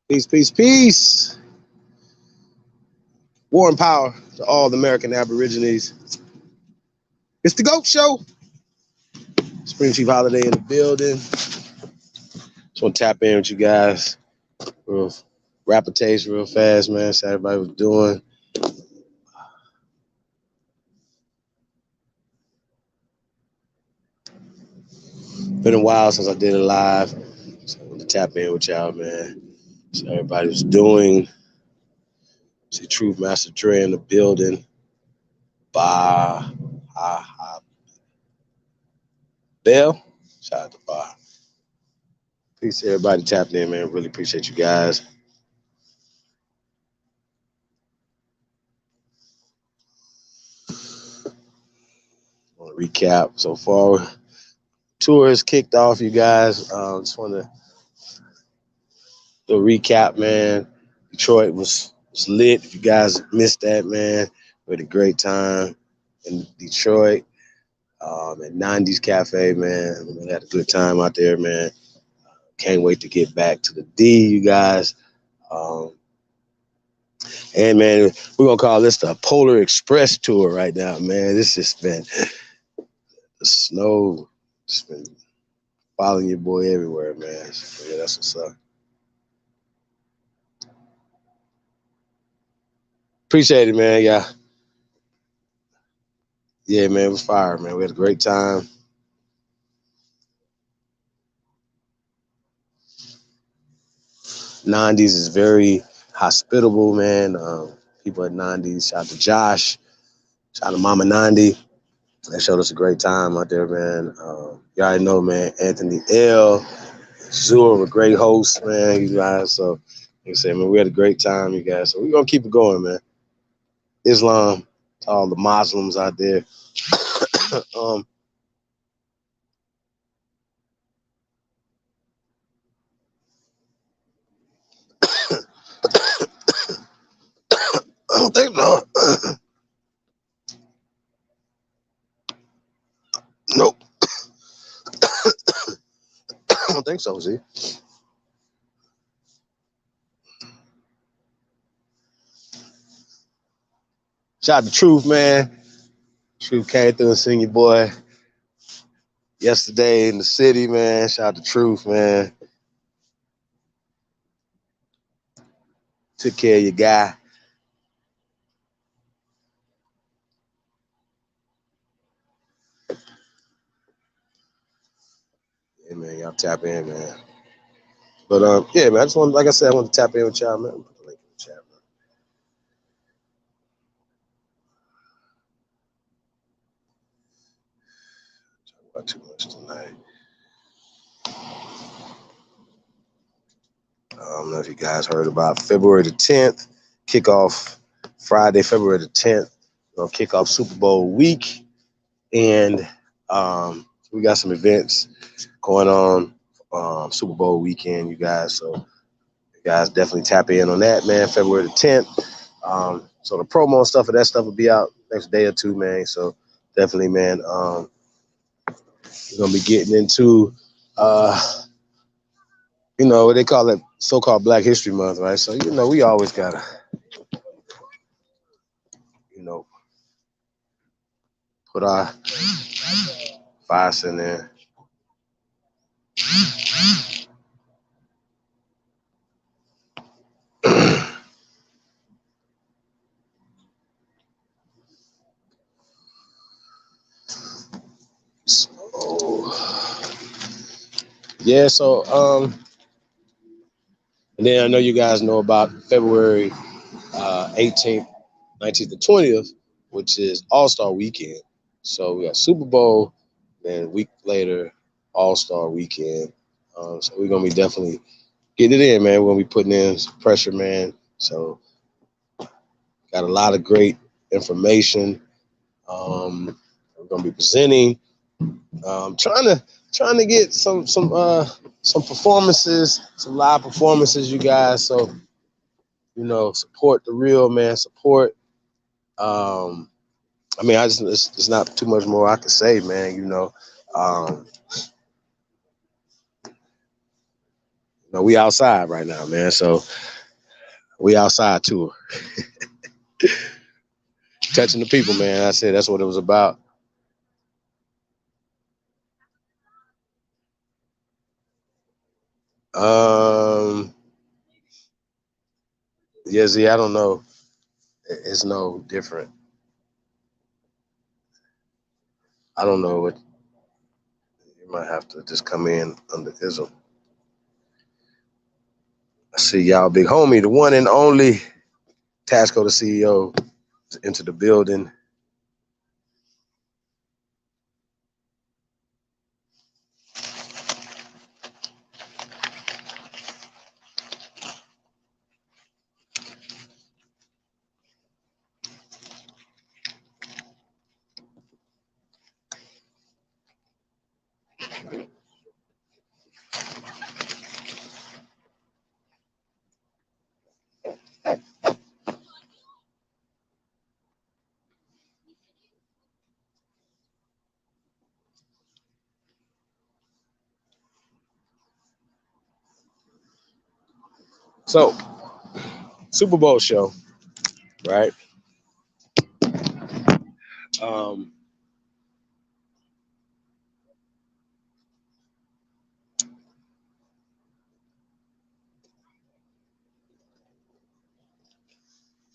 Peace, peace, peace. War and power to all the American Aborigines. It's the GOAT Show. Spring Chief Holiday in the building. Just want to tap in with you guys. Real rapid taste real fast, man. See how everybody was doing. Been a while since I did it live. So I want to tap in with y'all, man. See how everybody was doing. See Truth Master Dre in the building. Bah. Bell. Shout out to Bah. Peace to everybody tapping in, man. Really appreciate you guys. Want to recap so far. Tour has kicked off, you guys. Just want to do a recap, man. Detroit was lit. If you guys missed that, man, we had a great time in Detroit at 90s Cafe, man. We had a good time out there, man. Can't wait to get back to the D, you guys. And, man, we're going to call this the Polar Express Tour right now, man. This has been the snow. It's been following your boy everywhere, man. So, yeah, that's what's up. Appreciate it, man. Yeah, man, it was fire, man. We had a great time. '90s is very hospitable, man. People at '90s, shout out to Josh, shout out to Mama 90. They showed us a great time out there, man. You already know, man. Anthony L, Zur, a great host, man. You guys, so like I said, man, we had a great time, you guys. So we're gonna keep it going, man. Islam, to all the Muslims out there. I don't think no. Nope. I don't think so, see. Shout out to Truth, man. Truth came through and seen your boy yesterday in the city, man. Shout out to Truth, man. Took care of your guy. Yeah, man, y'all tap in, man. But yeah, man, I just want, like I said, I want to tap in with y'all, man. Put the link in the chat, man. Talk about too much tonight. I don't know if you guys heard about February the 10th, kickoff Friday, February the 10th. We're gonna kick off Super Bowl week, and we got some events going on Super Bowl weekend, you guys. So you guys definitely tap in on that, man. February the 10th. So the promo and stuff of that stuff will be out next day or two, man. So definitely, man. We're gonna be getting into what they call it, so-called Black History Month, right? So we always gotta, put our fives in there. So and then I know you guys know about February 18th, 19th, and 20th, which is All-Star Weekend. So we got Super Bowl, then a week later, All-Star Weekend. So we're gonna be definitely getting it in, man. We're gonna be putting in some pressure, man. So got a lot of great information. We're gonna be presenting. Trying to get some performances, some live performances, you guys. So support the real, man. Support. I mean, it's not too much more I can say, man. No, we outside right now, man. So we outside tour, touching the people, man. I said that's what it was about. Um, yeah, Z, I don't know. It's no different. I don't know what you might have to just come in under ism. I see y'all, big homie, the one and only Tasco, the CEO, is into the building. So, Super Bowl show, right? Um,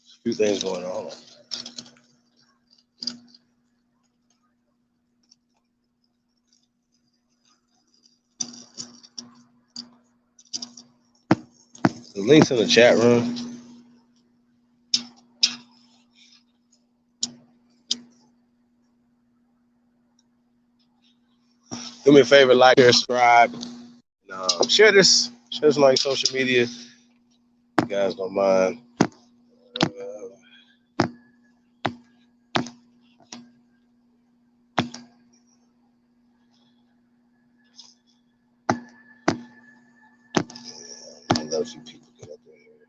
a few things going on. The links in the chat room. Do me a favor, like, share, subscribe, and, share this. Share this on your social media. If you guys don't mind. I love you people get up in here.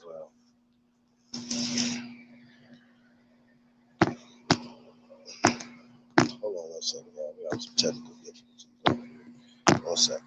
Well, hold on one second, y'all. We have some technical difficulties over here. 1 second.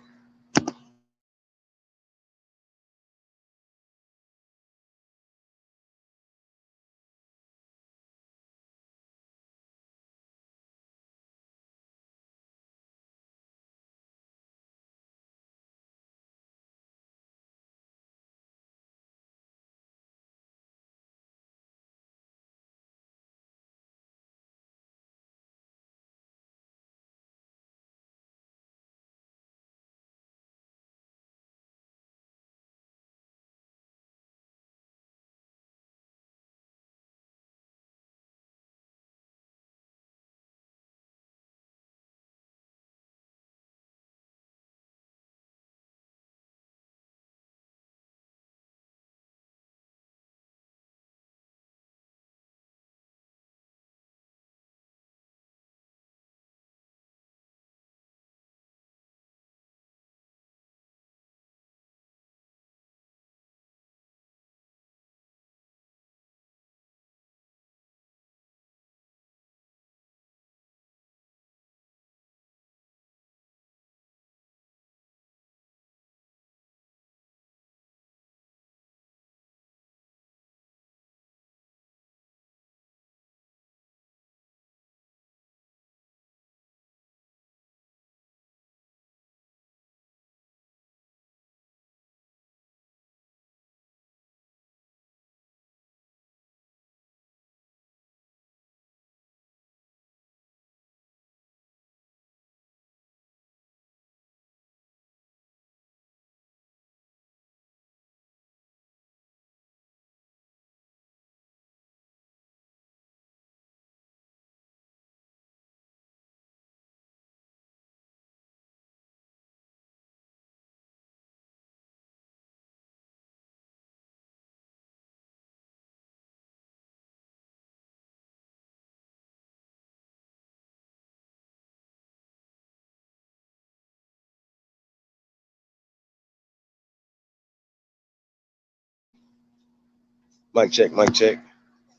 Mic check, mic check,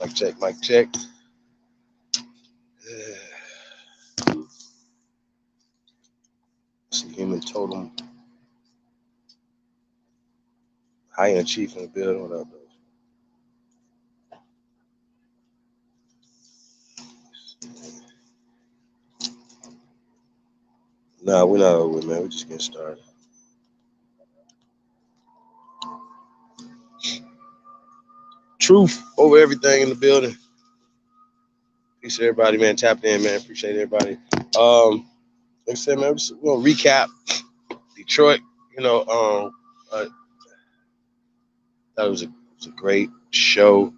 mic check, mic check. See human totem. High end chief in the building. What up, though? Nah, we're not over with, man. We're just getting started. Truth over everything in the building. Peace to everybody, man. Tapped in, man. Appreciate everybody. Like I said, man, we're gonna recap Detroit. You know, that was a great show.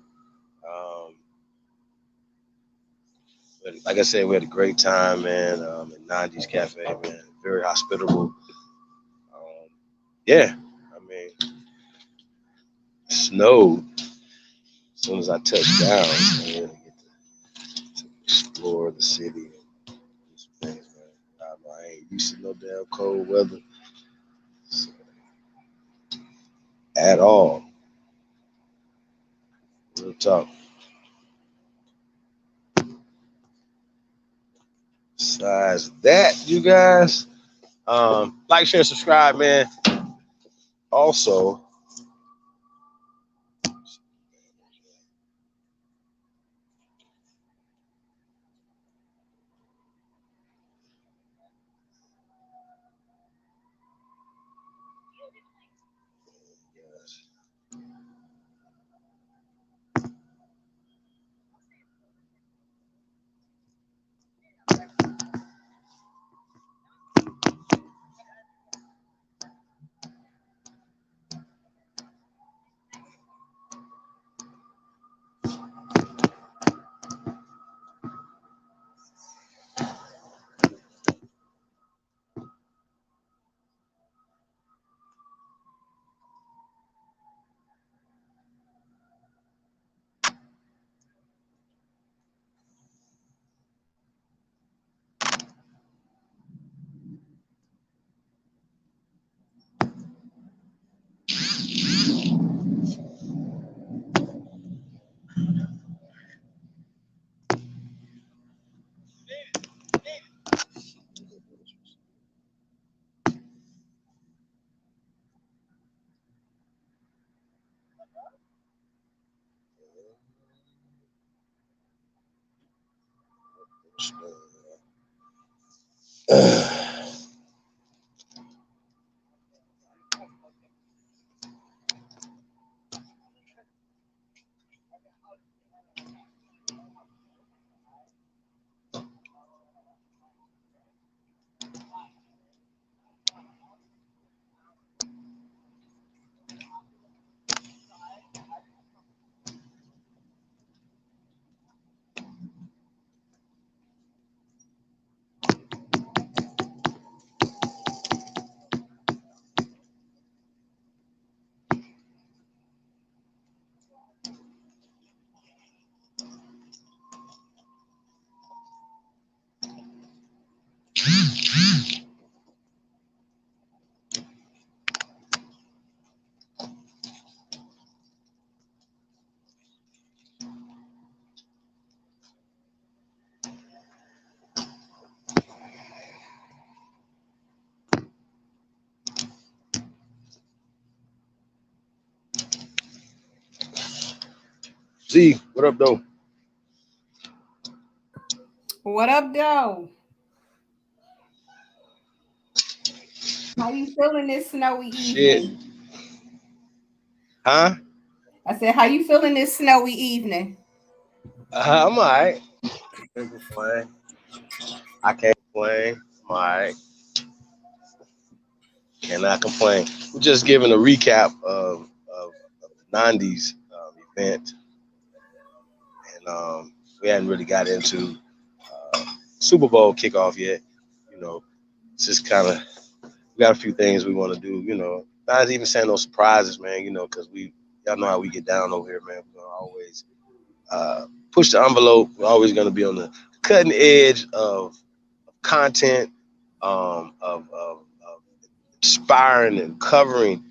But like I said, we had a great time, man. At 90s Cafe, man. Very hospitable. Yeah, I mean, snowed as soon as I touched down. Man, get to explore the city and do some things, man. I ain't used to no damn cold weather at all. Real talk. Besides that, you guys, like, share, subscribe, man. Also, Z, what up, though? What up, though? How you feeling this snowy Shit. evening? Huh? I said, how you feeling this snowy evening? I'm all right. Can't complain. I can't complain. I'm all right. Cannot complain. We're just giving a recap of the 90s event. And we hadn't really got into Super Bowl kickoff yet. You know, it's just kind of, we got a few things we want to do, you know. Not even saying no surprises, man, you know, because y'all know how we get down over here, man. We're going to always push the envelope. We're always going to be on the cutting edge of content, of inspiring and covering.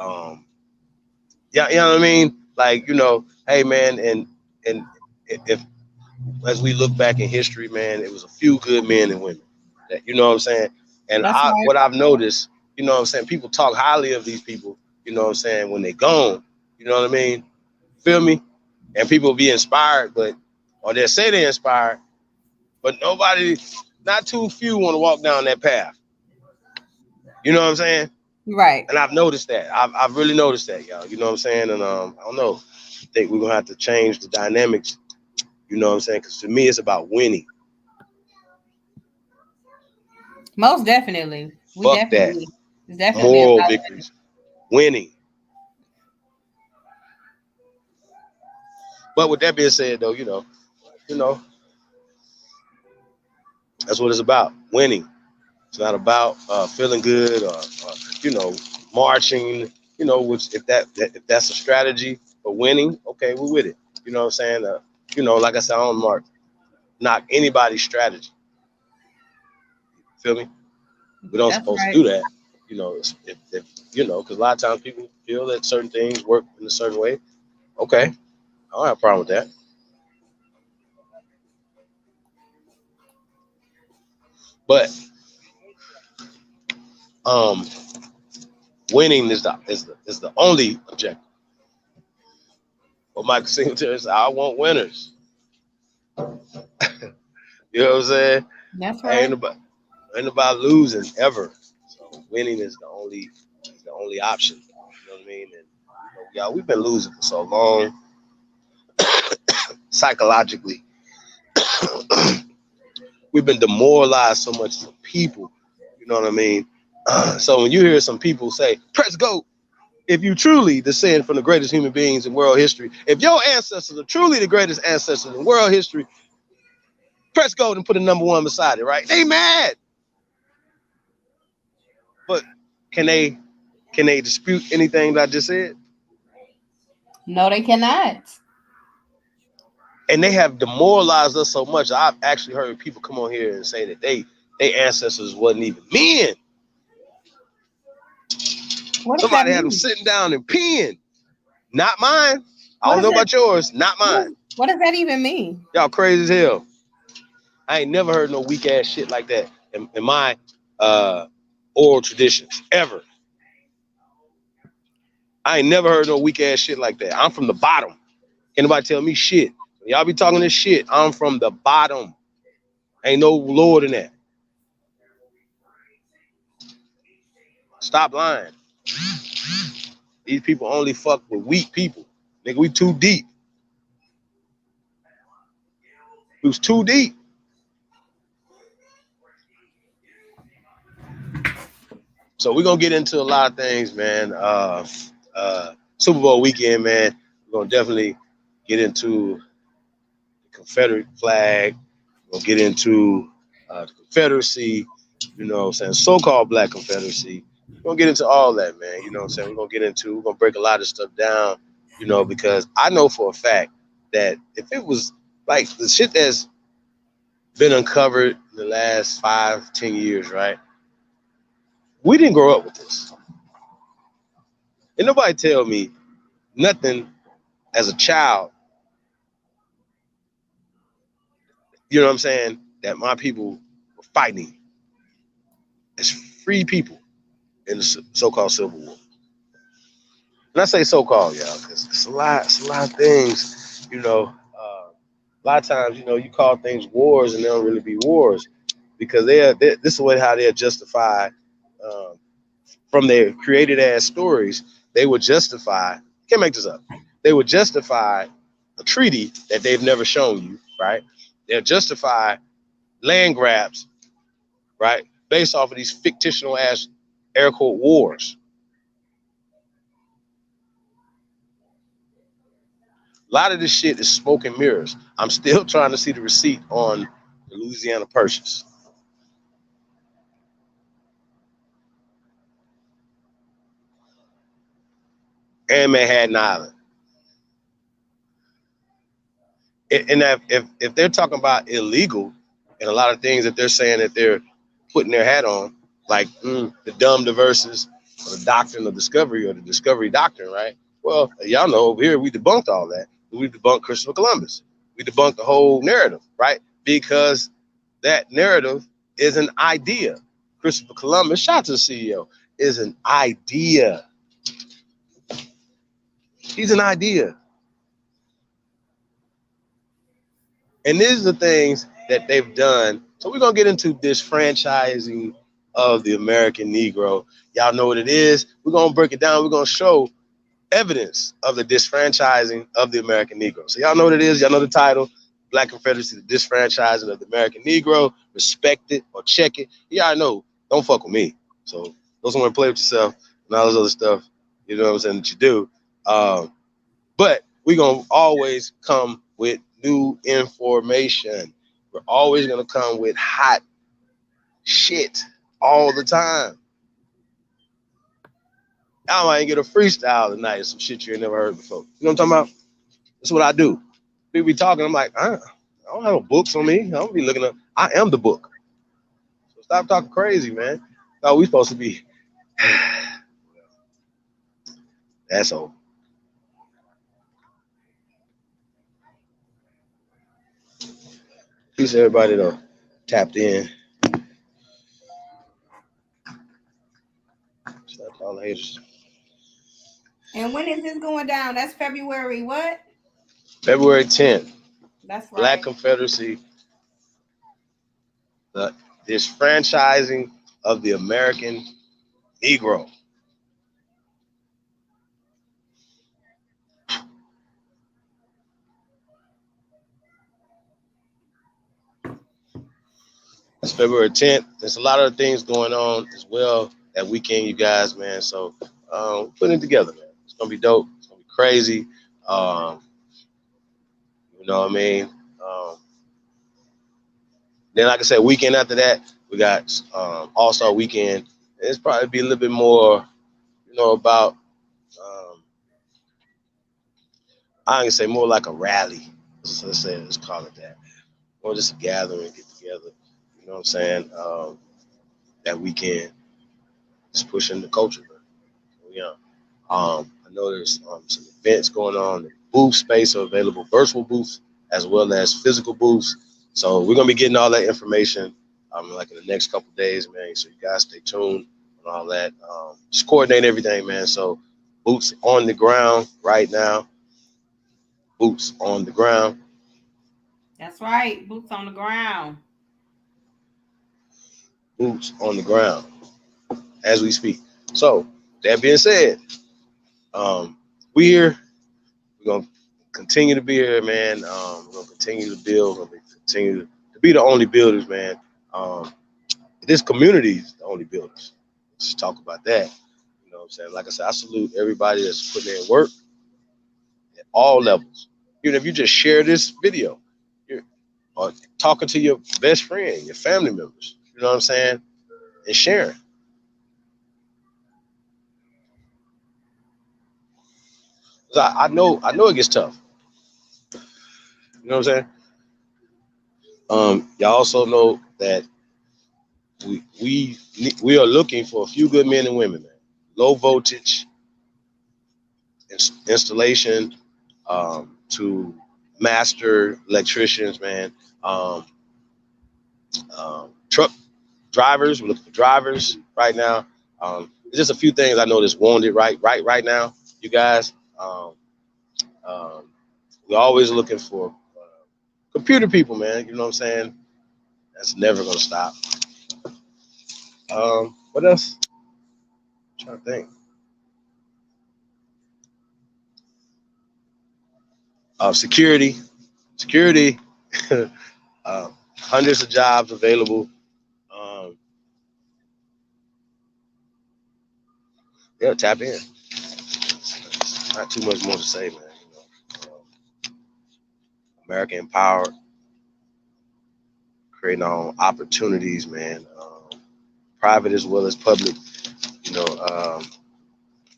Yeah, you know what I mean? Like, you know, Hey man, and if as we look back in history, man, it was a few good men and women that you know what I'm saying. And That's I right. what I've noticed, you know what I'm saying, people talk highly of these people, you know what I'm saying, when they gone, you know what I mean? Feel me? And people be inspired, but or they say they're inspired, but nobody, not too few want to walk down that path. You know what I'm saying? Right. And I've noticed that. I've really noticed that, y'all. You know what I'm saying? And I don't know. I think we're gonna have to change the dynamics. You know what I'm saying? Because to me, it's about winning. Most definitely. We Fuck that. definitely. It's definitely Moral about victories. Winning. But with that being said, though, you know, that's what it's about. Winning. It's not about feeling good or you know marching. You know, which if that's a strategy for winning, okay, we're with it. You know what I'm saying? You know, like I said, I don't knock anybody's strategy. Feel me? We don't that's supposed to right. do that. You know, if you know, because a lot of times people feel that certain things work in a certain way. Okay, I don't have a problem with that. But um, winning is the only objective. But Michael Singletary said, "I want winners." You know what I'm saying? That's Ain't right. about ain't about losing ever. So winning is the only option. You know what I mean? And you know, y'all, we've been losing for so long psychologically. We've been demoralized so much as a people. You know what I mean? So when you hear some people say, "Press go," if you truly descend from the greatest human beings in world history, if your ancestors are truly the greatest ancestors in world history, press go and put a number one beside it. Right? They mad, but can they can they dispute anything that I just said? No, they cannot. And they have demoralized us so much. I've actually heard people come on here and say that they ancestors wasn't even men. What does that Somebody had them mean? sitting down and peeing. Not mine. I What don't does know that about yours. Not mine. what does that even mean? Y'all crazy as hell. I ain't never heard no weak ass shit like that in my uh, oral traditions ever. I ain't never heard no weak ass shit like that. I'm from the bottom. Can't nobody tell me shit. When y'all be talking this shit, I'm from the bottom. Ain't no lower than that. Stop lying. These people only fuck with weak people. Nigga, we too deep. We was too deep. So we're gonna get into a lot of things, man. Super Bowl weekend, man. We're gonna definitely get into the Confederate flag. We'll get into the Confederacy, you know what I'm saying, so-called Black Confederacy. We're gonna get into all that, man. You know what I'm saying? We're gonna break a lot of stuff down, you know, because I know for a fact that if it was like the shit that's been uncovered in the last 5, 10 years, right? We didn't grow up with this. And nobody tell me nothing as a child, you know what I'm saying, that my people were fighting as free people in the so-called Civil War. And I say so-called, y'all, because it's a lot of things, you know. A lot of times, you know, you call things wars and they don't really be wars because this is how they're justified um, from their created ass stories. They would justify, can't make this up. They would justify a treaty that they've never shown you, right? They'll justify land grabs, right, based off of these fictional ass air quote wars. A lot of this shit is smoke and mirrors. I'm still trying to see the receipt on the Louisiana Purchase and Manhattan Island. And if they're talking about illegal and a lot of things that they're saying that they're putting their hat on, like the dumb diverses or the doctrine of discovery or the discovery doctrine, right? Well, y'all know over here we debunked all that. We debunked Christopher Columbus. We debunked the whole narrative, right? Because that narrative is an idea. Christopher Columbus, shout out to the CEO, is an idea. He's an idea. And these are the things that they've done. So we're gonna get into disfranchising of the American Negro. Y'all know what it is. We're gonna break it down. We're gonna show evidence of the disfranchising of the American Negro. So y'all know what it is. Y'all know the title, Black Confederacy, the disfranchising of the American Negro. Respect it or check it. Y'all know, don't fuck with me. So those who want to play with yourself and all this other stuff, you know what I'm saying, that you do. But we're going to always come with new information. We're always going to come with hot shit all the time. I might get a freestyle tonight, some shit you ain't never heard before. You know what I'm talking about? That's what I do. People be talking, I'm like, I don't have no books on me. I don't be looking up. I am the book. So stop talking crazy, man. No, we supposed to be. That's all. Peace to everybody that tapped in. Shout out to all the haters. And when is this going down? That's February what? February 10th, That's Black right. Confederacy, the disfranchising of the American Negro. It's February 10th. There's a lot of things going on as well that weekend, you guys, man. So putting it together, man. It's gonna be dope. It's gonna be crazy. Um, you know what I mean? Then, like I said, weekend after that, we got All Star Weekend. It's probably be a little bit more, about I can say more like a rally. Let's call it that, or just a gathering, get together. You know what I'm saying? That weekend, just pushing the culture. Yeah. I know there's some events going on. The booth space are available, virtual booths as well as physical booths. So we're gonna be getting all that information like in the next couple of days, man. So you guys stay tuned and all that. Just coordinate everything, man. So boots on the ground right now. Boots on the ground. That's right. Boots on the ground. Boots on the ground as we speak. So that being said, we here. We're gonna continue to be here, man. We're gonna continue to build. We're gonna continue to be the only builders, man. Um, this community is the only builders. Let's talk about that. You know what I'm saying? Like I said, I salute everybody that's putting in work at all levels. Even if you just share this video, you're or talking to your best friend, your family members. You know what I'm saying? And sharing. 'Cause I know it gets tough. You know what I'm saying? Y'all also know that we are looking for a few good men and women, man. Low voltage installation to master electricians, man. Um, truck drivers. We're looking for drivers right now. There's just a few things I know that's wanted right now, you guys. Um, we're always looking for computer people, man. You know what I'm saying? That's never gonna stop. What else? I'm trying to think. Security. Security. Hundreds of jobs available. Um, yeah, tap in. Not too much more to say, man. American empowered, creating our own opportunities, man. Private as well as public. You know,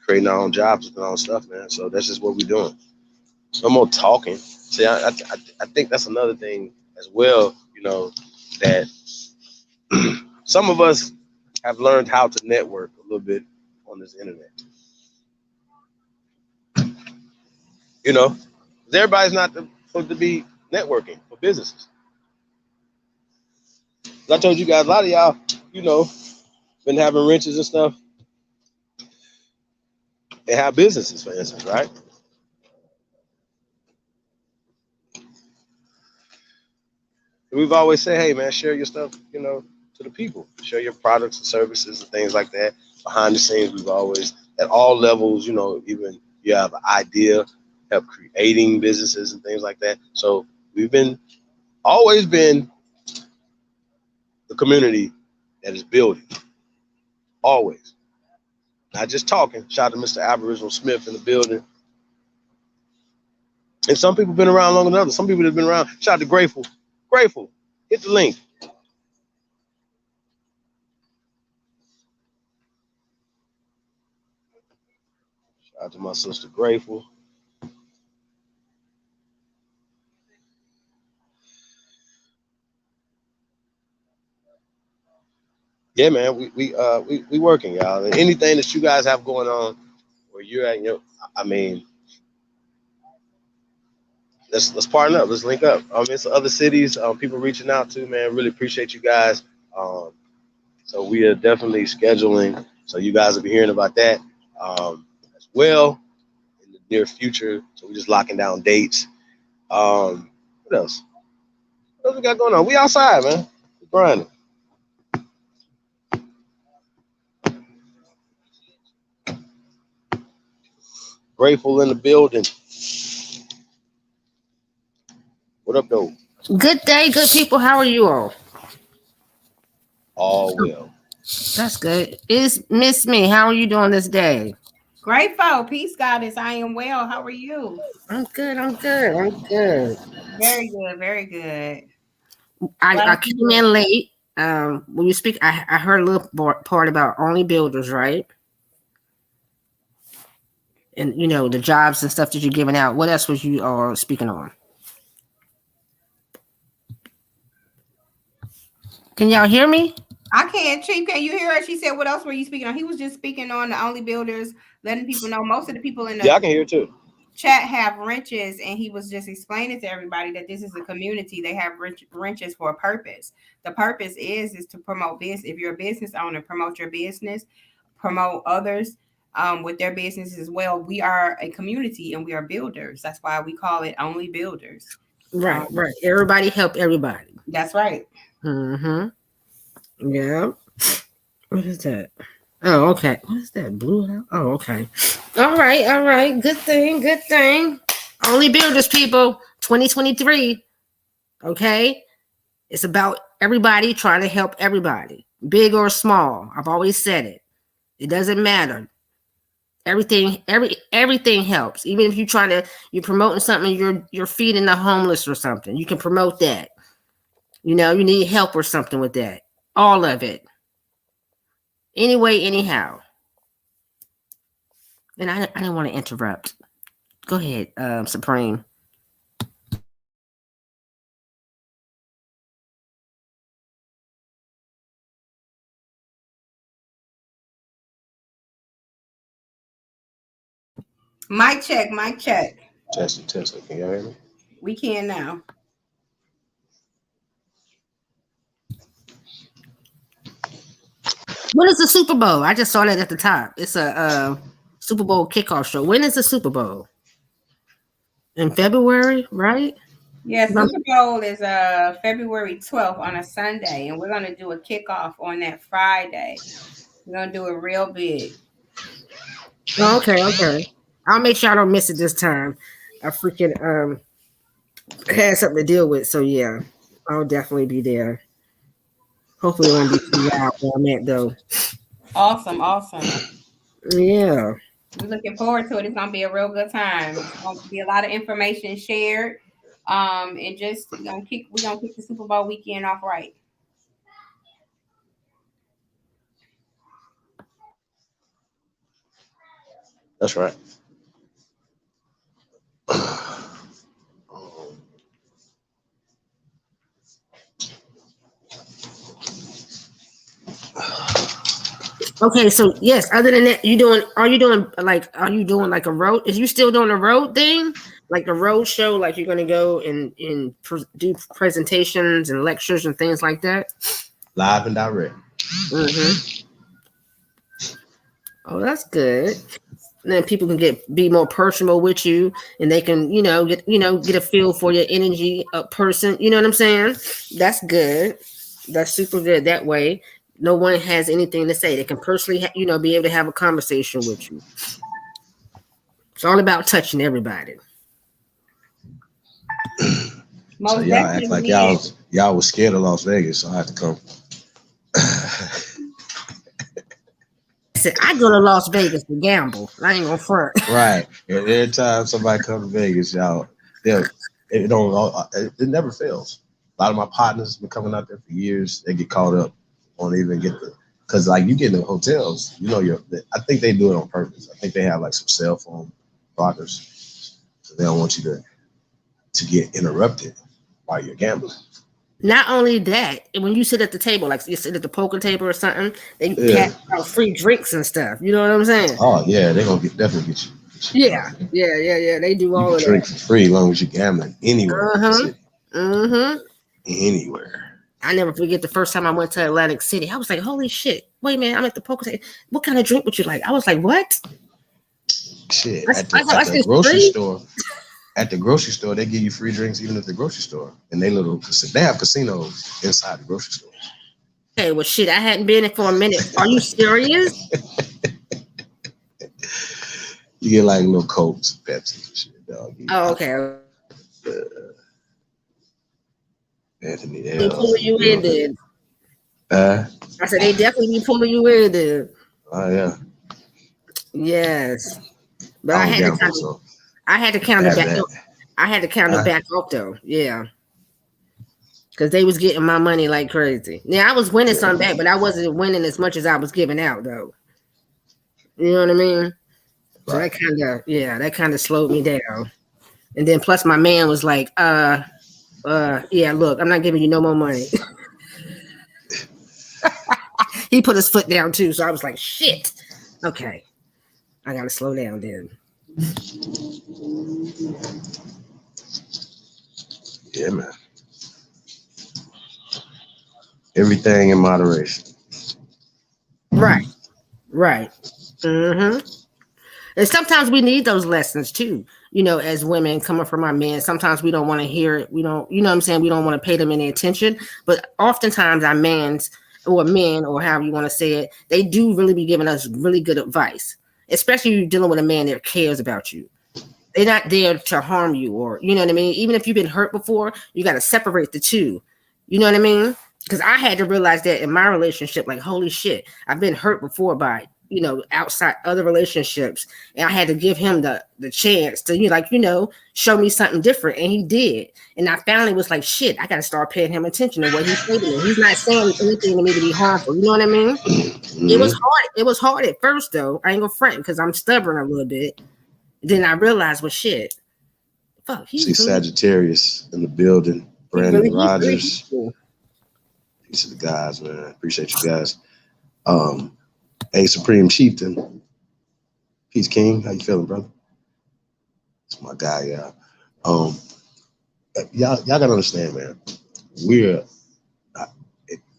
creating our own jobs and all stuff, man. So that's just what we're doing. No more talking. See, I think that's another thing as well. You know, that some of us have learned how to network a little bit on this internet. You know, Everybody's not supposed to be networking for businesses. I told you guys, a lot of y'all, you know, been having wrenches and stuff. They have businesses, for instance, right? We've always said, hey, man, share your stuff, you know, to the people. Share your products and services and things like that. Behind the scenes, we've always, at all levels, you know, even you have an idea, help creating businesses and things like that. So we've always been the community that is building. Always. Not just talking. Shout out to Mr. Aboriginal Smith in the building. And some people have been around longer than others. Some people have been around. Shout out to Grateful. Grateful. Hit the link. Shout out to my sister Grateful. Yeah, man, we working, y'all. And anything that you guys have going on where you're at, you know, I mean, let's partner up. Let's link up. It's other cities, people reaching out to, man. Really appreciate you guys. So we are definitely scheduling. So you guys will be hearing about that as well in the near future. So we're just locking down dates. What else? What else we got going on? We outside, man. We're grinding. Grateful in the building. What up, though? Good day, good people. How are you all? All well. That's good. It's Miss Me. How are you doing this day? Grateful. Peace, goddess. I am well. How are you? I'm good. I'm good. I'm good. Very good. Very good. I came in late. When you speak, I heard a little part about OnlyBuilders, right? And you know the jobs and stuff that you're giving out. What else was you speaking on? Can y'all hear me? I can't, Chief. Can you hear her? She said, what else were you speaking on? He was just speaking on the OnlyBuilders, letting people know. Most of the people in the I can hear too. Chat have wrenches, and he was just explaining to everybody that this is a community. They have wrenches for a purpose. The purpose is to promote business. If you're a business owner, promote your business, promote others with their business as well. We are a community, and we are builders. That's why we call it OnlyBuilders. Right, right. Everybody help everybody. That's right. Mm-hmm. Yeah. What is that? Oh, okay. What is that? Blue house? Oh, okay. All right, all right. Good thing, good thing. OnlyBuilders, people. 2023. Okay? It's about everybody trying to help everybody. Big or small. I've always said it. It doesn't matter. Everything helps. Even if you're promoting something, you're feeding the homeless or something. You can promote that. You know, you need help or something with that. All of it. Anyway, anyhow. And I didn't want to interrupt. Go ahead, Supreme. Mic check, mic check. Testing. Can you hear me? We can now. When is the Super Bowl? I just saw that at the top. It's a Super Bowl kickoff show. When is the Super Bowl? In February, right? Yeah, Super Bowl is February 12th on a Sunday, and we're going to do a kickoff on that Friday. We're going to do it real big. Oh, okay. I'll make sure I don't miss it this time. I freaking had something to deal with, so yeah, I'll definitely be there. Hopefully it won't be too loud where I'm at, though. Awesome. Yeah. We're looking forward to it. It's gonna be a real good time. It's gonna be a lot of information shared. And just we're gonna kick the Super Bowl weekend off right. That's right. Okay, so yes, other than that, are you doing like a road? Is you still doing a road thing? like the road show, like you're gonna go and do presentations and lectures and things like that. Live and direct. Mm-hmm. Oh, that's good. And then people can be more personal with you, and they can get a feel for your energy, a person. You know what I'm saying? That's good. That's super good. That way, no one has anything to say. They can personally, be able to have a conversation with you. It's all about touching everybody. So y'all act like y'all was scared of Las Vegas, so I had to come. I go to Las Vegas to gamble. I ain't gonna front. Right. And every time somebody come to Vegas, y'all, it never fails. A lot of my partners been coming out there for years. They get caught up on even because like you get in the hotels, I think they do it on purpose. I think they have like some cell phone blockers, so they don't want you to get interrupted while you're gambling. Not only that, when you sit at the table, like you sit at the poker table or something, they pass out free drinks and stuff. You know what I'm saying? Oh yeah, they're gonna definitely get you. Yeah. They do all of that. You can drink for free as long as you're gambling anywhere. Anywhere. I never forget the first time I went to Atlantic City. I was like, holy shit. Wait, man, I'm at the poker table. What kind of drink would you like? I was like, what? Shit. At the grocery store. At the grocery store, they give you free drinks even at the grocery store. And they have casinos inside the grocery store. Okay, well, shit, I hadn't been in for a minute. Are you serious? You get like little Cokes, Pepsi and shit, dog. Oh, okay. Anthony, they pulling you in, dude. I said they definitely be pulling you in, dude. Oh yeah. Yes, but I had to count it back. I had to count it back up though. Yeah, because they was getting my money like crazy. Yeah, I was winning some back, but I wasn't winning as much as I was giving out though. You know what I mean? So that kind of slowed me down. And then plus my man was like, yeah, look, I'm not giving you no more money. He put his foot down too, so I was like, shit. Okay, I gotta slow down then. Yeah, man. Everything in moderation. Right. Mm-hmm. And sometimes we need those lessons too. As women coming from our men, sometimes we don't want to hear it. We don't, you know what I'm saying? We don't want to pay them any attention. But oftentimes our men, or however you want to say it, they do really be giving us really good advice, especially if you're dealing with a man that cares about you. They're not there to harm you, or, you know what I mean? Even if you've been hurt before, you got to separate the two. You know what I mean? Because I had to realize that in my relationship, like, holy shit, I've been hurt before by, outside other relationships. And I had to give him the chance to, show me something different. And he did. And I finally was like, shit, I got to start paying him attention to what he's saying to me. He's not saying anything to me to be harmful. You know what I mean? Mm-hmm. It was hard. It was hard at first, though. I ain't gonna front because I'm stubborn a little bit. Then I realized, well, shit. Fuck, she's Sagittarius in the building. Brandon Rogers. Really peace to the guys, man. Appreciate you guys. Hey, Supreme Chieftain. Peace, King. How you feeling, brother? That's my guy, yeah. Y'all gotta understand, man.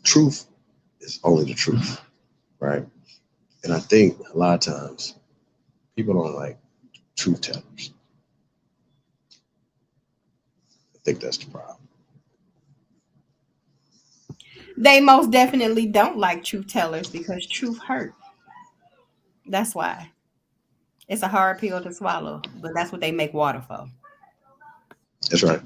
Truth is only the truth, right? And I think a lot of times people don't like truth tellers. I think that's the problem. They most definitely don't like truth tellers because truth hurt. That's why. It's a hard pill to swallow, but that's what they make water for. That's right.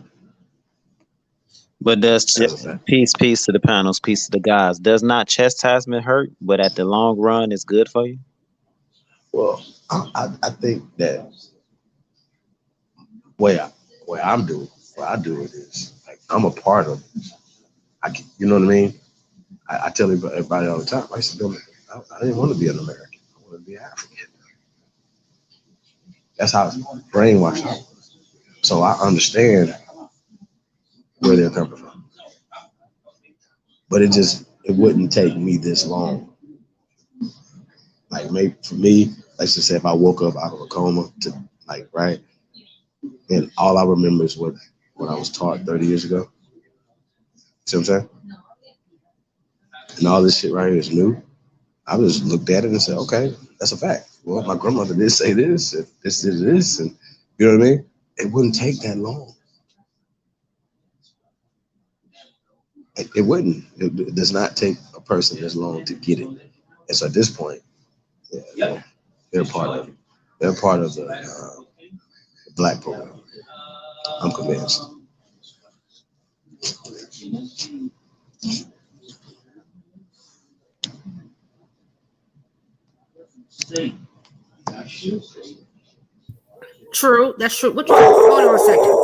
But peace to the panels, peace to the guys. Does not chastisement hurt, but at the long run, it's good for you? Well, I think that what I do it is like I'm a part of it. You know what I mean? I tell everybody all the time. I didn't want to be an American. I want to be African. That's how brainwashed I was. So I understand where they're coming from. But it wouldn't take me this long. Like maybe for me, let's just say if I woke up out of a coma to right, And all I remember is what I was taught 30 years ago. See what I'm saying? And all this shit right here is new. I just looked at it and said, okay, that's a fact. Well, my grandmother did say this, and this did this, and you know what I mean? It wouldn't take that long. It wouldn't. It does not take a person this long to get it. And so at this point, yeah, they're part of it. They're part of the Black program. I'm convinced. True, that's true. What you hold on a second.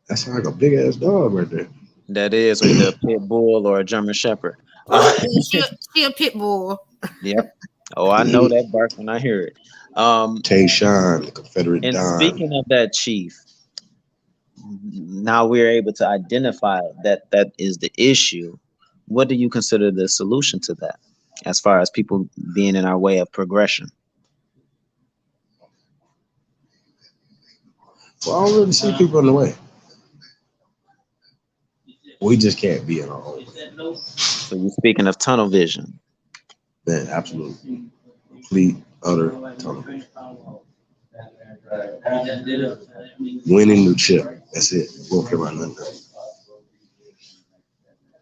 That sounds like a big ass dog right there. That is either a pit bull or a German Shepherd. She a pit bull. Yep. Oh, I know that bark when I hear it. Tayshawn, the Confederate And Don. speaking of that, Chief, now we're able to identify that is the issue. What do you consider the solution to that, as far as people being in our way of progression? Well, I don't really see people in the way. We just can't be in our own way. So you're speaking of tunnel vision. Man, absolutely. Complete, utter tunnel vision. Winning the chip. That's it. We don't care about nothing else.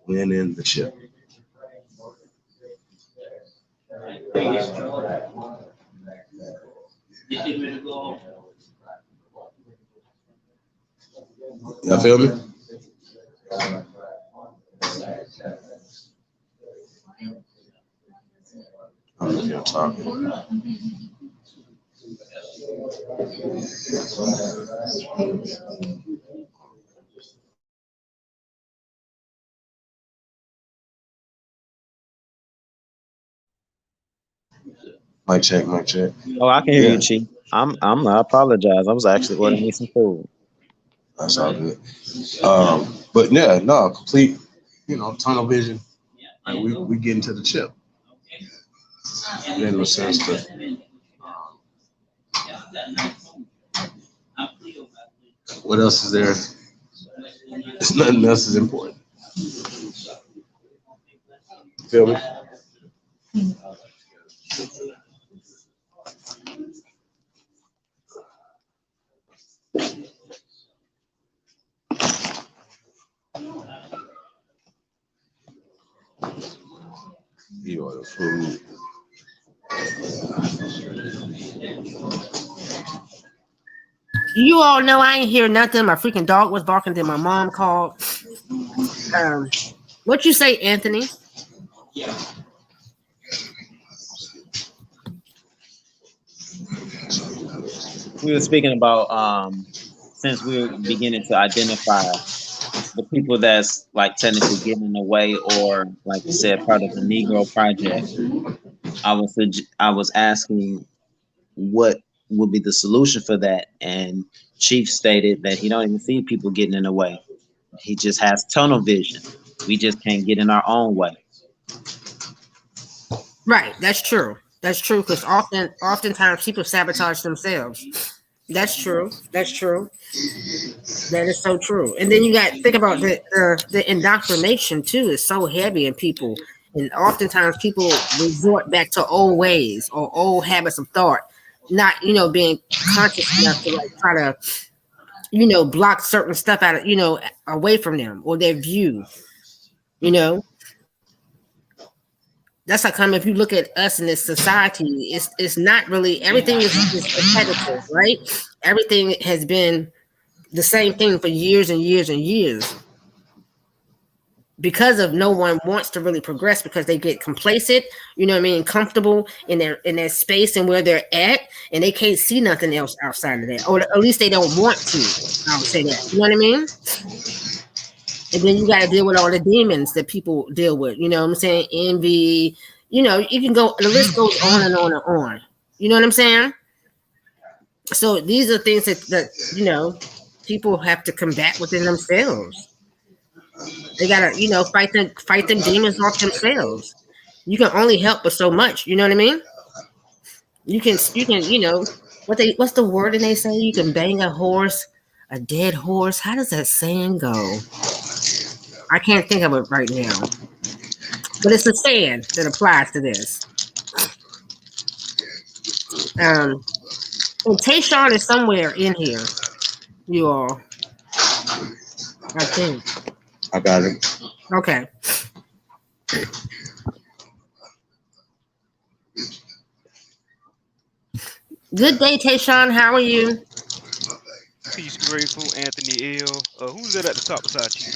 Winning the chip. Y'all feel me? I don't know if you're talking. Mic check, mic check. Oh, I can hear Yeah. you, Chief. I apologize. I was actually ordering me some food. That's all good. But yeah, no, complete, tunnel vision. Like we get into the chip. In a sense that what else is there? There's nothing else is important. Feel me? You order food. You all know I ain't hear nothing. My freaking dog was barking. Then my mom called. What you say, Anthony? We were speaking about since we're beginning to identify the people that's like technically getting in the way, or like you said, part of the Negro Project. I was asking what would be the solution for that, and Chief stated that he don't even see people getting in the way. He just has tunnel vision. We just can't get in our own way. Right, that's true. That's true, because oftentimes people sabotage themselves. That's true. That's true. That is so true. And then you got to think about the indoctrination too is so heavy in people, and oftentimes people resort back to old ways or old habits of thought, not being conscious enough to like try to block certain stuff out of away from them or their view. That's how come if you look at us in this society, it's not really everything is repetitive, right? Everything has been the same thing for years and years and years. Because of no one wants to really progress because they get complacent, comfortable in their space and where they're at, and they can't see nothing else outside of that. Or at least they don't want to. I would say that. You know what I mean? And then you got to deal with all the demons that people deal with. You know what I'm saying? Envy. You can go. The list goes on and on and on. You know what I'm saying? So these are things that people have to combat within themselves. They gotta fight them demons off themselves. You can only help but so much. You know what I mean? You can, what's the word and they say? You can bang a horse, a dead horse. How does that saying go? I can't think of it right now. But it's a saying that applies to this. And Tayshawn is somewhere in here, you all. I think. I got it. Okay. Good day, Tayshawn. How are you? Peace, Grateful, Anthony L. Who's that at the top beside Chief?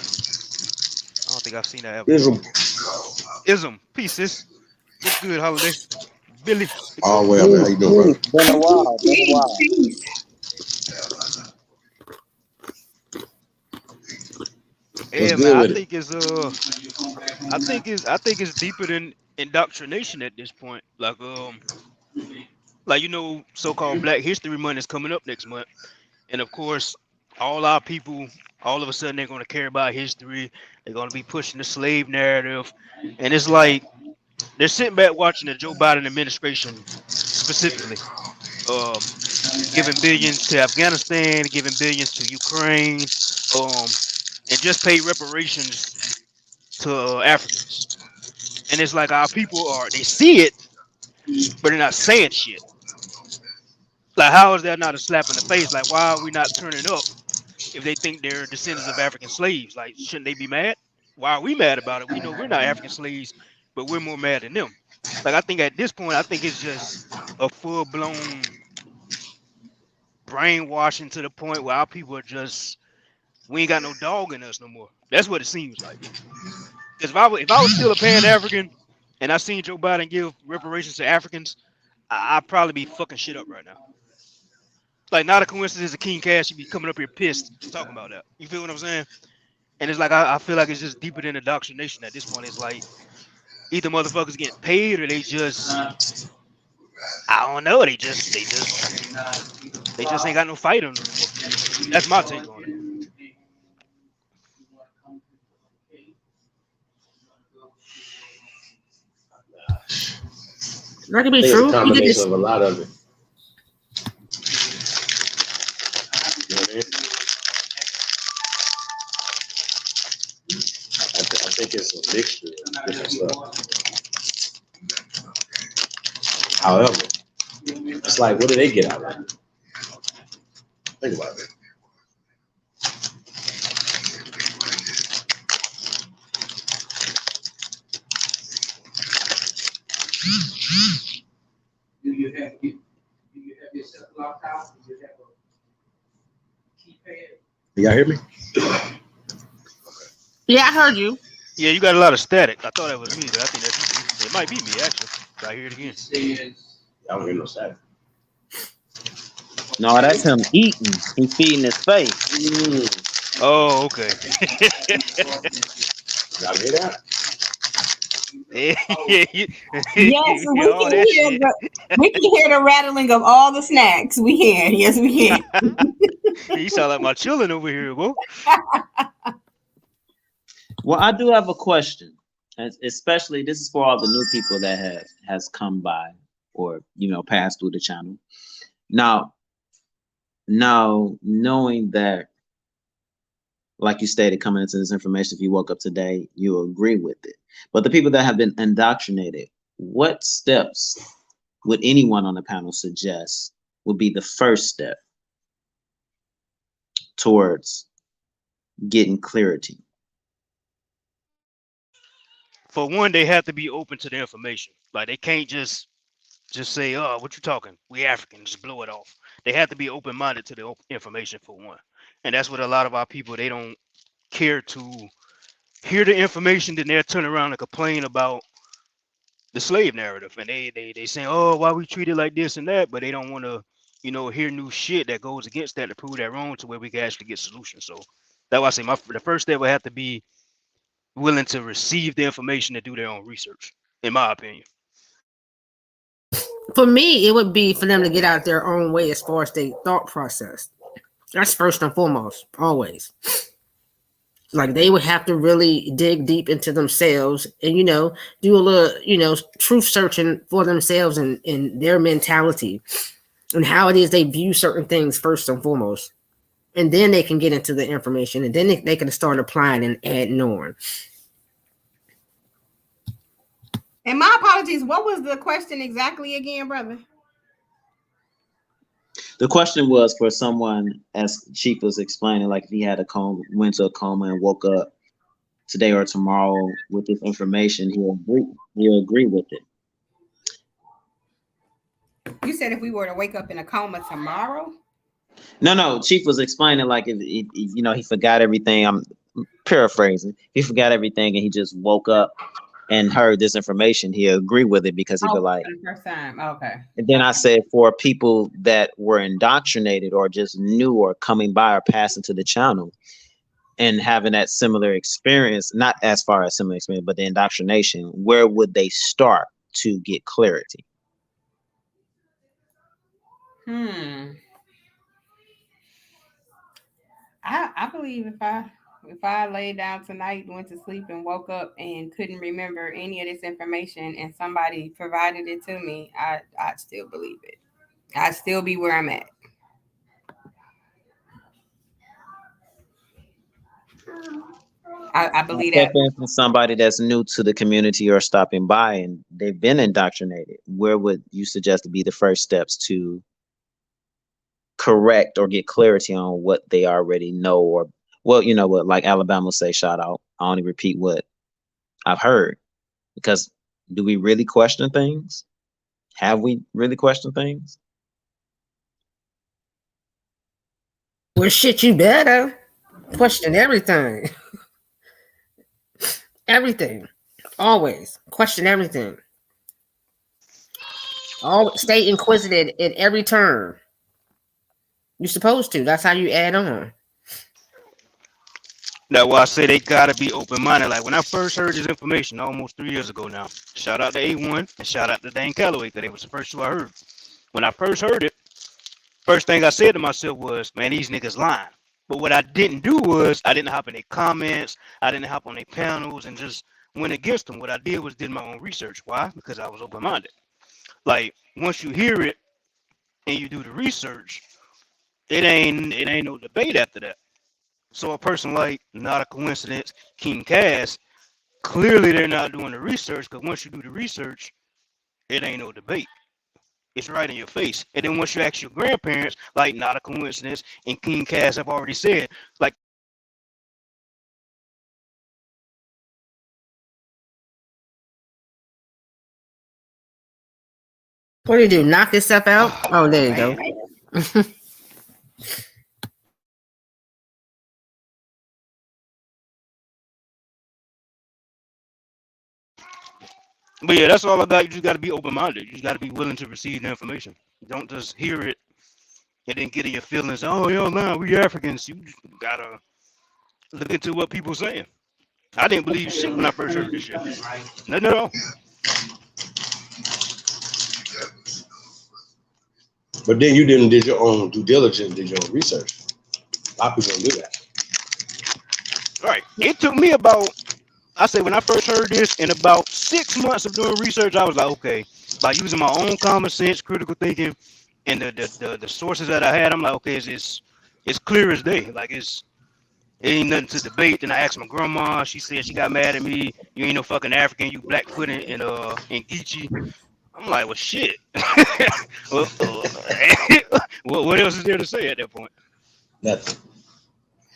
I don't think I've seen that ever. Ism. Peace, sis. What's good, Holiday? Billy. Oh, well, man. How you doing, Been a while. Been a while. Yeah, man. I think it's deeper than indoctrination at this point. Like so-called Black History Month is coming up next month, and of course, all our people, all of a sudden, they're going to care about history. They're going to be pushing the slave narrative, and it's like they're sitting back watching the Joe Biden administration specifically, giving billions to Afghanistan, giving billions to Ukraine, and just pay reparations to Africans. And it's like our people they see it, but they're not saying shit. Like, how is that not a slap in the face? Like, why are we not turning up if they think they're descendants of African slaves? Like, shouldn't they be mad? Why are we mad about it? We know we're not African slaves, but we're more mad than them. Like, I think at this point, I think it's just a full-blown brainwashing to the point where our people are just, we ain't got no dog in us no more. That's what it seems like. Because if I was still a Pan-African and I seen Joe Biden give reparations to Africans, I'd probably be fucking shit up right now. Like, not a coincidence that King Cash should be coming up here pissed talking about that. You feel what I'm saying? And it's like, I feel like it's just deeper than indoctrination at this point. It's like, either motherfuckers getting paid or they just, I don't know, they just ain't got no fight on them anymore. That's my take on it. That could be It's true. a combination of a lot of it. You know what I mean? I think it's a mixture of different stuff. However, it's like, what do they get out of it? Think about it. Do you have yourself locked out? Do you have a keypad? Y'all hear me? Yeah, I heard you. Yeah, you got a lot of static. I thought that was me, but I think that's you. It might be me, actually. I hear it again. I don't hear no static. No, that's him eating. He's feeding his face. Oh, okay. Y'all hear that? Yes, we can hear the rattling of all the snacks. We can. Yes, we can. You sound like my children over here, bro. Well, I do have a question, especially this is for all the new people that has come by or passed through the channel. Now knowing that, like you stated, coming into this information, if you woke up today, you agree with it. But the people that have been indoctrinated, what steps would anyone on the panel suggest would be the first step towards getting clarity? For one, they have to be open to the information. Like, they can't just say, "Oh, what you talking? We Africans, just blow it off." They have to be open-minded to the information, for one. And that's what a lot of our people, they don't care to hear the information, then they'll turn around and complain about the slave narrative. And they say, "Oh, why we treated like this and that," but they don't want to, hear new shit that goes against that to prove that wrong to where we can actually get solutions. So that's why I say the first step would have to be willing to receive the information and do their own research, in my opinion. For me, it would be for them to get out their own way as far as their thought process. That's first and foremost, always. Like they would have to really dig deep into themselves and do a little truth searching for themselves and their mentality and how it is they view certain things first and foremost, and then they can get into the information, and then they can start applying and adding on. And my apologies, what was the question exactly again, brother? The question was for someone, as Chief was explaining, like if he had a coma, went to a coma and woke up today or tomorrow with this information, he'll agree with it. You said if we were to wake up in a coma tomorrow? No. Chief was explaining like if he forgot everything. I'm paraphrasing. He forgot everything and he just woke up and heard this information. He'll agree with it because he'd be like, for the first time. Okay. And then I said for people that were indoctrinated or just new or coming by or passing to the channel and having that similar experience, not as far as similar experience, but the indoctrination, where would they start to get clarity? I believe if I laid down tonight, went to sleep, and woke up and couldn't remember any of this information, and somebody provided it to me, I'd still believe it. I'd still be where I'm at. I believe that. For somebody that's new to the community or stopping by and they've been indoctrinated, where would you suggest to be the first steps to correct or get clarity on what they already know? Or, well, you know what, like Alabama say, shout out, I only repeat what I've heard. Because do we really question things? Have we really questioned things? Well, shit, you better question everything. Everything. Always question everything. Stay inquisitive at every turn. You're supposed to. That's how you add on. That's why I say they gotta be open-minded. Like when I first heard this information almost 3 years ago now, shout out to A1 and shout out to Dan Calloway, because they was the first two I heard. When I first heard it, first thing I said to myself was, man, these niggas lying. But what I didn't do was I didn't hop in their comments, I didn't hop on their panels and just went against them. What I did was did my own research. Why? Because I was open-minded. Like once you hear it and you do the research, it ain't no debate after that. So a person like, not a coincidence, King Cass, clearly they're not doing the research, because once you do the research, it ain't no debate. It's right in your face. And then once you ask your grandparents, like, not a coincidence, and King Cass have already said, like, what do you do? Knock yourself out? Oh, there you go. but yeah, that's all I got. You just got to be open-minded. You just got to be willing to receive the information. Don't just hear it and then get in your feelings. Oh, yo, man, we Africans. You just got to look into what people saying. I didn't believe shit when I first heard this shit. Nothing at all. But then you did your own due diligence, did your own research. A lot of people don't do that. All right. It took me about, I say when I first heard this, in about 6 months of doing research, I was like, okay, by using my own common sense, critical thinking, and the sources that I had, I'm like, okay, it's clear as day. Like it ain't nothing to debate. Then I asked my grandma. She said she got mad at me. You ain't no fucking African. You Blackfoot and Geechee. I'm like, well, shit. What else is there to say at that point? Nothing.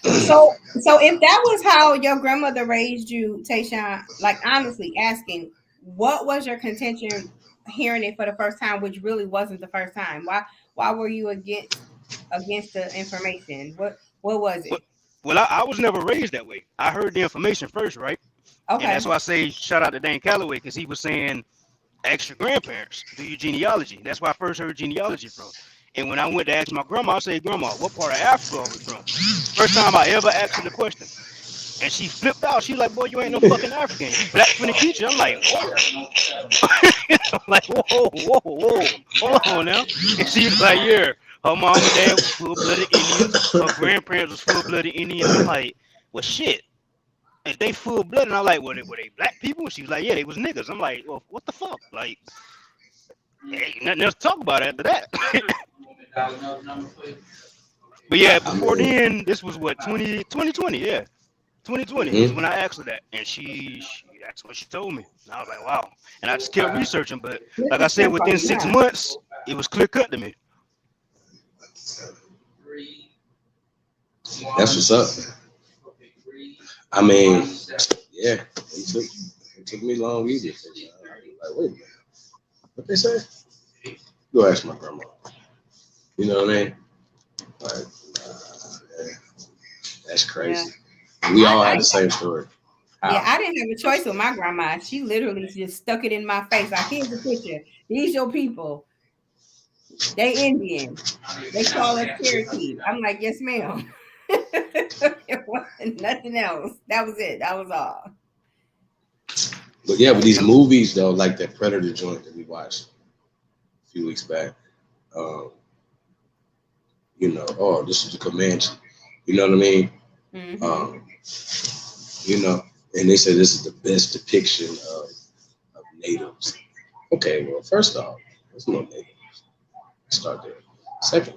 So if that was how your grandmother raised you, Tayshawn, like honestly asking, what was your contention hearing it for the first time, which really wasn't the first time? Why were you against the information? What was it? Well, I was never raised that way. I heard the information first, right? Okay. And that's why I say shout out to Dan Calloway, because he was saying ask your grandparents, do your genealogy. That's where I first heard genealogy from. And when I went to ask my grandma, I said, Grandma, what part of Africa are we from? First time I ever asked her the question. And she flipped out. She like, boy, you ain't no fucking African. You Blackfoot and Geechee. I'm like, what? I'm like, whoa. Hold on now. And she was like, yeah. Her mom and dad was full-blooded Indians. Her grandparents was full-blooded Indians. I'm like, well, shit. and they full blood. And I'm like, were they black people? And she was like, yeah, they was niggas. I'm like, well, what the fuck? Like, ain't nothing else to talk about after that. But yeah, before then, this was what 2020, yeah. 2020 is when I asked her that, and she that's what she told me. And I was like, wow. And I just kept researching, but like I said, within 6 months, it was clear cut to me. That's what's up. I mean, yeah, it took me long either. Like, wait a minute, what they say? Go ask my grandma. You know what I mean? Like, that's crazy. Yeah. We all had the same story. Yeah, I didn't have a choice with my grandma. She literally just stuck it in my face. Like, here's the picture. These your people. They Indian. They call us Cherokee. I'm like, yes, ma'am. It wasn't nothing else. That was it. That was all. But yeah, with these movies though, like that Predator joint that we watched a few weeks back, you know, oh, this is the Comanche. You know what I mean? Mm-hmm. You know, and they say this is the best depiction of natives. Okay, well, first off, there's no natives. Start there. Second,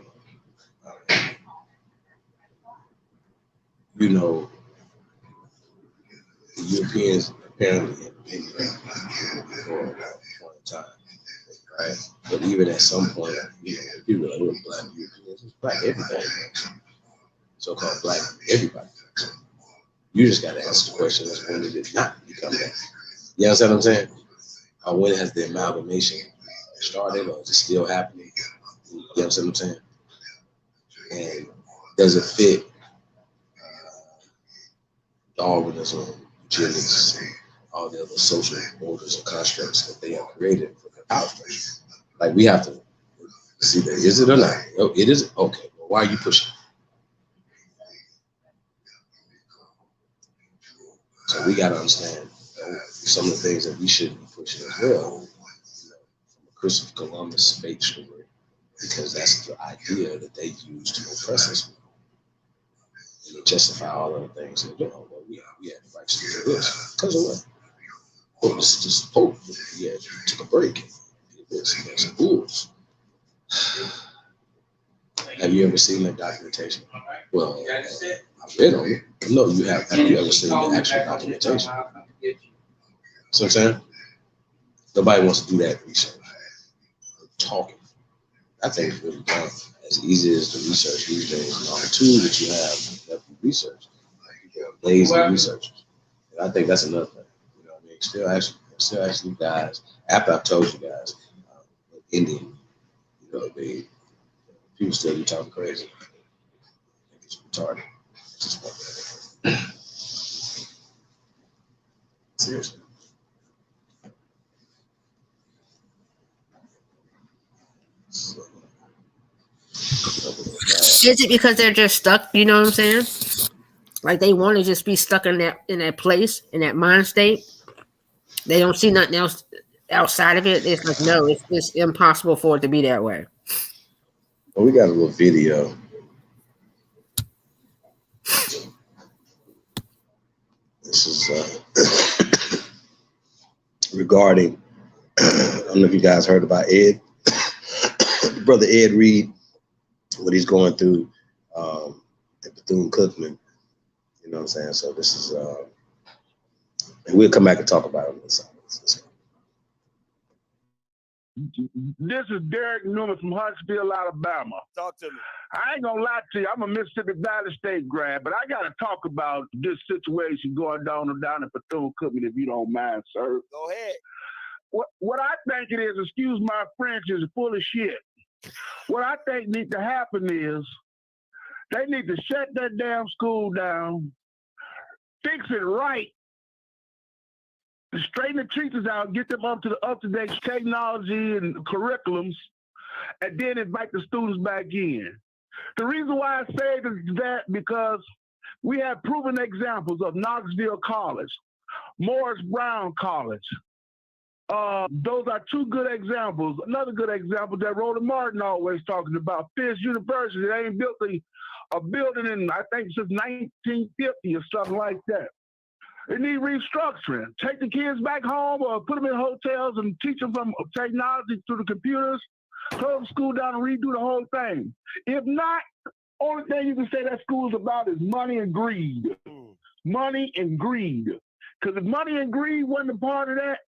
you know, the Europeans apparently had been there for a long time, right? But even at some point, you know, people like, we're black Europeans, it's black everything. So-called black everybody. You just got to answer the question: is when did it not become that? You understand what I'm saying? Or when has the amalgamation started, or is it still happening? You understand what I'm saying? And does it fit Darwinism, eugenics, and all the other social orders and constructs that they have created for their output? Like, we have to see that. Is it or not? Oh, it is. Okay. Well, why are you pushing? So we got to understand some of the things that we should be pushing as well. You know, from a Christopher Columbus fake story, because that's the idea that they use to oppress us. And they justify all of the things they're doing. Well, we had the rights to do this. Because of what? Well, this is just Pope. Yeah, took a break. There's some rules. Have you ever seen that documentation? Well, I've read on it. No, you have. Have you ever seen the actual documentation? So I'm saying, nobody wants to do that research. Talking. I think it's really done as easy as the research these days. And all the tools that you have that you research. People are lazy researchers. And I think that's another thing. You know what I mean? Still actually guys, after I've told you guys, Indian, you know, people still be talking crazy. I think it's retarded. It's just seriously. Is it because they're just stuck? You know what I'm saying? Like, they want to just be stuck in that place, in that mind state. They don't see nothing else outside of it. It's like, no, it's impossible for it to be that way. Well, we got a little video. This is regarding, I don't know if you guys heard about Ed, brother Ed Reed, what he's going through at Bethune-Cookman. You know what I'm saying? So this is, and we'll come back and talk about it. This is Derek Newman from Huntsville, Alabama. Talk to me. I ain't gonna lie to you. I'm a Mississippi Valley State grad, but I gotta talk about this situation going down in Bethune-Cookman, if you don't mind, sir. Go ahead. What I think it is, excuse my French, is full of shit. What I think needs to happen is they need to shut that damn school down, fix it right, straighten the teachers out, get them up to the up-to-date technology and curriculums, and then invite the students back in. The reason why I say that because we have proven examples of Knoxville College, Morris Brown College. Those are two good examples. Another good example that Rhoda Martin always talking about, Fisk University. They ain't built a building in, I think, since 1950 or something like that. It need restructuring. Take the kids back home or put them in hotels and teach them from technology through the computers. Close school down and redo the whole thing. If not, only thing you can say that school's about is money and greed. Money and greed. Because if money and greed wasn't a part of that,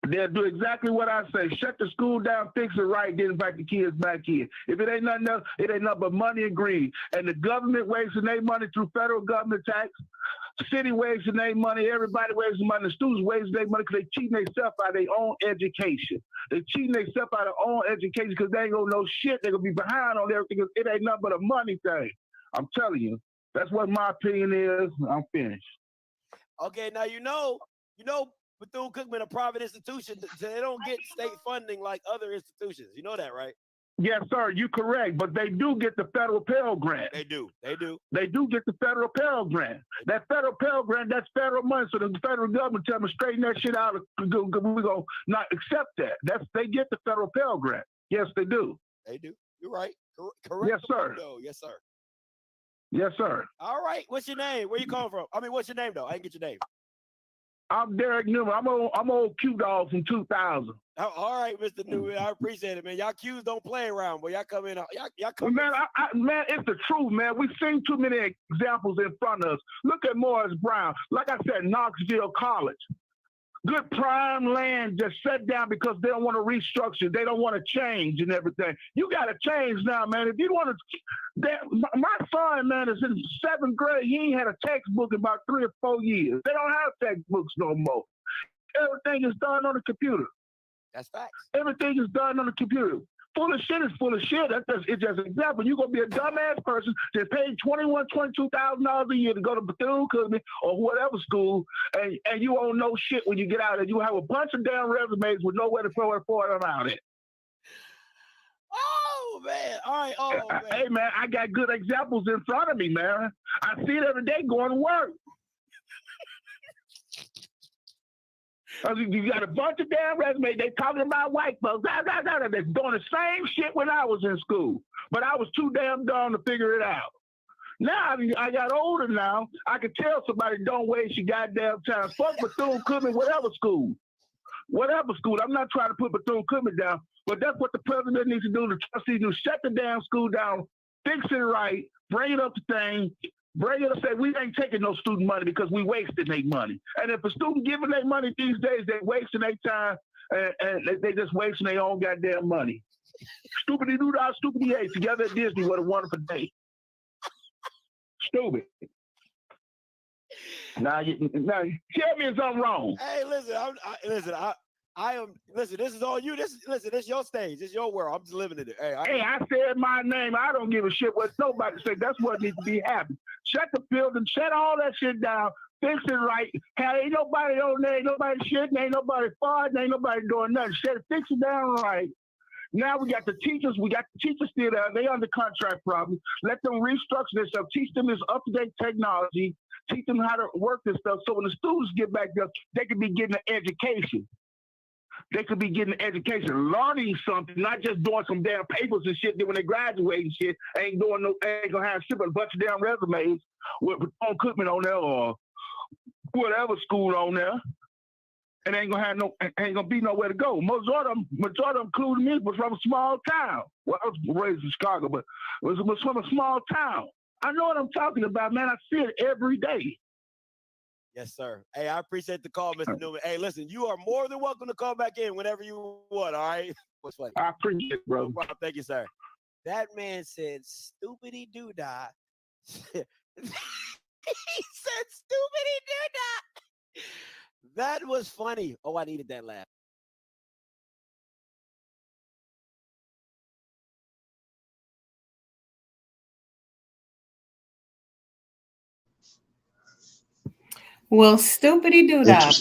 they'll do exactly what I say. Shut the school down, fix it right, then invite the kids back in. If it ain't nothing else, it ain't nothing but money and greed. And the government wasting their money through federal government tax, city wasting their money, everybody wasting money, the students wasting their money because they cheating themselves out of their own education. They cheating themselves out of their own education because they ain't gonna know shit. They're gonna be behind on everything because it ain't nothing but a money thing. I'm telling you. That's what my opinion is. I'm finished. Okay, now you know Bethune-Cookman, a private institution, they don't get state funding like other institutions. You know that, right? Yes, sir. You're correct, but they do get the federal Pell Grant. They do. They do get the federal Pell Grant. That federal Pell Grant, that's federal money. So the federal government tell them straighten that shit out. We're gonna not accept that. They get the federal Pell Grant. Yes, they do. They do. You're right. Correct. Yes, sir. Yes, sir. Yes, sir. All right. What's your name? Where you calling from? I mean, what's your name though? I didn't get your name. I'm Derek Newman. I'm old Q Dog from 2000. All right, Mr. Newman. I appreciate it, man. Y'all Qs don't play around, but y'all come in. Y'all come man, man, it's the truth, man. We've seen too many examples in front of us. Look at Morris Brown. Like I said, Knoxville College. Good prime land just set down because they don't want to restructure. They don't want to change and everything. You got to change now, man. If you want to, my son, man, is in 7th grade. He ain't had a textbook in about 3 or 4 years. They don't have textbooks no more. Everything is done on the computer. That's facts. Everything is done on the computer. Full of shit is full of shit. It's just an example. You're going to be a dumbass person that paid $22,000 a year to go to Bethune-Cookman or whatever school, and you won't know shit when you get out and you have a bunch of damn resumes with nowhere to throw them out at. Oh, man. All right. Oh, man. Hey, man, I got good examples in front of me, man. I see it every day going to work. You got a bunch of damn resumes. They talking about white folks. They're doing the same shit when I was in school. But I was too damn dumb to figure it out. Now I got older now. I can tell somebody don't waste your goddamn time. Fuck Bethune-Cookman, whatever school. Whatever school. I'm not trying to put Bethune-Cookman down, but that's what the president needs to do. The trustees do shut the damn school down, fix it right, bring it up to thing. Bring it up, say we ain't taking no student money because we wasted their money. And if a student giving their money these days, they wasting their time and they just wasting their own goddamn money. Stupidity do that, stupidity eight together at Disney. What a wonderful day. Stupid. Now, tell me if something wrong. Hey, listen, I am. Listen, this is all you. This is your stage. This is your world. I'm just living in it. Hey, I said my name. I don't give a shit what nobody say. That's what needs to be happening. Shut the building. Shut all that shit down. Fix it right. Hell, ain't nobody on there. Ain't nobody shitting. Ain't nobody farting. Ain't nobody doing nothing. Shut it. Fix it down right. Now we got the teachers. We got the teachers still there. They under contract problems. Let them restructure themselves. Teach them this up-to-date technology. Teach them how to work this stuff. So when the students get back there, they can be getting an education. They could be getting an education, learning something, not just doing some damn papers and shit. Then when they graduate and shit, ain't gonna have shit but a bunch of damn resumes with Bethune-Cookman on there or whatever school on there, and ain't gonna be nowhere to go. Most of them, including me, was from a small town. Well, I was raised in Chicago, but was from a small town. I know what I'm talking about, man. I see it every day. Yes, sir. Hey, I appreciate the call, Mr. Newman. Hey, listen, you are more than welcome to call back in whenever you want, all right? What's funny? I appreciate it, bro. No, thank you, sir. That man said, "Stupidity doo-dah." He said, "Stupidity doo-dah." That was funny. Oh, I needed that laugh. Well, stupidity do that.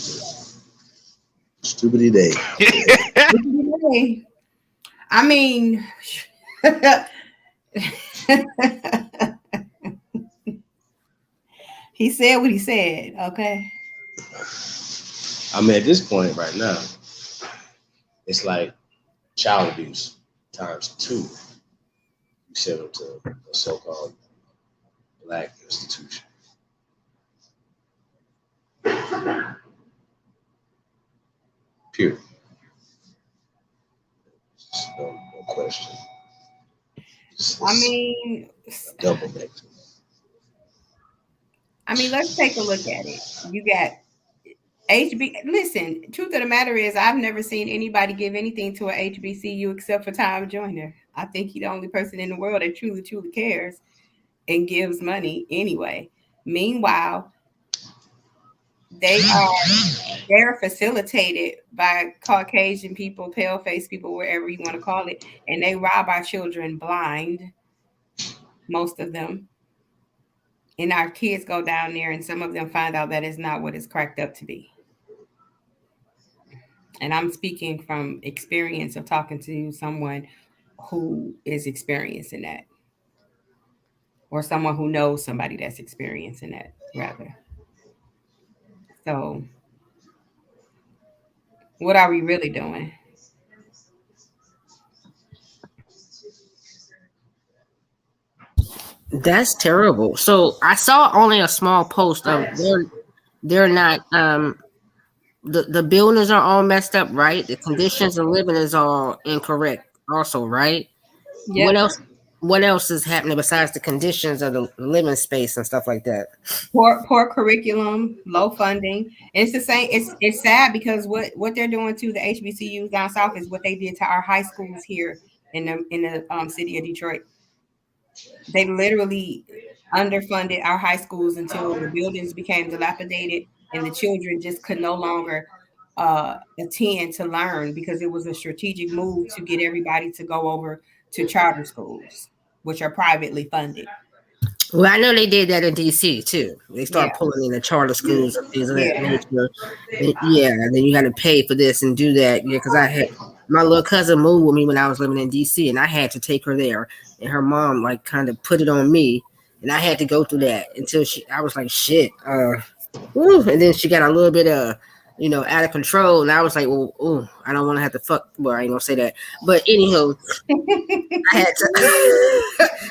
Stupidity day. I mean, he said what he said. Okay. I mean, at this point right now, it's like child abuse times 2. You send them to a so-called black institution. Period. No question. I mean, Double back. let's take a look at it. You got HB. Listen, truth of the matter is, I've never seen anybody give anything to a HBCU except for Tom Joyner. I think he's the only person in the world that truly, truly cares and gives money anyway. Meanwhile, they're facilitated by Caucasian people, pale face people, wherever you want to call it, and they rob our children blind, most of them. And our kids go down there, and some of them find out that it's not what it's cracked up to be. And I'm speaking from experience of talking to someone who is experiencing that, or someone who knows somebody that's experiencing that, rather. So, what are we really doing? That's terrible. So I saw only a small post of they're not the buildings are all messed up, right? The conditions of living is all incorrect also, right? What Yep. else what else is happening besides the conditions of the living space and stuff like that? Poor curriculum, low funding. And it's the same. It's sad because what they're doing to the HBCUs down south is what they did to our high schools here in the city of Detroit. They literally underfunded our high schools until the buildings became dilapidated and the children just could no longer attend to learn because it was a strategic move to get everybody to go over to charter schools, which are privately funded. Well, I know they did that in DC too. They Yeah, start pulling in the charter schools and things of that yeah. nature. And yeah, and then you got to pay for this and do that. Yeah, because I had my little cousin moved with me when I was living in DC, and I had to take her there. And her mom like kind of put it on me, and I had to go through that until I was like, shit. Woo. And then she got a little bit of, out of control, and I was like, well, ooh, I don't want to have to fuck. Well, I ain't gonna say that, but anyhow, I had to.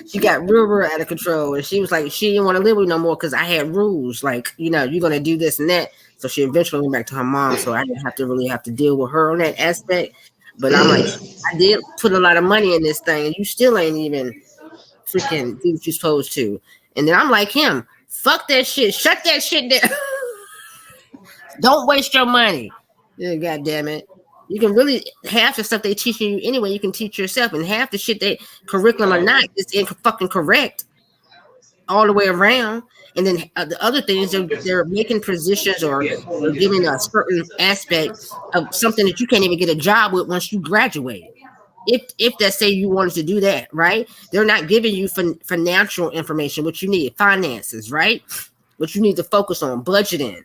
She got real out of control, and she was like, she didn't want to live with me no more because I had rules, like you're gonna do this and that. So she eventually went back to her mom, so I didn't have to deal with her on that aspect. But I'm like, I did put a lot of money in this thing, and you still ain't even freaking do what you're supposed to. And then I'm like him, fuck that shit, shut that shit down. Don't waste your money. Yeah, God damn it. You can really half the stuff they teaching you anyway. You can teach yourself, and half the shit they curriculum or not is fucking correct all the way around. And then the other things they're making positions or giving a certain aspect of something that you can't even get a job with once you graduate. If that say you wanted to do that, right? They're not giving you financial information, what you need, finances, right? What you need to focus on, budgeting.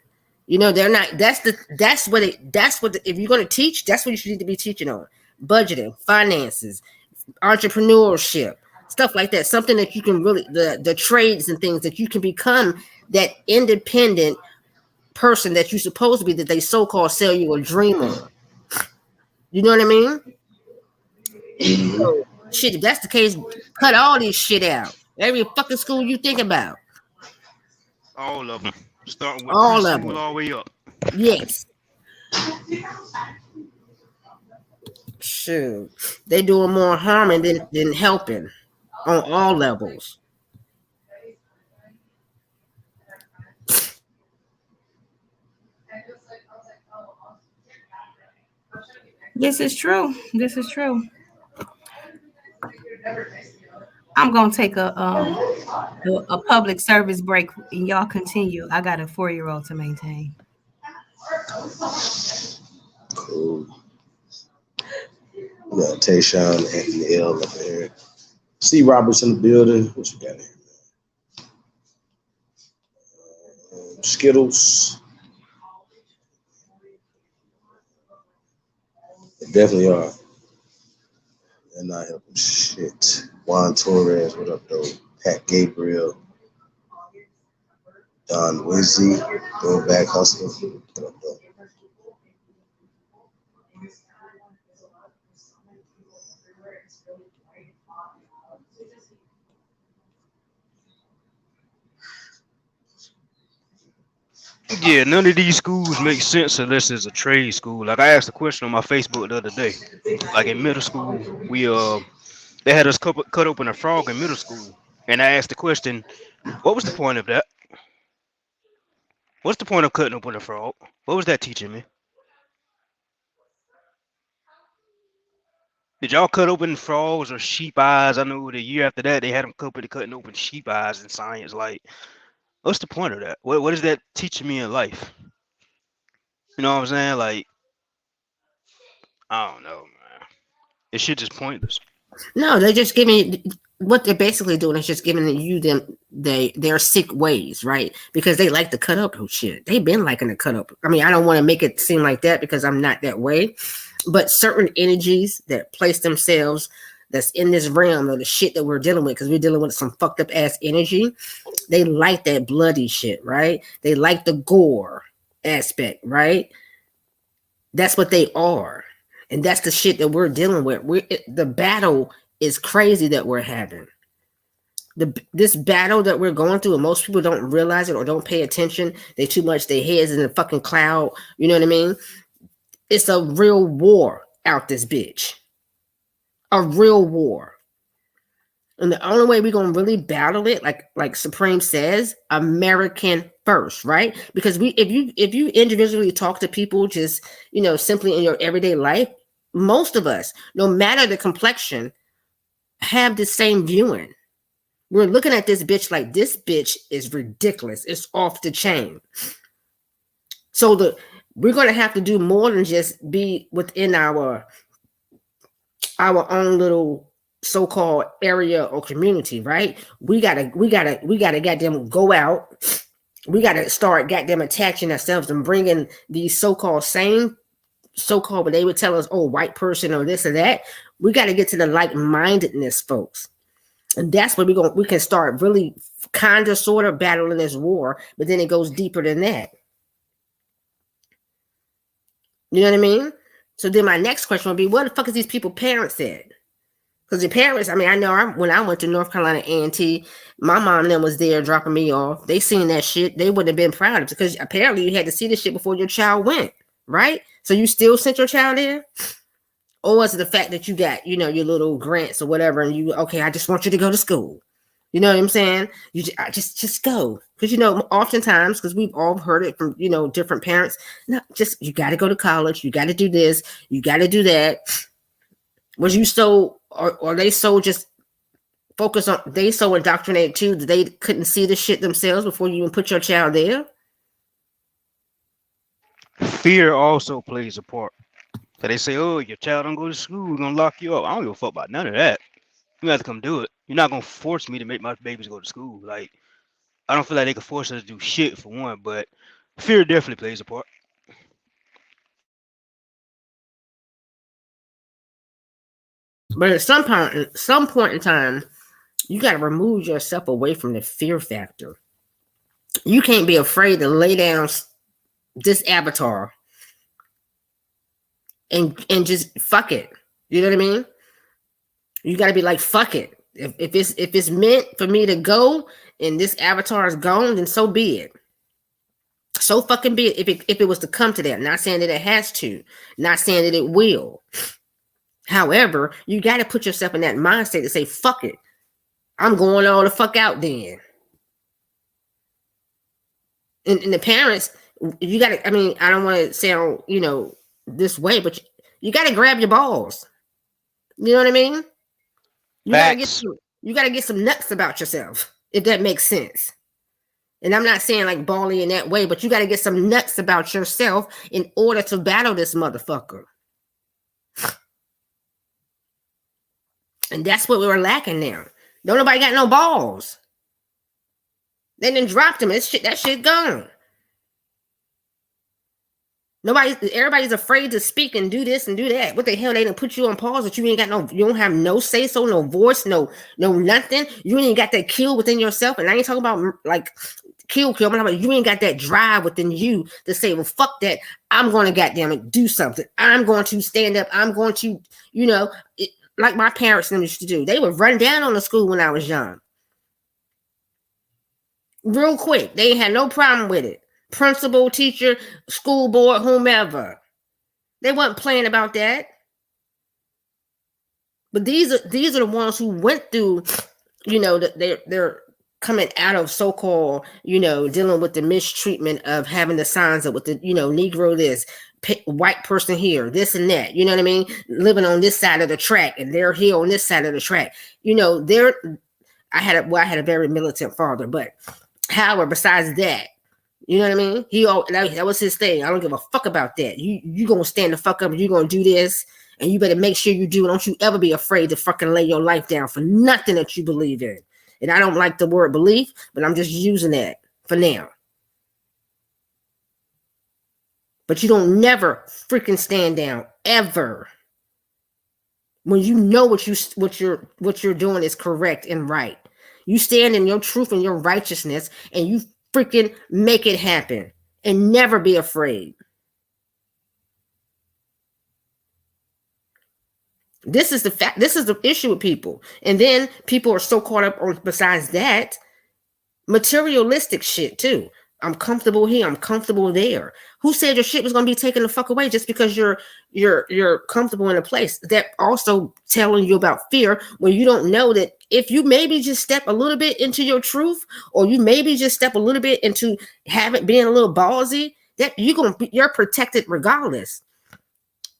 They're not. If you're going to teach, that's what you should need to be teaching on: budgeting, finances, entrepreneurship, stuff like that. Something that you can really the trades and things that you can become that independent person that you're supposed to be, that they so-called sell you a dream on. You know what I mean? So, shit, if that's the case, cut all this shit out. Every fucking school you think about. All of them. Starting with All of preschool them. all the way up. Yes. Shoot. They doing more harming than helping on all levels. This is true. This is true. I'm gonna take a public service break, and y'all continue. I got a 4-year-old to maintain. Cool. We got Tayshawn, Anthony L up there. C. Roberts in the building. What you got here? Skittles. They definitely are. They're not helping shit. Juan Torres, what up, though? Pat Gabriel. Don Wizzy. Throwback Hustler. What up, though? Yeah, none of these schools make sense unless it's a trade school. Like I asked a question on my Facebook the other day. Like in middle school, we they had us cut open a frog in middle school, and I asked the question, what was the point of that? What's the point of cutting open a frog? What was that teaching me? Did y'all cut open frogs or sheep eyes? I know the year after that they had them cutting open sheep eyes in science. Like, what's the point of that? What is that teaching me in life? You know what I'm saying? Like, I don't know, man. This shit just pointless. No, they're just giving what they're basically doing is just giving you their sick ways, right? Because they like to cut up shit. They've been liking to cut up. I mean, I don't want to make it seem like that because I'm not that way, but certain energies that place themselves that's in this realm of the shit that we're dealing with, because we're dealing with some fucked up ass energy. They like that bloody shit, right? They like the gore aspect, right? That's what they are. And that's the shit that we're dealing with. The battle is crazy that we're having. This battle that we're going through, and most people don't realize it or don't pay attention. They too much their heads in the fucking cloud. You know what I mean? It's a real war out this bitch. A real war. And the only way we're gonna really battle it, like Supreme says, American first, right? Because if you individually talk to people just simply in your everyday life, most of us, no matter the complexion, have the same viewing. We're looking at this bitch like this bitch is ridiculous. It's off the chain. So we're gonna have to do more than just be within our own little so-called area or community, right? We gotta goddamn go out. We gotta start goddamn attaching ourselves and bringing these so-called but they would tell us, oh, white person or this or that. We got to get to the like-mindedness, folks. And that's where we can start really kind of sort of battling this war, but then it goes deeper than that. You know what I mean? So then my next question would be, what the fuck is these people parents said? Because the parents, I mean, I know when I went to North Carolina A&T, my mom and them was there dropping me off. They seen that shit. They wouldn't have been proud of it because apparently you had to see this shit before your child went, right? So you still sent your child there? Or was it the fact that you got, your little grants or whatever, and I just want you to go to school. You know what I'm saying? Just go. Because, oftentimes, because we've all heard it from, different parents, no, you got to go to college. You got to do this. You got to do that. Was you or they just focused on, they so indoctrinated too that they couldn't see the shit themselves before you even put your child there? Fear also plays a part. So they say, oh, your child don't go to school, we're gonna lock you up. I don't give a fuck about none of that. You have to come do it. You're not gonna force me to make my babies go to school. Like, I don't feel like they can force us to do shit for one, but fear definitely plays a part. But at some point in time, you got to remove yourself away from the fear factor. You can't be afraid to lay down this avatar and just fuck it. You know what I mean? You got to be like, fuck it. If it's meant for me to go and this avatar is gone, then so be it. So fucking be it. If it was to come to that, not saying that it has to, not saying that it will. However, you got to put yourself in that mindset to say, fuck it. I'm going all the fuck out then. And the parents, you got to, I mean, I don't want to sound, this way, but you got to grab your balls. You know what I mean? You got to get some nuts about yourself, if that makes sense. And I'm not saying like bally in that way, but you got to get some nuts about yourself in order to battle this motherfucker. And that's what we were lacking now. Don't nobody got no balls. They done dropped them. That shit gone. Everybody's afraid to speak and do this and do that. What the hell? They done put you on pause, but you ain't got you don't have no say so, no voice, no nothing. You ain't got that kill within yourself. And I ain't talking about like kill. But you ain't got that drive within you to say, well, fuck that. I'm going to goddamn it do something. I'm going to stand up. I'm going to, like my parents used to do. They would run down on the school when I was young. Real quick. They had no problem with it. Principal, teacher, school board, whomever. They weren't playing about that. But these are the ones who went through, they're coming out of so-called, dealing with the mistreatment of having the signs up with the, Negro this, white person here, this and that, you know what I mean? Living on this side of the track and they're here on this side of the track. I had a very militant father, but however, besides that, you know what I mean? That was his thing. I don't give a fuck about that. You gonna stand the fuck up and you gonna do this, and you better make sure you do. Don't you ever be afraid to fucking lay your life down for nothing that you believe in. And I don't like the word belief, but I'm just using that for now. But you don't never freaking stand down ever when you know what you're doing is correct and right. You stand in your truth and your righteousness, and you freaking make it happen and never be afraid. This is the fact. This is the issue with people. And then people are so caught up on, besides that, materialistic shit too. I'm comfortable here. I'm comfortable there. Who said your shit was going to be taken the fuck away just because you're comfortable in a place? That also telling you about fear when you don't know that if you maybe just step a little bit into your truth, or you maybe just step a little bit into being a little ballsy, that you're protected regardless.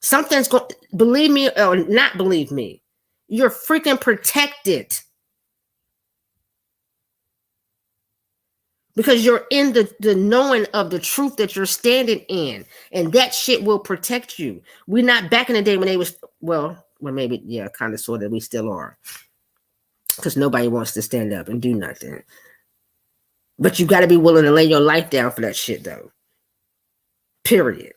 Something's going, believe me or not believe me, you're freaking protected. Because you're in the knowing of the truth that you're standing in. And that shit will protect you. We're not back in the day when they was, well maybe, yeah, kind of sort of, we still are. Because nobody wants to stand up and do nothing. But you got to be willing to lay your life down for that shit, though. Period.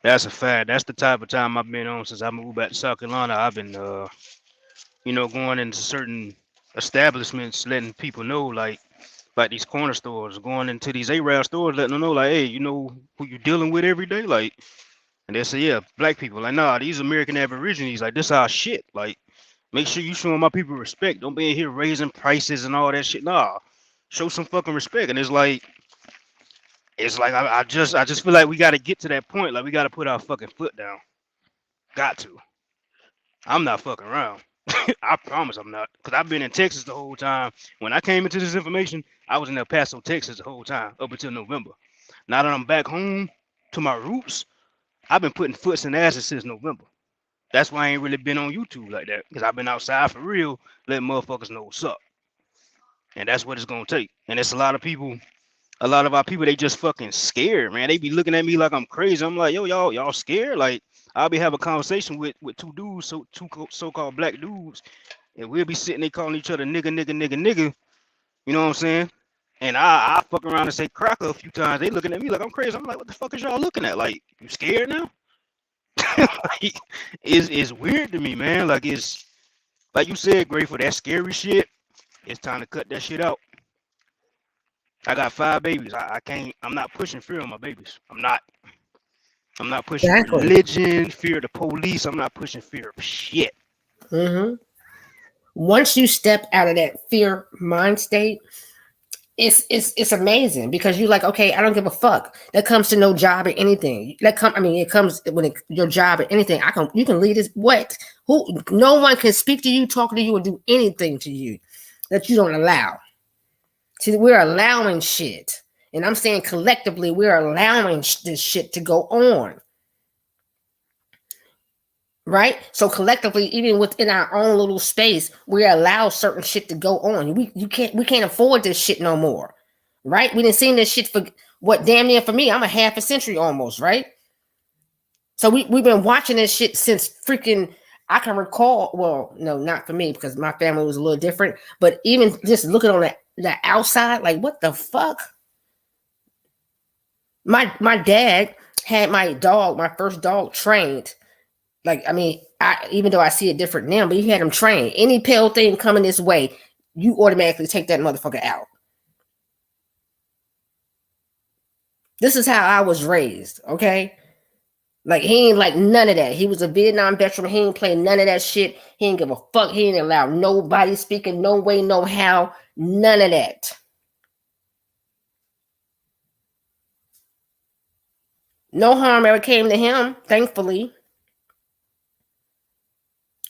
That's a fact. That's the type of time I've been on since I moved back to South Carolina. I've been, going into certain establishments, letting people know, like these corner stores, going into these Arab stores, letting them know, like, hey, you know who you're dealing with every day, like, and they say, yeah, black people, like, nah, these American Aborigines, like, this our shit, like, make sure you showing my people respect. Don't be in here raising prices and all that shit. Nah, show some fucking respect. And it's like I just feel like we got to get to that point. Like, we got to put our fucking foot down. Got to. I'm not fucking around. I promise I'm not. Because I've been in Texas the whole time. When I came into this information, I was in El Paso, Texas the whole time, up until November. Now that I'm back home to my roots, I've been putting foots in asses since November. That's why I ain't really been on YouTube like that. Because I've been outside for real, letting motherfuckers know what's up. And that's what it's going to take. And it's a lot of our people, they just fucking scared, man. They be looking at me like I'm crazy. I'm like, yo, y'all scared? Like, I'll be having a conversation with two dudes, two so-called black dudes, and we'll be sitting there calling each other nigga. You know what I'm saying? And I fuck around and say cracker a few times. They looking at me like I'm crazy. I'm like, what the fuck is y'all looking at? Like, you scared now? Like, it's weird to me, man. Like, it's like you said, Grateful, that scary shit. It's time to cut that shit out. I got 5 babies. I'm not pushing fear on my babies. I'm not pushing religion, fear of the police. I'm not pushing fear of shit. Mm-hmm. Once you step out of that fear mind state, it's amazing because you're like, okay, I don't give a fuck. That comes to no job or anything. It comes when your job or anything. You can lead this. What? Who? No one can speak to you, talk to you, or do anything to you that you don't allow. See, we're allowing shit, and I'm saying collectively, we're allowing this shit to go on. Right? So collectively, even within our own little space, we allow certain shit to go on. We can't afford this shit no more. Right? We didn't see this shit for what damn near for me. I'm a half a century almost, right? So we've been watching this shit since freaking I can recall. Well, no, not for me because my family was a little different. But even just looking on the outside, like what the fuck? My dad had my first dog trained. Like, I mean, even though I see it different now, but he had him trained. Any pale thing coming this way, you automatically take that motherfucker out. This is how I was raised, okay? Like he ain't like none of that. He was a Vietnam veteran. He ain't play none of that shit. He ain't give a fuck. He ain't allow nobody speaking no way, no how. None of that. No harm ever came to him, thankfully.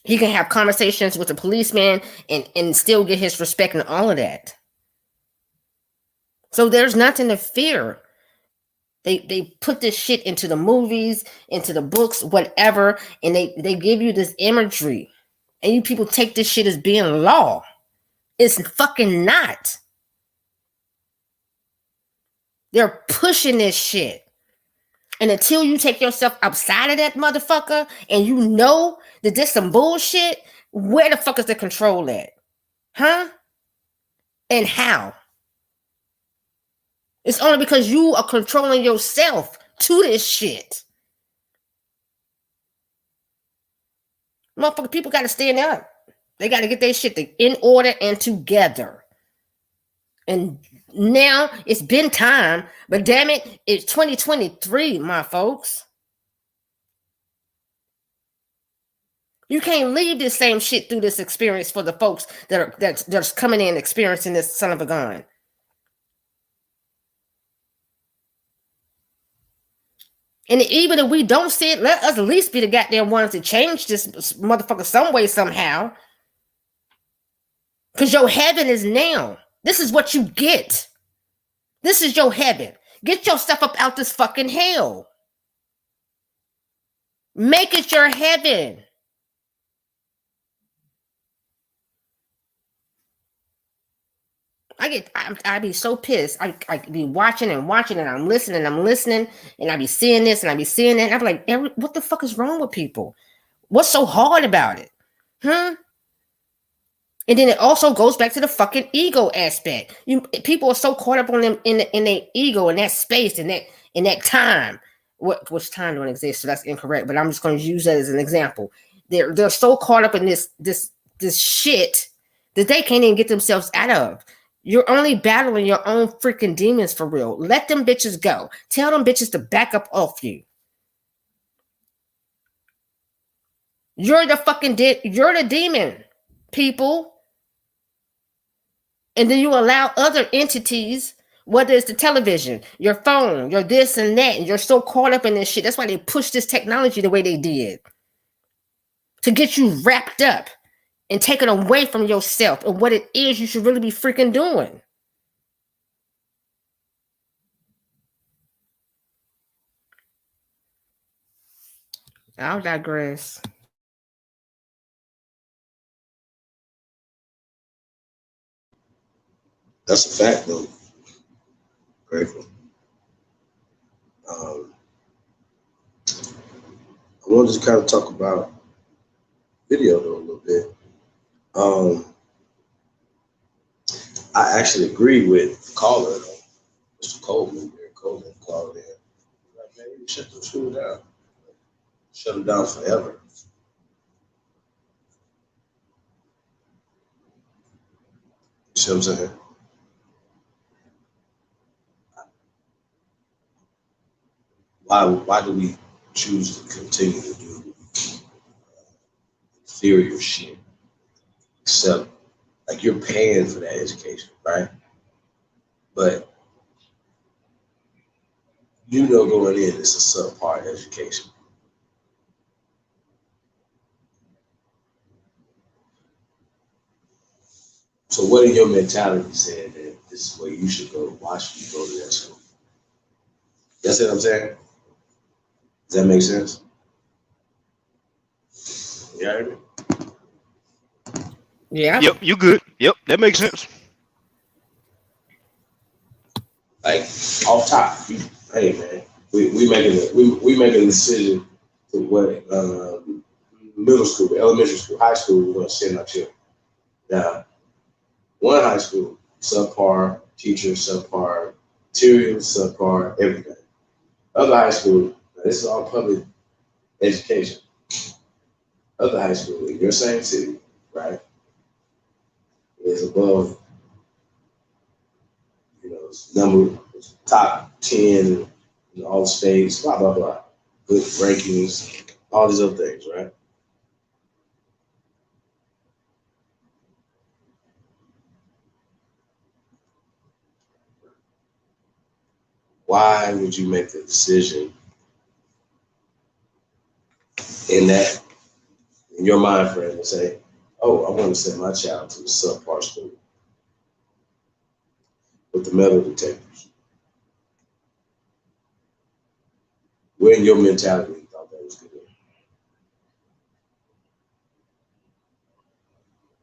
He can have conversations with the policeman and still get his respect and all of that. So there's nothing to fear. They put this shit into the movies, into the books, whatever, and they give you this imagery. And you people take this shit as being law. It's fucking not. They're pushing this shit. And until you take yourself outside of that motherfucker and you know that there's some bullshit, where the fuck is the control at? Huh? And how? It's only because you are controlling yourself to this shit. Motherfucker, people got to stand up. They got to get their shit in order and together. And now it's been time, but damn it, it's 2023, my folks. You can't leave this same shit through this experience for the folks that's coming in experiencing this son of a gun. And even if we don't see it, let us at least be the goddamn ones to change this motherfucker some way, somehow. Because your heaven is now. This is what you get. This is your heaven. Get your stuff up out this fucking hell. Make it your heaven. I be so pissed. I be watching and I'm listening and I be seeing this and I be seeing that. I'm like, what the fuck is wrong with people? What's so hard about it? Huh? And then it also goes back to the fucking ego aspect. People are so caught up on them in their ego, in that space, in that time. Which time don't exist, so that's incorrect. But I'm just going to use that as an example. They're so caught up in this shit that they can't even get themselves out of. You're only battling your own freaking demons for real. Let them bitches go. Tell them bitches to back up off you. You're the fucking you're the demon, people. And then you allow other entities, whether it's the television, your phone, your this and that, and you're so caught up in this shit. That's why they pushed this technology the way they did. To get you wrapped up and taken away from yourself and what it is you should really be freaking doing. I'll digress. That's a fact, though. Grateful. I wanted to kind of talk about video, though, a little bit. I actually agree with the caller, though. Mr. Coleman, Eric Coleman, called in. Like, man, you shut the school down. Shut them down forever. You see what I'm saying? Why do we choose to continue to do inferior shit? Except, like, you're paying for that education, right? But you know going in, it's a subpar education. So what are your mentality saying that this is where you should go? Why should you go to that school? That's what I'm saying? Does that make sense? You heard me? Yeah. Yep, you good. Yep, that makes sense. Like off top, hey man, we making a decision to what middle school, elementary school, high school we're gonna send our children. Now, one high school, subpar teachers, subpar materials, subpar everything. Other high school, this is all public education. Other high school in your same city, right, is above, number top 10 in all the states, blah blah blah. good rankings, all these other things, right? Why would you make the decision in your mind frame and say, oh, I want to send my child to the subpar school with the metal detectors? Where in your mentality you thought that was good?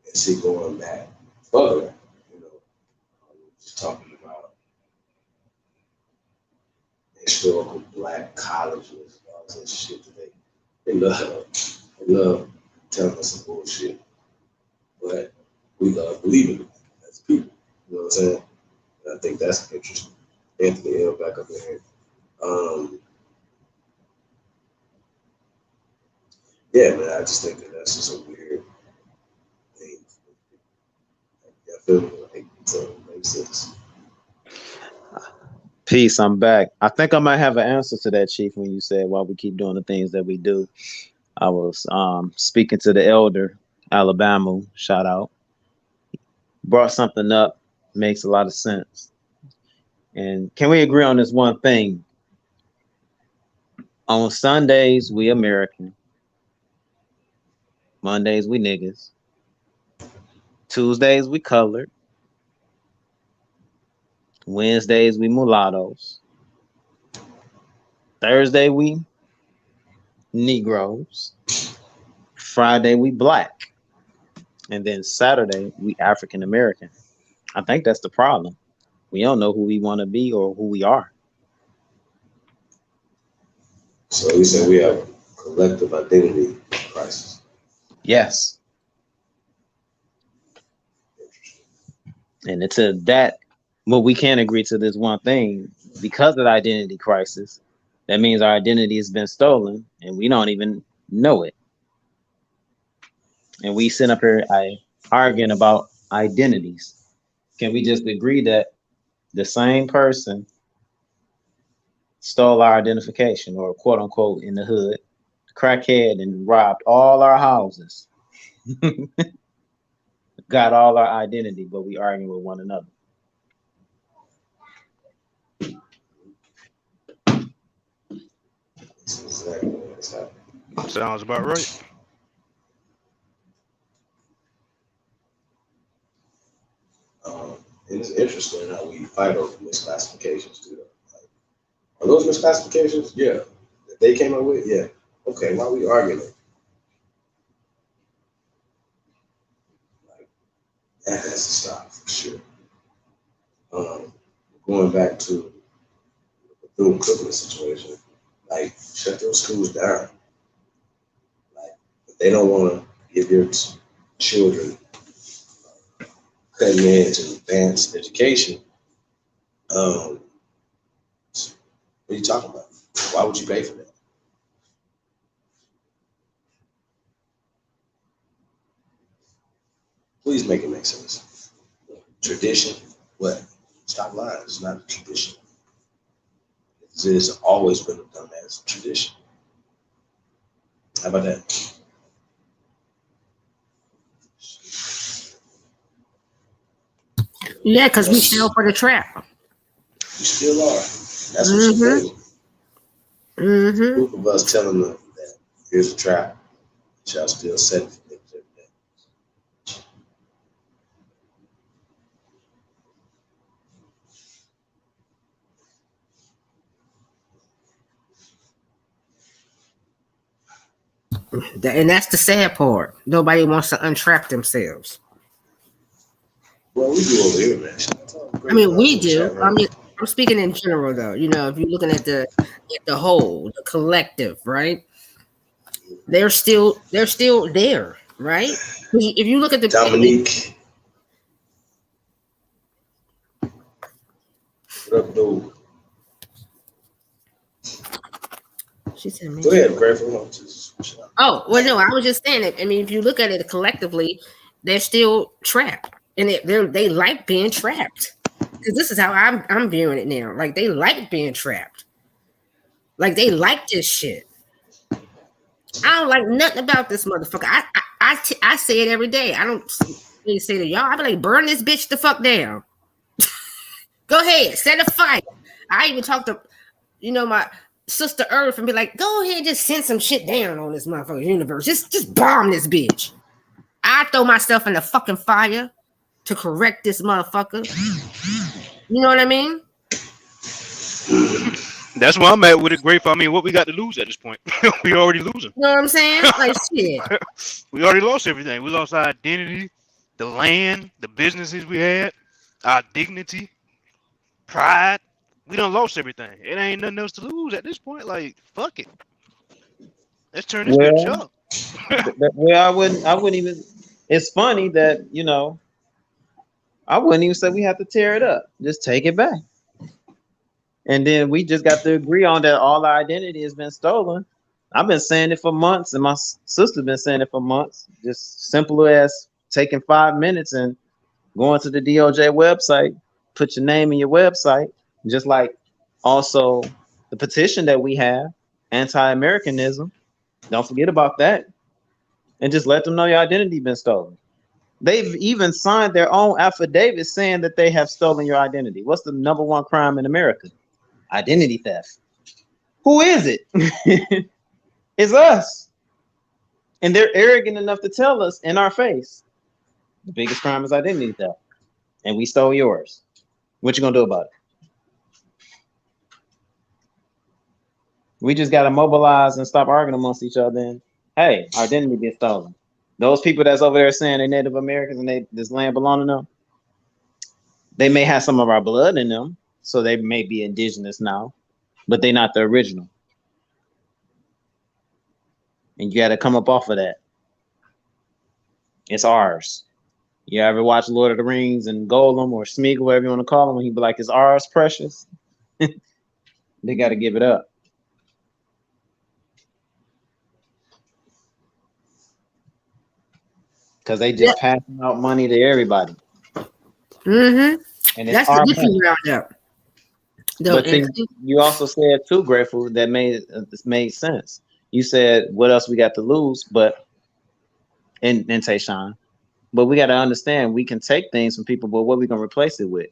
And see, going back further, just talking about historical black colleges, all this shit that they love telling us some bullshit, but we love believing it as people. You know what I'm saying? And I think that's interesting. Anthony L back up in here. Yeah, man, I just think that's just a weird thing. I feel like it makes sense. Peace, I'm back. I think I might have an answer to that, Chief, when you said why we keep doing the things that we do. I was speaking to the elder, Alabama, shout out. Brought something up, makes a lot of sense. And can we agree on this one thing? On Sundays, we American. Mondays, we niggas. Tuesdays, we colored. Wednesdays, we mulattoes. Thursday, we Negroes. Friday, we black. And then Saturday, we African American. I think that's the problem. We don't know who we want to be or who we are. So you said we have collective identity crisis. Yes. And it's that, but we can't agree to this one thing because of the identity crisis. That means our identity has been stolen and we don't even know it. And we sit up here arguing about identities. Can we just agree that the same person stole our identification, or quote unquote in the hood, crackhead, and robbed all our houses? Got all our identity, but we arguing with one another. That's exactly what's happening. Sounds about right. And it's interesting how we fight over misclassifications too. Like, are those misclassifications? Yeah. That they came up with? Yeah. Okay, why are we arguing? Like, that has to stop for sure. Going back to the Bethune-Cookman situation, like, shut those schools down. Like, if they don't want to give their children cutting edge and advanced education, what are you talking about? Why would you pay for that? Please make it make sense. Tradition? What? Stop lying. It's not a tradition. It has always been a dumbass tradition. How about that? Yeah, because we fell for the trap. You still are. That's what you're doing. Mm-hmm. A group of us telling them that here's a trap. Y'all still setting for things every day. And that's the sad part. Nobody wants to untrap themselves. Well, we do over here, man. I mean, we do. I mean, I'm speaking in general, though. You know, if you're looking at the whole, the collective, right? They're still there, right? If you look at the Dominique, what up, dude? She said, Go ahead, Grateful. Oh, well, no, I was just saying it. I mean, if you look at it collectively, they're still trapped, and they like being trapped. Because this is how I'm viewing it now. Like, they like being trapped. Like, they like this shit. I don't like nothing about this motherfucker. I say it every day. I don't say to y'all. I be like, burn this bitch the fuck down. Go ahead, set a fire. I even talk to, my sister Earth and be like, go ahead, just send some shit down on this motherfucking universe. Just bomb this bitch. I throw myself in the fucking fire to correct this motherfucker. You know what I mean? That's where I'm at with it, Grape. I mean, what we got to lose at this point? We already losing. You know what I'm saying? Like shit. We already lost everything. We lost our identity, the land, the businesses we had, our dignity, pride. We done lost everything. It ain't nothing else to lose at this point. Like, fuck it. Let's turn this bitch up. I wouldn't even. It's funny that I wouldn't even say we have to tear it up. Just take it back. And then we just got to agree on that all our identity has been stolen. I've been saying it for months, and my sister's been saying it for months. Just simple as taking 5 minutes and going to the DOJ website, put your name in your website, just like also the petition that we have, anti-Americanism. Don't forget about that. And just let them know your identity been stolen. They've even signed their own affidavit saying that they have stolen your identity. What's the number one crime in America? Identity theft. Who is it? It's us. And they're arrogant enough to tell us in our face, the biggest crime is identity theft. And we stole yours. What you gonna do about it? We just gotta mobilize and stop arguing amongst each other. And hey, our identity gets stolen. Those people that's over there saying they're Native Americans and this land belong to them, they may have some of our blood in them, so they may be indigenous now, but they're not the original. And you got to come up off of that. It's ours. You ever watch Lord of the Rings and Golem or Smeagol, whatever you want to call him, and he'd be like, it's ours, precious. They got to give it up. Because they just passing out money to everybody. Mm-hmm. And it's our money. But then you also said too, Grateful, that made sense. You said, what else we got to lose? But and Tayshawn, but we got to understand we can take things from people, but what we gonna replace it with?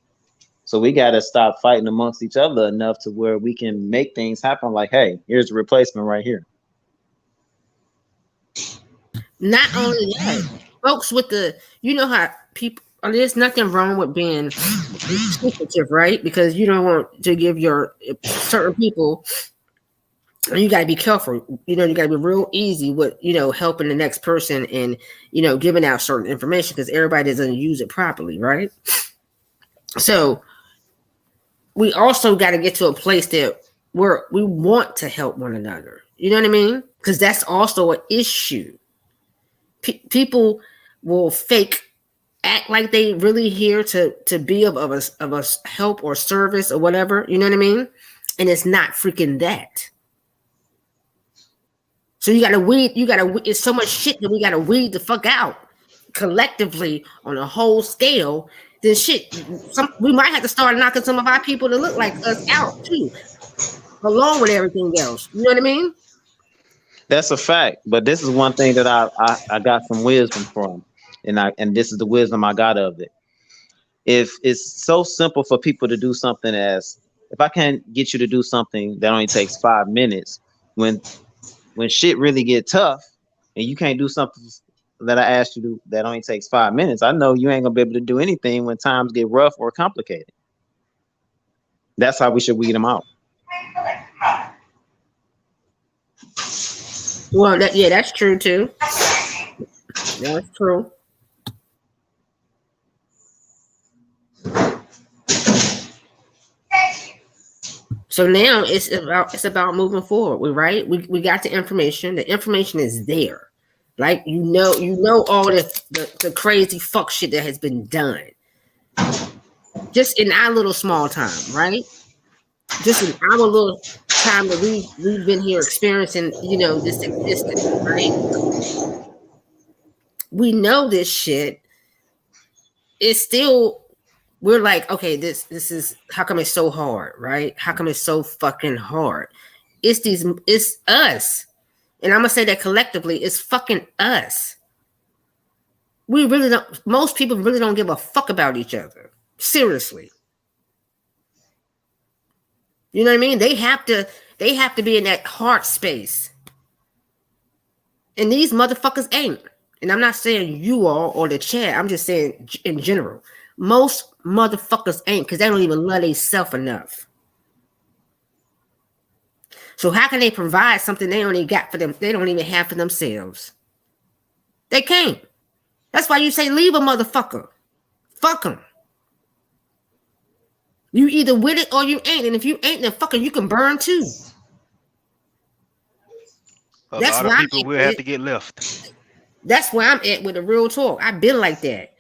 So we got to stop fighting amongst each other enough to where we can make things happen. Like, hey, here's the replacement right here. Not only that, folks with how people. There's nothing wrong with being secretive, right? Because you don't want to give your certain people. You got to be careful. You got to be real easy with helping the next person and giving out certain information because everybody doesn't use it properly, right? So we also got to get to a place that where we want to help one another. You know what I mean? Because that's also an issue. People will act like they really here to be of us help or service or whatever, you know what I mean? And it's not freaking that. So it's so much shit that we gotta weed the fuck out collectively on a whole scale. Then we might have to start knocking some of our people that look like us out too, along with everything else. You know what I mean? That's a fact. But this is one thing that I got some wisdom from. And this is the wisdom I got of it. If it's so simple for people to do something as, if I can't get you to do something that only takes 5 minutes, when shit really get tough and you can't do something that I asked you to do that only takes 5 minutes, I know you ain't gonna be able to do anything when times get rough or complicated. That's how we should weed them out. Well, that's true too. That's true. So now it's about moving forward, right? We got the information. The information is there. Like all the crazy fuck shit that has been done. Just in our little small time, right? Just in our little time that we've been here experiencing, this existence, right? We know this shit. It's still, we're like, okay, this is, how come it's so hard, right? How come it's so fucking hard? It's us. and I'm gonna say that collectively, it's fucking us. We really don't. Most people really don't give a fuck about each other. Seriously, you know what I mean? They have to. They have to be in that heart space, and these motherfuckers ain't. And I'm not saying you all or the chat. I'm just saying in general. Most motherfuckers ain't because they don't even love themselves enough. So how can they provide something they only got for them? They don't even have for themselves. They can't. That's why you say leave a motherfucker. Fuck them. You either with it or you ain't. And if you ain't, then fucking you can burn too. A That's lot of why people will have to get left. That's where I'm at with the real talk. I've been like that.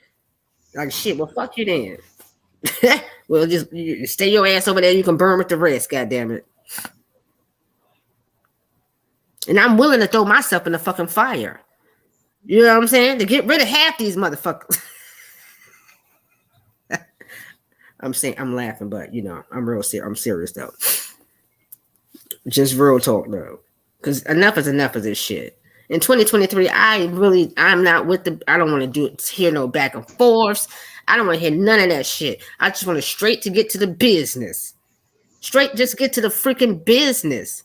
Like shit, well fuck you then. Well, just you stay your ass over there. You can burn with the rest, goddamn it. And I'm willing to throw myself in the fucking fire. You know what I'm saying? To get rid of half these motherfuckers. I'm saying I'm laughing, but you know, I'm real serious. I'm serious though. Just real talk though. Because enough is enough of this shit. In 2023, I'm not with the, I don't want to hear no back and forths. I don't want to hear none of that shit. I just want to straight to get to the business. Straight just get to the freaking business.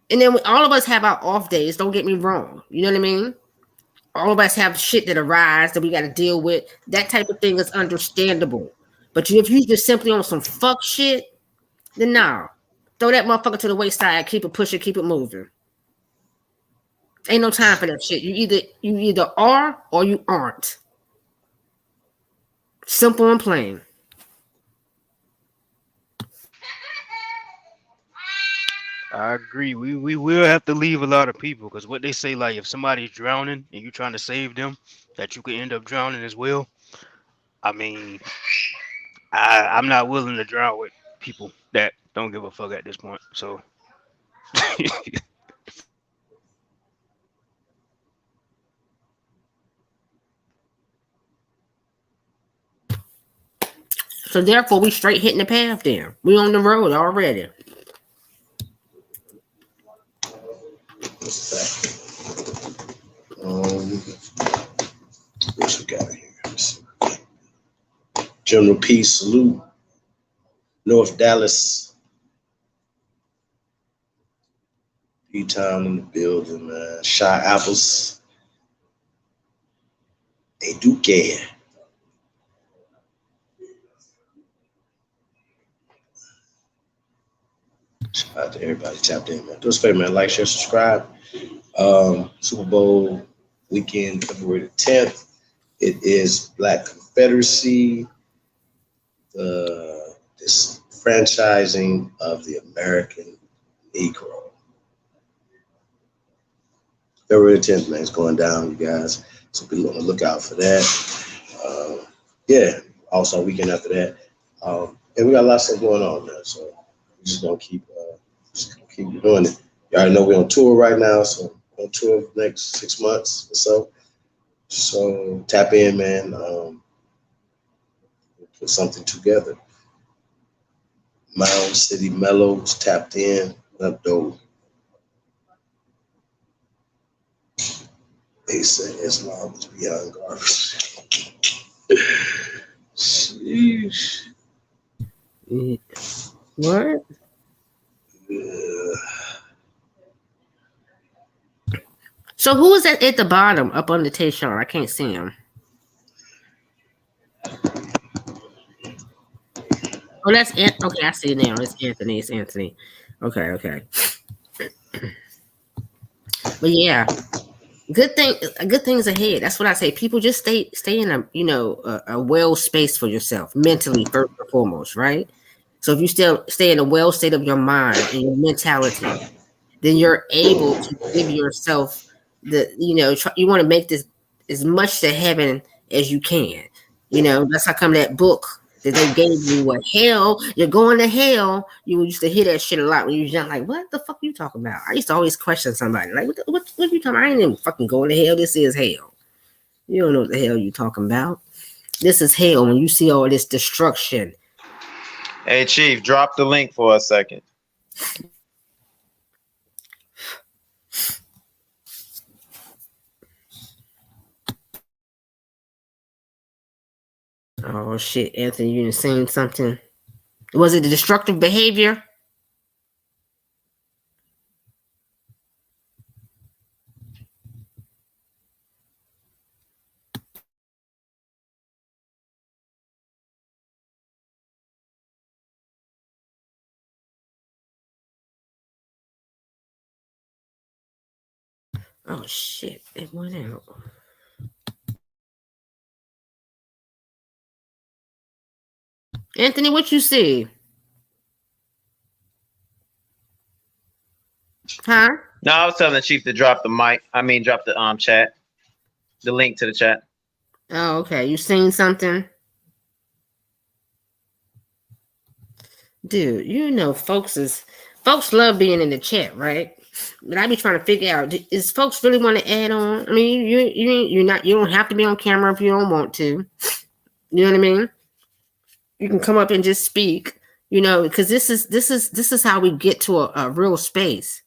And then all of us have our off days. Don't get me wrong. You know what I mean? All of us have shit that arise that we got to deal with. That type of thing is understandable. But if you just simply on some fuck shit, then nah. Throw that motherfucker to the wayside. Keep it pushing. Keep it moving. Ain't no time for that shit. You either are or you aren't. Simple and plain. I agree. We will have to leave a lot of people because what they say, like if somebody's drowning and you're trying to save them, that you could end up drowning as well. I mean, I'm not willing to drown with people that don't give a fuck at this point. So So therefore, we straight hitting the path there. We on the road already. What we got here? General Peace Salute, North Dallas, B-Town in the building, man. Shy Apples, they do care. Shout out to everybody tapped in, man. Do us a favor, man. Like, share, subscribe. Super Bowl weekend, February the 10th. It is Black Confederacy, this franchising of the American Negro. February the 10th, man, it's going down, you guys. So be on the lookout for that. Yeah, also weekend after that. And we got a lot of stuff going on, man. So we're just gonna keep doing it. You already know we're on tour right now, so we're on tour for the next 6 months or so. So tap in, man. We'll put something together. Mound City Mellows tapped in. Up dope. They say Islam is beyond garbage. Sheesh. What? So who is that at the bottom up on the Tayshawn? I can't see him. Oh, that's okay. I see it now. It's Anthony. It's Anthony. Okay. But yeah, good things ahead. That's what I say. People just stay in a well space for yourself mentally first and foremost, right? So if you still stay in a well state of your mind and your mentality, then you're able to give yourself you want to make this as much to heaven as you can. That's how come that book that they gave you, what hell, you're going to hell. You used to hear that shit a lot when you was young. Like, what the fuck are you talking about? I used to always question somebody. Like, what are you talking about? I ain't even fucking going to hell. This is hell. You don't know what the hell you talking about. This is hell when you see all this destruction. Hey, Chief, drop the link for a second. Oh shit, Anthony, you done seen something? Was it the destructive behavior? Oh shit, it went out. Anthony, what you see? Huh? No, I was telling the chief to drop the mic. I mean, drop the chat, the link to the chat. Oh, okay. You seen something? Dude, you know folks love being in the chat, right? But I be trying to figure out, is folks really want to add on? I mean, you don't have to be on camera if you don't want to. You know what I mean? You can come up and just speak, because this is how we get to a real space.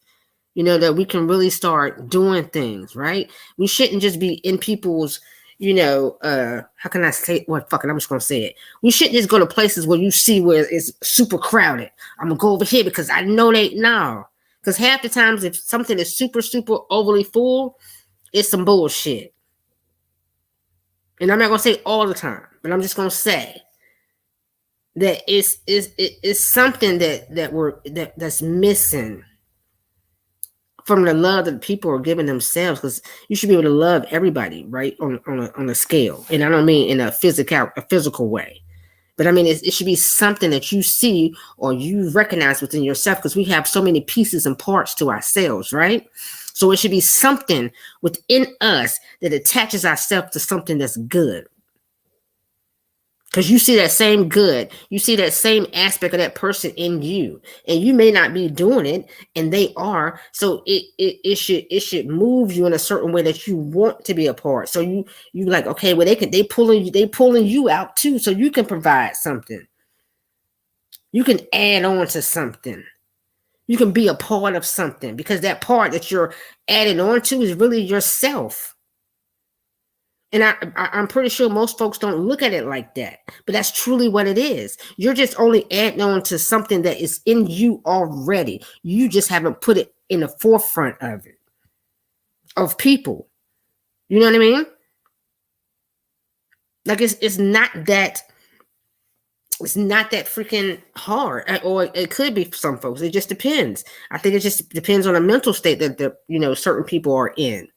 That we can really start doing things, right? We shouldn't just be in people's, how can I say, well, fuck it, I'm just going to say it. We shouldn't just go to places where you see where it's super crowded. I'm going to go over here because I know no. Because half the times if something is super, super overly full, it's some bullshit. And I'm not going to say all the time, but I'm just going to say that it's something that's missing from the love that people are giving themselves, because you should be able to love everybody, right? On a scale. And I don't mean in a physical way, but I mean, it should be something that you see or you recognize within yourself, because we have so many pieces and parts to ourselves, right? So it should be something within us that attaches ourselves to something that's good. Because you see that same good, you see that same aspect of that person in you, and you may not be doing it, and they are. So it should move you in a certain way that you want to be a part. So you like, okay, well they pulling you out too, so you can provide something. You can add on to something. You can be a part of something, because that part that you're adding on to is really yourself. And I'm pretty sure most folks don't look at it like that, but that's truly what it is. You're just only adding on to something that is in you already. You just haven't put it in the forefront of it, of people. You know what I mean? Like it's not that freaking hard, or it could be for some folks. It just depends. I think it just depends on the mental state that certain people are in.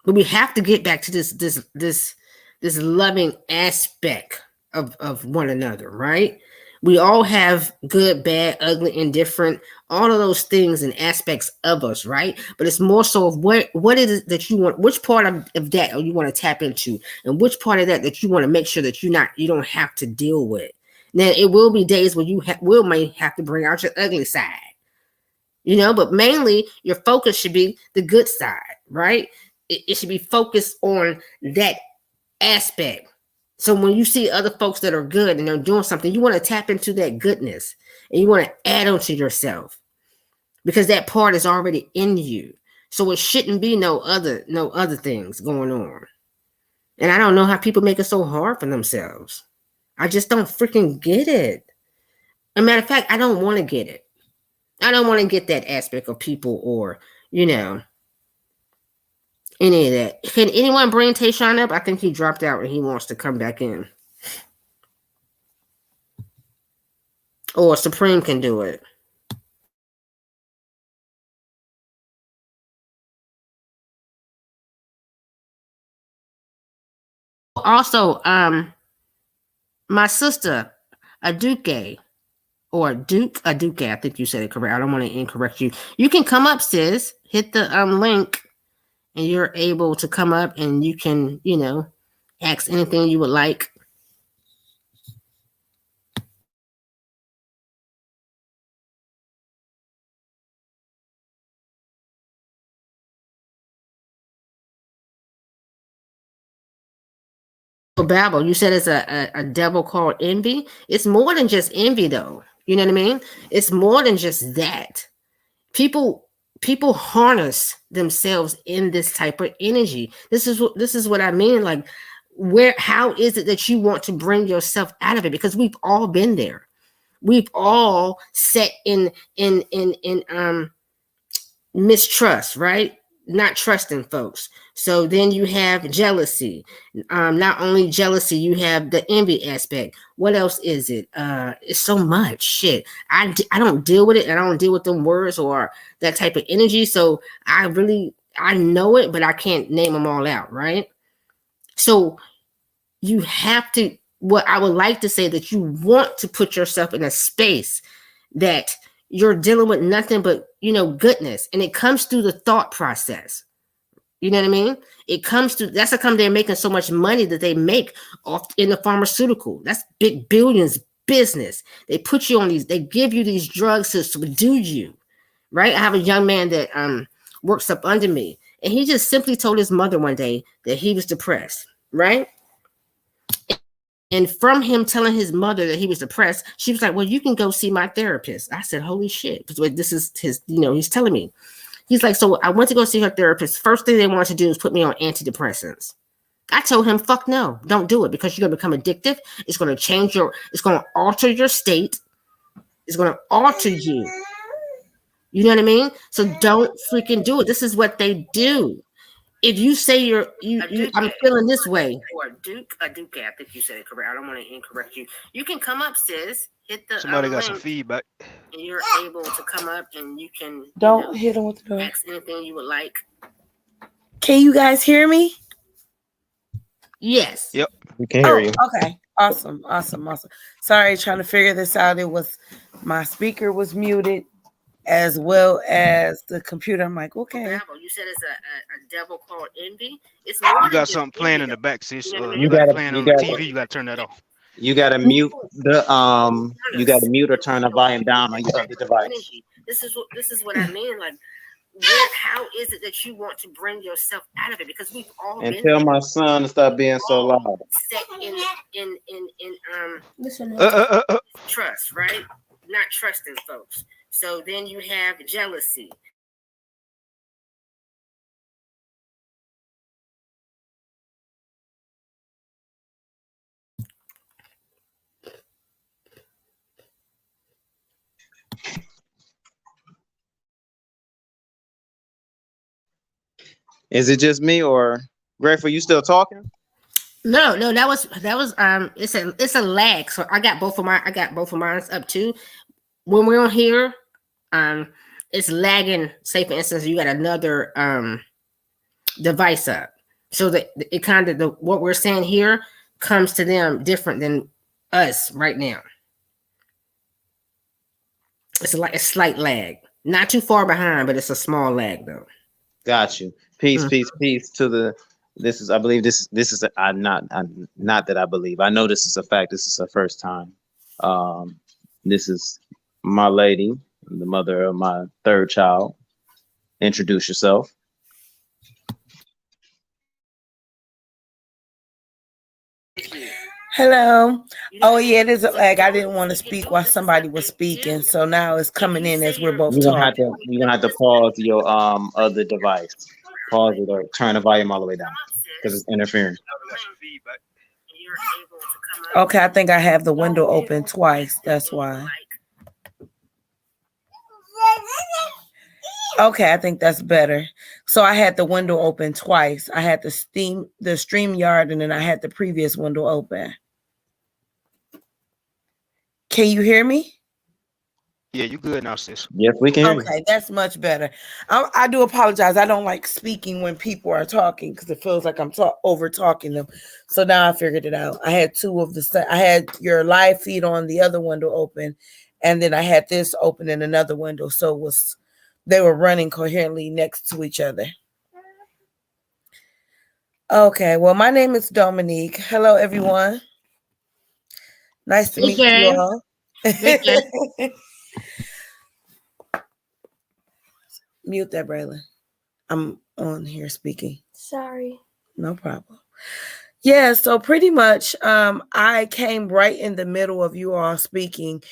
But we have to get back to this loving aspect of one another, right? We all have good, bad, ugly, indifferent, all of those things and aspects of us, right? But it's more so of what is it that you want, which part of that you want to tap into, and which part of that you want to make sure that you don't have to deal with. Now, it will be days where you may have to bring out your ugly side, but mainly your focus should be the good side, right? It should be focused on that aspect. So when you see other folks that are good and they're doing something, you want to tap into that goodness and you want to add on to yourself, because that part is already in you. So it shouldn't be no other things going on. And I don't know how people make it so hard for themselves. I just don't freaking get it. As a matter of fact, I don't want to get it. I don't want to get that aspect of people, or, any of that. Can anyone bring Tayshawn up? I think he dropped out and he wants to come back in. Or Supreme can do it. Also, my sister, Aduke, I think you said it correct. I don't want to incorrect you. You can come up, sis. Hit the link, and you're able to come up, and you can, ask anything you would like. Babel, you said it's a devil called envy. It's more than just envy, though. You know what I mean? It's more than just that. People harness themselves in this type of energy. This is what I mean. Like, how is it that you want to bring yourself out of it? Because we've all been there. We've all set in mistrust, right? Not trusting folks. So then you have jealousy. Not only jealousy, you have the envy aspect. What else is it? It's so much shit. I don't deal with it, and I don't deal with them words or that type of energy. So I know it, but I can't name them all out, right? So you have to, what I would like to say, that you want to put yourself in a space that you're dealing with nothing but, goodness. And it comes through the thought process. You know what I mean? It comes to, that's how come they're making so much money that they make off in the pharmaceutical. That's big billions business. They put you on these, they give you these drugs to subdue you, right? I have a young man that works up under me, and he just simply told his mother one day that he was depressed, right? And from him telling his mother that he was depressed, she was like, well, you can go see my therapist. I said, holy shit. This is his, he's telling me. He's like, so I went to go see her therapist. First thing they wanted to do is put me on antidepressants. I told him, fuck no, don't do it, because you're going to become addictive. It's going to it's going to alter your state. It's going to alter you. You know what I mean? So don't freaking do it. This is what they do. If you say I'm feeling this way, or a Duke, I think you said it correct. I don't want to incorrect you. You can come up, sis. Hit the Somebody got some feedback. And you're able to come up, and you can hit them with the door. Ask anything you would like. Can you guys hear me? Yes. Yep. We can hear you. Okay. Awesome. Sorry, trying to figure this out. It was my speaker was muted, as well as the computer. I'm like, okay. You said it's a devil called envy. It's you got something playing in the back, sis. You got playing on the TV. You got to turn that off. You got to mute the You got to mute or turn the volume down on your other device. This is what I mean. Like, how is it that you want to bring yourself out of it? Because we've all and been tell my son to stop being so loud. Set in trust, right? Not trusting folks. So then you have jealousy. Is it just me, or Grateful? You still talking? No, that was it's a lag. So I got both of mine up too. When we're on here, it's lagging. Say for instance, you got another device up, so that it kind of what we're saying here comes to them different than us right now. It's like a slight lag, not too far behind, but it's a small lag though. Got you. Peace to the. This is, I believe this is not that I believe. I know this is a fact. This is her first time. This is my lady, the mother of my third child. Introduce yourself. Hello. Oh yeah, it is a lag. I didn't want to speak while somebody was speaking, so now it's coming in as we're both talking. You're gonna have to pause your other device. Pause it or turn the volume all the way down because it's interfering. Okay, I think I have the window open twice. That's why. Okay, I think that's better. So I had the window open twice. I had the StreamYard, and then I had the previous window open. Can you hear me? Yeah, you good now, sis. Yes, we can hear you. Okay, that's much better. I do apologize. I don't like speaking when people are talking because it feels like I'm over talking them. So now I figured it out. I had I had your live feed on the other window open, and then I had this open in another window. So they were running coherently next to each other. Okay, well, my name is Dominique. Hello, everyone. Nice to meet you all. Mute that, Braylon. I'm on here speaking. Sorry. No problem. Yeah, so pretty much I came right in the middle of you all speaking,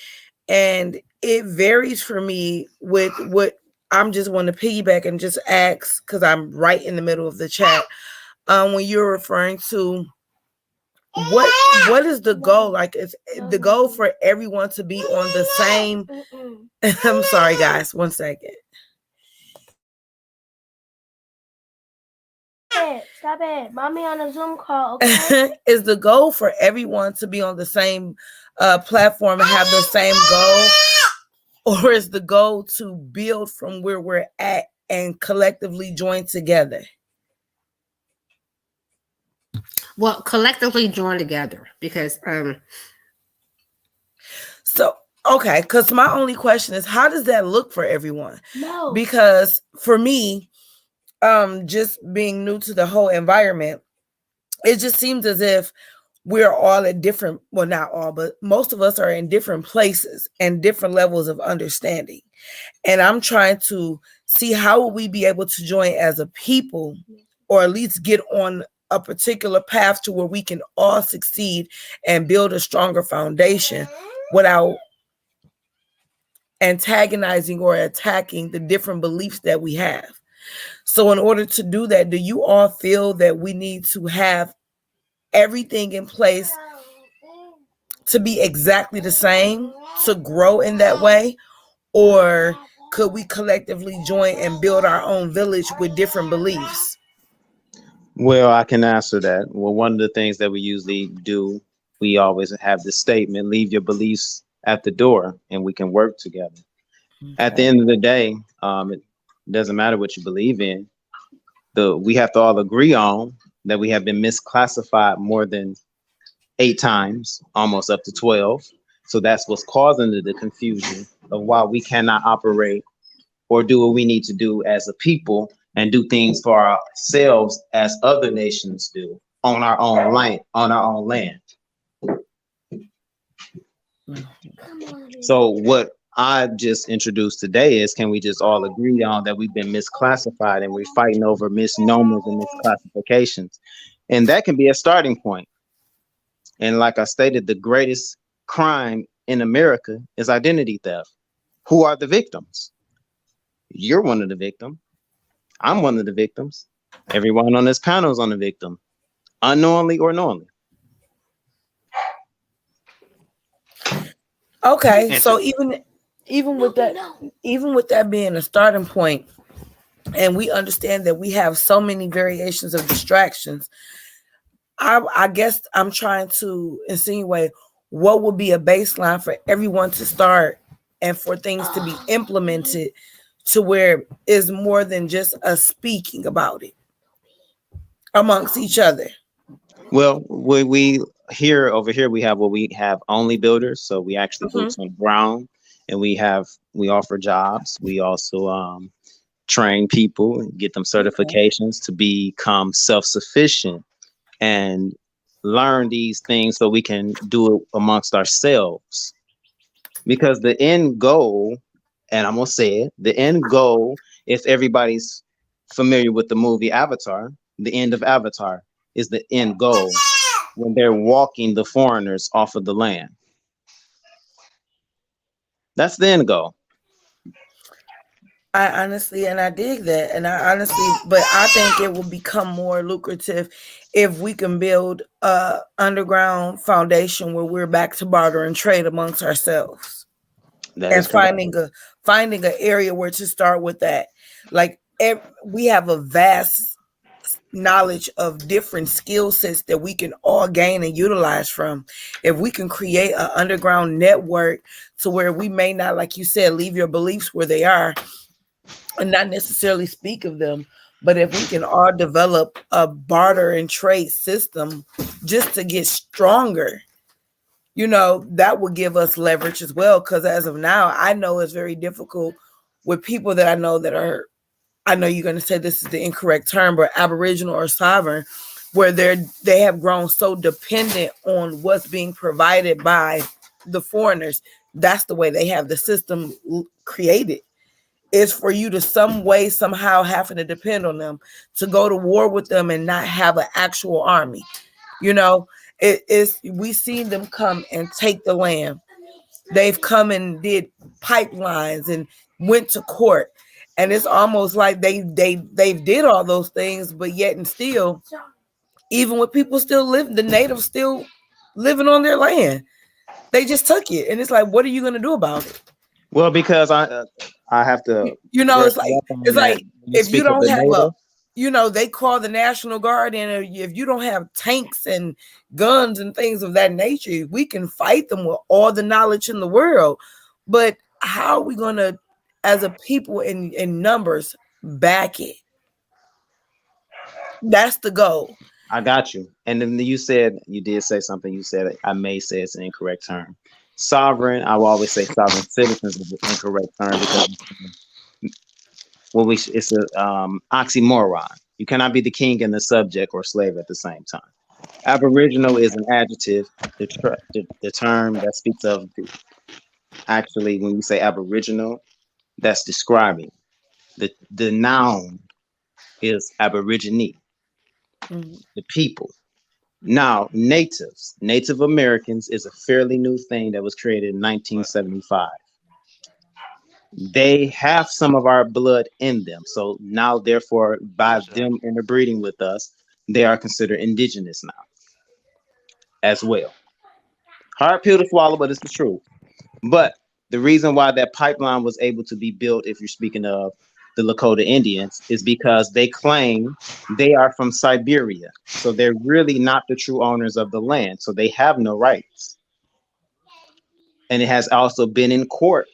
and it varies for me with what I'm just want to piggyback and just ask, because I'm right in the middle of the chat. When you're referring to what is the goal? Like, is the goal for everyone to be on the same? I'm sorry, guys. 1 second. Stop it. Mommy on a Zoom call, okay? Is the goal for everyone to be on the same platform and have the same goal? Or is the goal to build from where we're at and collectively join together? Well, collectively join together because so okay, because my only question is, how does that look for everyone? No. Because for me, just being new to the whole environment, it just seems as if we're all at different, well, not all, but most of us are in different places and different levels of understanding. And I'm trying to see how will we be able to join as a people, or at least get on a particular path to where we can all succeed and build a stronger foundation without antagonizing or attacking the different beliefs that we have. So in order to do that, do you all feel that we need to have everything in place to be exactly the same, to grow in that way? Or could we collectively join and build our own village with different beliefs? Well, I can answer that. Well, one of the things that we usually do, we always have this statement: leave your beliefs at the door and we can work together. Okay. At the end of the day, it doesn't matter what you believe in. We have to all agree on that we have been misclassified more than 8 times, almost up to 12. So that's what's causing the confusion of why we cannot operate or do what we need to do as a people and do things for ourselves as other nations do on our own land. So what I just introduced today is, can we just all agree on that we've been misclassified and we're fighting over misnomers and misclassifications? And that can be a starting point. And like I stated, the greatest crime in America is identity theft. Who are the victims? You're one of the victims. I'm one of the victims. Everyone on this panel is on the victim, unknowingly or knowingly. Okay, so even with that being a starting point, and we understand that we have so many variations of distractions, I guess I'm trying to insinuate what would be a baseline for everyone to start and for things to be implemented to where it's more than just us speaking about it amongst each other. Well, we over here we have OnlyBuilders, so we actually boots on the ground, and we offer jobs. We also train people and get them certifications to become self-sufficient and learn these things so we can do it amongst ourselves. Because the end goal, and I'm gonna say it, the end goal, if everybody's familiar with the movie Avatar, the end of Avatar is the end goal when they're walking the foreigners off of the land. That's the end goal. I honestly, and I dig that, but I think it will become more lucrative if we can build a underground foundation where we're back to barter and trade amongst ourselves, and finding an area where to start with that. Like we have a vast knowledge of different skill sets that we can all gain and utilize from. If we can create an underground network to where we may not, like you said, leave your beliefs where they are and not necessarily speak of them, but if we can all develop a barter and trade system just to get stronger, that would give us leverage as well. Because as of now, I know it's very difficult with people that I know I know you're going to say this is the incorrect term, but Aboriginal or sovereign, where they have grown so dependent on what's being provided by the foreigners. That's the way they have the system created. Is for you to some way, somehow having to depend on them to go to war with them and not have an actual army. We've seen them come and take the land. They've come and did pipelines and went to court. And it's almost like they did all those things, but yet and still even with people still live, the natives still living on their land. They just took it, and it's like, what are you gonna do about it? Well, because I have to You know, brush it's like up on it's that. like When you if you speak of don't the have a, native, you know, they call the National Guard, and if you don't have tanks and guns and things of that nature, we can fight them with all the knowledge in the world. But how are we gonna, as a people in numbers, back it? That's the goal. I got you. And then you did say something. You said I may say it's an incorrect term. Sovereign. I will always say sovereign citizens is an incorrect term because it's a oxymoron. You cannot be the king and the subject or slave at the same time. Aboriginal is an adjective, the term that speaks of actually when you say aboriginal, that's describing. The noun is aborigine, the people. Now, Native Americans is a fairly new thing that was created in 1975. They have some of our blood in them. So now, therefore, by them interbreeding with us, they are considered indigenous now as well. Hard pill to swallow, but it's the truth. But the reason why that pipeline was able to be built, if you're speaking of the Lakota Indians, is because they claim they are from Siberia. So they're really not the true owners of the land. So they have no rights. And it has also been in court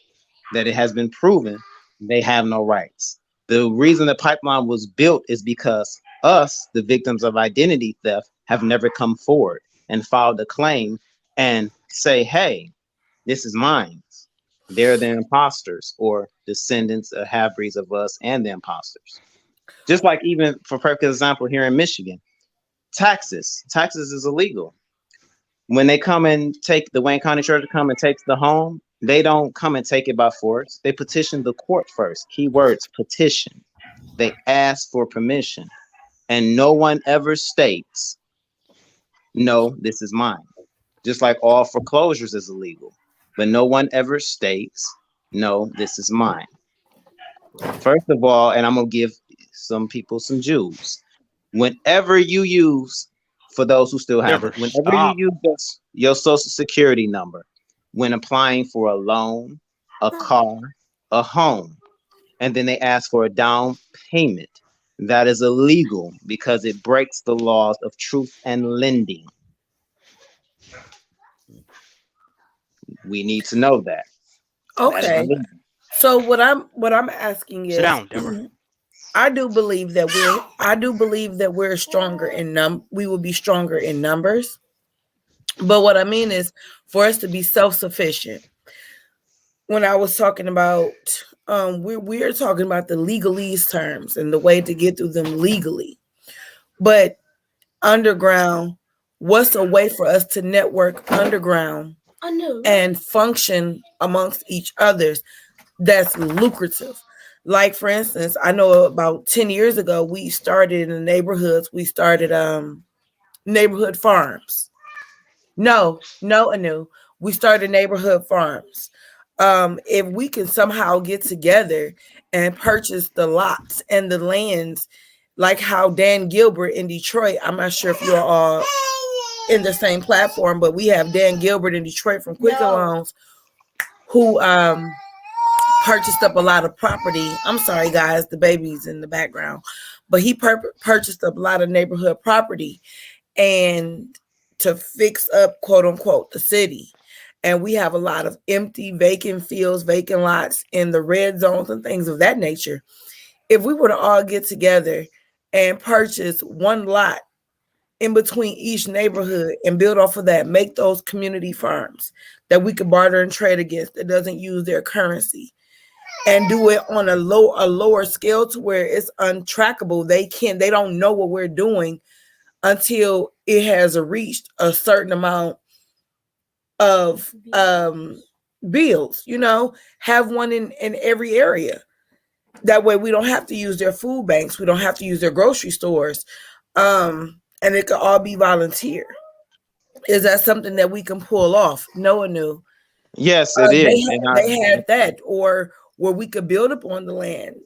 that it has been proven they have no rights. The reason the pipeline was built is because us, the victims of identity theft, have never come forward and filed a claim and say, hey, this is mine. They're the imposters or descendants or half-breeds of us and the imposters. Just like even for perfect example here in Michigan, taxes is illegal. When they come and take the Wayne County Church to come and takes the home, they don't come and take it by force. They petition the court first. Keywords, petition. They ask for permission. And no one ever states, no, this is mine. Just like all foreclosures is illegal. But no one ever states, no, this is mine. First of all, and I'm going to give some people some Jews. Whenever you use, for those who still have it, whenever you use your social security number, when applying for a loan, a car, a home, and then they ask for a down payment, that is illegal because it breaks the laws of truth and lending. We need to know that. Okay. So what I'm asking is, Sit down, Deborah. I do believe that we're stronger in we will be stronger in numbers. But what I mean is for us to be self-sufficient. When I was talking about we're talking about the legalese terms and the way to get through them legally. But underground, what's a way for us to network underground and function amongst each others that's lucrative? Like, for instance, I know about 10 years ago, we started in the neighborhoods. We started neighborhood farms. No, Anu. We started neighborhood farms. If we can somehow get together and purchase the lots and the lands, like how Dan Gilbert in Detroit, I'm not sure if you're all in the same platform, but we have Dan Gilbert in Detroit from Quicken Loans who purchased up a lot of property. I'm sorry, guys, the baby's in the background, but he purchased up a lot of neighborhood property and to fix up, quote unquote, the city. And we have a lot of empty, vacant fields, vacant lots in the red zones and things of that nature. If we were to all get together and purchase one lot in between each neighborhood and build off of that, make those community farms that we could barter and trade against that doesn't use their currency, and do it on a lower scale to where it's untrackable. They don't know what we're doing until it has reached a certain amount of bills, have one in every area. That way we don't have to use their food banks. We don't have to use their grocery stores. And it could all be volunteer. Is that something that we can pull off? No one knew. Yes, it is. They had that, or where we could build up on the land,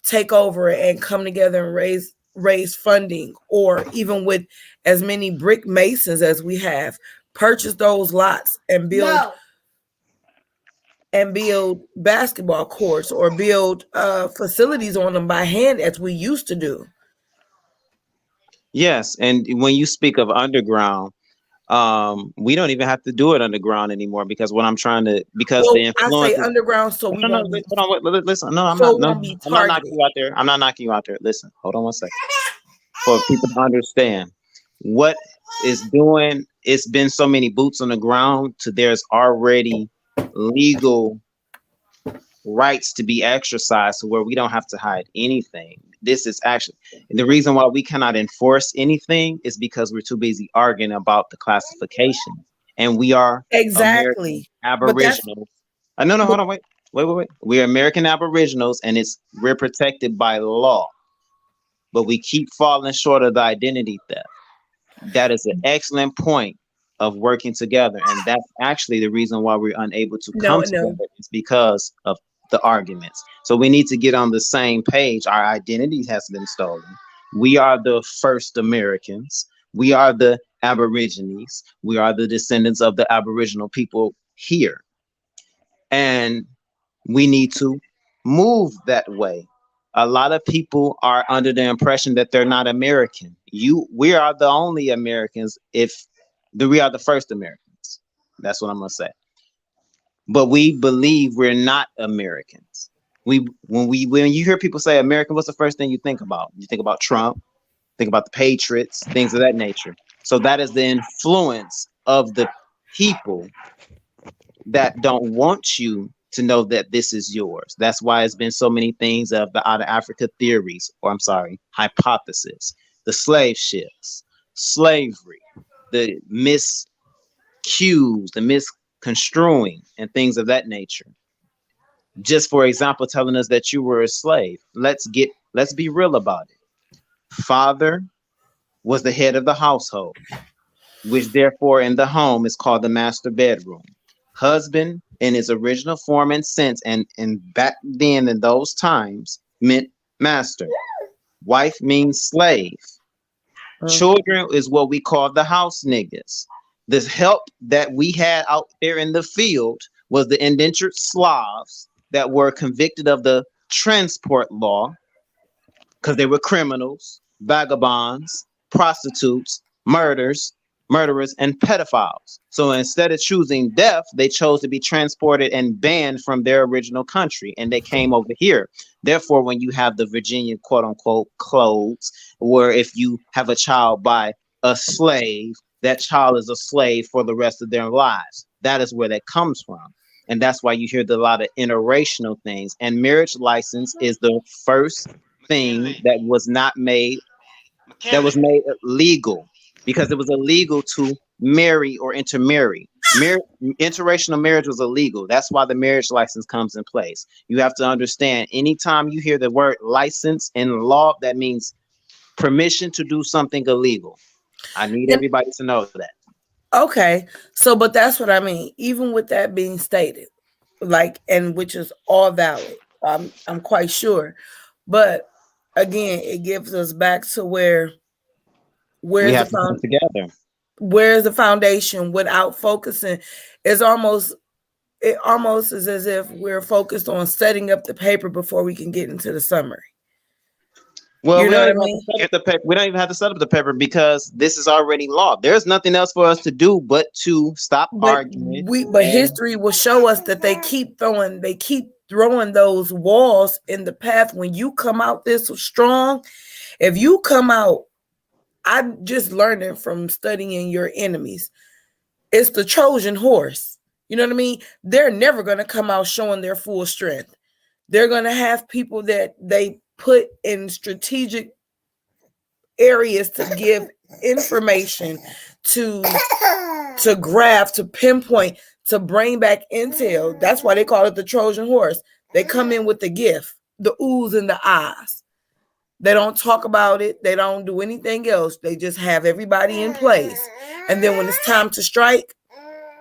take over and come together and raise raise funding, or even with as many brick masons as we have, purchase those lots and build basketball courts or build facilities on them by hand as we used to do. Yes, and when you speak of underground, we don't even have to do it underground anymore because what I'm trying to because the Well, I say influence. underground so we No, no, won't be hold on, listen. No, I'm so not. it No, won't be I'm not knocking targeted. you out there. I'm not knocking you out there. Listen, hold on one second. For people to understand what is doing, it's been so many boots on the ground to there's already legal rights to be exercised to where we don't have to hide anything. This is actually the reason why we cannot enforce anything is because we're too busy arguing about the classification. And we are American Exactly. But that's Aboriginals. No, no, but hold on, wait. We are American Aboriginals, and we're protected by law, but we keep falling short of the identity theft. That is an excellent point of working together, and that's actually the reason why we're unable to come no. together is because of the arguments. So we need to get on the same page. Our identity has been stolen. We are the first Americans. We are the Aborigines. We are the descendants of the Aboriginal people here, and we need to move that way. A lot of people are under the impression that they're not American. We are the only Americans we are the first Americans. That's what I'm gonna say. But we believe we're not Americans. When you hear people say American, what's the first thing you think about? You think about Trump, think about the Patriots, things of that nature. So that is the influence of the people that don't want you to know that this is yours. That's why it's been so many things of the out of Africa theories, or I'm sorry, hypothesis, the slave ships, slavery, the miscues, the misconstruing, and things of that nature. Just for example, telling us that you were a slave. Let's be real about it. Father was the head of the household, which therefore in the home is called the master bedroom. Husband in his original form and sense, and back then in those times meant master. Wife means slave. Children is what we call the house niggas. The help that we had out there in the field was the indentured Slavs that were convicted of the transport law because they were criminals, vagabonds, prostitutes, murderers, and pedophiles. So instead of choosing death, they chose to be transported and banned from their original country, and they came over here. Therefore, when you have the Virginia quote unquote codes, where if you have a child by a slave, that child is a slave for the rest of their lives. That is where that comes from. And that's why you hear a lot of interracial things. And marriage license is the first thing that was made legal, because it was illegal to marry or intermarry. Interracial marriage was illegal. That's why the marriage license comes in place. You have to understand, anytime you hear the word license in law, that means permission to do something illegal. I need everybody to know that. Okay, so but that's what I mean. Even with that being stated, like, and which is all valid, I'm quite sure. But again, it gives us back to We where's the have to come together. where's the foundation without focusing. It almost is as if we're focused on setting up the paper before we can get into the summary. Well, You we know don't what I even have mean? to set up the paper. We don't even have to set up the paper because this is already law. There's nothing else for us to do but to stop arguing. But history will show us that they keep throwing those walls in the path. When you come out this strong, if you come out, I just learned it from studying your enemies. It's the Trojan horse. You know what I mean? They're never going to come out showing their full strength. They're going to have people that they put in strategic areas to give information to graph, to pinpoint, to bring back intel. That's why they call it the Trojan horse. They come in with the gift, the oohs and the ahs. They don't talk about it. They don't do anything else. They just have everybody in place. And then when it's time to strike,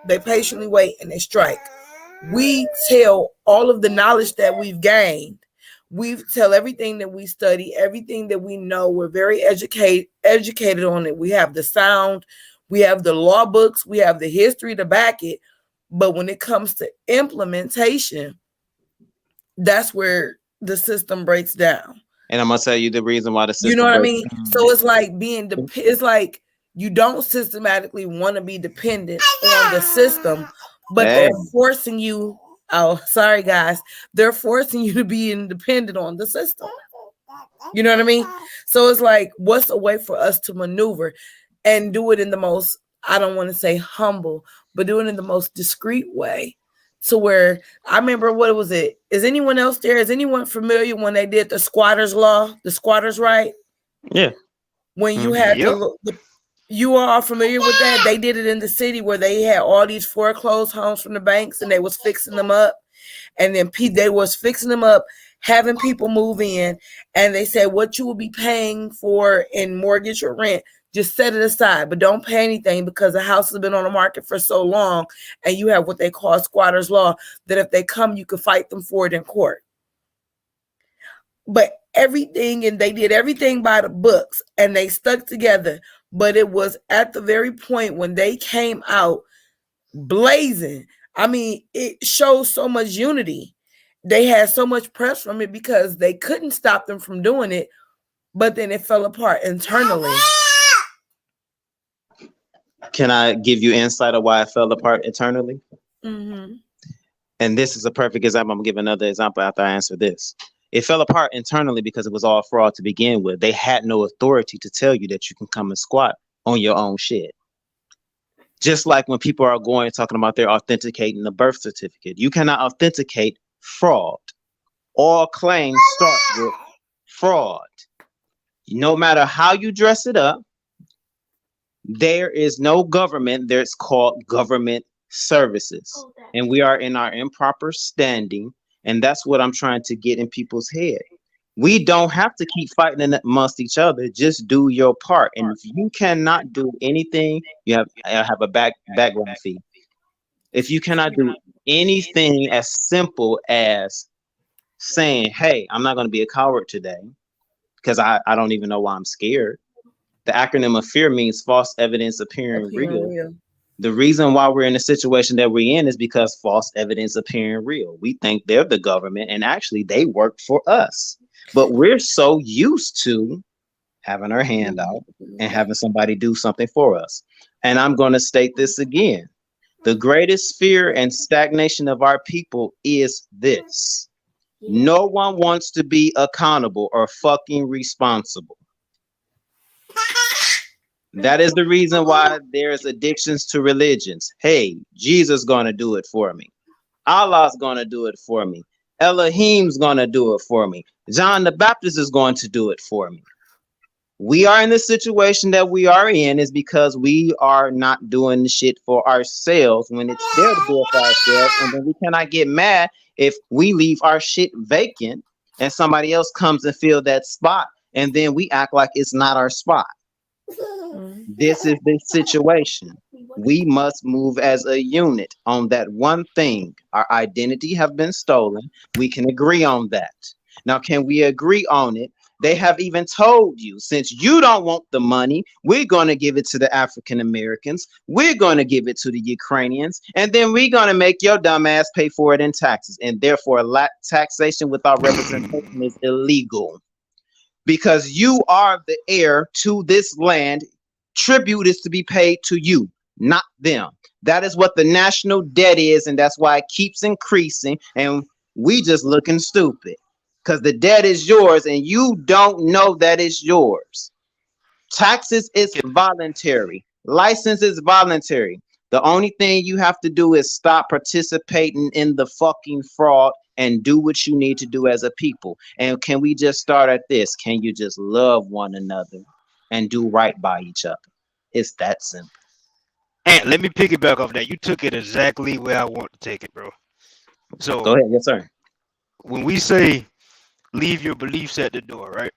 they patiently wait and they strike. We tell all of the knowledge that we've gained. We tell everything that we study, everything that we know. We're very educated on it. We have the sound, we have the law books, we have the history to back it. But when it comes to implementation, that's where the system breaks down. And I'm gonna tell you the reason why the system. You know what I breaks mean? down. So it's like it's like you don't systematically want to be dependent on the system, but they're forcing you. Oh, sorry guys, they're forcing you to be independent on the system. You know what I mean? So it's like, what's a way for us to maneuver and do it in the most, I don't want to say humble, but do it in the most discreet way. To where I remember, what was it? Is anyone else there? Is anyone familiar when they did the squatters law, the squatters right? Yeah. When you had you are familiar with that? They did it in the city where they had all these foreclosed homes from the banks and they was fixing them up. And then they was fixing them up, having people move in. And they said, what you will be paying for in mortgage or rent, just set it aside, but don't pay anything, because the house has been on the market for so long. And you have what they call squatters law, that if they come, you could fight them for it in court. But everything, and they did everything by the books, and they stuck together. But it was at the very point when they came out blazing. I mean, it shows so much unity. They had so much press from it because they couldn't stop them from doing it, but then it fell apart internally. Can I give you insight of why it fell apart internally? Mm-hmm. And this is a perfect example. I'm gonna give another example after I answer this. It fell apart internally because it was all fraud to begin with. They had no authority to tell you that you can come and squat on your own shit. Just like when people are going talking about they're authenticating the birth certificate, you cannot authenticate fraud. All claims start with fraud. No matter how you dress it up, there is no government. There's called government services, and we are in our improper standing. And that's what I'm trying to get in people's head. We don't have to keep fighting amongst each other. Just do your part. And if you cannot do anything, you have a background fee. If you cannot do anything as simple as saying, hey, I'm not going to be a coward today because I don't even know why I'm scared. The acronym of FEAR means false evidence appearing real. The reason why we're in the situation that we're in is because false evidence appearing real. We think they're the government, and actually they work for us. But we're so used to having our hand out and having somebody do something for us. And I'm going to state this again. The greatest fear and stagnation of our people is this. No one wants to be accountable or fucking responsible. That is the reason why there's addictions to religions. Hey, Jesus gonna do it for me. Allah's gonna do it for me. Elohim's gonna do it for me. John the Baptist is going to do it for me. We are in the situation that we are in is because we are not doing the shit for ourselves when it's there to do it for ourselves. And then we cannot get mad if we leave our shit vacant and somebody else comes and fill that spot. And then we act like it's not our spot. This is the situation. We must move as a unit on that one thing. Our identity have been stolen. We can agree on that. Now, can we agree on it? They have even told you, since you don't want the money, we're going to give it to the African Americans. We're going to give it to the Ukrainians. And then we're going to make your dumb ass pay for it in taxes. And therefore, taxation without representation is illegal. Because you are the heir to this land. Tribute is to be paid to you, not them. That is what the national debt is, and that's why it keeps increasing, and we just looking stupid because the debt is yours and you don't know that it's yours. Taxes is voluntary. License is voluntary. The only thing you have to do is stop participating in the fucking fraud and do what you need to do as a people. And can we just start at this? Can you just love one another and do right by each other? It's that simple. And let me piggyback off that. You took it exactly where I want to take it, bro. So go ahead. Yes, sir. When we say leave your beliefs at the door, right?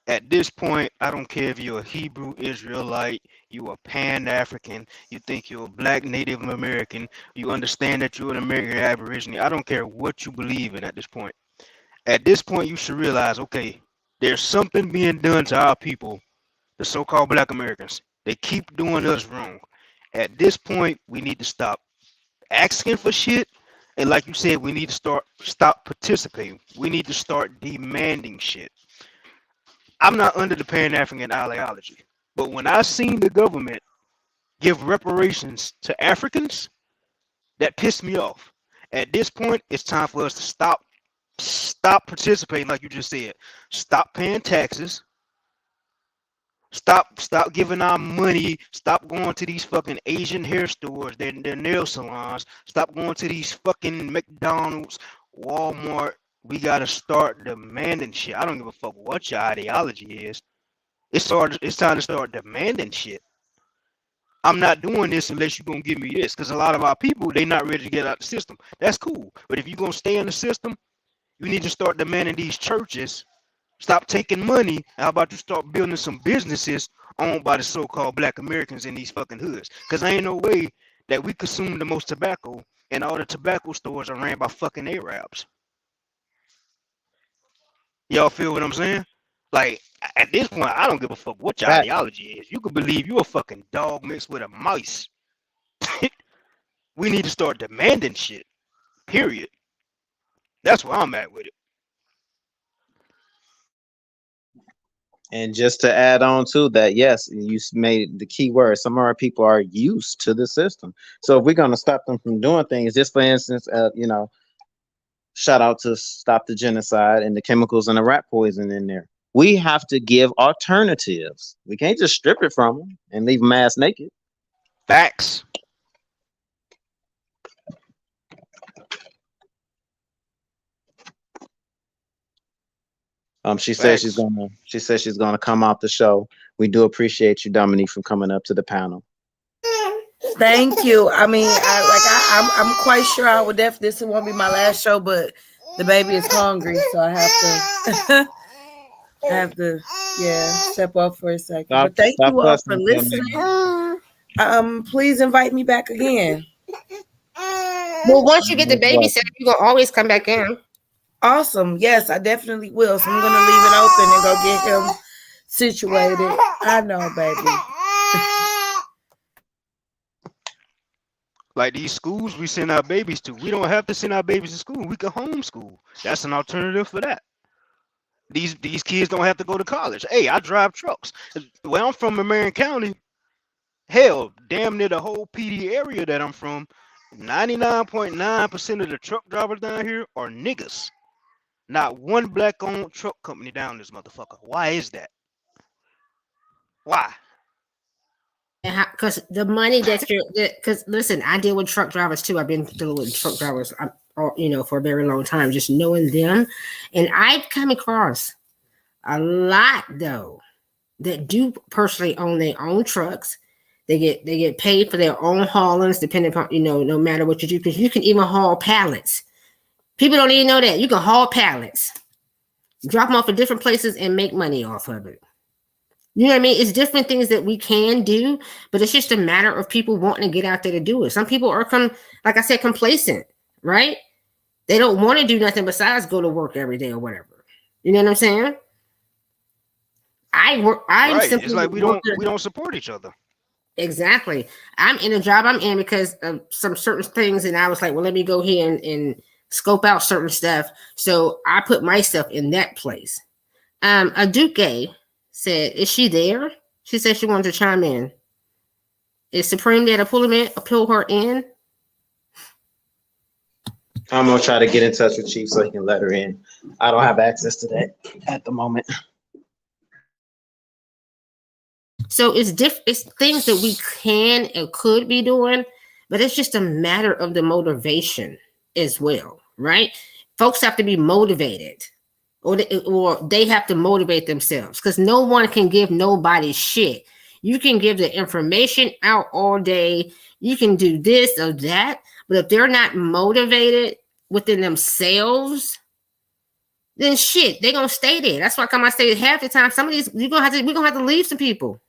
At this point, I don't care if you're a Hebrew Israelite, you are Pan-African, you think you're a Black Native American, you understand that you're an American Aborigine. I don't care what you believe in at this point. At this point, you should realize, okay, there's something being done to our people, the so-called Black Americans. They keep doing us wrong. At this point, we need to stop asking for shit. And like you said, we need to stop participating. We need to start demanding shit. I'm not under the Pan-African ideology, but when I seen the government give reparations to Africans, that pissed me off. At this point, it's time for us to stop participating, like you just said. Stop paying taxes. Stop giving our money. Stop going to these fucking Asian hair stores, their nail salons. Stop going to these fucking McDonald's, Walmart. We gotta start demanding shit. I don't give a fuck what your ideology is. It's time to start demanding shit. I'm not doing this unless you're gonna give me this. Because a lot of our people, they not ready to get out the system. That's cool. But if you're gonna stay in the system, you need to start demanding these churches stop taking money. How about you start building some businesses owned by the so-called Black Americans in these fucking hoods? Because there ain't no way that we consume the most tobacco and all the tobacco stores are ran by fucking Arabs. Y'all feel what I'm saying? Like, at this point, I don't give a fuck what your ideology is. You could believe you a fucking dog mixed with a mice. We need to start demanding shit. Period. That's where I'm at with it. And just to add on to that, yes, you made the key word. Some of our people are used to the system. So if we're going to stop them from doing things, just for instance, shout out to Stop the Genocide and the chemicals and the rat poison in there. We have to give alternatives. We can't just strip it from them and leave them ass naked. Facts. She says she's gonna come out the show. We do appreciate you, Dominique, for coming up to the panel. Thank you. I mean, I'm quite sure I would this won't be my last show, but the baby is hungry, so I have to step off for a second. But thank you all for listening. Please invite me back again. Well, once you get the baby set, you're gonna always come back in. Awesome. Yes, I definitely will. So I'm going to leave it open and go get him situated. I know, baby. Like these schools we send our babies to, we don't have to send our babies to school. We can homeschool. That's an alternative for that. These kids don't have to go to college. Hey, I drive trucks. Where I'm from in Marion County, hell, damn near the whole PD area that I'm from, 99.9% of the truck drivers down here are niggas. Not one black-owned truck company down this motherfucker. Why is that? Why? Because the money because listen, I deal with truck drivers too. I've been dealing with truck drivers, for a very long time, just knowing them. And I've come across a lot, though, that do personally own their own trucks. They get paid for their own haulings, depending upon, no matter what you do, because you can even haul pallets. People don't even know that. You can haul pallets, drop them off at different places, and make money off of it. You know what I mean? It's different things that we can do, but it's just a matter of people wanting to get out there to do it. Some people are, like I said, complacent, right? They don't want to do nothing besides go to work every day or whatever. You know what I'm saying? It's like we don't support each other. Exactly. I'm in a job I'm in because of some certain things, and I was like, well, let me go here and scope out certain stuff. So I put myself in that place. Aduke said, is she there? She said she wanted to chime in. Is Supreme there to pull her in? I'm gonna try to get in touch with Chief so he can let her in. I don't have access to that at the moment. So it's things that we can and could be doing, but it's just a matter of the motivation as well, right? Folks have to be motivated, or they have to motivate themselves, because no one can give nobody shit. You can give the information out all day. You can do this or that, but if they're not motivated within themselves, then shit, they're gonna stay there. That's why I say half the time, some of these we're gonna have to leave some people.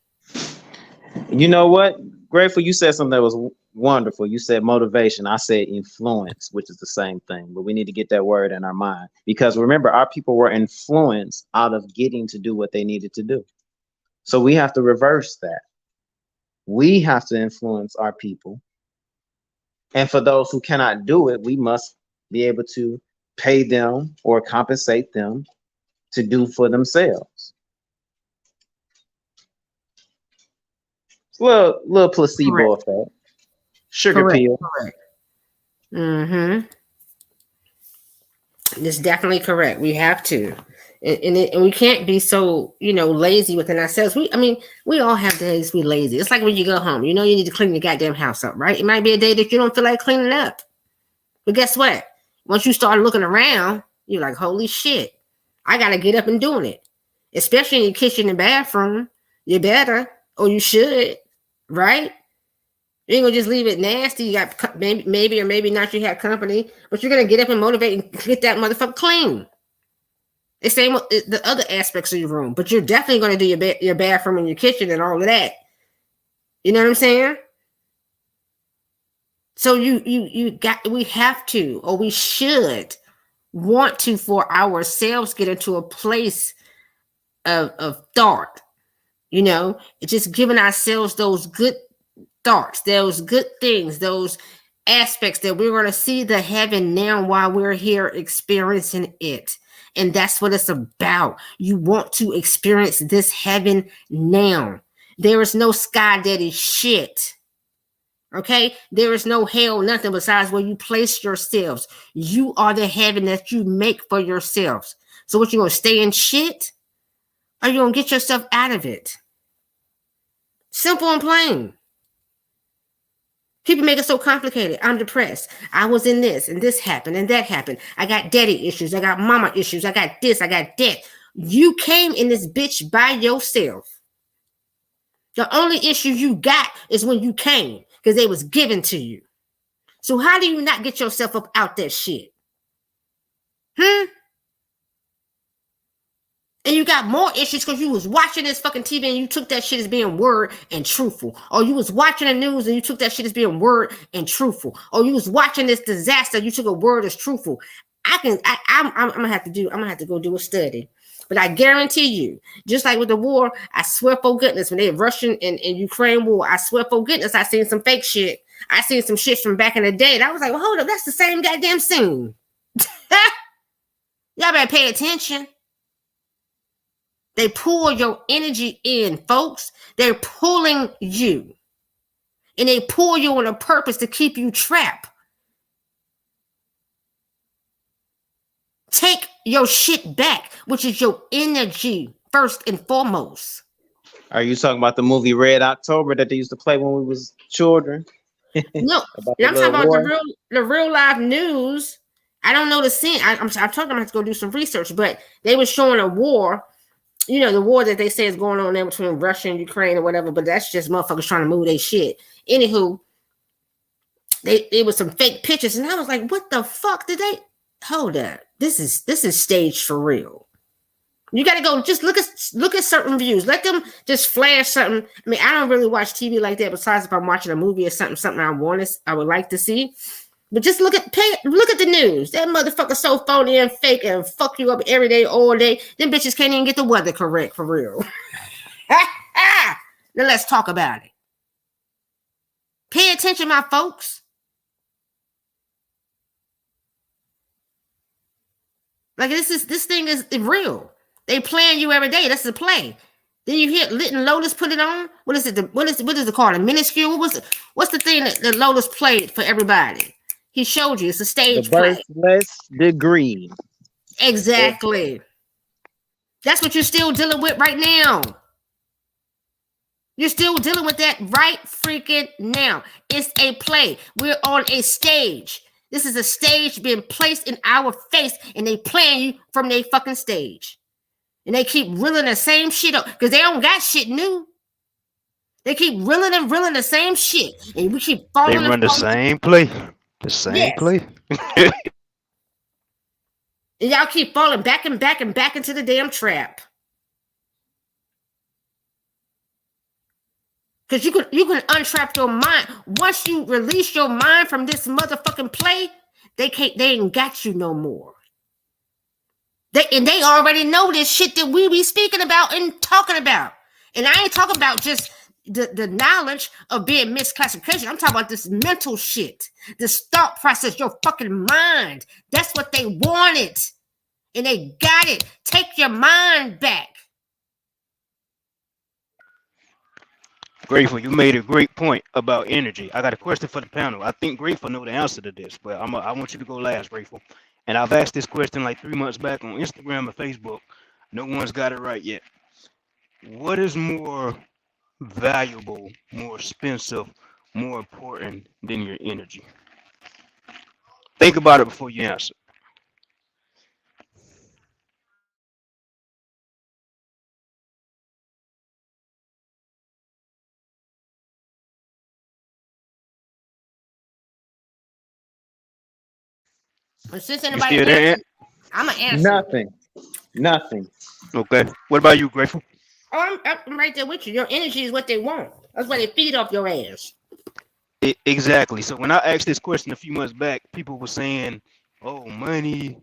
You know what? Grateful, you said something that was wonderful. You said motivation. I said influence, which is the same thing. But we need to get that word in our mind because remember, our people were influenced out of getting to do what they needed to do. So we have to reverse that. We have to influence our people. And for those who cannot do it, we must be able to pay them or compensate them to do for themselves. It's a little placebo effect. Sugar pill. Correct. Mm-hmm. It's definitely correct. We have to. And we can't be so, lazy within ourselves. We all have days we lazy. It's like when you go home, you need to clean your goddamn house up, right? It might be a day that you don't feel like cleaning up. But guess what? Once you start looking around, you're like, holy shit, I got to get up and doing it. Especially in your kitchen and bathroom. You better, or you should, right? You ain't gonna just leave it nasty. You got maybe or maybe not. You have company, but you're gonna get up and motivate and get that motherfucker clean. The same with the other aspects of your room, but you're definitely gonna do your bathroom and your kitchen and all of that. You know what I'm saying? So we have to, or we should want to, for ourselves, get into a place of thought. It's just giving ourselves those good thoughts, those good things, those aspects that we're going to see the heaven now while we're here experiencing it. And that's what it's about. You want to experience this heaven now. There is no sky daddy shit. Okay? There is no hell, nothing besides where you place yourselves. You are the heaven that you make for yourselves. So what, you going to stay in shit? Or you going to get yourself out of it? Simple and plain. People make it so complicated. I'm depressed. I was in this and this happened and that happened. I got daddy issues. I got mama issues. I got this. I got that. You came in this bitch by yourself. The only issue you got is when you came because they was given to you. So how do you not get yourself up out that shit? And you got more issues because you was watching this fucking TV and you took that shit as being word and truthful. Or you was watching the news and you took that shit as being word and truthful. Or you was watching this disaster, you took a word as truthful. I'm gonna have to go do a study. But I guarantee you, just like with the war, I swear for goodness, when they Russian and Ukraine war, I swear for goodness, I seen some fake shit. I seen some shit from back in the day. And I was like, well, hold up, that's the same goddamn scene. Y'all better pay attention. They pull your energy in, folks. They're pulling you. And they pull you on a purpose to keep you trapped. Take your shit back, which is your energy, first and foremost. Are you talking about the movie Red October that they used to play when we was children? No, I'm talking about the real life news. I don't know the scene. I'm talking about to go do some research, but they were showing a war. The war that they say is going on there between Russia and Ukraine or whatever, but that's just motherfuckers trying to move their shit. Anywho, there was some fake pictures, and I was like, what the fuck did they hold up? This is staged for real. You gotta go just look at certain views. Let them just flash something. I mean, I don't really watch TV like that, besides if I'm watching a movie or something I would like to see. But just look at the news. That motherfucker so phony and fake and fuck you up every day, all day. Them bitches can't even get the weather correct for real. Now let's talk about it. Pay attention, my folks. Like this thing is real. They playing you every day. That's the play. Then you hear Litton Lotus put it on. What is it? What is it called? A minuscule? What's the thing that Lotus played for everybody? He showed you it's a stage play. The birthless degree. Exactly. That's what you're still dealing with right now. You're still dealing with that right freaking now. It's a play. We're on a stage. This is a stage being placed in our face, and they playing you from their fucking stage. And they keep reeling the same shit up because they don't got shit new. They keep reeling the same shit, and we keep falling. They run the same play. The same play. And y'all keep falling back and back and back into the damn trap. Because you can untrap your mind. Once you release your mind from this motherfucking play, they ain't got you no more. They already know this shit that we be speaking about and talking about. And I ain't talking about just the knowledge of being misclassification. I'm talking about this mental shit, this thought process, your fucking mind. That's what they wanted. And they got it. Take your mind back. Grateful, you made a great point about energy. I got a question for the panel. I think Grateful know the answer to this, but I want you to go last, Grateful. And I've asked this question like 3 months back on Instagram and Facebook. No one's got it right yet. What is more valuable, more expensive, more important than your energy? Think about it before you answer. But since You anybody still there? answer, I'm gonna answer. Nothing. Okay. What about you, Grateful? Oh, I'm right there with you. Your energy is what they want. That's why they feed off your ass. Exactly. So when I asked this question a few months back, people were saying, "Oh, money,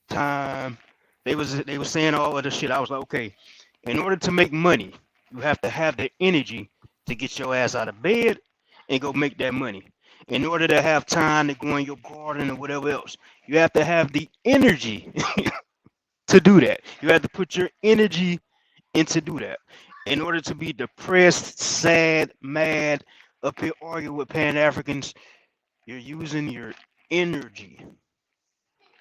time." They were saying all of the shit. I was like, okay, in order to make money, you have to have the energy to get your ass out of bed and go make that money. In order to have time to go in your garden or whatever else, you have to have the energy to do that. You have to put your energy into do that. In order to be depressed, sad, mad, up here arguing with Pan Africans, you're using your energy.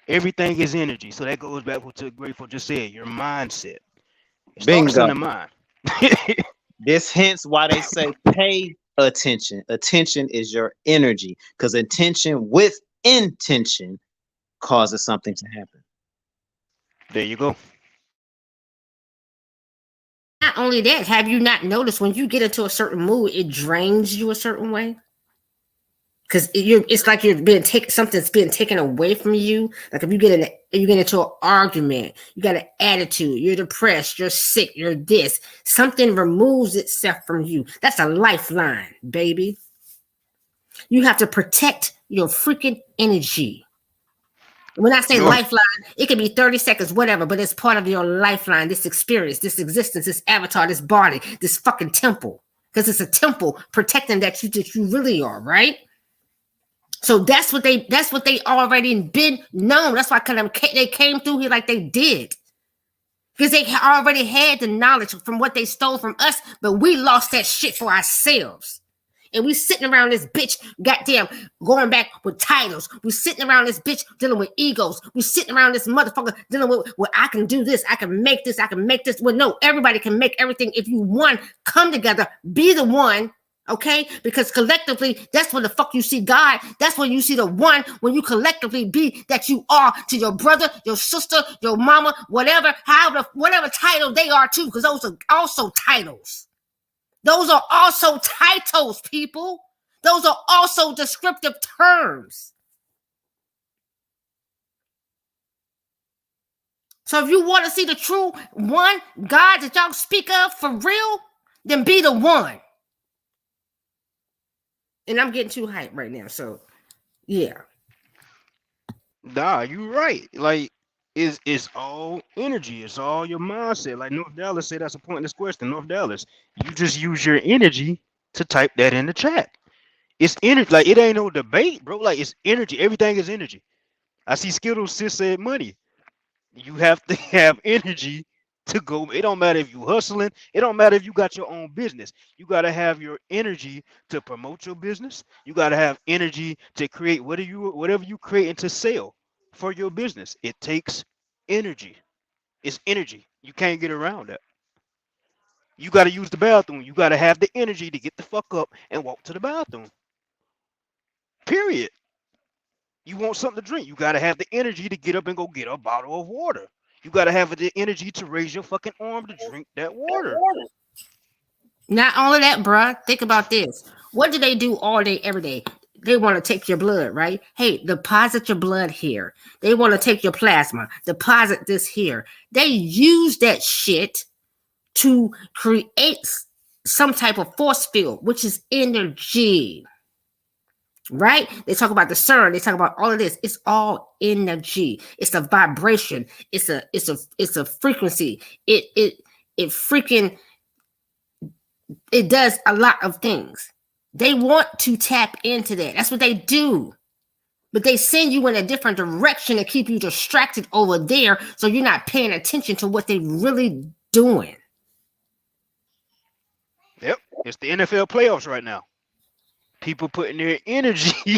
Everything is energy. So that goes back to Grateful just said, your mindset. It starts in Bingo. the mind. This hence why they say pay attention. Attention is your energy, because attention with intention causes something to happen. There you go. Not only that, have you not noticed when you get into a certain mood, it drains you a certain way? Because it's like you're being taken, something's being taken away from you. Like if you get into an argument, you got an attitude, you're depressed, you're sick, you're this. Something removes itself from you. That's a lifeline, baby. You have to protect your freaking energy. When I say Sure. lifeline, it can be 30 seconds, whatever, but it's part of your lifeline, this experience, this existence, this avatar, this body, this fucking temple. Because it's a temple protecting that you really are, right? So that's what they already been known. That's why they came through here like they did. Because they already had the knowledge from what they stole from us, but we lost that shit for ourselves. And we sitting around this bitch, goddamn, going back with titles. We sitting around this bitch dealing with egos. We sitting around this motherfucker dealing with, well, I can do this, I can make this, I can make this. Well, no, everybody can make everything. If you one, come together, be the one, okay? Because collectively, that's when the fuck you see God. That's when you see the one, when you collectively be that you are to your brother, your sister, your mama, whatever title they are too, because those are also titles. Those are also titles, people. Those are also descriptive terms. So if you want to see the true one God that y'all speak of for real, then be the one. And I'm getting too hyped right now. So, yeah. Nah, you right. Like, it's all energy. It's all your mindset. Like North Dallas said, that's a pointless question. North Dallas, you just use your energy to type that in the chat. It's energy. Like, it ain't no debate, bro. Like, it's energy. Everything is energy. I see Skittles sis said money. You have to have energy to go. It don't matter if you hustling. It don't matter if you got your own business. You got to have your energy to promote your business. You got to have energy to create whatever you create and to sell for your business. It takes energy. It's energy. You can't get around that. You got to use the bathroom. You got to have the energy to get the fuck up and walk to the bathroom. Period. You want something to drink. You got to have the energy to get up and go get a bottle of water. You got to have the energy to raise your fucking arm to drink that water. Not only that, bruh. Think about this. What do they do all day, every day? They want to take your blood, right? Hey, deposit your blood here. They want to take your plasma. Deposit this here. They use that shit to create some type of force field, which is energy. Right? They talk about the CERN. They talk about all of this. It's all energy. It's a vibration. It's a frequency. It freaking it does a lot of things. They want to tap into that. That's what they do. But they send you in a different direction to keep you distracted over there, so you're not paying attention to what they're really doing. Yep, it's the NFL playoffs right now. People putting their energy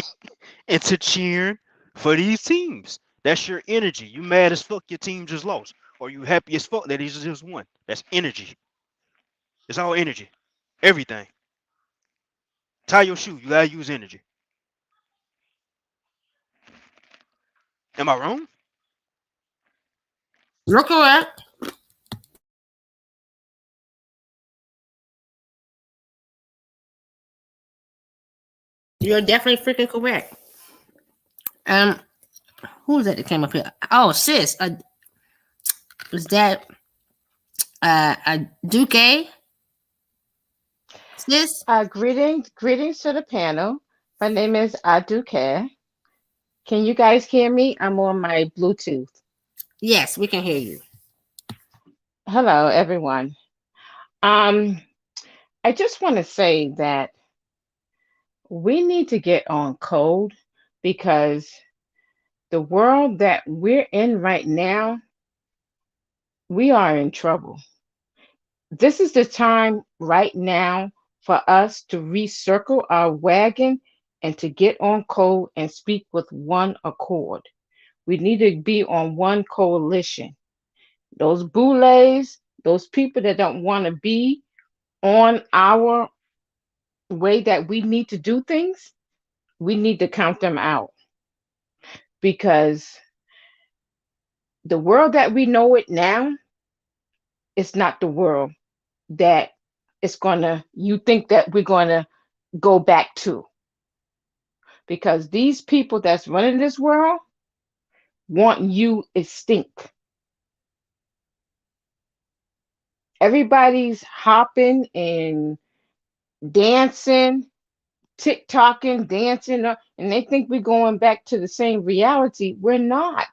into cheering for these teams. That's your energy. You mad as fuck your team just lost, or you happy as fuck that he just won. That's energy. It's all energy. Everything. Tie your shoe. You gotta use energy. Am I wrong? You're correct. You're definitely freaking correct. Who's that came up here? Oh, sis. Was that Duque? Sis? Greetings to the panel. My name is Aduke. Can you guys hear me? I'm on my Bluetooth. Yes, we can hear you. Hello, everyone. I just want to say that we need to get on code because the world that we're in right now, we are in trouble. This is the time right now for us to recircle our wagon and to get on code and speak with one accord. We need to be on one coalition. Those boulets, those people that don't want to be on our way that we need to do things, we need to count them out because the world that we know it now is not the world that it's gonna you think that we're gonna go back to because these people that's running this world want you extinct. Everybody's hopping and dancing, TikToking, dancing, and they think we're going back to the same reality. We're not.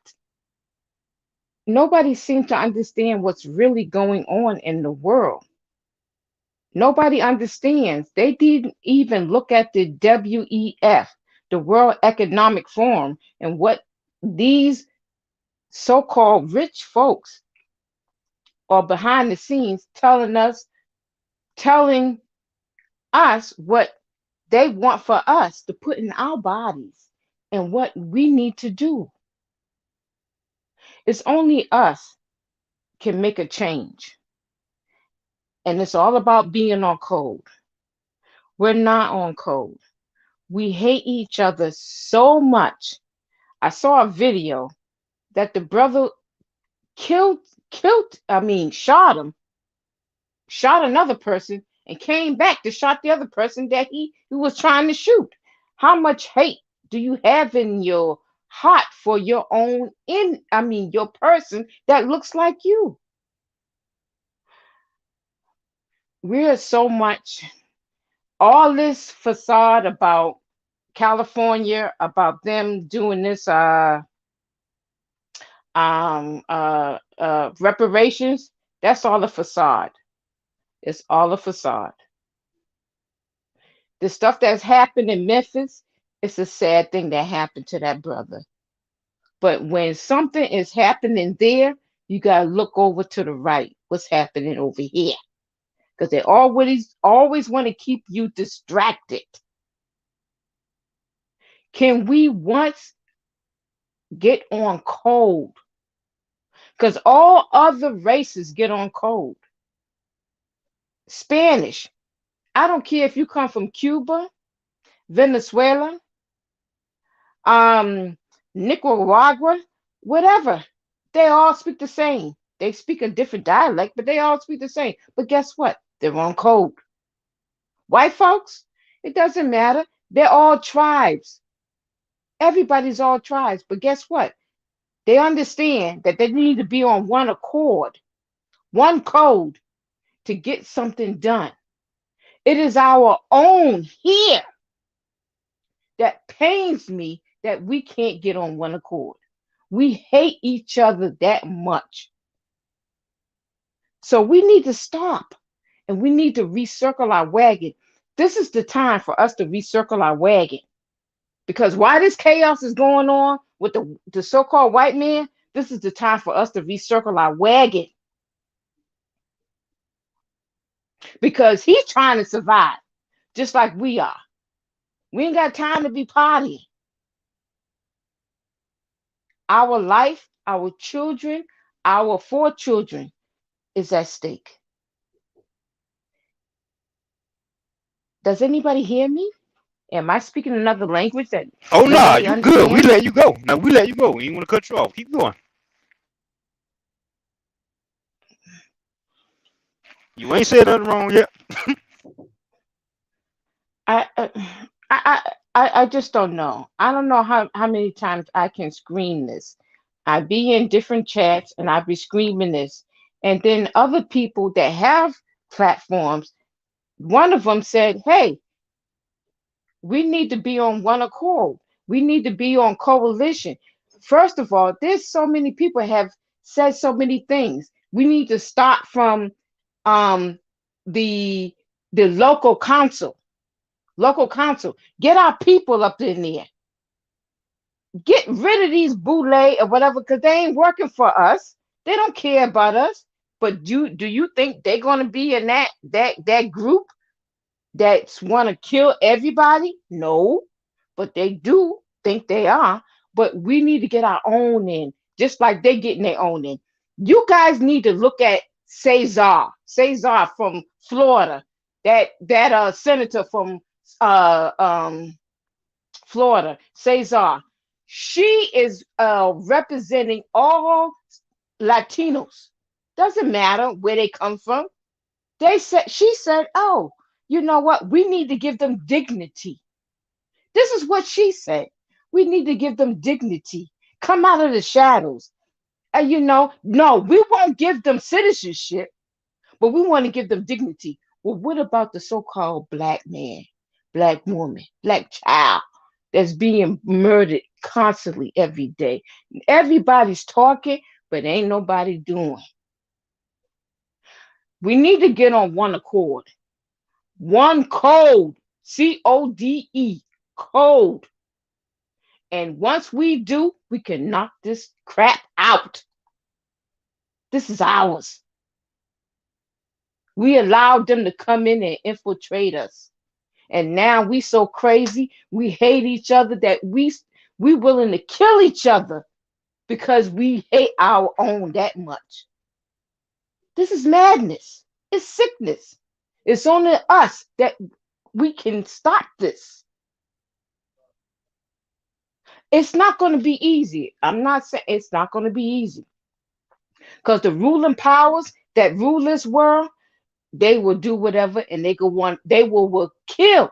Nobody seems to understand what's really going on in the world. Nobody understands. They didn't even look at the WEF, the World Economic Forum, and what these so called rich folks are behind the scenes telling us what they want for us to put in our bodies and what we need to do. It's only us can make a change. And it's all about being on code. We're not on code. We hate each other so much. I saw a video that the brother killed, shot him, shot another person, and came back to shot the other person that he was trying to shoot. How much hate do you have in your heart for your own your person that looks like you? We're so much all this facade about California, about them doing this reparations, that's all a facade. It's all a facade. The stuff that's happened in Memphis, it's a sad thing that happened to that brother. But when something is happening there, you gotta look over to the right. What's happening over here? Because they always want to keep you distracted. Can we once get on code? Because all other races get on code. Spanish. I don't care if you come from Cuba, Venezuela, Nicaragua, whatever. They all speak the same. They speak a different dialect, but they all speak the same. But guess what? They're on code. White folks, it doesn't matter. They're all tribes. Everybody's all tribes. But guess what? They understand that they need to be on one accord, one code to get something done. It is our own here that pains me that we can't get on one accord. We hate each other that much. So we need to stop and we need to recircle our wagon. This is the time for us to recircle our wagon. Because while this chaos is going on with the so-called white man, this is the time for us to recircle our wagon. Because he's trying to survive, just like we are. We ain't got time to be partying. Our life, our children, our 4 children is at stake. Does anybody hear me? Am I speaking another language that Oh nah, nobody you good. We understands? let you go. Now we let you go. We ain't want to cut you off. Keep going. You ain't said nothing wrong yet. I, uh, I just don't know. I don't know how many times I can scream this. I be in different chats and I be screaming this, and then other people that have platforms, one of them said, "Hey, we need to be on one accord. We need to be on coalition." First of all, there's so many people have said so many things. We need to start from um the local council. Local council. Get our people up in there. Get rid of these boule or whatever, because they ain't working for us. They don't care about us. But do you think they're gonna be in that group that want to kill everybody? No, but they do think they are. But we need to get our own in, just like they getting their own in. You guys need to look at Cesar from Florida, that senator from uh um Florida, Cesar. She is representing all Latinos. Doesn't matter where they come from. She said, "Oh, you know what? We need to give them dignity." This is what she said. We need to give them dignity. Come out of the shadows. And no, we won't give them citizenship, but we want to give them dignity. Well, what about the so-called black man, black woman, black child that's being murdered constantly every day? Everybody's talking, but ain't nobody doing. We need to get on one accord. One code, CODE, code. And once we do, we can knock this crap out. This is ours. We allowed them to come in and infiltrate us. And now we so crazy, we hate each other that we willing to kill each other because we hate our own that much. This is madness. It's sickness. It's only us that we can stop this. It's not going to be easy. I'm not saying it's not going to be easy. Because the ruling powers that rule this world, they will do whatever and they will kill.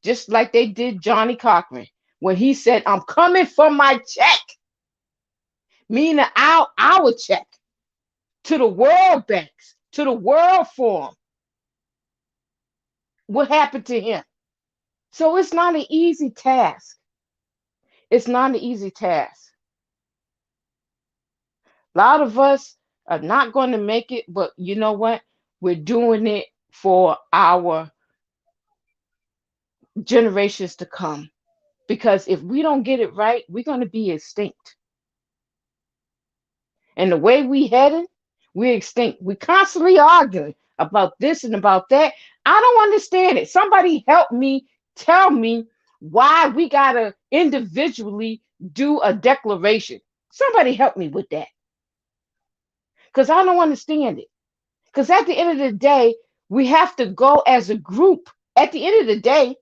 Just like they did Johnny Cochran when he said, "I'm coming for my check." Meaning our check to the world banks, to the world forum. What happened to him? So it's not an easy task. It's not an easy task. A lot of us are not going to make it, but you know what? We're doing it for our generations to come. Because if we don't get it right, we're going to be extinct. And the way we headed, we're extinct. We constantly arguing about this and about that. I don't understand it. Somebody help me, tell me why we gotta individually do a declaration. Somebody help me with that. Because I don't understand it. Because at the end of the day, we have to go as a group. At the end of the day,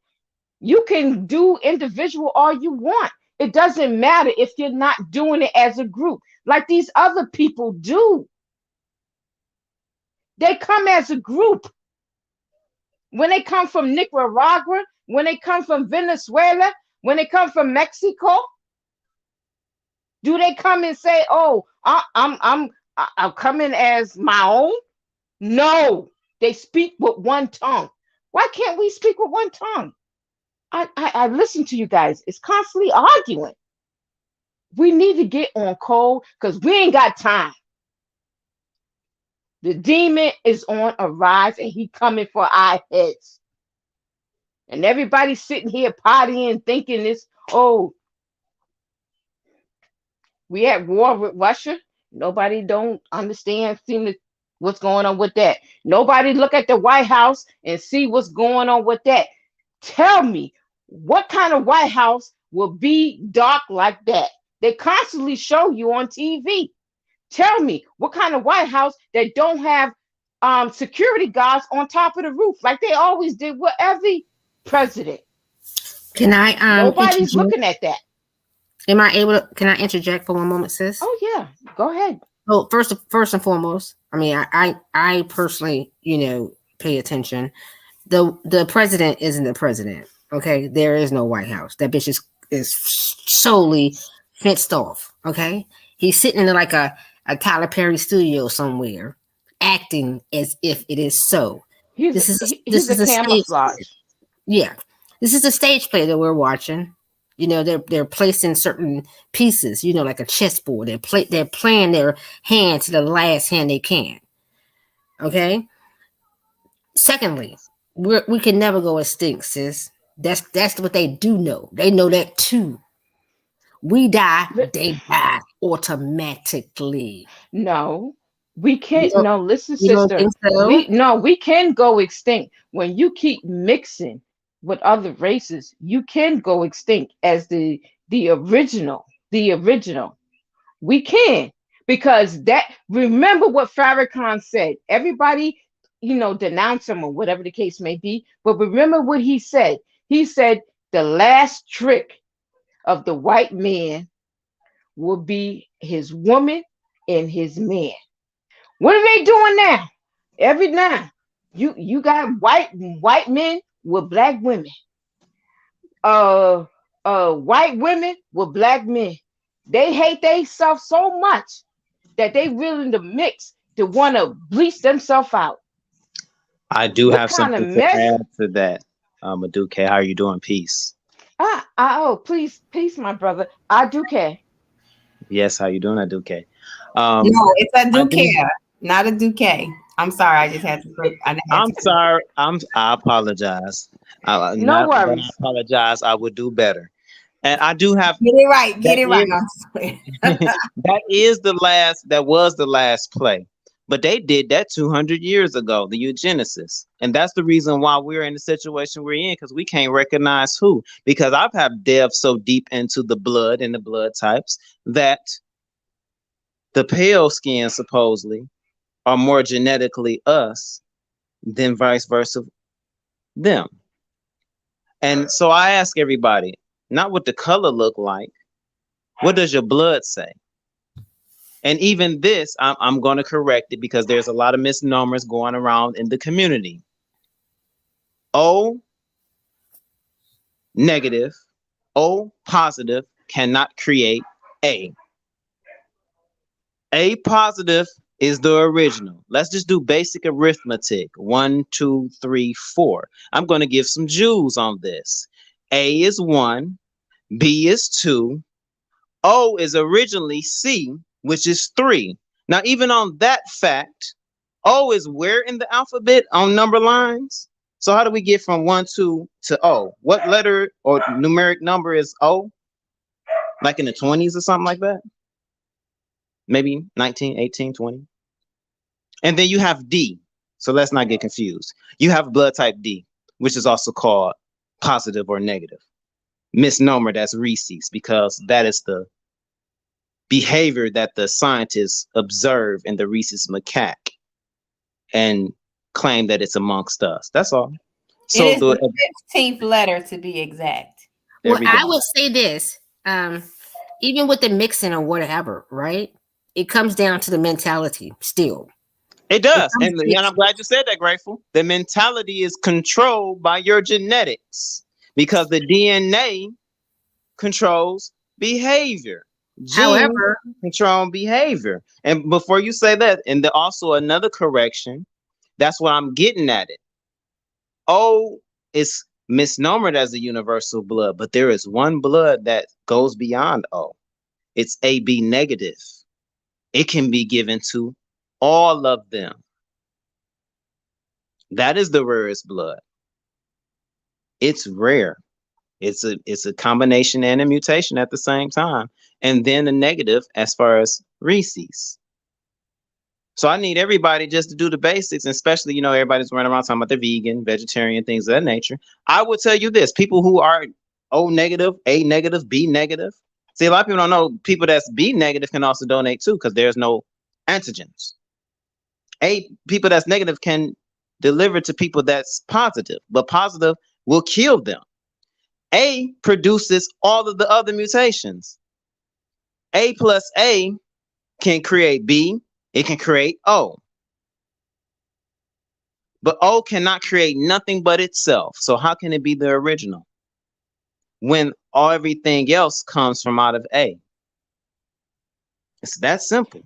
you can do individual all you want. It doesn't matter if you're not doing it as a group, like these other people do. They come as a group. When they come from Nicaragua, when they come from Venezuela, when they come from Mexico, do they come and say, "Oh, I'm coming as my own"? No, They speak with one tongue. Why can't we speak with one tongue? I listen to you guys. It's constantly arguing. We need to get on code because we ain't got time. The demon is on a rise and he coming for our heads. And everybody's sitting here partying, thinking this, oh, we at war with Russia. Nobody don't understand, what's going on with that. Nobody look at the White House and see what's going on with that. Tell me, what kind of White House will be dark like that? They constantly show you on TV. Tell me, what kind of White House that don't have security guards on top of the roof like they always did with every president? Can I Nobody's interject? looking at that. Am I able to? Can I interject for one moment, sis? Oh yeah, go ahead. Oh, first and foremost, I mean, I personally, pay attention. The president isn't the president. Okay, there is no White House. That bitch is solely fenced off. Okay, he's sitting in like a Tyler Perry studio somewhere, acting as if it is so. He's a camouflage. Yeah, this is a stage play that we're watching. They're placing certain pieces, like a chessboard. They're playing their hand to the last hand they can. Okay. Secondly, we can never go extinct, sis. That's what they do know. They know that too. We die, they die automatically. No, we can't. You No, listen, you don't sister. think so? We can go extinct when you keep mixing with other races. You can go extinct as the original. The original. We can, because that. Remember what Farrakhan said. Everybody, denounce him or whatever the case may be. But remember what he said. He said the last trick of the white man will be his woman and his man. What are they doing now? Every now you got white men with black women. White women with black men. They hate themselves so much that they willing to mix to want to bleach themselves out. I do What have kind of something to mess? add to that. Aduke, how are you doing? Peace. Please, peace, my brother. I do care. Yes, how you doing, Aduke? No, it's a I do- Duque, not a Duque. I'm sorry, I just had to put. I'm sorry. I apologize. No Not that I worries. apologize. I would do better. And I do have Get it right. Get it right. that was the last play. But they did that 200 years ago, the eugenicists. And that's the reason why we're in the situation we're in, because we can't recognize who. Because I've have delved so deep into the blood and the blood types that the pale skin supposedly are more genetically us than vice versa them. And so I ask everybody, not what the color look like, what does your blood say? And even this, I'm going to correct it because there's a lot of misnomers going around in the community. O negative, O positive cannot create A. A positive is the original. Let's just do basic arithmetic. 1, 2, 3, 4. I'm going to give some Jews on this. A is 1, B is 2, O is originally C, which is 3. Now, even on that fact, O is where in the alphabet on number lines? So how do we get from 1, 2 to O? What letter or numeric number is O? Like in the 20s or something like that? Maybe 19, 18, 20. And then you have D. So let's not get confused. You have blood type D, which is also called positive or negative. Misnomer, that's Reese's, because that is the behavior that the scientists observe in the Rhesus macaque and claim that it's amongst us. That's all. So it is the 15th letter to be exact. Well, I would say this, even with the mixing or whatever, right? It comes down to the mentality still. It does. And I'm glad you said that, Grateful. The mentality is controlled by your genetics because the DNA controls behavior. However, control behavior. And before you say that, and also another correction, That's what I'm getting at it. O is misnomered as a universal blood, but there is one blood that goes beyond O. It's AB negative. It can be given to all of them. That is the rarest blood. It's rare. It's a combination and a mutation at the same time. And then the negative as far as Reese's. So I need everybody just to do the basics, and especially, everybody's running around talking about they're vegan, vegetarian, things of that nature. I will tell you this, people who are O negative, A negative, B negative. See, a lot of people don't know people that's B negative can also donate too, because there's no antigens. People that's negative can deliver to people that's positive, but positive will kill them. A produces all of the other mutations. A plus A can create B, it can create O. But O cannot create nothing but itself. So how can it be the original when everything else comes from out of A? It's that simple.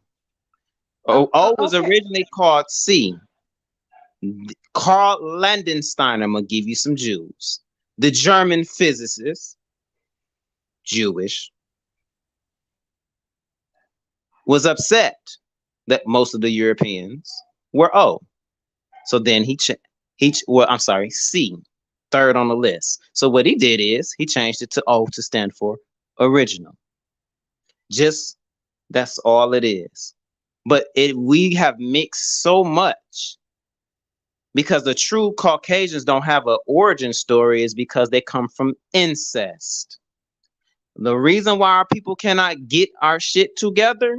O was Okay. originally called C. Carl Landensteiner, I'm going to give you some Jews. The German physicist, Jewish, was upset that most of the Europeans were O. So then C, third on the list. So what he did is he changed it to O to stand for original. Just that's all it is. But we have mixed so much because the true Caucasians don't have an origin story is because they come from incest. The reason why our people cannot get our shit together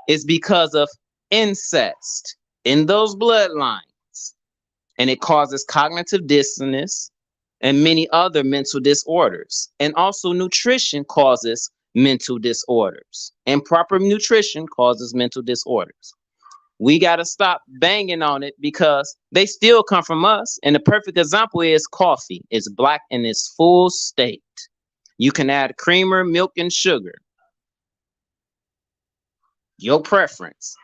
is because of incest in those bloodlines. And it causes cognitive dissonance and many other mental disorders. And also nutrition causes mental disorders. Improper nutrition causes mental disorders. We got to stop banging on it because they still come from us. And the perfect example is coffee. It's black in its full state. You can add creamer, milk, and sugar. Your preference.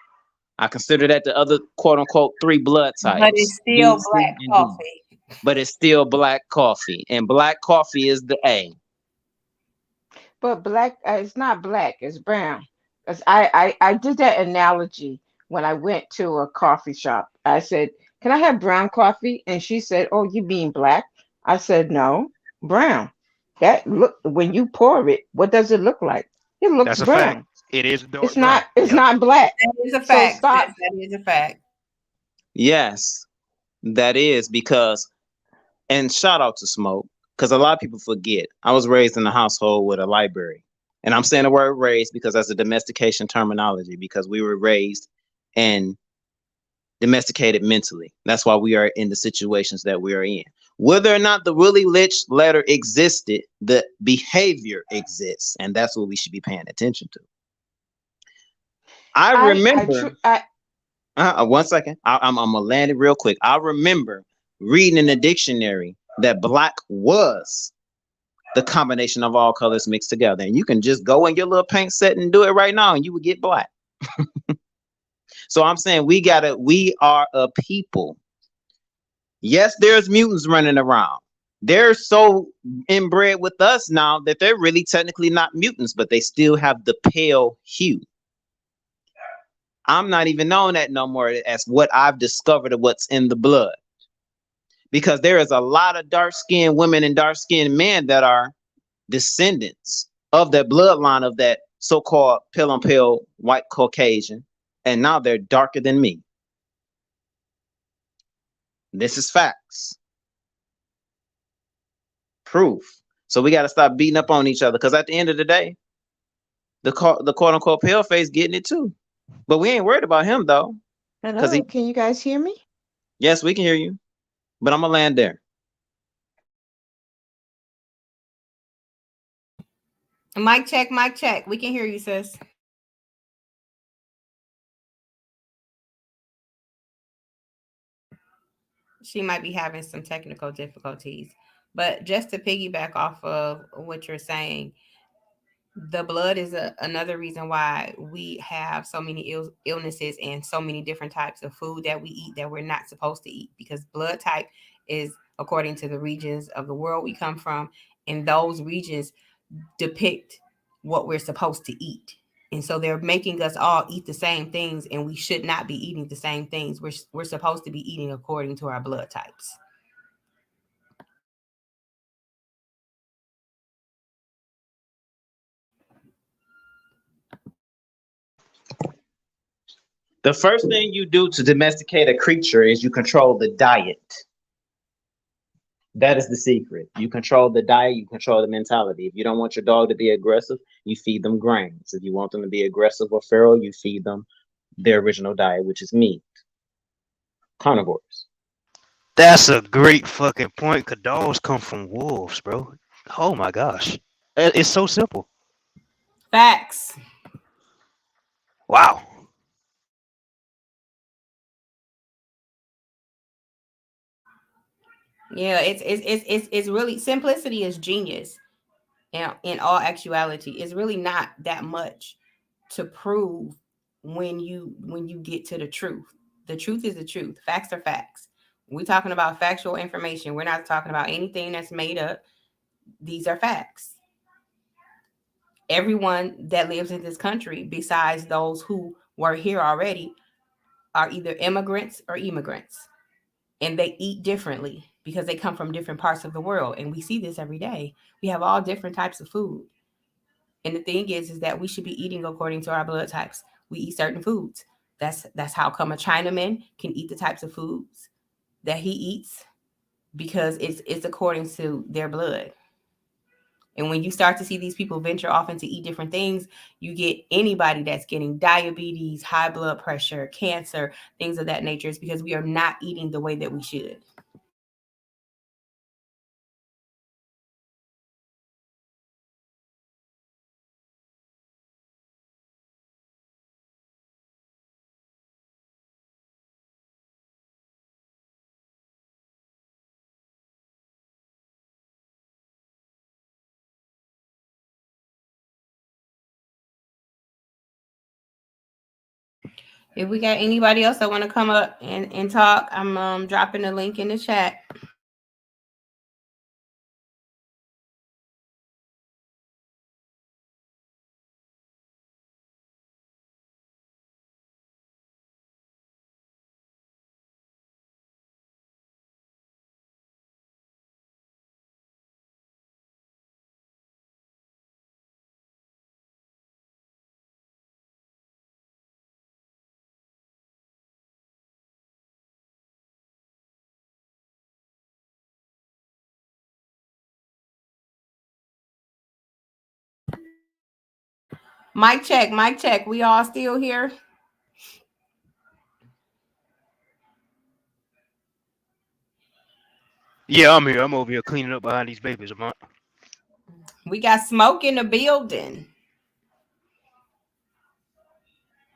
I consider that the other quote unquote 3 blood types. But it's B, still C, black and D. coffee. But it's still black coffee. And black coffee is the A. But black, it's not black, it's brown. Because I did that analogy when I went to a coffee shop. I said, "Can I have brown coffee?" And she said, "Oh, you mean black?" I said, "No, brown. That look when you pour it, what does it look like? It looks That's a fact. brown. It is dark It's brown. not it's Yep. not black." That is a So fact. stop. That is a fact. Yes, that is because, and shout out to Smoke, because a lot of people forget. I was raised in a household with a library. And I'm saying the word raised because that's a domestication terminology, because we were raised and domesticated mentally. That's why we are in the situations that we are in. Whether or not the Willie Lynch letter existed, the behavior exists. And that's what we should be paying attention to. I remember, I 1 second, I'm going to land it real quick. I remember reading in the dictionary that black was the combination of all colors mixed together. And you can just go in your little paint set and do it right now and you would get black. So I'm saying we are a people. Yes, there's mutants running around. They're so inbred with us now that they're really technically not mutants, but they still have the pale hue. I'm not even knowing that no more as what I've discovered of what's in the blood. Because there is a lot of dark-skinned women and dark-skinned men that are descendants of that bloodline of that so-called pale on pale white Caucasian, and now they're darker than me. This is facts. Proof. So we got to stop beating up on each other, because at the end of the day, the quote unquote pale face getting it too. But we ain't worried about him though. Hello, can you guys hear me? Yes, we can hear you. But I'm gonna land there. Mic check, mic check. We can hear you, sis. She might be having some technical difficulties. But just to piggyback off of what you're saying, The blood is another reason why we have so many illnesses and so many different types of food that we eat that we're not supposed to eat, because blood type is according to the regions of the world we come from, and those regions depict what we're supposed to eat. And so they're making us all eat the same things, and we should not be eating the same things. We're supposed to be eating according to our blood types. The first thing you do to domesticate a creature is you control the diet. That is the secret. You control the diet, you control the mentality. If you don't want your dog to be aggressive, you feed them grains. If you want them to be aggressive or feral, you feed them their original diet, which is meat. Carnivores. That's a great fucking point. Cause dogs come from wolves, bro. Oh my gosh, it's so simple. Facts. Wow. Yeah, it's really, simplicity is genius. In all actuality, it's really not that much to prove when you get to the truth. The truth is the truth. Facts are facts. We're talking about factual information. We're not talking about anything that's made up. These are facts. Everyone that lives in this country, besides those who were here already, are either immigrants or immigrants. And they eat differently because they come from different parts of the world. And we see this every day. We have all different types of food. And the thing is that we should be eating according to our blood types. We eat certain foods. That's how come a Chinaman can eat the types of foods that he eats, because it's according to their blood. And when you start to see these people venture off into eat different things, you get anybody that's getting diabetes, high blood pressure, cancer, things of that nature. It's because we are not eating the way that we should. If we got anybody else that want to come up and talk, I'm dropping a link in the chat. Mic check, mic check. We all still here? Yeah, I'm here. I'm over here cleaning up behind these babies, Amont. We got smoke in the building.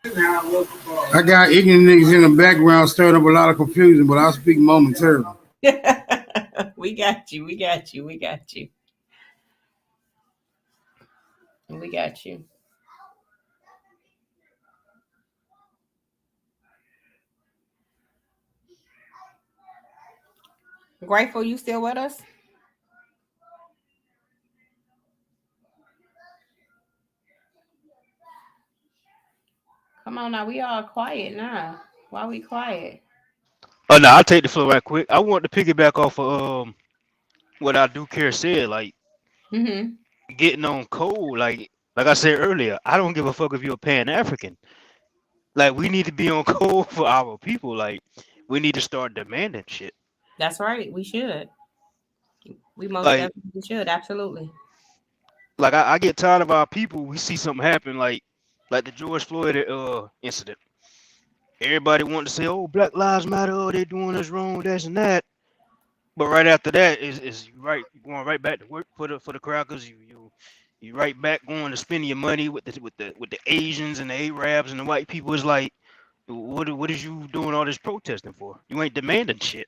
I got ignorant niggas in the background stirring up a lot of confusion, but I'll speak momentarily. We got you. We got you. We got you. We got you. Grateful, you still with us? Come on now, we all quiet now. Why we quiet? Oh no, I'll take the floor right quick. I want to piggyback off of what I do care said, like Mm-hmm. getting on code, like I said earlier, I don't give a fuck if you're a Pan African. Like we need to be on code for our people. Like we need to start demanding shit. That's right. We should. We most Like definitely should. Absolutely. I get tired of our people. We see something happen, like the George Floyd incident. Everybody want to say, "Oh, Black Lives Matter. Oh, they doing us wrong, this and that." But right after that is right going right back to work for the crackers. You right back going to spend your money with the Asians and the Arabs and the white people. Is like, what is you doing all this protesting for? You ain't demanding shit.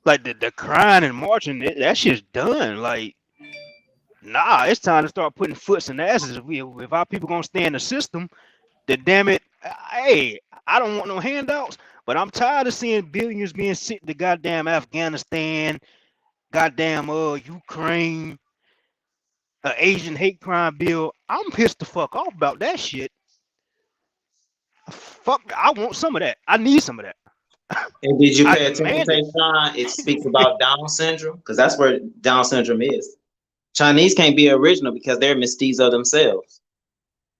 Like the crying and marching, that shit's done. Like Nah, it's time to start putting foots and asses. If our people gonna stay in the system, then damn it, hey, I don't want no handouts, but I'm tired of seeing billions being sent to goddamn Afghanistan, goddamn Ukraine, Asian hate crime bill. I'm pissed the fuck off about that shit. Fuck, I want some of that. I need some of that. And did you I pay attention, demand it. Tayshaun? It speaks about Down syndrome because that's where Down syndrome is. Chinese can't be original because they're mestizo themselves.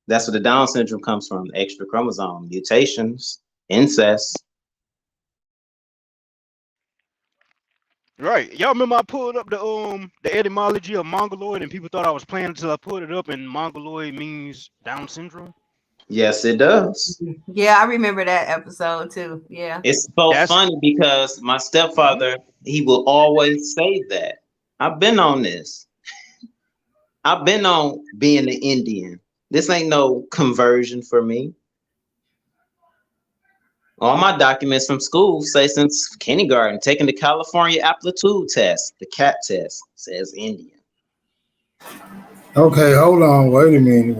That's where the Down syndrome comes from: extra chromosome mutations, incest. Right. Y'all remember I pulled up the etymology of mongoloid and people thought I was playing until I pulled it up and mongoloid means Down syndrome. Yes, it does. Yeah, I remember that episode too. Yeah. It's so That's funny because my stepfather, he will always say that. I've been on this. I've been on being an Indian. This ain't no conversion for me. All my documents from school say since kindergarten, taking the California aptitude test, the CAT test, says Indian. Okay, hold on. Wait a minute.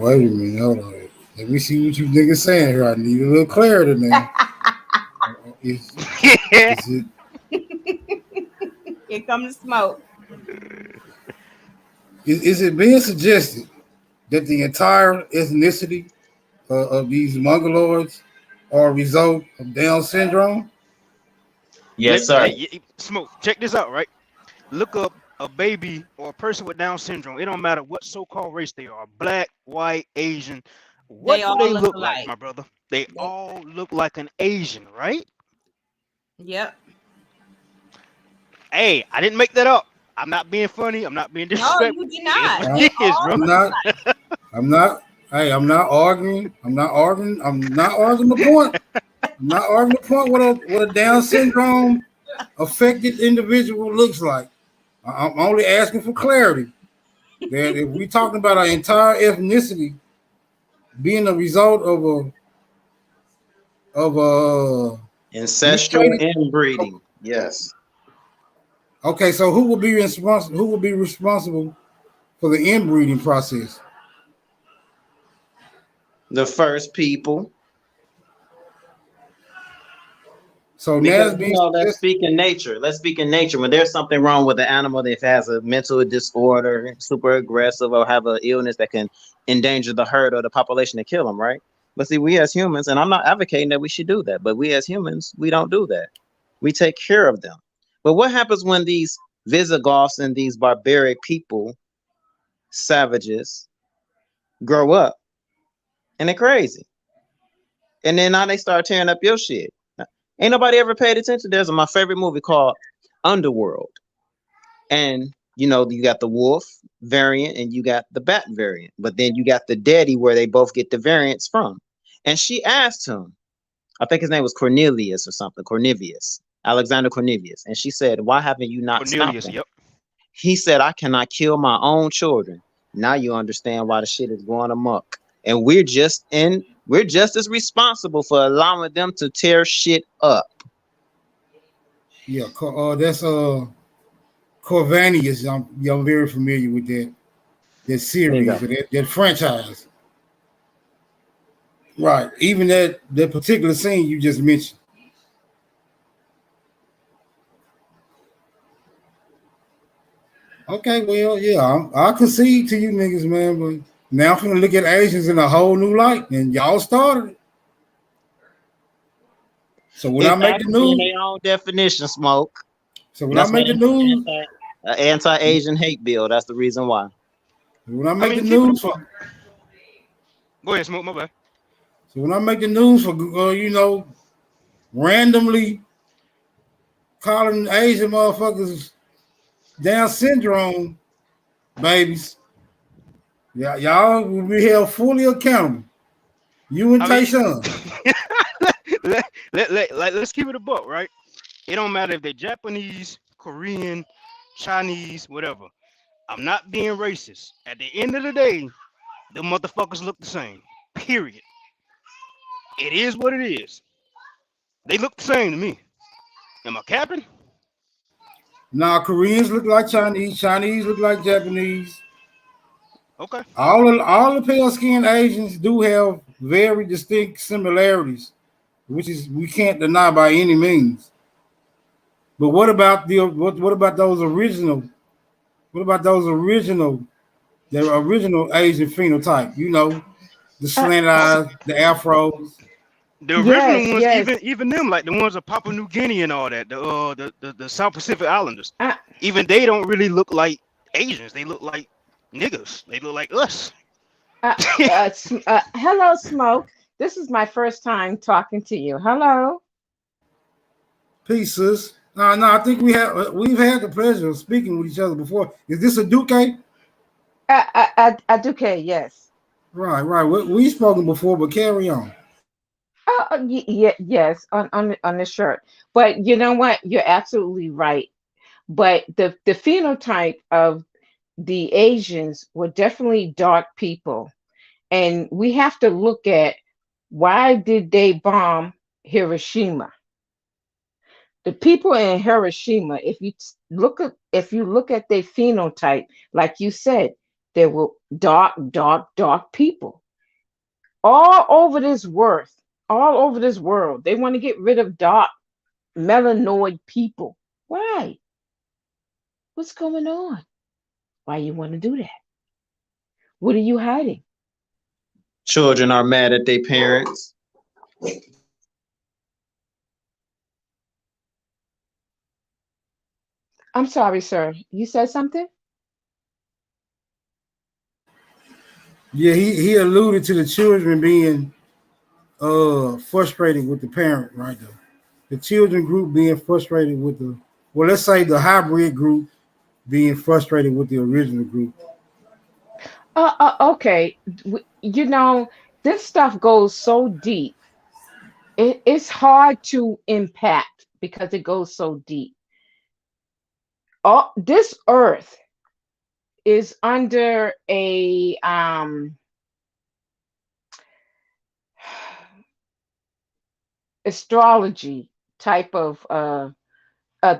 Hold on. Let me see what you niggas saying here. I need a little clarity now. Is it Here comes the smoke. is it being suggested that the entire ethnicity of these mongoloids are a result of Down syndrome? Yes, sir. Smoke. Check this out, right? Look up a baby or a person with Down syndrome. It don't matter what so-called race they are, black, white, Asian. What They do all they look look alike. like, my brother? They all look like an Asian, right? Yep. Hey, I didn't make that up. I'm not being funny. I'm not being No, disrespectful. you did not. It They is what it is, all bro. I'm not. Hey, I'm not arguing. I'm not arguing the point. I'm not arguing the point what a Down syndrome affected individual looks like. I'm only asking for clarity. That if we're talking about our entire ethnicity being a result of a Ancestral inbreeding. Yes. okay, so who will be responsible? Who will be responsible for the inbreeding process? The first people. So Because now you know, let's speak in nature. When there's something wrong with the animal that has a mental disorder, super aggressive, or have an illness that can endanger the herd or the population to kill them, right? But see, we as humans, and I'm not advocating that we should do that, but we as humans, we don't do that. We take care of them. But what happens when these Visigoths and these barbaric people, savages, grow up and they're crazy? And then now they start tearing up your shit. Ain't nobody ever paid attention. There's my favorite movie called Underworld. And you know, you got the wolf variant and you got the bat variant, but then you got the daddy where they both get the variants from. And she asked him, I think his name was Cornelius or something, Cornelius, Alexander Cornelius. And she said, why haven't you not stopped Cornelius, him? yep. He said, I cannot kill my own children. Now you understand why the shit is going amok. And we're just as responsible for allowing them to tear shit up. Yeah, that's Corvanius. I'm very familiar with that series, that franchise. Right. Even that particular scene you just mentioned. Okay, well, yeah, I concede to you niggas, man, but now I'm gonna look at Asians in a whole new light, and y'all started it. So when I make the news, their own definition, smoke. So when I make the news, anti-Asian hate bill. That's the reason why. When I make the news for, go ahead, smoke my bad. So when I make the news for randomly calling Asian motherfuckers Down syndrome babies, y'all will be held fully accountable. You and Tayshaun. Let's keep it a buck, right? It don't matter if they're Japanese, Korean, Chinese, whatever. I'm not being racist. At the end of the day, the motherfuckers look the same. Period. It is what it is. They look the same to me. Am I capping? Nah, Koreans look like Chinese. Chinese look like Japanese. Okay. All the pale skinned Asians do have very distinct similarities, which is we can't deny by any means. But what about those original? What about those original the original Asian phenotype? You know, the Uh, slant s- eyes, the afros. The original yes, ones, yes. even them, like the ones of Papua New Guinea and all that, the South Pacific Islanders, Uh, even they don't really look like Asians. They look like niggas. They look like us. hello, Smoke. This is my first time talking to you. Hello. Pieces. No, I think we've had the pleasure of speaking with each other before. Is this a Duque? Duque, yes. Right. We've spoken before, but carry on. Yes, on the shirt. But you know what? You're absolutely right. But the phenotype of the Asians were definitely dark people, and we have to look at why did they bomb Hiroshima? The people in Hiroshima, if you look at their phenotype, like you said, they were dark people all over this world, all over this world. They want to get rid of dark melanoid people. Why? What's going on? Why you want to do that? What are you hiding? Children are mad at their parents. I'm sorry, sir. You said something? Yeah, he alluded to the children being frustrated with the parent right there. The children group being frustrated with the let's say the hybrid group being frustrated with the original group. Okay. You know, this stuff goes so deep. It's hard to impact because it goes so deep. This earth is under a astrology type of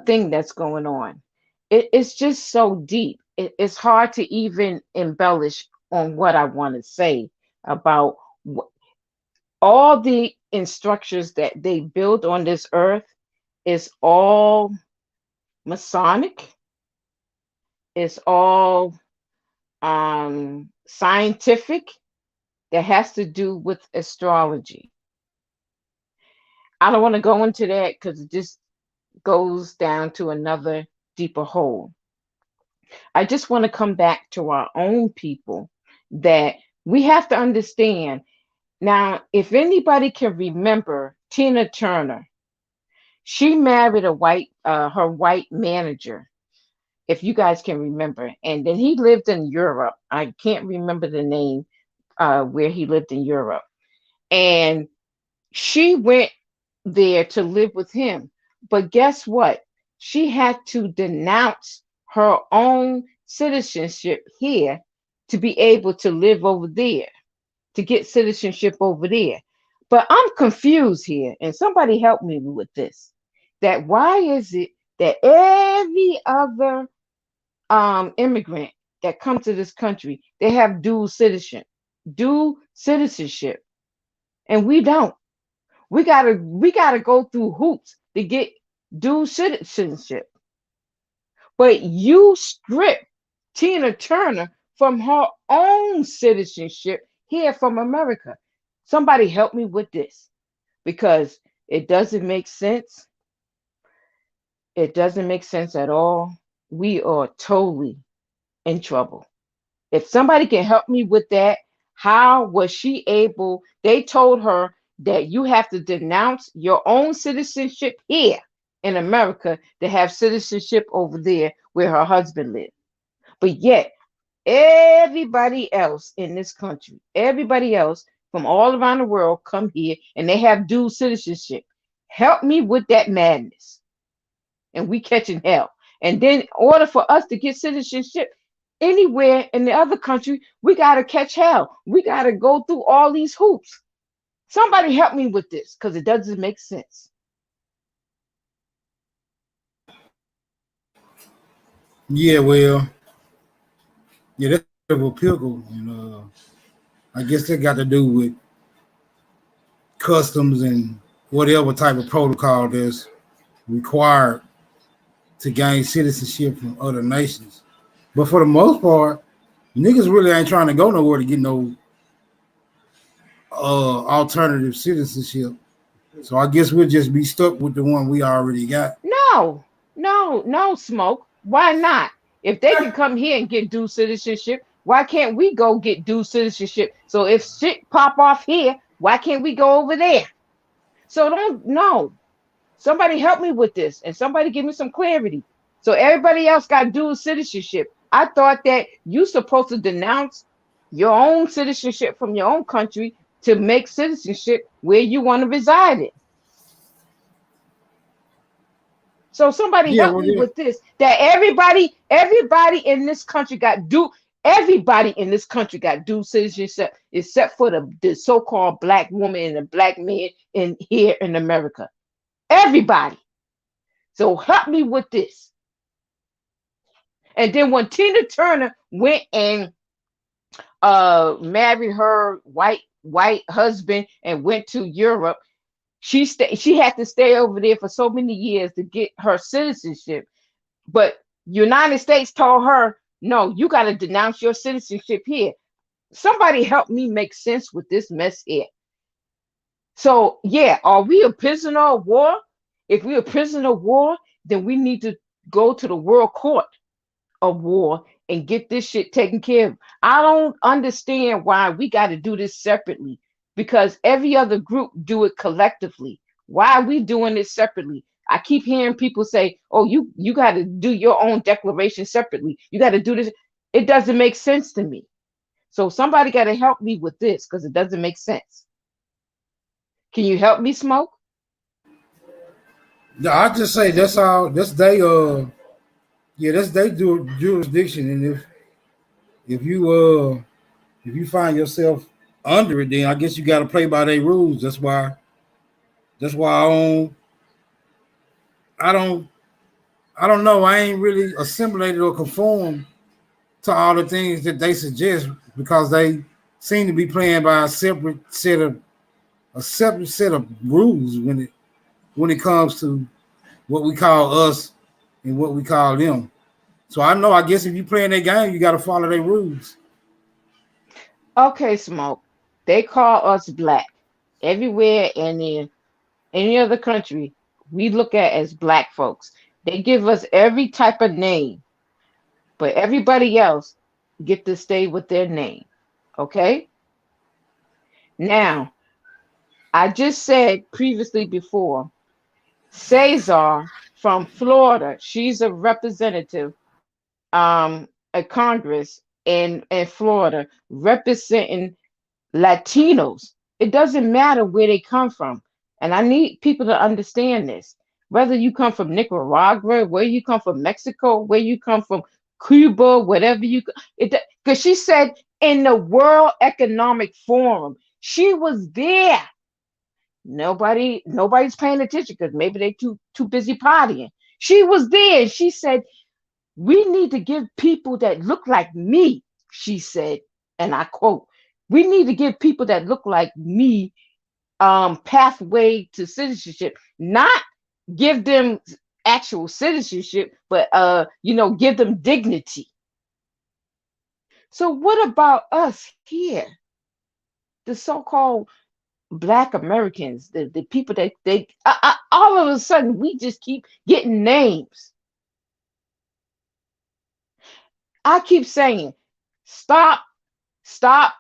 thing that's going on. It's just so deep. It's hard to even embellish on what I want to say about all the instructions that they build on this earth is all Masonic. It's all scientific that has to do with astrology. I don't want to go into that because it just goes down to another deeper hole. I just want to come back to our own people that we have to understand. Now, if anybody can remember Tina Turner, she married her white manager, if you guys can remember. And then he lived in Europe. I can't remember the name where he lived in Europe. And she went there to live with him. But guess what? She had to denounce her own citizenship here to be able to live over there, to get citizenship over there. But I'm confused here, and somebody help me with this. That why is it that every other immigrant that comes to this country, they have dual citizenship, and we don't. We gotta go through hoops to get dual citizenship. But you strip Tina Turner from her own citizenship here from America. Somebody help me with this because it doesn't make sense. It doesn't make sense at all. We are totally in trouble. If somebody can help me with that, how was she able? They told her that you have to denounce your own citizenship here in America to have citizenship over there where her husband lived. But yet, everybody else in this country, everybody else from all around the world come here and they have dual citizenship. Help me with that madness. And we catching hell. And then in order for us to get citizenship anywhere in the other country, we got to catch hell. We got to go through all these hoops. Somebody help me with this because it doesn't make sense. Yeah, well, yeah, of a pickle, and I guess that got to do with customs and whatever type of protocol that's required to gain citizenship from other nations. But for the most part, niggas really ain't trying to go nowhere to get no alternative citizenship. So I guess we'll just be stuck with the one we already got. No, no, Smoke. Why not? If they can come here and get dual citizenship, why can't we go get dual citizenship? So if shit pop off here, why can't we go over there? So don't no. Somebody help me with this and somebody give me some clarity. So everybody else got dual citizenship. I thought that you supposed to denounce your own citizenship from your own country to make citizenship where you want to reside in. So somebody Yeah, help well, me yeah. with this. That everybody in this country got due. Everybody in this country got due citizenship, except for the so-called black woman and the black man in here in America. Everybody. So help me with this. And then when Tina Turner went and married her white husband and went to Europe, she had to stay over there for so many years to get her citizenship. But United States told her, no, you got to denounce your citizenship here. Somebody help me make sense with this mess here. So, yeah, are we a prisoner of war? If we're a prisoner of war, then we need to go to the World Court of War and get this shit taken care of. I don't understand why we got to do this separately because every other group do it collectively. Why are we doing it separately? I keep hearing people say, "Oh, you got to do your own declaration separately. You got to do this." It doesn't make sense to me. So somebody got to help me with this because it doesn't make sense. Can you help me, Smoke? Yeah, I just say that's all. That's they yeah, that's they do jurisdiction, and if you if you find yourself under it, then I guess you got to play by their rules. That's why I don't I don't know. I ain't really assimilated or conformed to all the things that they suggest because they seem to be playing by a separate set of rules when it comes to what we call us and what we call them. So I know. I guess if you playing their game, you got to follow their rules. Okay, Smoke. They call us black everywhere and in any other country we look at as black folks. They give us every type of name, but everybody else get to stay with their name. Okay? Now, I just said previously before, Cesar from Florida, she's a representative at Congress in Florida representing Latinos. It doesn't matter where they come from. And I need people to understand this. Whether you come from Nicaragua, where you come from Mexico, where you come from Cuba, whatever it because she said in the World Economic Forum, she was there. Nobody's paying attention because maybe they too busy partying. She was there. She said, we need to give people that look like me, she said, and I quote, we need to give people that look like me pathway to citizenship, not give them actual citizenship, but give them dignity. So what about us here, the so-called Black Americans, the people that all of a sudden we just keep getting names. I keep saying, stop, stop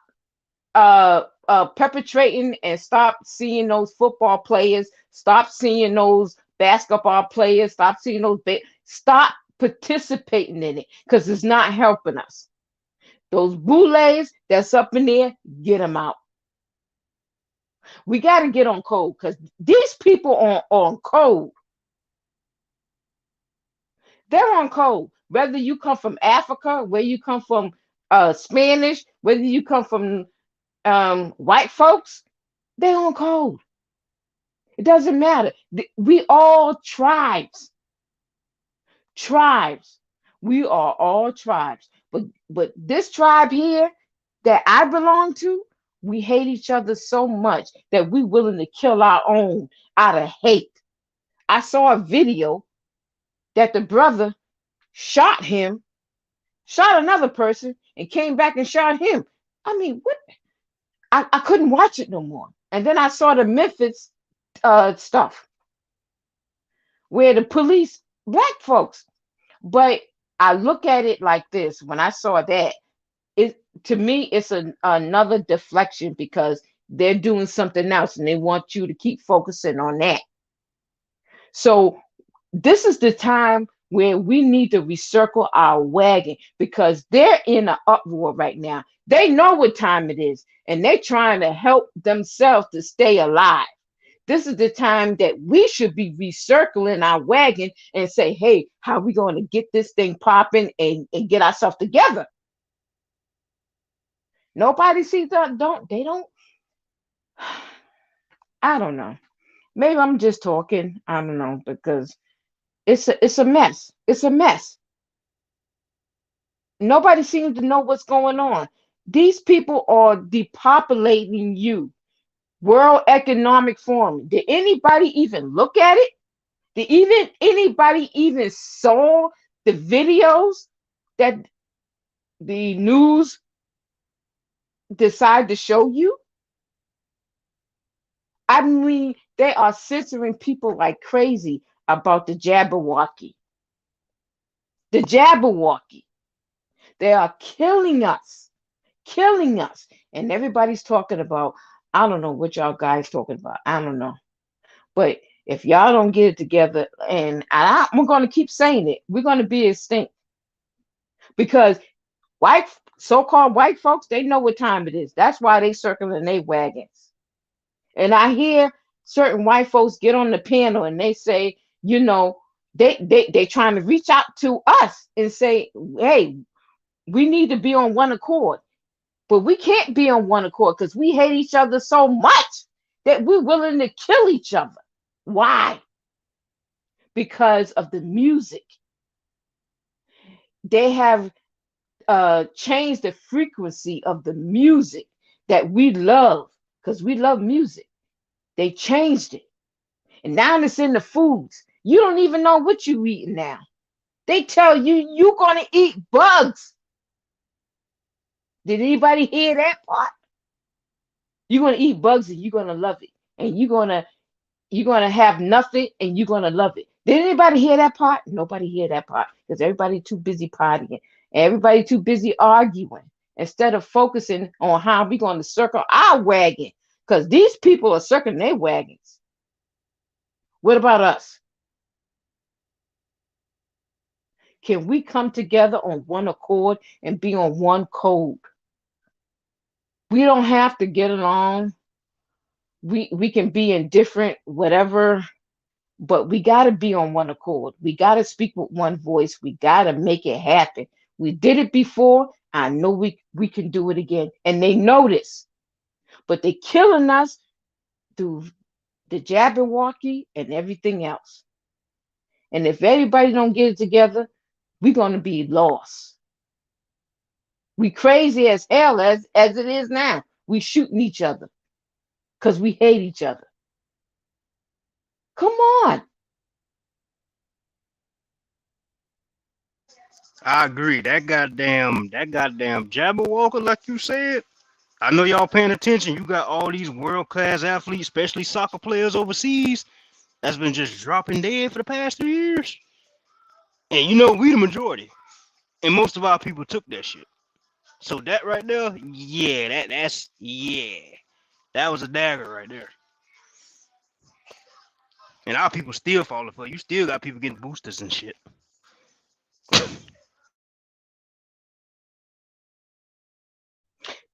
perpetrating and stop seeing those football players, stop seeing those basketball players, stop seeing stop participating in it because it's not helping us. Those boulets that's up in there, get them out. We got to get on code because these people on code, they're on code. Whether you come from Africa, where you come from Spanish, whether you come from white folks, they're on code. It doesn't matter. We all tribes. Tribes. We are all tribes. But this tribe here that I belong to, we hate each other so much that we willing to kill our own out of hate. I saw a video that the brother shot him, shot another person, and came back and shot him. I mean, what? I couldn't watch it no more. And then I saw the Memphis stuff where the police, black folks. But I look at it like this: when I saw that, it to me it's another deflection because they're doing something else and they want you to keep focusing on that. So this is the time where we need to recircle our wagon because they're in an uproar right now. They know what time it is and they're trying to help themselves to stay alive. This is the time that we should be recircling our wagon and say, hey, how are we going to get this thing popping and get ourselves together? Nobody sees that. They don't. I don't know. Maybe I'm just talking. I don't know because it's a mess. It's a mess. Nobody seems to know what's going on. These people are depopulating you. World Economic Forum. Did anybody even look at it? Did anybody even saw the videos that the news decide to show you? I mean, they are censoring people like crazy about the Jabberwocky. The Jabberwocky. They are killing us. Killing us. And everybody's talking about, I don't know what y'all guys talking about. I don't know. But if y'all don't get it together, and I'm going to keep saying it, we're going to be extinct. Because so-called white folks, they know what time it is. That's why they circling their wagons. And I hear certain white folks get on the panel and they say, you know, they trying to reach out to us and say, hey, we need to be on one accord. But we can't be on one accord because we hate each other so much that we're willing to kill each other. Why? Because of the music. They have changed the frequency of the music that we love because we love music. They changed it. And now it's in the foods. You don't even know what you're eating now. They tell you you're going to eat bugs. Did anybody hear that part? You're going to eat bugs and you're going to love it. And you're going to have nothing and you're going to love it. Did anybody hear that part? Nobody hear that part because everybody too busy partying. Everybody too busy arguing instead of focusing on how we're going to circle our wagon because these people are circling their wagons. What about us? Can we come together on one accord and be on one code? We don't have to get along. We can be in different whatever, but we got to be on one accord. We got to speak with one voice. We got to make it happen. We did it before. I know we can do it again. And they know this. But they're killing us through the Jabberwocky and everything else. And if everybody don't get it together, we're going to be lost. We crazy as hell as it is now. We shooting each other because we hate each other. Come on. I agree. That goddamn Jabberwocker, like you said. I know y'all paying attention. You got all these world class athletes, especially soccer players overseas, that's been just dropping dead for the past 3 years. And you know, we the majority. And most of our people took that shit. So that right there, yeah, that's yeah. That was a dagger right there. And our people still falling for it. You still got people getting boosters and shit.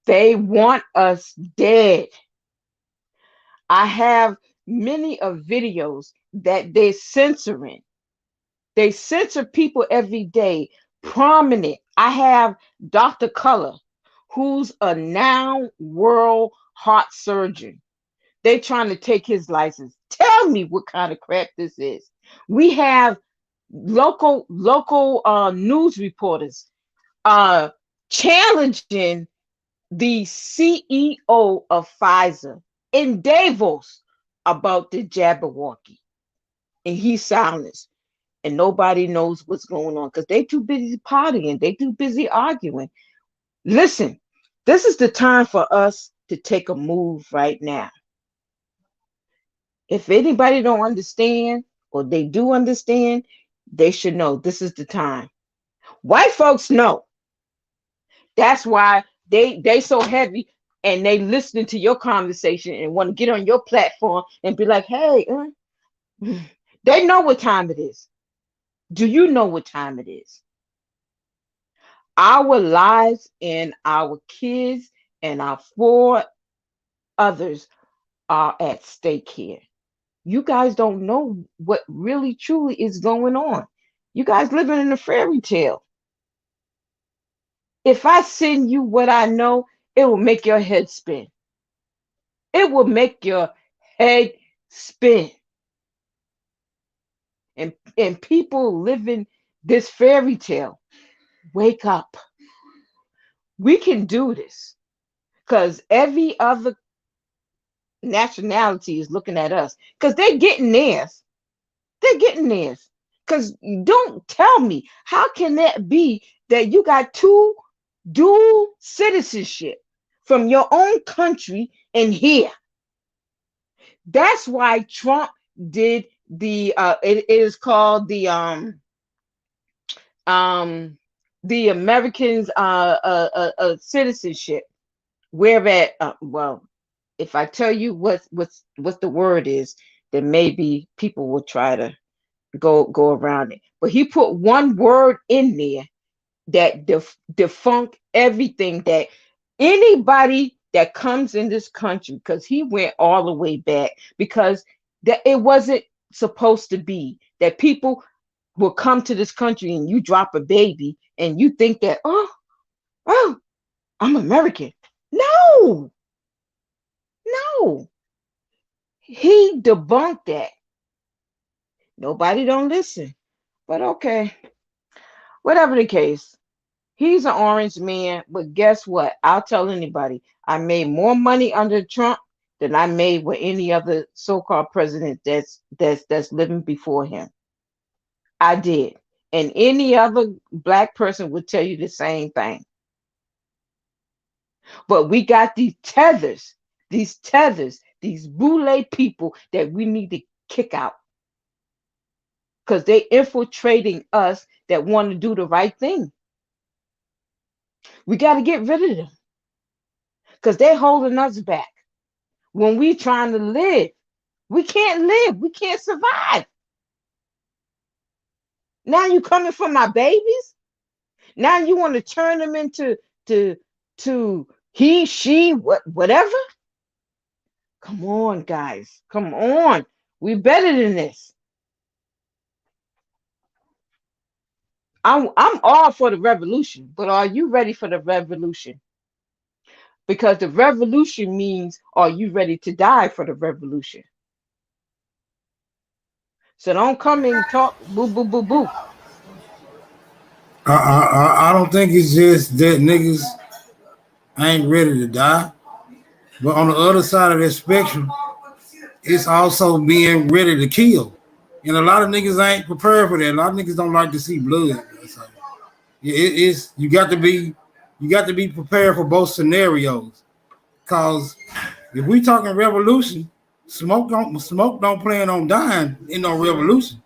They want us dead. I have many of videos that they're censoring. They censor people every day. Prominent. I have Dr. Color, who's a now world heart surgeon. They trying to take his license. Tell me what kind of crap this is. We have local news reporters challenging the CEO of Pfizer in Davos about the Jabberwocky, and he's silenced, and nobody knows what's going on because they too busy partying, they too busy arguing. Listen, this is the time for us to take a move right now. If anybody don't understand or they do understand, they should know this is the time. White folks know. That's why they so heavy and they listening to your conversation and want to get on your platform and be like, hey, they know what time it is. Do you know what time it is? Our lives and our kids and our 4 others are at stake here. You guys don't know what really truly is going on. You guys living in a fairy tale. If I send you what I know, it will make your head spin. It will make your head spin. And people living this fairy tale, wake up. We can do this because every other nationality is looking at us because they're getting theirs. They're getting theirs. Because don't tell me, how can that be that you got 2 dual citizenship from your own country and here? That's why Trump did the it is called the Americans citizenship, where that well, if I tell you what the word is, then maybe people will try to go around it. But he put one word in there that defunct everything that anybody that comes in this country, because he went all the way back, because that it wasn't supposed to be that people will come to this country and you drop a baby and you think that, oh, I'm American. No, he debunked that. Nobody don't listen. But okay, whatever the case, he's an orange man. But guess what? I'll tell anybody, I made more money under Trump than I made with any other so-called president that's living before him. I did. And any other black person would tell you the same thing. But we got these tethers, these boule people that we need to kick out. Because they infiltrating us that want to do the right thing. We got to get rid of them. Because they're holding us back. When we trying to live, we can't live. We can't survive. Now you coming for my babies? Now you want to turn them into to he, she, whatever? Come on, guys. Come on. We better than this. I'm all for the revolution, but are you ready for the revolution? Because the revolution means, are you ready to die for the revolution? So don't come and talk boo boo boo boo. I don't think it's just that niggas ain't ready to die, but on the other side of that spectrum, it's also being ready to kill. And a lot of niggas ain't prepared for that. A lot of niggas don't like to see blood. So it's you got to be prepared for both scenarios. Cause if we talking revolution, smoke don't plan on dying in no revolution.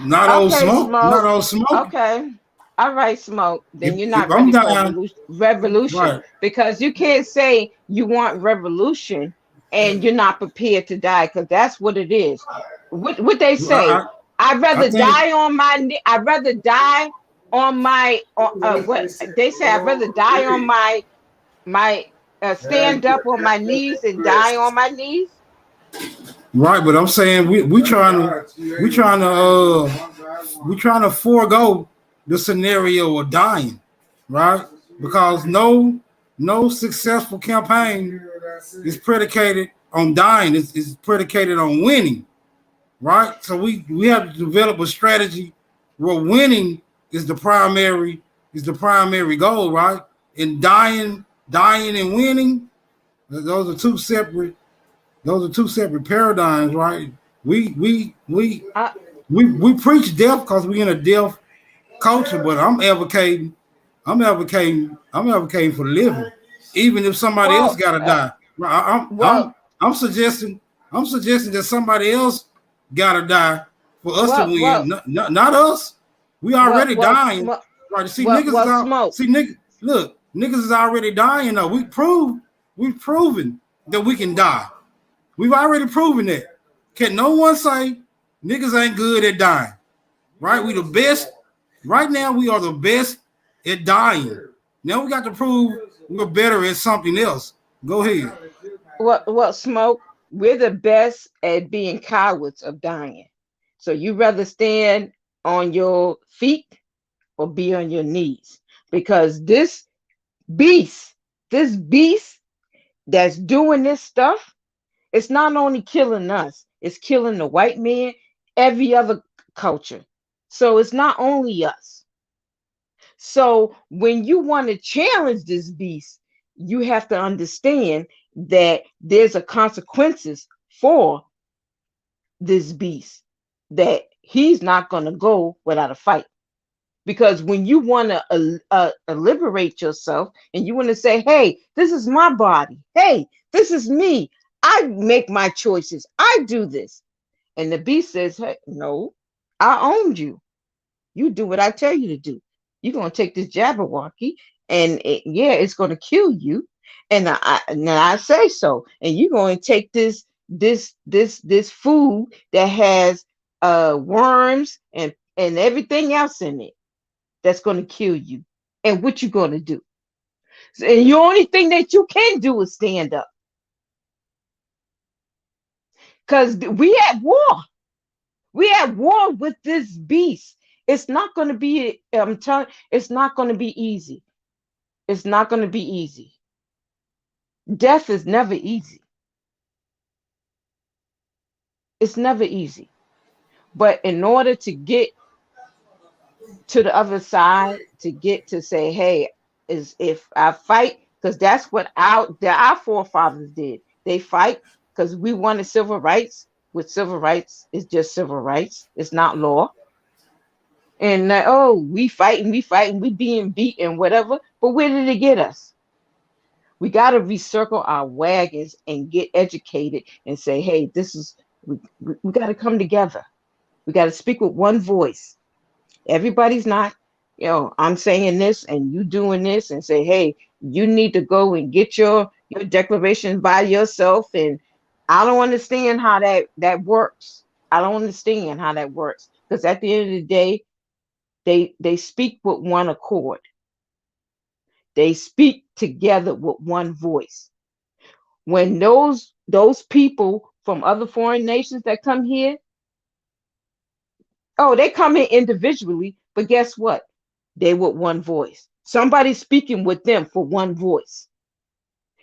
Not old Okay, smoke. Not Smoke. old smoke. Okay. All right, Smoke. Then you're not If I'm ready for dying, revolution right. because you can't say you want revolution and you're not prepared to die because that's what it is. What they say, I'd I rather think die on my I'd rather die on my what they say, I'd rather die on my stand up on my knees and die on my knees. right, but I'm saying we trying to forego the scenario of dying, right? Because no successful campaign is predicated on dying. It's predicated on winning, right? So we have to develop a strategy where winning is the primary goal, right? And dying and winning, those are two separate paradigms, right? We preach death because we're in a death culture, but I'm advocating for living, even if somebody else gotta die. I'm suggesting that somebody else gotta die for us to win, not us. We already dying, right? See, niggas is already dying. Though we've proven that we can die. We've already proven that. Can no one say niggas ain't good at dying? Right? We the best. Right now, we are the best at dying. Now we got to prove we're better at something else. Go ahead. Well, Smoke, we're the best at being cowards of dying. So you rather stand on your feet or be on your knees? Because beast, this beast that's doing this stuff, it's not only killing us, it's killing the white man, every other culture. So it's not only us. So when you want to challenge this beast, you have to understand that there's a consequences for this beast, that he's not going to go without a fight. Because when you want to liberate yourself and you want to say, hey, this is my body, hey, this is me, I make my choices, I do this, and the beast says, hey, no, I owned you, you do what I tell you to do. You're going to take this Jabberwocky and it's going to kill you. And I say so. And you're going to take this food that has worms and everything else in it that's going to kill you. And what you going to do? And the only thing that you can do is stand up. Because we at war. We at war with this beast. It's not going to be, I'm telling you, it's not going to be easy. It's not going to be easy. Death is never easy. It's never easy. But in order to get to the other side, to get to say, hey, is if I fight, because that's what our forefathers did. They fight because we wanted civil rights. With civil rights, it's just civil rights. It's not law. And we fighting, we being beaten, whatever. But where did it get us? We got to recircle our wagons and get educated and say, hey, we got to come together. We got to speak with one voice. Everybody's not, I'm saying this and you doing this, and say, hey, you need to go and get your declaration by yourself. And I don't understand how that works. I don't understand how that works. Because at the end of the day, they speak with one accord. They speak together with one voice. When those people from other foreign nations that come here, they come in individually, but guess what? They with one voice. Somebody's speaking with them for one voice.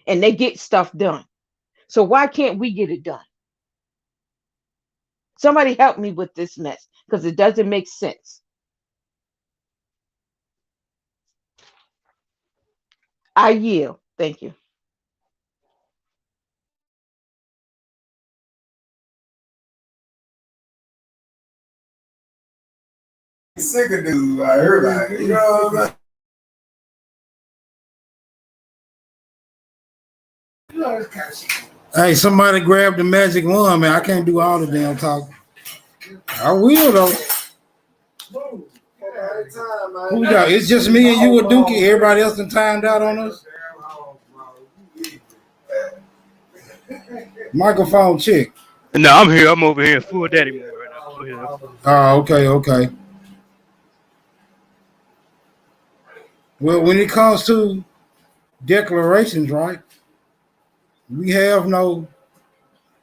And they get stuff done. So why can't we get it done? Somebody help me with this mess, because it doesn't make sense. I yield. Thank you. Sick of dudes, I heard that. You know what I'm saying? Hey, somebody grab the magic wand, man. I can't do all the damn talking. I will though. Who we got? It's just me and you and Dookie. Everybody else done timed out on us. Microphone check. No, I'm here. I'm over here. Full daddy mode right now. Go ahead. Oh, okay. Well, when it comes to declarations, right? We have no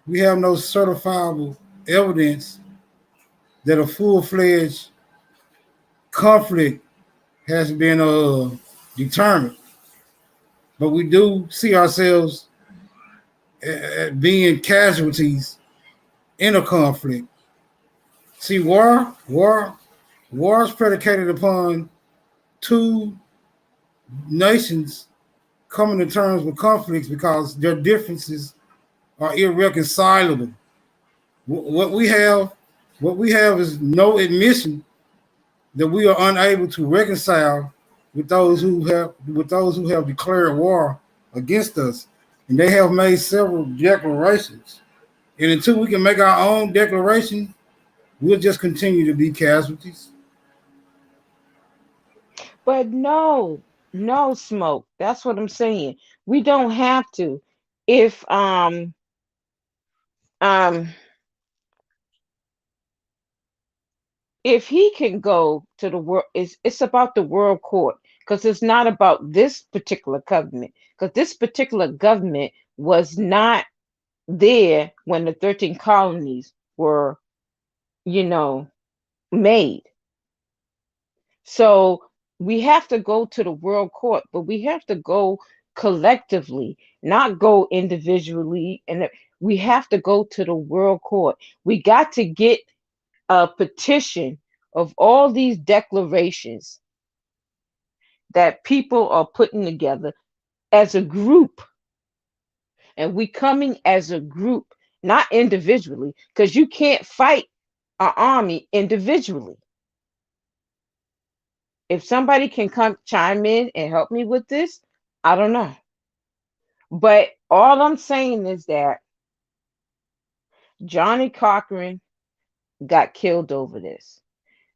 certifiable evidence that a full-fledged conflict has been determined. But we do see ourselves being casualties in a conflict. See, war War is predicated upon two nations coming to terms with conflicts because their differences are irreconcilable. What we have, what we have is no admission that we are unable to reconcile with those who have declared war against us, and they have made several declarations. And until we can make our own declaration, we'll just continue to be casualties. But no, no smoke. That's what I'm saying. We don't have to. If um if he can go to the world, it's about the world court, because it's not about this particular government, because this particular government was not there when the 13 colonies were, you know, made. So we have to go to the world court, but we have to go collectively, not go individually. And we have to go to the world court. We got to get a petition of all these declarations that people are putting together as a group. And we coming as a group, not individually, because you can't fight an army individually. If somebody can come chime in and help me with this, I don't know. But all I'm saying is that Johnny Cochran got killed over this.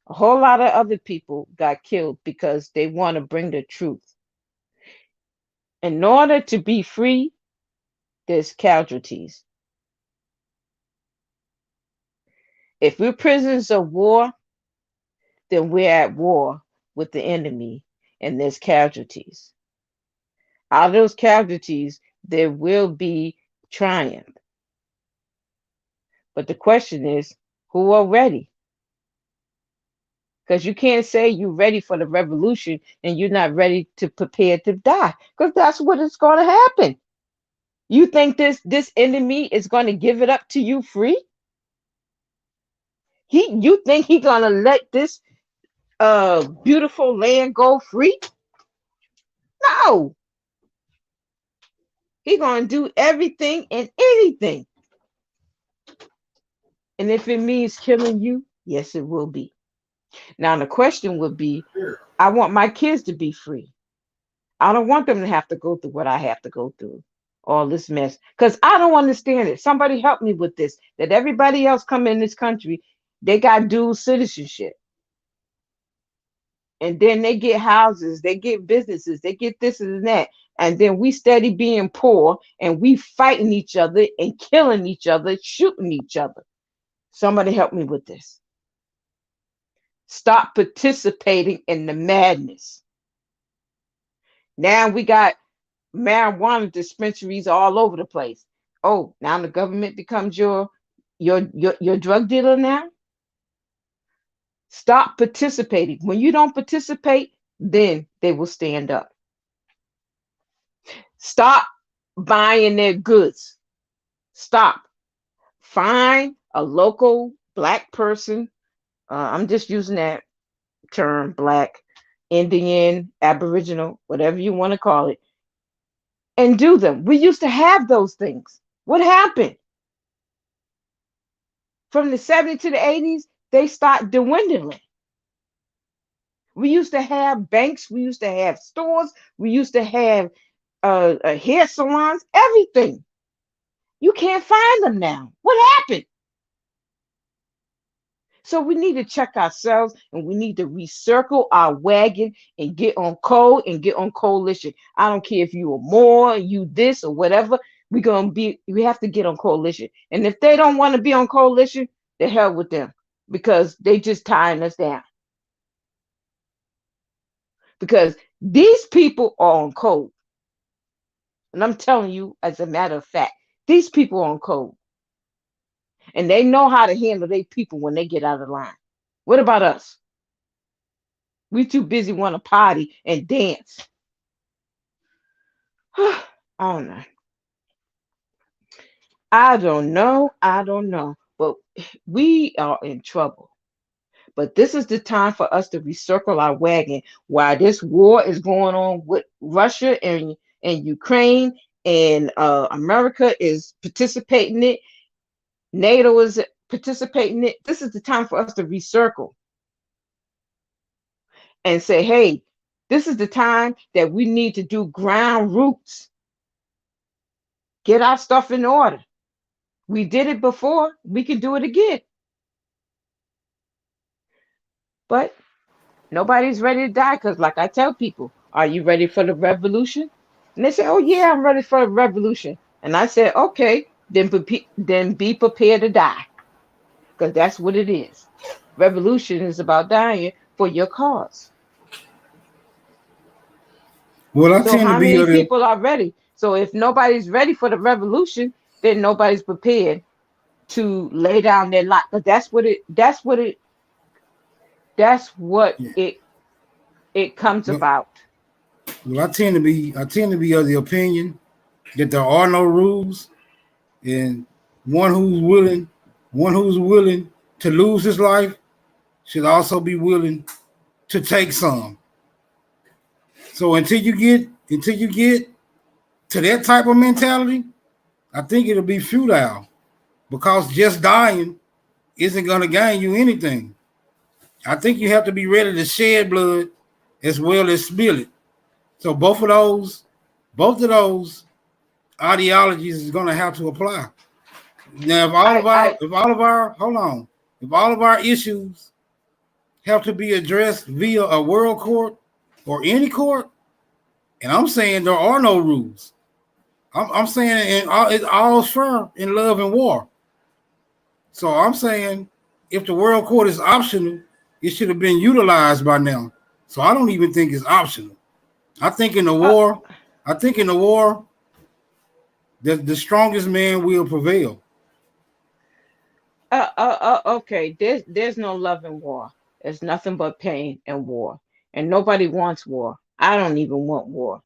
A whole lot of other people got killed because they want to bring the truth. In order to be free, there's casualties. If we're prisoners of war, then we're at war with the enemy and there's casualties. Out of those casualties, there will be triumph. But the question is, who are ready? Because you can't say you're ready for the revolution and you're not ready to prepare to die. Because that's what is going to happen. You think this enemy is going to give it up to you free? You think he's going to let this beautiful land go free? No. He's going to do everything and anything. And if it means killing you, yes, it will be. Now, the question would be, I want my kids to be free. I don't want them to have to go through what I have to go through, all this mess, because I don't understand it. Somebody help me with this. That everybody else come in this country, they got dual citizenship. And then they get houses, they get businesses, they get this and that. And then we steady being poor and we fighting each other and killing each other, shooting each other. Somebody help me with this. Stop participating in the madness. Now we got marijuana dispensaries all over the place. Oh, now the government becomes your drug dealer now? Stop participating. When you don't participate, then they will stand up. Stop buying their goods. Stop. Find a local black person. I'm just using that term, black, Indian, Aboriginal, whatever you want to call it, and do them. We used to have those things. What happened? From the 70s to the 80s, they start dwindling. We used to have banks, we used to have stores, we used to have hair salons, everything. You can't find them now. What happened? So we need to check ourselves and we need to recircle our wagon and get on code and get on coalition. I don't care if you are more, you this or whatever. We have to get on coalition. And if they don't want to be on coalition, the hell with them, because they just tying us down. Because these people are on code. And I'm telling you, as a matter of fact, these people are on code. And they know how to handle their people when they get out of line. What about us? We too busy want to party and dance. I don't know. I don't know. But we are in trouble But this is the time for us to recircle our wagon while this war is going on with Russia and Ukraine, and America is participating in it. NATO is participating in it. This is the time for us to recircle and say, hey, this is the time that we need to do ground roots. Get our stuff in order. We did it before. We can do it again. But nobody's ready to die because, like I tell people, are you ready for the revolution? And they say, oh, yeah, I'm ready for the revolution. And I said, okay, then be prepared to die because that's what it is. Revolution is about dying for your cause. Well, I So tend to how be many of the people are ready? So if nobody's ready for the revolution, then nobody's prepared to lay down their life. But that's what yeah. it comes Well, about. I tend to be of the opinion that there are no rules, and one who's willing, one who's willing to lose his life should also be willing to take some. So until you get to that type of mentality, I think it'll be futile because just dying isn't going to gain you anything. I think you have to be ready to shed blood as well as spill it. So both of those ideologies is going to have to apply. Now, I if all of our issues have to be addressed via a world court or any court, and I'm saying there are no rules. I'm saying it's all fair in love and war. So I'm saying if the world court is optional, it should have been utilized by now. So I don't even think it's optional. I think in the uh, war, I think in the war, the strongest man will prevail. okay. There's no love in war. It's nothing but pain and war, and nobody wants war. I don't even want war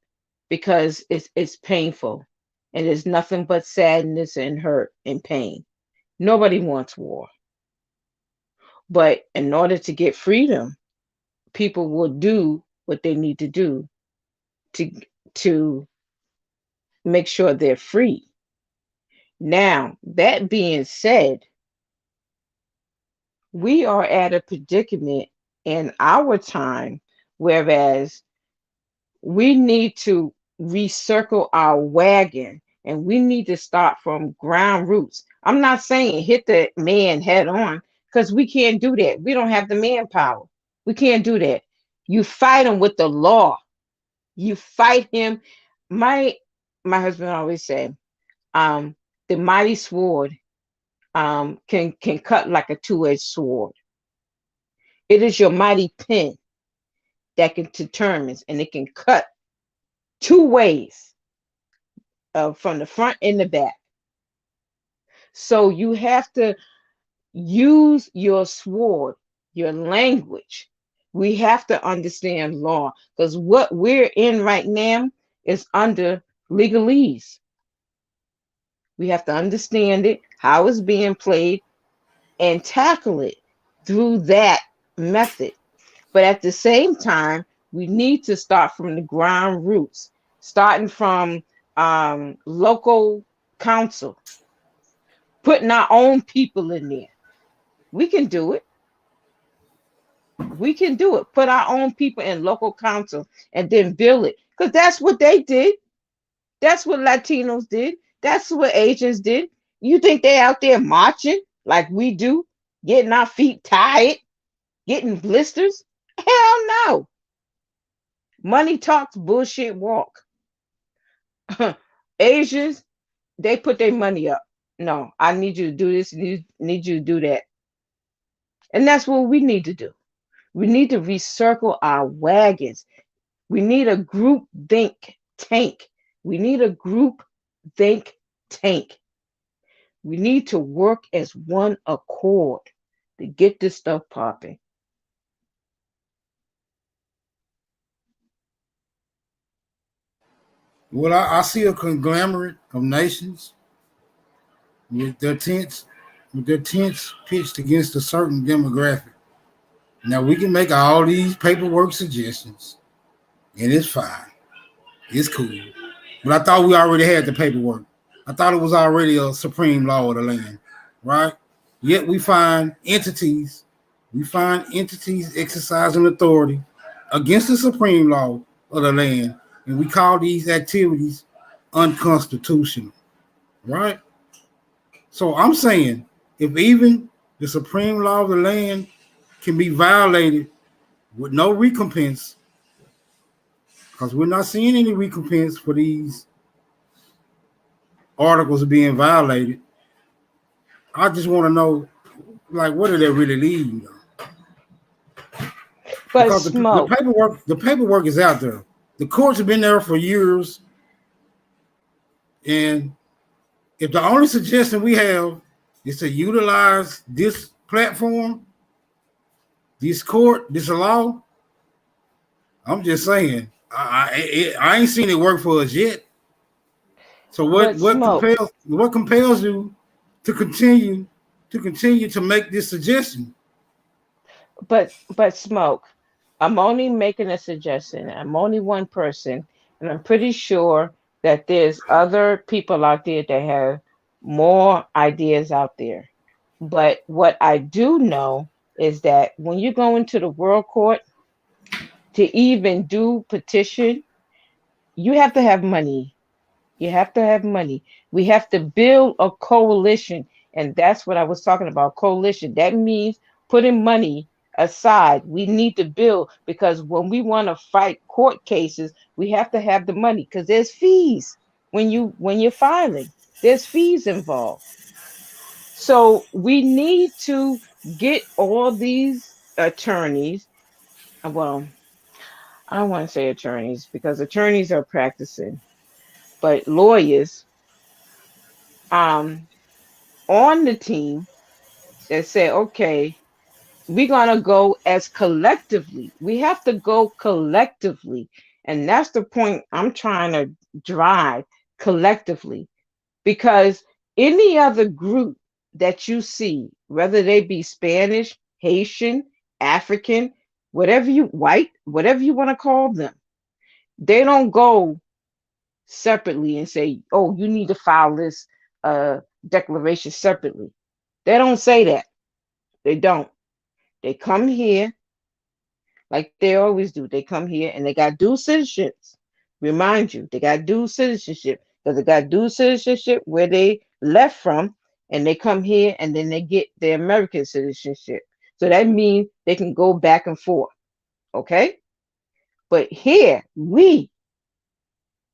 because it's painful, and it's nothing but sadness and hurt and pain. Nobody wants war, but in order to get freedom, people will do what they need to do to to make sure they're free. Now, that being said, we are at a predicament in our time, whereas we need to recircle our wagon and we need to start from ground roots. I'm not saying hit the man head on because we can't do that. We don't have the manpower. We can't do that. You fight him with the law. You fight him. My my husband always said, the mighty sword can cut like a two-edged sword. It is your mighty pen that can determine and it can cut two ways, from the front and the back. So you have to use your sword, your language. We have to understand law because what we're in right now is under legalese. We have to understand it, how it's being played, and tackle it through that method. But at the same time, we need to start from the ground roots, starting from local council, putting our own people in there. We can do it. We can do it. Put our own people in local council and then build it. Because that's what they did. That's what Latinos did. That's what Asians did. You think they out there marching like we do, getting our feet tied, getting blisters? Hell no. Money talks, bullshit walk. Asians, they put their money up. No, I need you to do this, need you to do that. And that's what we need to do. We need to recircle our wagons. We need a group think tank. We need a group think tank. We need to work as one accord to get this stuff popping. Well, I see a conglomerate of nations with their tents, pitched against a certain demographic. Now we can make all these paperwork suggestions, and it's fine. It's cool. But I thought we already had the paperwork. I thought it was already a supreme law of the land, right? Yet we find entities exercising authority against the supreme law of the land, and we call these activities unconstitutional, right? So I'm saying if even the supreme law of the land can be violated with no recompense, because we're not seeing any recompense for these articles being violated. I just want to know, like, what did that really lead? But Because smoke. the paperwork is out there. The courts have been there for years, and if the only suggestion we have is to utilize this platform, this court, this law, I'm just saying, I ain't seen it work for us yet. So But smoke. what compels you to continue to make this suggestion? But smoke. I'm only making a suggestion. I'm only one person, and I'm pretty sure that there's other people out there that have more ideas out there. But what I do know is that when you go into the world court to even do petition, you have to have money. You have to have money. We have to build a coalition. And that's what I was talking about, coalition. That means putting money aside. We need to build because when we want to fight court cases, we have to have the money because there's fees when you're filing. There's fees involved. So we need to get all these attorneys. Well, I don't want to say attorneys because attorneys are practicing, but lawyers um on the team that say, okay, we're gonna go as collectively. We have to go collectively. And that's the point I'm trying to drive collectively. Because any other group that you see, whether they be Spanish, Haitian, African, whatever you white, whatever you want to call them, they don't go separately and say, oh, you need to file this declaration separately. They don't say that. They don't. They come here like they always do. They come here and they got dual citizenships. Remind you, they got dual citizenship because they got dual citizenship where they left from, and they come here and then they get their American citizenship. So that means they can go back and forth. Okay? But here, we,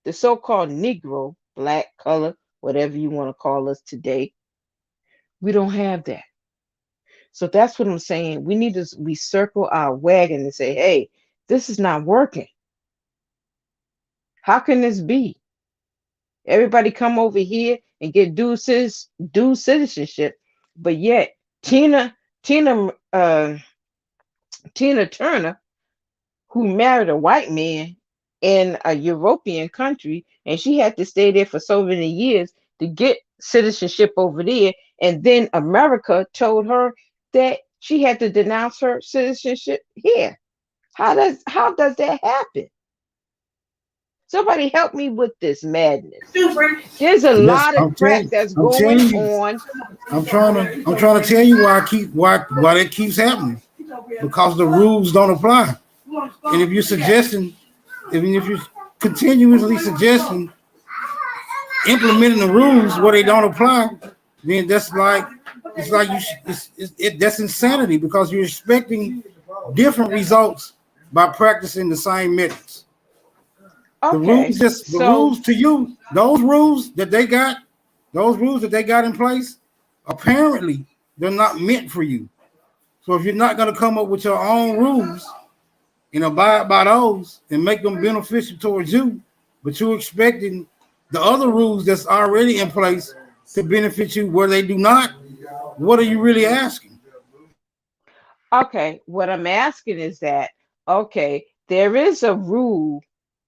the so-called Negro, black, color, whatever you want to call us today, we don't have that. So that's what I'm saying. We need to recircle our wagon and say, hey, this is not working. How can this be? Everybody come over here and get dual citizenship, but yet Tina Tina Turner, who married a white man in a European country, and she had to stay there for so many years to get citizenship over there, and then America told her that she had to denounce her citizenship here. How does that happen? Somebody help me with this madness. There's a Yes, lot of crap that's I'm going telling you, on. I'm trying to tell you why that keeps happening. Because the rules don't apply. And if you're suggesting, even if you're continuously suggesting implementing the rules where they don't apply, then that's like that's insanity because you're expecting different results by practicing the same methods. Okay, The so rules to you, those rules that they got in place, apparently they're not meant for you. So if you're not going to come up with your own rules and abide by those and make them beneficial towards you, but you're expecting the other rules that's already in place to benefit you where they do not, what are you really asking? okay, what I'm asking is that okay, there is a rule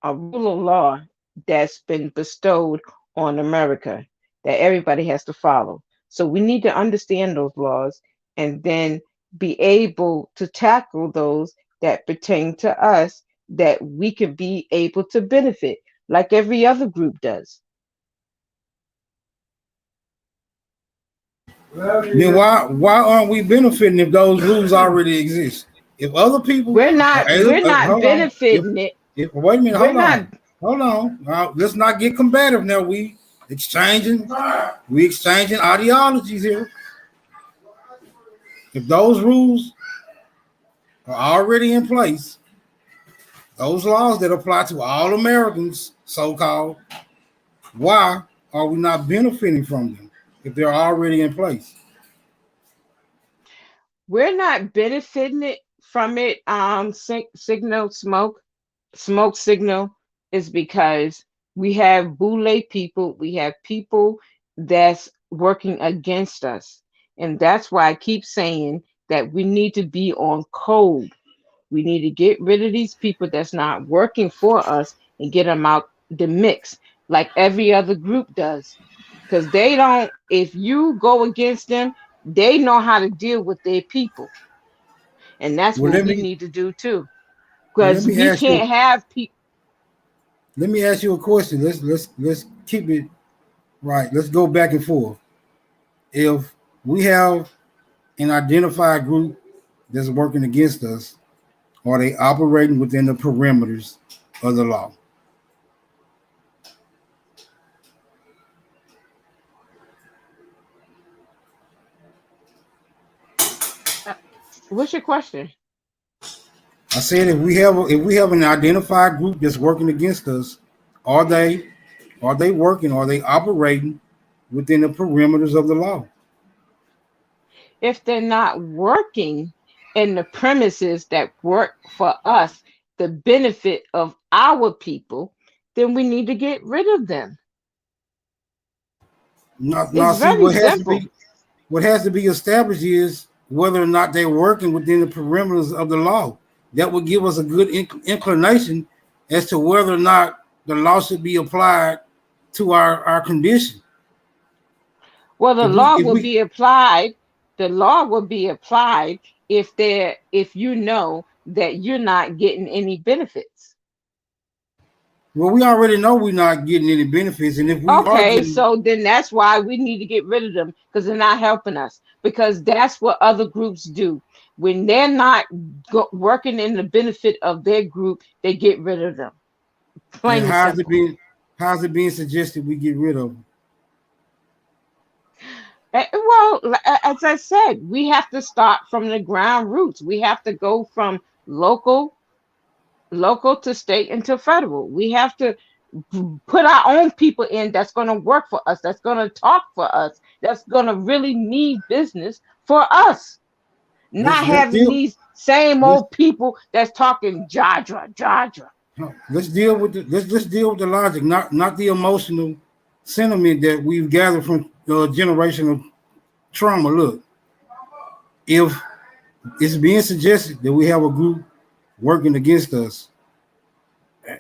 of law that's been bestowed on America that everybody has to follow. So we need to understand those laws and then be able to tackle those that pertain to us that we can be able to benefit like every other group does. Then why aren't we benefiting if those rules already exist? If other people are able, We're not hold on. benefiting it. If wait a minute, We're not. hold on. Now, let's not get combative. Now exchanging, we exchanging ideologies here. If those rules are already in place, those laws that apply to all Americans, so called, why are we not benefiting from them if they're already in place? We're not benefiting it from it. Signal smoke signal is because we have boule people. We have people that's working against us, and that's why I keep saying that we need to be on code. We need to get rid of these people that's not working for us and get them out the mix like every other group does. Because they don't, if you go against them, they know how to deal with their people. And that's Well, what we need to do too. let Because me we ask you. can't have people. Let me ask you a question. Let's keep it right. Let's go back and forth. If we have an identified group that's working against us, are they operating within the perimeters of the law? uh, What's your question? I said if we have an identified group that's working against us, are they working? Are they operating within the perimeters of the law? If they're not working in the premises that work for us, the benefit of our people, then we need to get rid of them. Now, It's see very simple. what has to be established is whether or not they're working within the perimeters of the law. That would give us a good inclination as to whether or not the law should be applied to our condition. Well, the If we law if will we be applied. The law will be applied if you know that you're not getting any benefits. well, we already know we're not getting any benefits, and if we are Okay, getting, so then that's why we need to get rid of them because they're not helping us. Because that's what other groups do. When they're not working in the benefit of their group, they get rid of them. and Plain and simple. how's it being suggested we get rid of them? Well, as I said, we have to start from the ground roots. We have to go from local, local to state and to federal. We have to put our own people in that's going to work for us, that's going to talk for us, that's going to really mean business for us. Not Let's having deal these same let's old people that's talking jadra, jadra. let's deal with the logic, not the emotional sentiment that we've gathered from generational trauma. Look, if it's being suggested that we have a group working against us,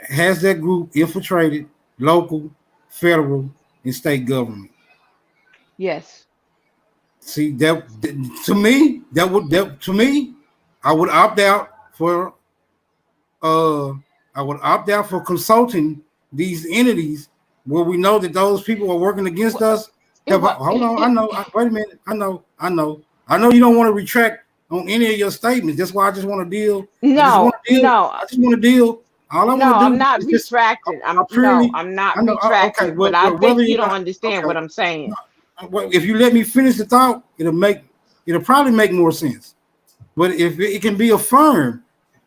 has that group infiltrated local, federal, and state government? Yes. See that to me, I would opt out for uh I would opt out for consulting these entities where we know that those people are working against Well, us. it, wa- Hold on, wait a minute, I know you don't want to retract on any of your statements. That's why I just want to deal. no, no, I just want to deal. All I no. want to I'm do not is just retracting. I I'm no, purely I'm not I know okay, retracting. But I whether think you you're don't not understand okay. what I'm saying. Well, if you let me finish the thought, it'll probably make more sense. But if it can be affirmed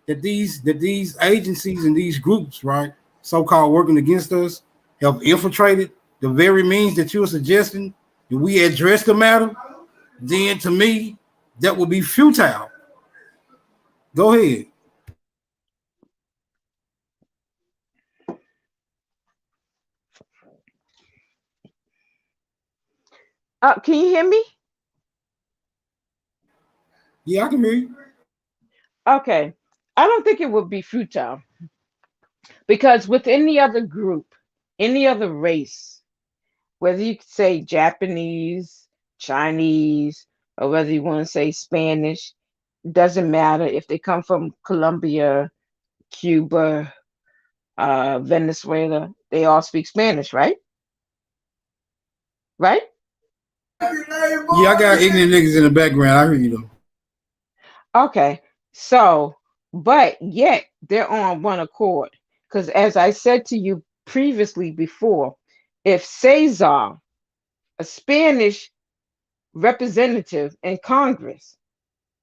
that these agencies and these groups, right, so-called working against us, have infiltrated the very means that you're suggesting that we address the matter, then to me that would be futile. Go ahead. Can you hear me? Yeah, I can hear you. Okay. I don't think it would be futile because with any other group, any other race, whether you could say Japanese, Chinese, or whether you want to say Spanish, doesn't matter if they come from Colombia, Cuba, Venezuela, they all speak Spanish, right? Right? Yeah, I got ignorant niggas in the background. I hear you though. Okay. So, but yet they're on one accord. Because as I said to you previously before, if Cesar, a Spanish representative in Congress,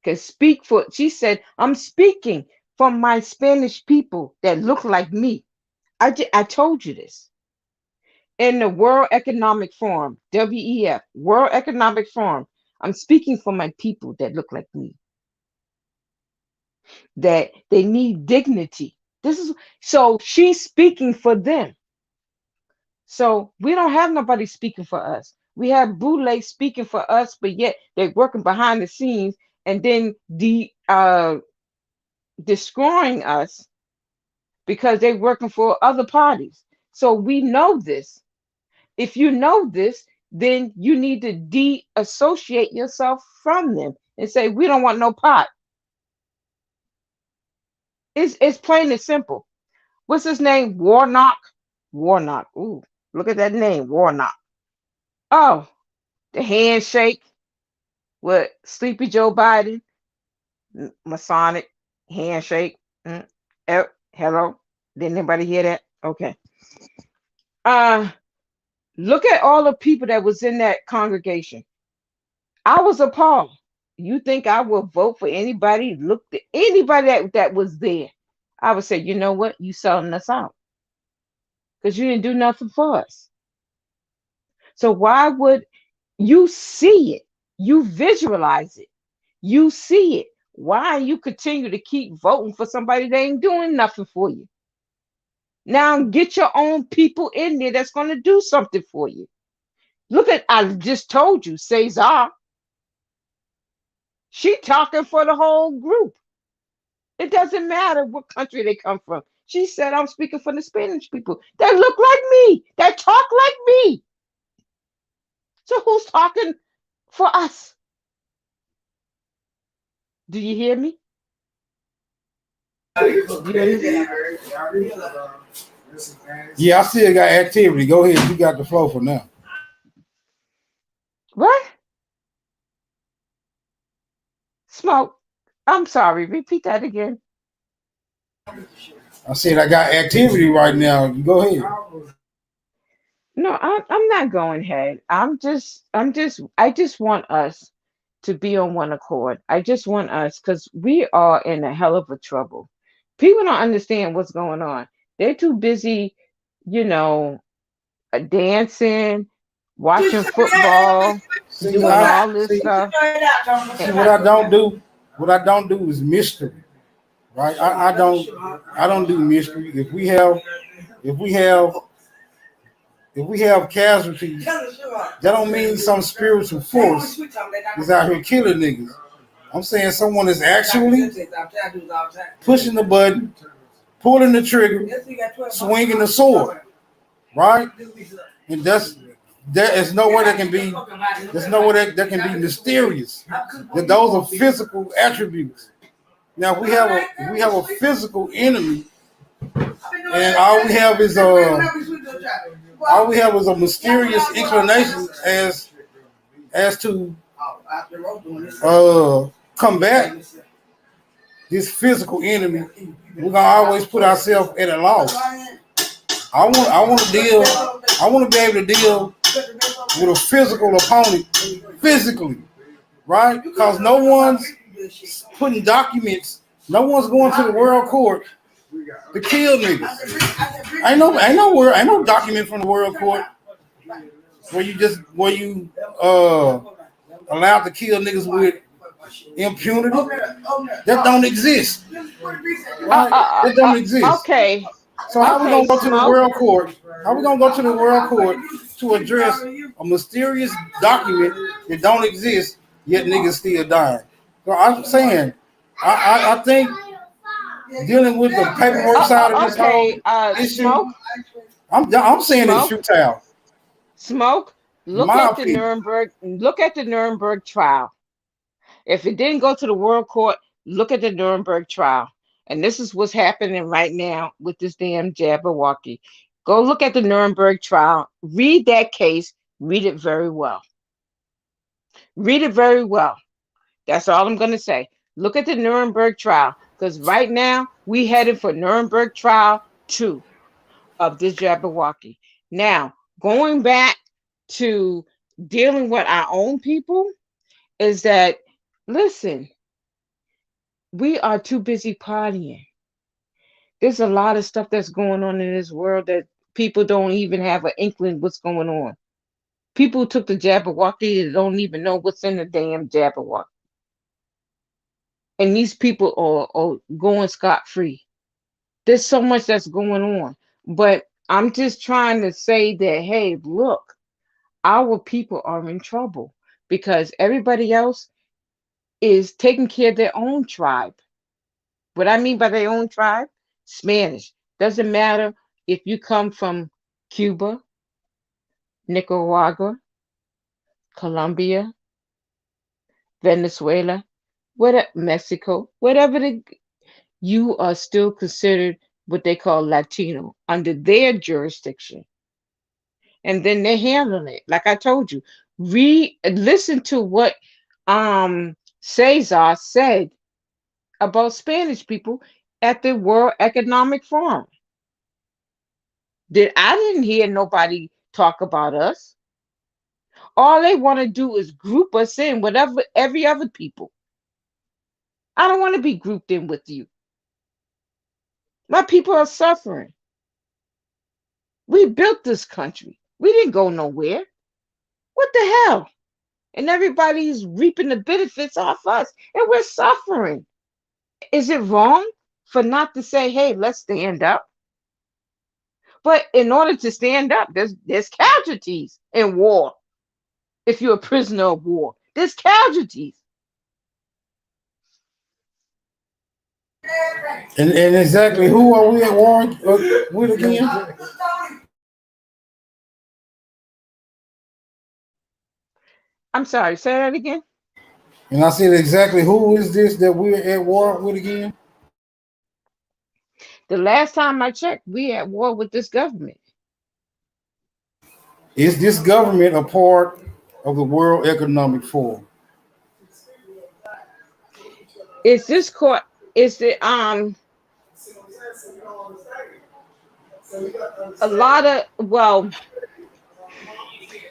can speak for, she said, I'm speaking for my Spanish people that look like me. I told you this. In the World Economic Forum, WEF, World Economic Forum, I'm speaking for my people that look like me, that they need dignity. This is so she's speaking for them. So we don't have nobody speaking for us. We have Boule speaking for us, but yet they're working behind the scenes and then destroying us because they're working for other parties. So we know this. If you know this, then you need to de-associate yourself from them and say, we don't want no part. It's plain and simple. What's his name? Warnock. Warnock. Ooh, look at that name, Warnock. Oh, the handshake with Sleepy Joe Biden, Masonic handshake. Hello. Didn't anybody hear that? Okay. Uh, look at all the people that was in that congregation. I was appalled. You think I will vote for anybody? Look, anybody that was there, I would say, you know what? You selling us out because you didn't do nothing for us. So why would you see it? You visualize it. You see it. Why you continue to keep voting for somebody that ain't doing nothing for you? Now get your own people in there that's going to do something for you. Look at, I just told you, Cesar. She talking for the whole group. It doesn't matter what country they come from. She said, I'm speaking for the Spanish people. They look like me. They talk like me. So who's talking for us? Do you hear me? Yeah, I still got activity. Go ahead. You got the flow for now. What? Smoke. I'm sorry. Repeat that again. I said I got activity right now. Go ahead. No, I'm not going ahead. I just want us to be on one accord. I just want us because we are in a hell of a trouble. People don't understand what's going on. They're too busy, you know, dancing, watching football, doing all this stuff. See what I don't do. What I don't do is mystery, right? I don't do mystery. If we have casualties, that don't mean some spiritual force is out here killing niggas. I'm saying someone is actually pushing the button, pulling the trigger, swinging the sword, right? And there is no way that can be. There's no way that can be mysterious. That those are physical attributes. Now we have a physical enemy, and all we have is a mysterious inclination as to combat this physical enemy. We're gonna always put ourselves at a loss. I want to be able to deal with a physical opponent physically, right? Because no one's putting documents. No one's going to the world court to kill niggas. Ain't no document from the world court where you allowed to kill niggas with impunity. That don't exist. Right? That don't exist. Okay. So how we gonna go to the Smoke. world court? How we gonna go to the world court to address a mysterious document that don't exist, yet niggas still dying? So I'm saying, I think dealing with the paperwork side of this whole issue, Smoke. I'm saying it's futile. Smoke. Look at the Nuremberg trial. If it didn't go to the world court, Look at the Nuremberg trial. And this is what's happening right now with this damn Jabberwocky. Go look at the Nuremberg trial. Read that case. Read it very well. Read it very well. That's all I'm going to say. Look at the Nuremberg trial because right now we headed for Nuremberg trial 2 of this Jabberwocky. Now, going back to dealing with our own people is that, listen, we are too busy partying. There's a lot of stuff that's going on in this world that people don't even have an inkling what's going on. People who took the Jabberwocky don't even know what's in the damn Jabberwocky. And these people are going scot-free. There's so much that's going on. But I'm just trying to say that, hey, look, our people are in trouble because everybody else is taking care of their own tribe. What I mean by their own tribe, Spanish. Doesn't matter if you come from Cuba, Nicaragua, Colombia, Venezuela, Mexico, you are still considered what they call Latino under their jurisdiction. And then they're handling it. Like I told you, listen to what Cesar said about Spanish people at the World Economic Forum. I didn't hear nobody talk about us. All they want to do is group us in whatever every other people. I don't want to be grouped in with you. My people are suffering. We built this country. We didn't go nowhere. What the hell? And everybody's reaping the benefits off us, and we're suffering. Is it wrong for not to say, hey, let's stand up? But in order to stand up, there's casualties in war. If you're a prisoner of war, there's casualties. And exactly who are we at war with again? I'm sorry, say that again. And I said exactly who is this that we're at war with again? The last time I checked, we at war with this government. Is this government a part of the World Economic Forum? Is this court? Is the a lot of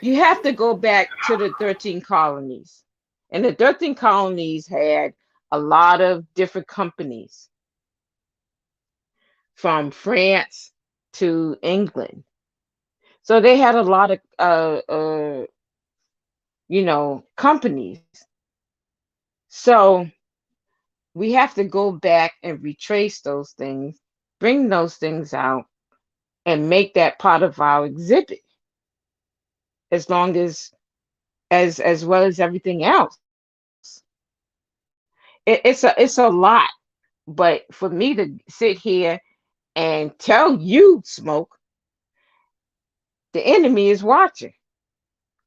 you have to go back to the 13 colonies. And the 13 colonies had a lot of different companies from France to England. So they had a lot of companies. So we have to go back and retrace those things, bring those things out, and make that part of our exhibit. As long as well as everything else. It's a lot. But for me to sit here and tell you, Smoke, the enemy is watching.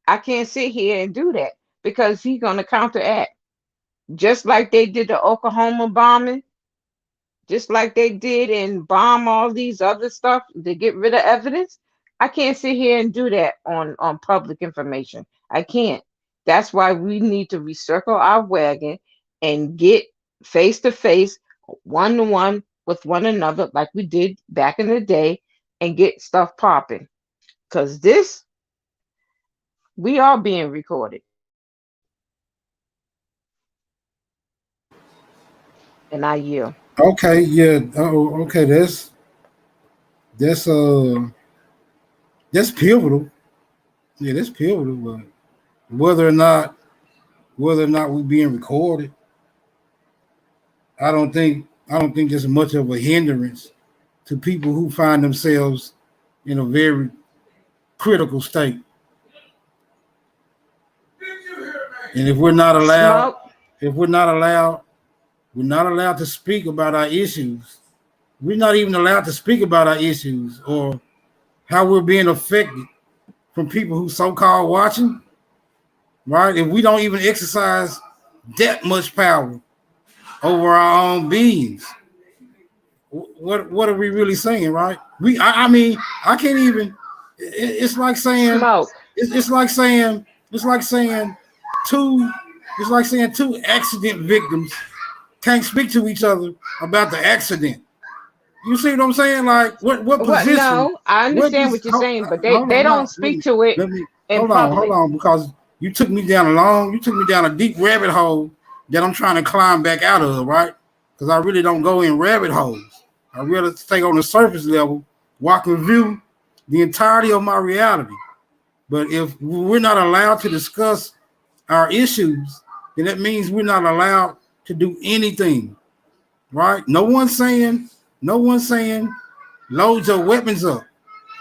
I can't sit here and do that because he's going to counteract. Just like they did the Oklahoma bombing, just like they did and bomb all these other stuff to get rid of evidence. I can't sit here and do that on public information. I can't. That's why we need to recircle our wagon and get face to face, one to one with one another, like we did back in the day, and get stuff popping. Because we are being recorded. And I yield. Okay, yeah. Oh, okay. That's pivotal. Yeah, that's pivotal. But whether or not we're being recorded, I don't think there's much of a hindrance to people who find themselves in a very critical state. And if we're not allowed, we're not allowed to speak about our issues. We're not even allowed to speak about our issues or how we're being affected from people who so-called watching, right? If we don't even exercise that much power over our own beings. What are we really saying, right? I mean, I can't even. It's like saying Smoke. it's like saying two it's like saying two accident victims can't speak to each other about the accident. You see what I'm saying? Like what What? position? No, I understand what you're saying, but they Hold on, don't no, speak to it let me in hold public. on, because you took me down a deep rabbit hole that I'm trying to climb back out of, right? Because I really don't go in rabbit holes. I really stay on the surface level, walk and view the entirety of my reality. But if we're not allowed to discuss our issues, then that means we're not allowed to do anything, right? No one's saying load your weapons up.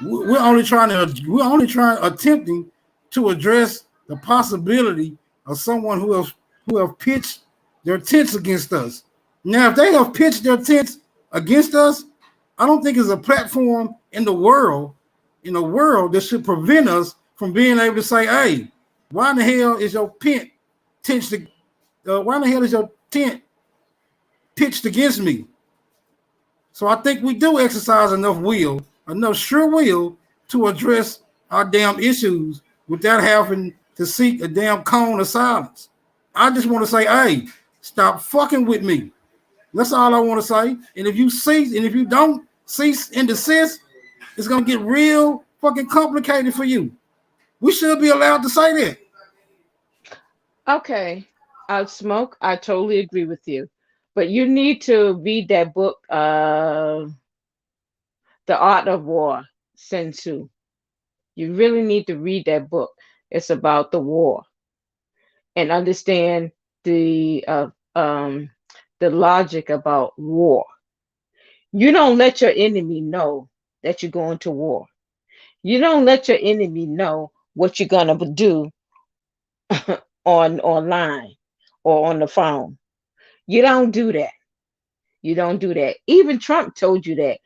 We're only trying attempting to address the possibility of someone who have pitched their tents against us. Now, if they have pitched their tents against us, I don't think there's a platform in the world that should prevent us from being able to say, "Hey, why in the hell is your why in the hell is your tent pitched against me?" So I think we do exercise enough sure will to address our damn issues without having to seek a damn cone of silence. I just want to say, hey, stop fucking with me. That's all I want to say. And if you don't cease and desist, it's gonna get real fucking complicated for you. We should be allowed to say that. Okay, Smoke. I totally agree with you, but you need to read that book, The Art of War, Sun Tzu. You really need to read that book. It's about the war and understand the uh, um, the logic about war. You don't let your enemy know that you're going to war. You don't let your enemy know what you're gonna do on online or on the phone. You don't do that. You don't do that. Even Trump told you that.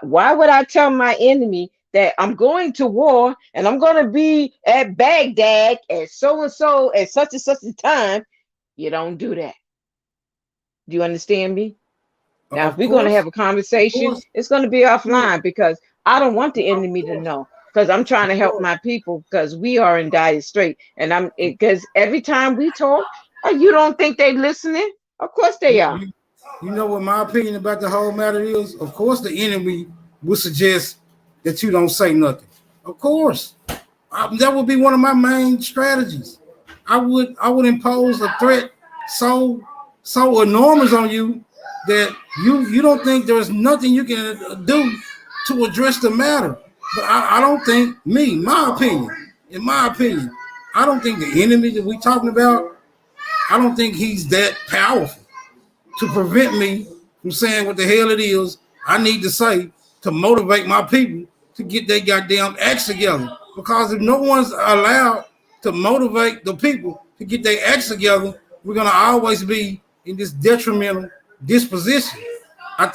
Why would I tell my enemy that I'm going to war and I'm going to be at Baghdad at so and so at such and such a time? You don't do that. Do you understand me? Now, if Of we're going to course, have a of conversation, course, it's going to be of course, offline because I don't want the of enemy to course, know because I'm trying to of help course. my people because we are in dire strait. And I'm because every time we talk, you don't think they listening? Of course they You, are. you, you know what my opinion about the whole matter is? Of course, the enemy would suggest that you don't say nothing. Of course, that would be one of my main strategies. I would impose a threat so enormous on you that you don't think there's nothing you can do to address the matter. But I don't think in my opinion, I don't think the enemy that we talking about, I don't think he's that powerful to prevent me from saying what the hell it is I need to say to motivate my people to get their goddamn acts together. Because if no one's allowed to motivate the people to get their acts together, we're gonna always be in this detrimental disposition. I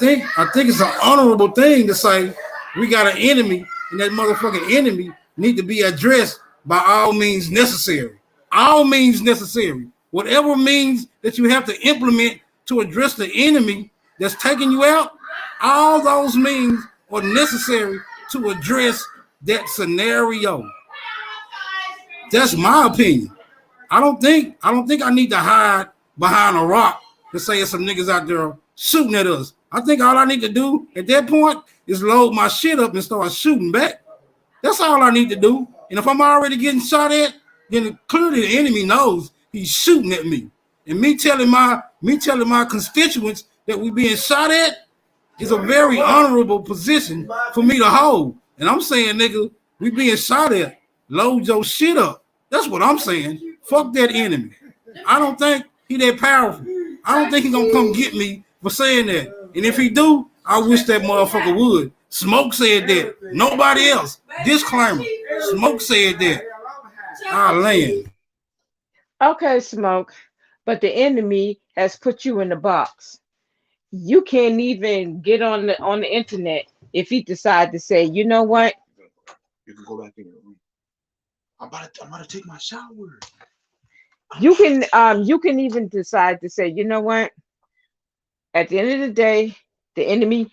think it's an honorable thing to say we got an enemy, and that motherfucking enemy need to be addressed by all means necessary. All means necessary. Whatever means that you have to implement to address the enemy that's taking you out, all those means are necessary to address that scenario. That's my opinion. I don't think I need to hide behind a rock to say there's some niggas out there shooting at us. I think all I need to do at that point is load my shit up and start shooting back. That's all I need to do. And if I'm already getting shot at, then clearly the enemy knows he's shooting at me. And me telling my constituents that we being shot at is a very honorable position for me to hold. And I'm saying, nigga, we being shot at. Load your shit up. That's what I'm saying. Fuck that enemy. I don't think he that powerful. I don't think he gonna come get me for saying that. And if he do, I wish that motherfucker would. Smoke said that. Nobody else. Disclaimer. Smoke said that. I land. Okay, Smoke. But the enemy has put you in the box. You can't even get on the internet if he decide to say, you know what? You can go back in your room. I'm about to take my shower. You can even decide to say, you know what? At the end of the day, the enemy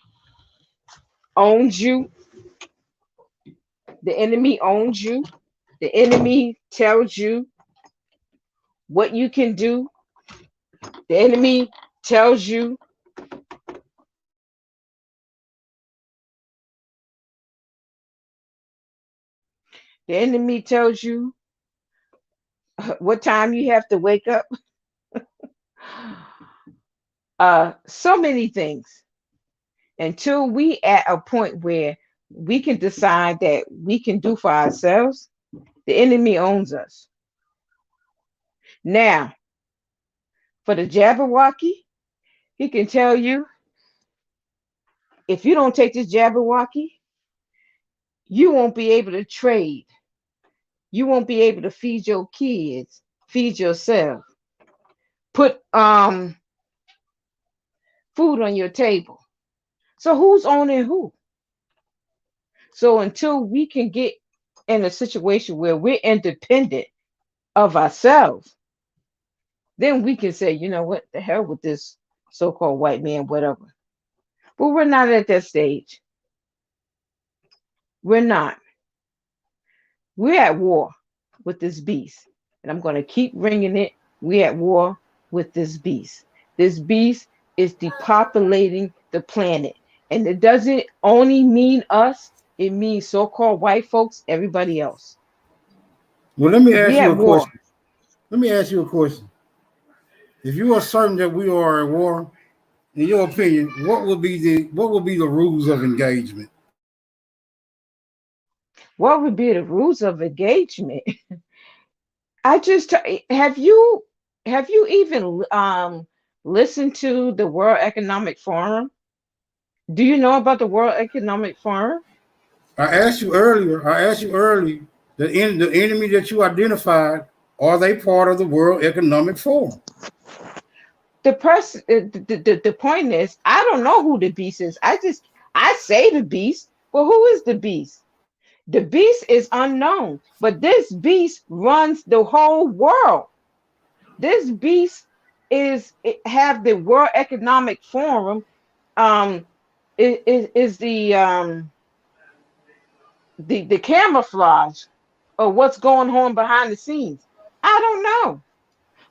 owns you. The enemy owns you. The enemy tells you what you can do. The enemy tells you the enemy tells you what time you have to wake up. So many things until we at a point where we can decide that we can do for ourselves. The enemy owns us. Now, for the Jabberwocky, he can tell you if you don't take this Jabberwocky, you won't be able to trade. You won't be able to feed your kids, feed yourself, put food on your table. So who's owning who? So until we can get in a situation where we're independent of ourselves, then we can say, you know what, the hell with this so-called white man, whatever. But we're not at that stage. We're not. We're at war with this beast. And I'm going to keep ringing it. We're at war with this beast. This beast is depopulating the planet. And it doesn't only mean us, it means so-called white folks, everybody else. Well, let me ask We're you at a war. question. Let me ask you a question. If you are certain that we are at war, in your opinion, what would be the rules of engagement? What would be the rules of engagement? I just have you even listened to the World Economic Forum? Do you know about the World Economic Forum? I asked you earlier, the enemy that you identified, are they part of the World Economic Forum? The point is, I don't know who the beast is. I say the beast, but who is the beast? The beast is unknown, but this beast runs the whole world. This beast have the World Economic Forum um is the camouflage of what's going on behind the scenes. I don't know.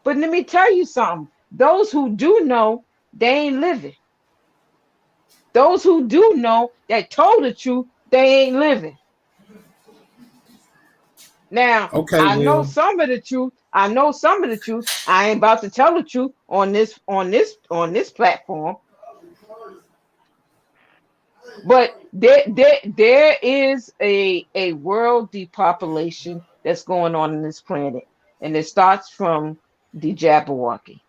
But let me tell you something. Those who do know, they ain't living. Those who do know that told the truth, they ain't living. Now, Okay, I know well, some of the truth. I know some of the truth. I ain't about to tell the truth on this platform. But there is a world depopulation that's going on this planet, and it starts from the Jabberwocky.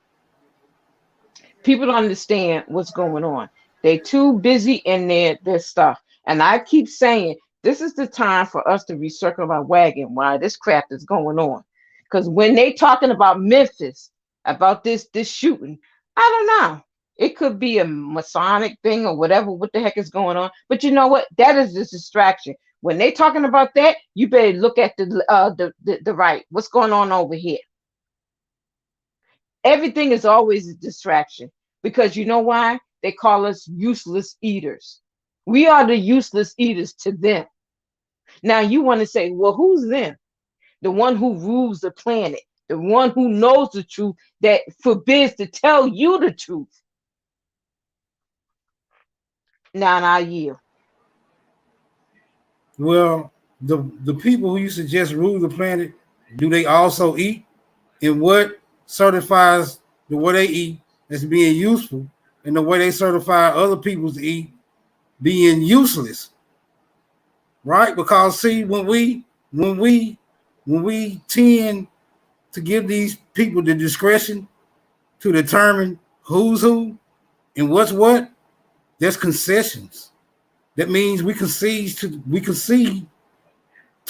People don't understand what's going on. They too busy in their stuff. And I keep saying this is the time for us to recircle our wagon while this crap is going on. Because when they talking about Memphis, about this shooting, I don't know. It could be a Masonic thing or whatever. What the heck is going on? But you know what? That is a distraction. When they talking about that, you better look at the right. What's going on over here? Everything is always a distraction because you know why? They call us useless eaters. We are the useless eaters to them. Now you want to say, well, who's them? The one who rules the planet, the one who knows the truth that forbids to tell you the truth. Now I yield. well, the people who you suggest rule the planet, do they also eat? And what certifies the way they eat as being useful, and the way they certify other people to eat being useless, right? Because see, when we tend to give these people the discretion to determine who's who and what's what, there's concessions. That means we concede to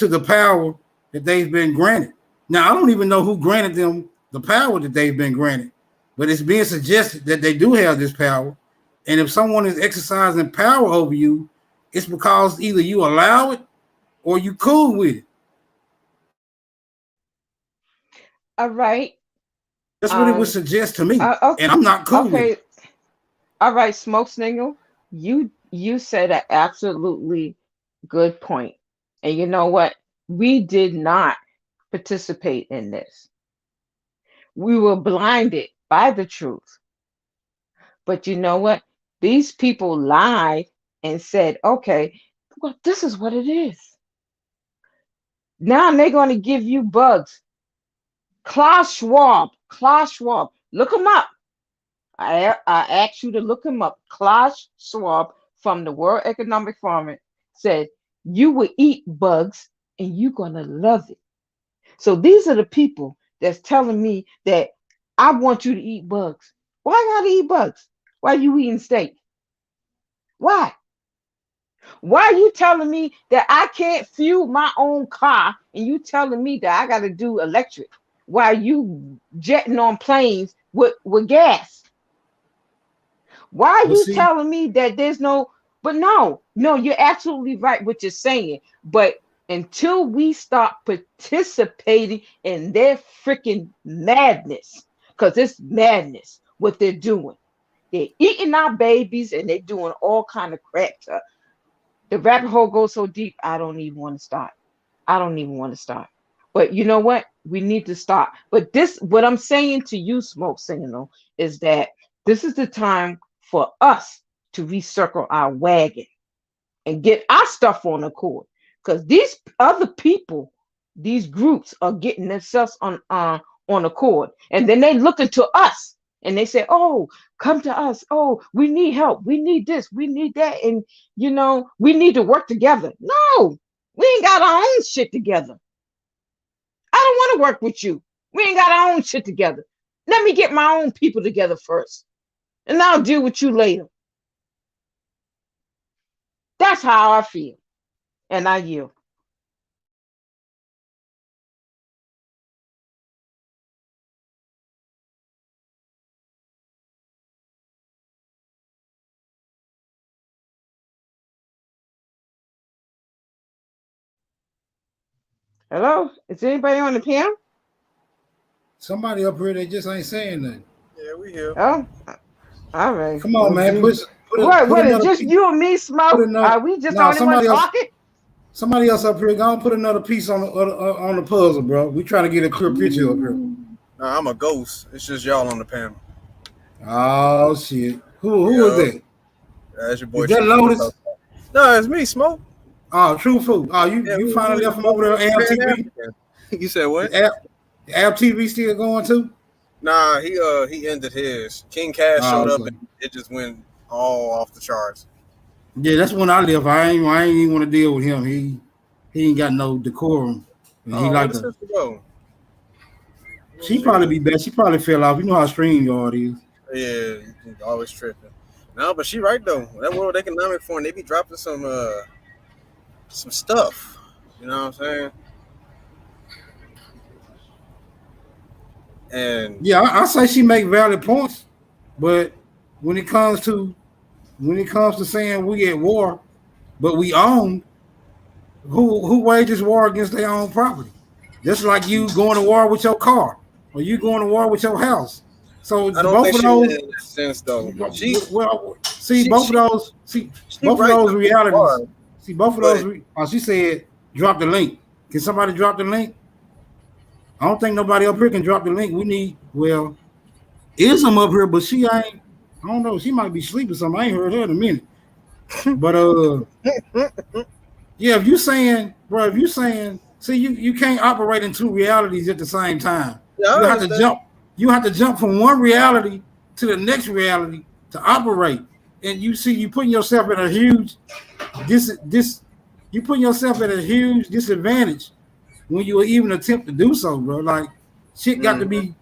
the power that they've been granted. Now, I don't even know who granted them the power that they've been granted, but it's being suggested that they do have this power. And if someone is exercising power over you, it's because either you allow it or you cool with it. All right. That's what it would Um. suggest to me, Okay. and I'm not cool with it. Okay. All right, Smoke Signal, you said an absolutely good point. And you know what? We did not participate in this. We were blinded by the truth. But you know what? These people lied and said, okay, well, this is what it is. Now they're going to give you bugs. Klaus Schwab, look him up. I asked you to look him up. Klaus Schwab from the World Economic Forum said, you will eat bugs and you're going to love it. So these are the people that's telling me that I want you to eat bugs. Why I gotta eat bugs? Why are you eating steak? Why? Why are you telling me that I can't fuel my own car and you telling me that I got to do electric while you jetting on planes with gas? Why are But you see, telling me that there's no, but no, you're absolutely right what you're saying. But until we start participating in their freaking madness, because it's madness what they're doing. They're eating our babies and they're doing all kind of crap to the rabbit hole goes so deep, I don't even want to start. I don't even want to start. But you know what? We need to start. But this, what I'm saying to you, Smoke Signal, is that this is the time for us to recircle our wagon and get our stuff on accord. Because these other people, these groups are getting themselves on accord. And then they look into us and they say, oh, come to us. Oh, we need help. We need this. We need that. And, we need to work together. No, we ain't got our own shit together. I don't want to work with you. We ain't got our own shit together. Let me get my own people together first. And I'll deal with you later. That's how I feel. And I yield. Hello? Is anybody on the panel? somebody up here, they just ain't saying nothing. Yeah, we here. Oh, all right. Come on, man. What is another just piece. you and me, Smoke? Are we just the only one talking? Somebody else up here, go and put another piece on the puzzle, bro. We trying to get a clear picture up here. Nah, I'm a ghost. It's just y'all on the panel. Oh shit! Who is that? That's your boy. Is that Lotus? No, it's me, Smoke. Oh, True Food. Oh, you finally left from over there, Al TV. You said what? Al TV still going too? Nah, he ended his. King Cash showed up and it just went all off the charts. Yeah, that's when I left. I ain't even want to deal with him. He ain't got no decorum. And he like to go. She probably be bad. She probably fell off. You know how StreamYard is. Yeah, always tripping. No, but she right though. That World Economic Forum, they be dropping some stuff. You know what I'm saying? And yeah, I say she make valid points, but when it comes to saying we at war, but we own, who wages war against their own property? Just like you going to war with your car, or you going to war with your house. So I don't both think of she those, in that sense though. both of those realities. See, both of those. She said, drop the link. Can somebody drop the link? I don't think nobody up here can drop the link. We need, Ism up here, but she ain't. I don't know. She might be sleeping something. I ain't heard her in a minute. But yeah, if you saying, see, you can't operate in two realities at the same time. Yeah, you have to jump. You have to jump from one reality to the next reality to operate. And you putting yourself at a huge disadvantage when you even attempt to do so, bro. Like shit got to be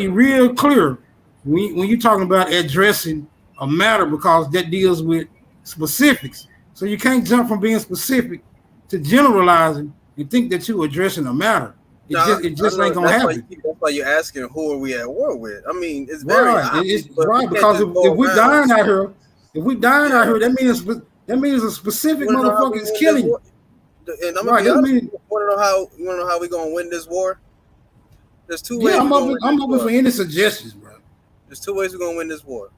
real clear when you're talking about addressing a matter, because that deals with specifics. So you can't jump from being specific to generalizing and think that you're addressing a matter. It just ain't gonna happen. That's why you're asking who are we at war with. I mean, it's very obvious, right, because if we dying out here, that means a specific motherfucker is killing you. And I'm gonna be honest, you wanna know how we gonna win this war? There's two ways. I'm open for any suggestions, bro. There's two ways we're gonna win this war.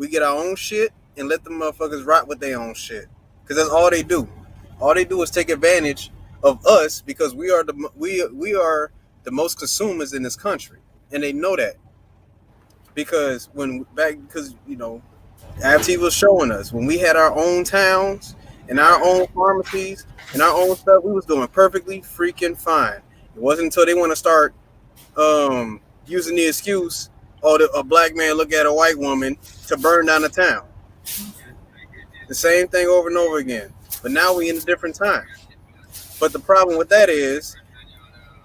we get our own shit and let the motherfuckers rock with their own shit. Because that's all they do. All they do is take advantage of us because we are the most consumers in this country, and they know that. Because After was showing us when we had our own towns and our own pharmacies and our own stuff, we was doing perfectly freaking fine. It wasn't until they want to start using the excuse, a black man look at a white woman to burn down the town. The same thing over and over again. But now we in a different time. But the problem with that is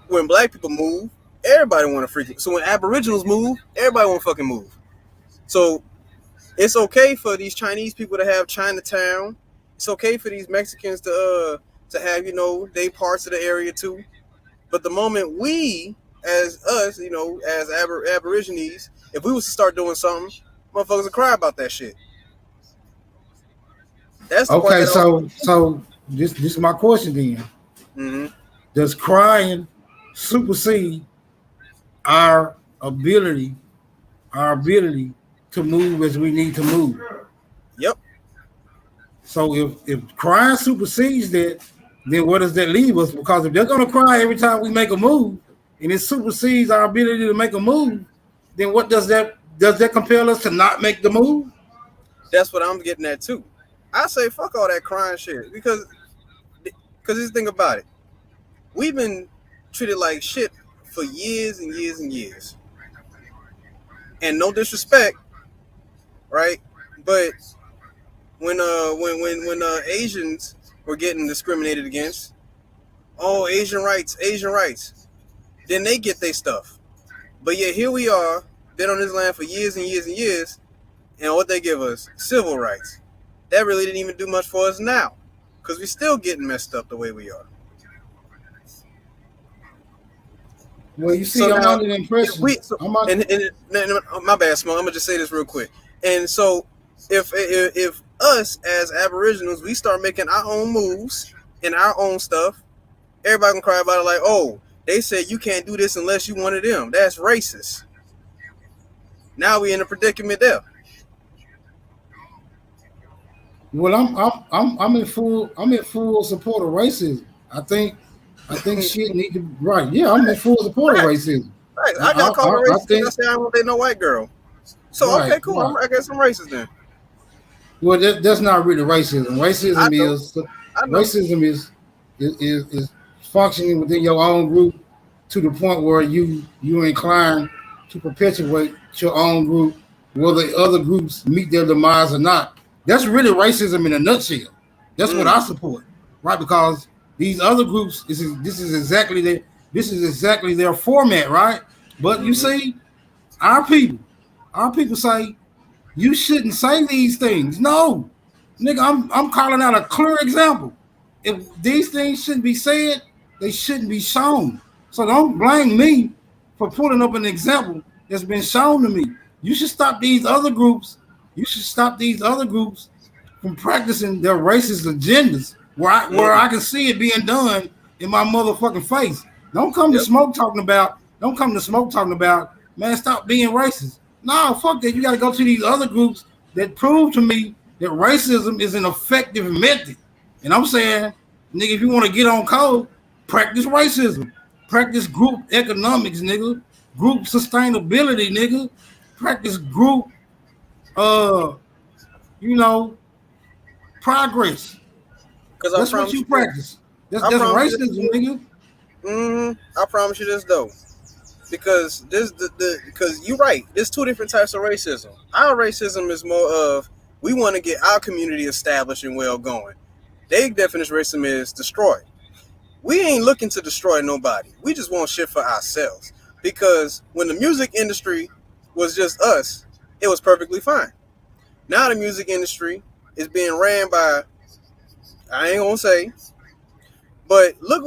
when black people move, everybody want to freaking. So when Aboriginals move, everybody want to fucking move. So it's okay for these Chinese people to have Chinatown. It's okay for these Mexicans to have, they parts of the area too. But the moment we, as us, as Aborigines, if we was to start doing something, motherfuckers would cry about that shit. That's the okay. Part so this is my question then. Mm-hmm. Does crying supersede our ability to move as we need to move? Yep. So if crying supersedes that, then where does that leave us? Because if they're gonna cry every time we make a move, and it supersedes our ability to make a move, then what does that compel us to not make the move? That's what I'm getting at too. I say fuck all that crying shit because just think about it. We've been treated like shit for years and years and years. And no disrespect, right? But when Asians were getting discriminated against, Asian rights, then they get their stuff. But yet here we are, been on this land for years and years and years, and what they give us, civil rights. That really didn't even do much for us now, because we still getting messed up the way we are. Well, you see, I'm under the impression. My bad, Smoke. I'm gonna just say this real quick. And so, if us as Aboriginals, we start making our own moves and our own stuff, everybody can cry about it like, oh, they said you can't do this unless you one of them. That's racist. Now we in a predicament there. Well, I'm in full support of racism. I think shit need to right. Yeah, I'm in full support of racism. Right. I got called a racist. I said I don't date no white girl. So right, okay, cool. Right. I guess I'm racist then. Well, that's not really racism. Racism is functioning within your own group to the point where you're inclined to perpetuate your own group, whether other groups meet their demise or not. That's really racism in a nutshell. That's what I support, right? Because these other groups, this is exactly their format, right? But you see, our people say you shouldn't say these things. No, nigga, I'm calling out a clear example. If these things shouldn't be said, they shouldn't be shown. So don't blame me for pulling up an example that's been shown to me. You should stop these other groups. From practicing their racist agendas where I can see it being done in my motherfucking face. Don't come to smoke talking about, man, stop being racist. No, fuck that. You got to go to these other groups that prove to me that racism is an effective method. And I'm saying, nigga, if you want to get on code, practice racism. Practice group economics, nigga. Group sustainability, nigga. Practice group, progress. That's what you practice. That's racism, nigga. I promise you this though, because because you're right. There's two different types of racism. Our racism is more of we want to get our community established and well going. Their definition of racism is destroy. We ain't looking to destroy nobody. We just want shit for ourselves. Because when the music industry was just us, it was perfectly fine. Now the music industry is being ran by, I ain't gonna say, but look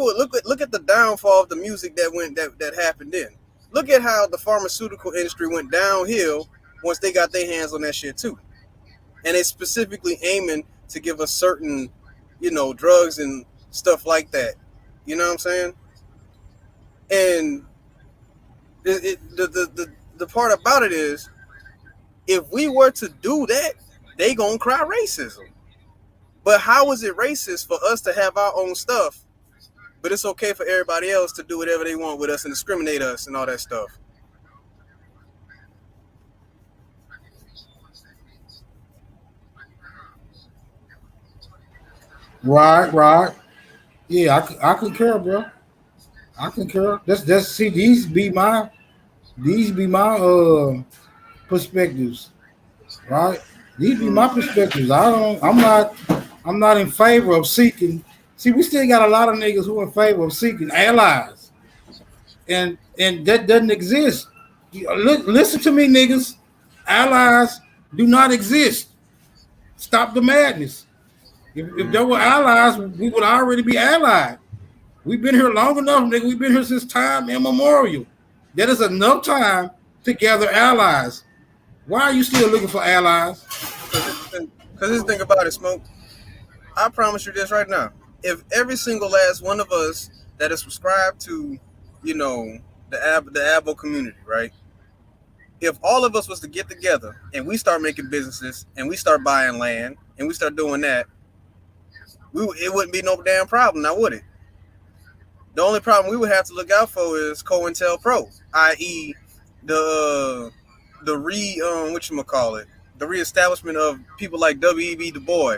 at the downfall of the music that happened then. Look at how the pharmaceutical industry went downhill once they got their hands on that shit too. And it's specifically aiming to give us certain, drugs and stuff like that. You know what I'm saying? And the part about it is, if we were to do that, they gonna cry racism. But how is it racist for us to have our own stuff, but it's okay for everybody else to do whatever they want with us and discriminate us and all that stuff? Right. Yeah, I concur, bro. I concur. That's see these be my perspectives, right? These be my perspectives. I'm not in favor of seeking. See, we still got a lot of niggas who are in favor of seeking allies, and that doesn't exist. Listen to me, niggas. Allies do not exist. Stop the madness. If there were allies, we would already be allied. We've been here long enough, nigga. We've been here since time immemorial. That is enough time to gather allies. Why are you still looking for allies? Because this thing about it, Smoke. I promise you this right now. If every single last one of us that is subscribed to, the Abo community, right? If all of us was to get together and we start making businesses and we start buying land and we start doing that, it wouldn't be no damn problem, now would it? The only problem we would have to look out for is COINTELPRO, i.e., the the reestablishment of people like W.E.B. Du Bois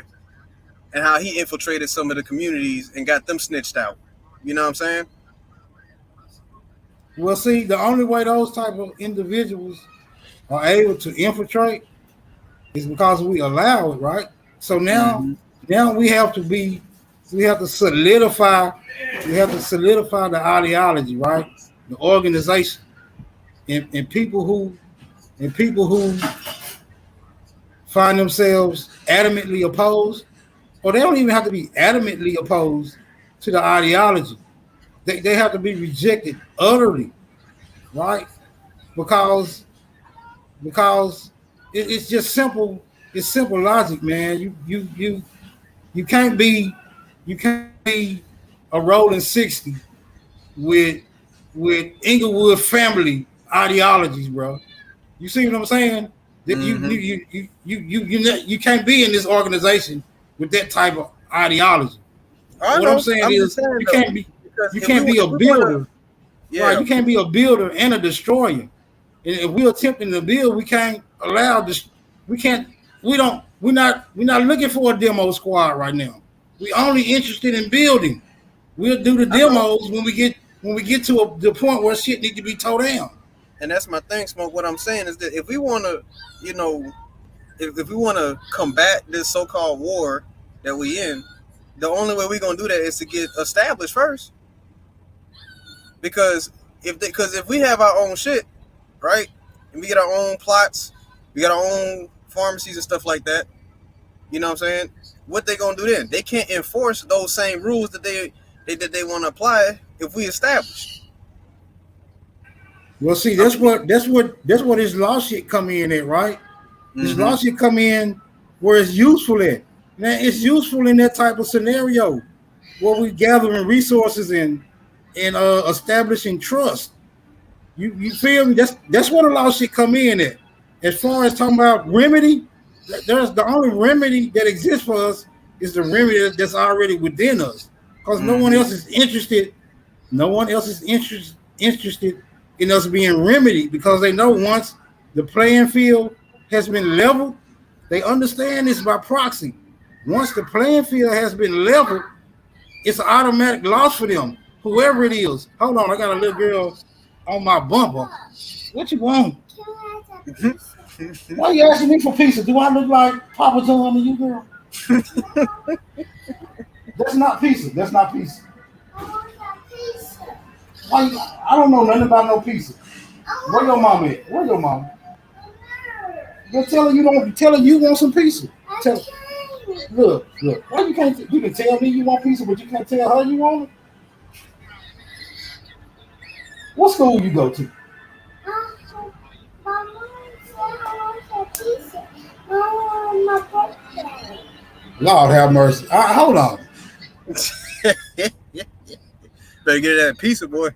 and how he infiltrated some of the communities and got them snitched out. You know what I'm saying? Well, see, the only way those type of individuals are able to infiltrate is because we allow it, right? So now we have to solidify the ideology, right? The organization, and people who find themselves adamantly opposed, or they don't even have to be adamantly opposed to the ideology. They have to be rejected utterly, right? Because it's just simple. It's simple logic, man. You can't be a rolling 60 with Inglewood family ideologies, bro. You see what I'm saying? That you can't be in this organization with that type of ideology. What I'm saying is you can't be a builder. Right, you can't be a builder and a destroyer. And if we're attempting to build, we can't allow this. We're not looking for a demo squad right now. We're only interested in building. We'll do the demos when we get to the point where shit needs to be tore down. And that's my thing, Smoke. What I'm saying is that if we want to, if we want to combat this so-called war that we in, the only way we're gonna do that is to get established first. Because if we have our own shit, right, and we get our own plots, we got our own pharmacies and stuff like that, you know what I'm saying? What they gonna do then? They can't enforce those same rules that they want to apply if we establish. Well, see, that's what this law shit come in at, right? This law shit come in where it's useful at. Man, it's useful in that type of scenario where we gathering resources and establishing trust. You feel me? That's what a law shit come in at. As far as talking about remedy, there's the only remedy that exists for us is the remedy that's already within us. Because no one else is interested. No one else is interested in us being remedied because they know once the playing field has been leveled, they understand this by proxy. Once the playing field has been leveled, it's an automatic loss for them, whoever it is. Hold on, I got a little girl on my bumper. What you want? Why are you asking me for pizza? Do I look like Papa John to you, girl? That's not pizza. That's not pizza. I don't know nothing about no pizza. Where your mom at? Where your mom? Go tell her you want some pizza. Tell her. Look. Why you can't? You can tell me you want pizza, but you can't tell her you want it. What school you go to? Lord have mercy. Hold on. Better get that pizza, boy.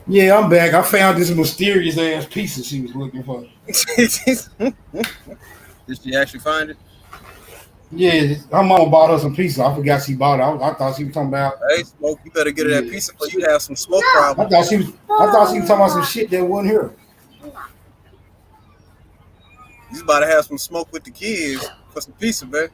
Yeah, I'm back. I found this mysterious ass pizza she was looking for. Did she actually find it? Yeah, her mama bought her some pizza. I forgot she bought it. I thought she was talking about. Hey, Smoke, you better get her that Yeah. pizza before you have some smoke I problems. thought she was. I thought she was talking about some shit that wasn't here. You about to have some smoke with the kids for some pizza, man.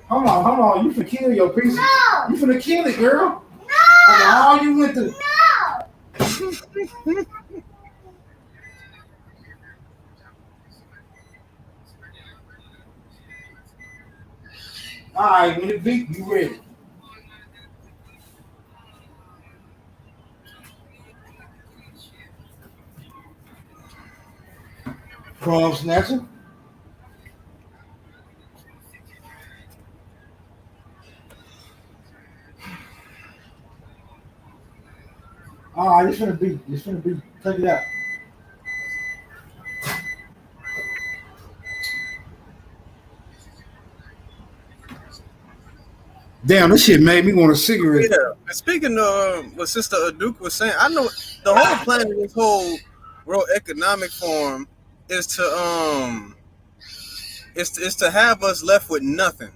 Hold on. You finna kill your pizza. No. You finna kill it, girl. No. After all you went through. No. All right, when it beat, you ready? Crumb snatcher. All right, it's finna be. It's finna be. Take it out. Damn, this shit made me want a cigarette. Yeah. And speaking of what Sister Aduke was saying, I know the whole plan of this whole World Economic Forum is to have us left with nothing.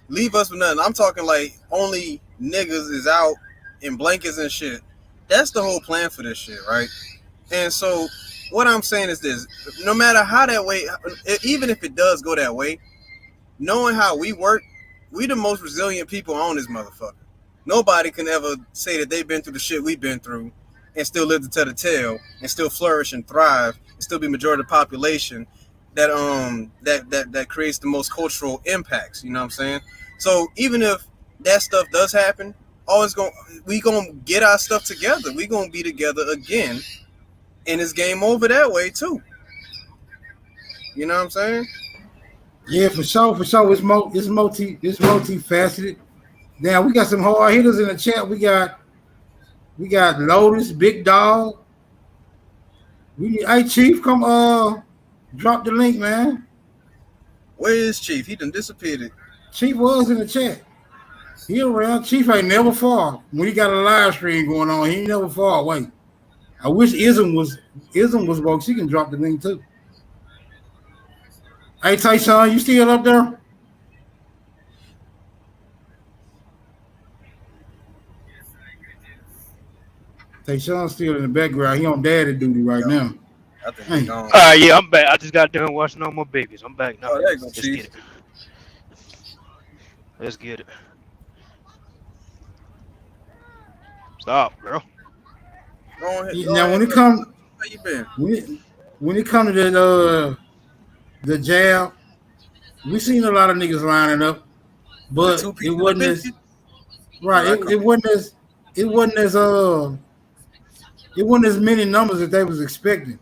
Leave us with nothing. I'm talking like only niggas is out in blankets and shit. That's the whole plan for this shit, right? And so what I'm saying is this: no matter how that way, even if it does go that way, knowing how we work, we the most resilient people on this motherfucker. Nobody can ever say that they've been through the shit we've been through and still live to tell the tale and still flourish and thrive and still be majority of the population that creates the most cultural impacts. You know what I'm saying? So even if that stuff does happen, we gonna get our stuff together. We gonna be together again, and it's game over that way too. You know what I'm saying? Yeah, for sure, for sure. It's multifaceted. Now we got some hard hitters in the chat. We got Lotus, Big Dog. Hey Chief, come drop the link, man. Where is Chief? He done disappeared. Chief was in the chat. He around. Chief ain't never far. When he got a live stream going on, he ain't never far away. I wish Ism was woke. She can drop the link too. Hey Tyson, you still up there? Tayshawn's still in the background. He on daddy duty right now. I think he's gone. Yeah, I'm back. I just got done watching all my babies. I'm back now. Oh, there you go, Let's Chief. get it. Let's get it. Stop, bro. Go ahead, Now when it comes, how you been? when it comes to the jab, we seen a lot of niggas lining up, but it wasn't as right. It wasn't as many numbers as they was expecting.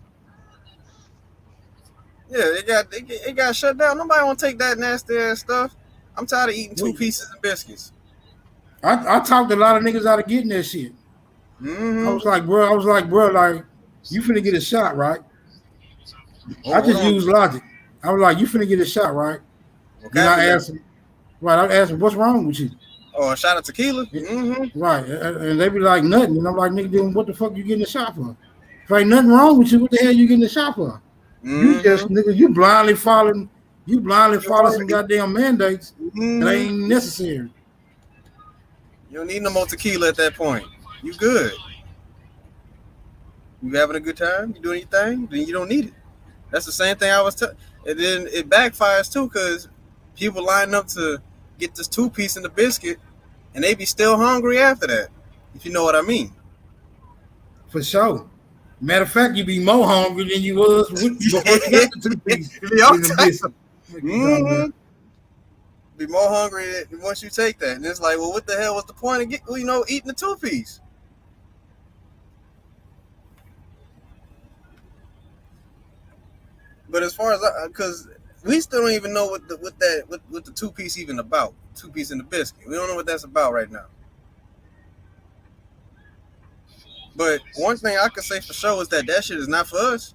Yeah, it got shut down. Nobody want to take that nasty ass stuff. I'm tired of eating 2 pieces of biscuits. I talked a lot of niggas out of getting that shit. Mm-hmm. I was like, bro, like, you finna get a shot, right? I just use logic. I was like, you finna get a shot, right? Okay. Then I asked him, what's wrong with you? Oh, a shot of tequila? Mm-hmm. Right. And they be like, nothing. And I'm like, nigga, then what the fuck you getting a shot for? If ain't nothing wrong with you, what the hell you getting a shot for? Mm-hmm. You just, nigga, you blindly following some goddamn mandates that ain't necessary. You don't need no more tequila at that point. You good. You having a good time? You doing anything? Then you don't need it. That's the same thing I was telling. And then it backfires too, because people line up to get this 2-piece in the biscuit, and they be still hungry after that. If you know what I mean. For sure. Matter of fact, you be more hungry than you was before you got the 2-piece in the biscuit. Mm-hmm. Be more hungry once you take that, and it's like, well, what the hell was the point of eating the 2-piece? But as far as because we still don't even know what the 2-piece even about. 2-piece in the biscuit. We don't know what that's about right now. But one thing I can say for sure is that shit is not for us.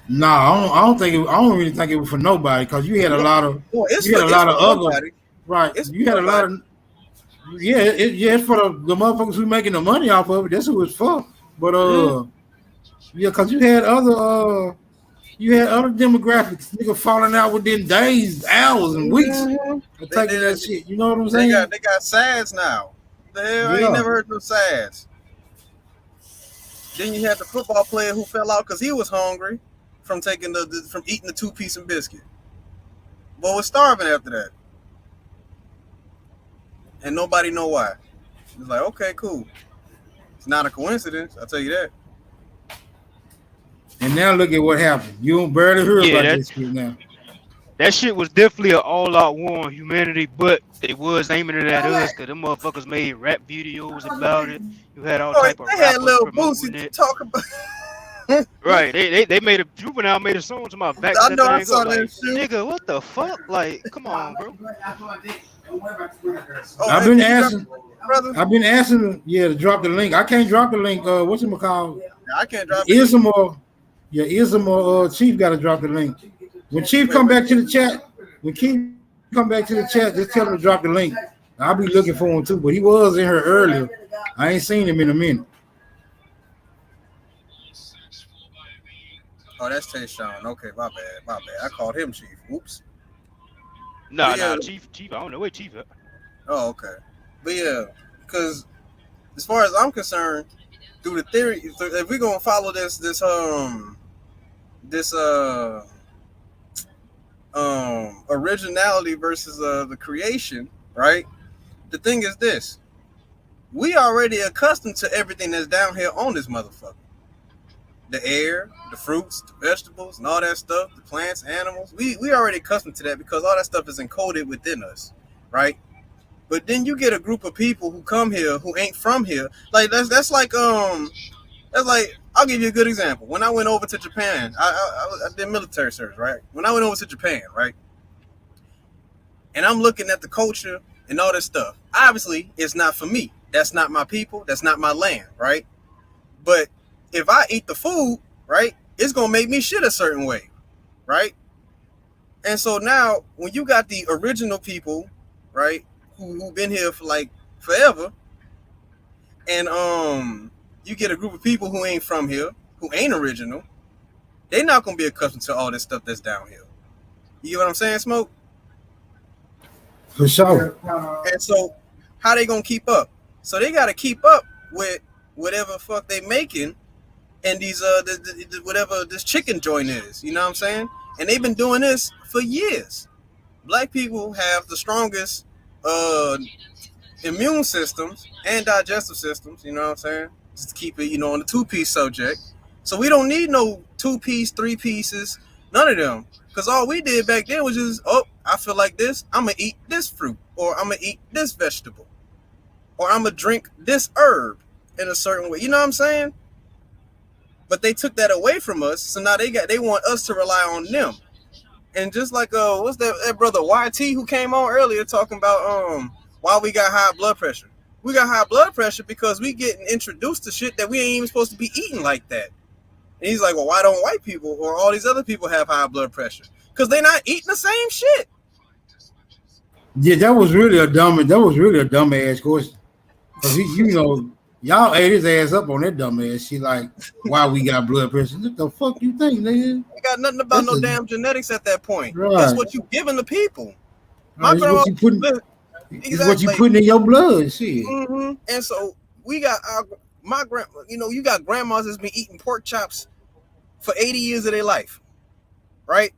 No, I don't think I don't really think it was for nobody because you had a lot of Well, you had a it's lot of for other nobody. right. It's for You had a lot nobody. of yeah, it's for the motherfuckers who making the money off of it. That's who it's for. But yeah, because you had other demographics, nigga falling out within days, hours, and weeks Mhm. of taking that shit. You know what I'm They saying? got SADs now. The hell, I ain't Yeah. never heard no SADs. Then you had the football player who fell out because he was hungry from taking from eating the 2-piece and biscuit. Boy was starving after that, and nobody know why. It's like, okay, cool. It's not a coincidence. I'll tell you that. And now look at what happened. You don't barely hear Yeah, about that this shit now. that shit was definitely an all-out war on humanity, but they was aiming it at us because them motherfuckers made rap videos about it. You had all Oh, type of they had rappers little promoting Boosie to it. talk about. Right, they made a Juvenile made a song to my backing I that know I thing saw up that like shoe. nigga, what the fuck? Like, come on, bro. Oh, I've hey, been can you drop asking. brother? I've been asking them, yeah, to drop the link. I can't drop the link. What's it called? I can't drop it either. Ismore. Yeah, Ismore. Chief got to drop the link. When Chief Wait, come wait. back to the chat, when Chief come back to the chat, just tell him to drop the link. I'll be looking for him too. But he was in here earlier. I ain't seen him in a minute. Oh, that's Tayshawn. Okay, my bad. My bad. I called him Chief. Oops. Nah, But yeah. nah, Chief, I don't know where Chief at. Oh, okay. But yeah, because as far as I'm concerned, through the theory, if we're gonna follow this originality versus the creation, right? The thing is this: we already accustomed to everything that's down here on this motherfucker. The air, the fruits, the vegetables, and all that stuff, the plants, animals. We already accustomed to that because all that stuff is encoded within us, right? But then you get a group of people who come here who ain't from here. Like that's like I'll give you a good example. When I went over to Japan, I did military service, right? When I went over to Japan, right, and I'm looking at the culture and all this stuff. Obviously, it's not for me. That's not my people. That's not my land, right? But if I eat the food, right, it's gonna make me shit a certain way, right? And so now, when you got the original people, right, who've been here for like forever, and you get a group of people who ain't from here, who ain't original, they're not gonna be accustomed to all this stuff that's down here. You get what I'm saying, Smoke? For sure. And so, how they gonna keep up? So they gotta keep up with whatever fuck they making, and these whatever this chicken joint is. You know what I'm saying? And they've been doing this for years. Black people have the strongest immune systems and digestive systems, you know what I'm saying? Just to keep it, on the 2-piece subject. So we don't need no 2-piece, 3 pieces, none of them. Because all we did back then was just, I feel like this, I'm going to eat this fruit, or I'm going to eat this vegetable, or I'm going to drink this herb in a certain way. You know what I'm saying? But they took that away from us, so now they want us to rely on them. And just like what's that brother YT who came on earlier talking about why we got high blood pressure. We got high blood pressure because we getting introduced to shit that we ain't even supposed to be eating like that. And he's like, well, why don't white people or all these other people have high blood pressure? Because they're not eating the same shit. Yeah, that was really a dumb ass question. Because y'all ate his ass up on that dumb ass shit. Like, why we got blood pressure? What the fuck you think, nigga? It got nothing about no damn genetics at that point. Right. It's what you giving the people. My It's grandma, what you putting in your blood, shit. Mm-hmm. And so we got my grand. You got grandmas that's been eating pork chops for 80 years of their life, right?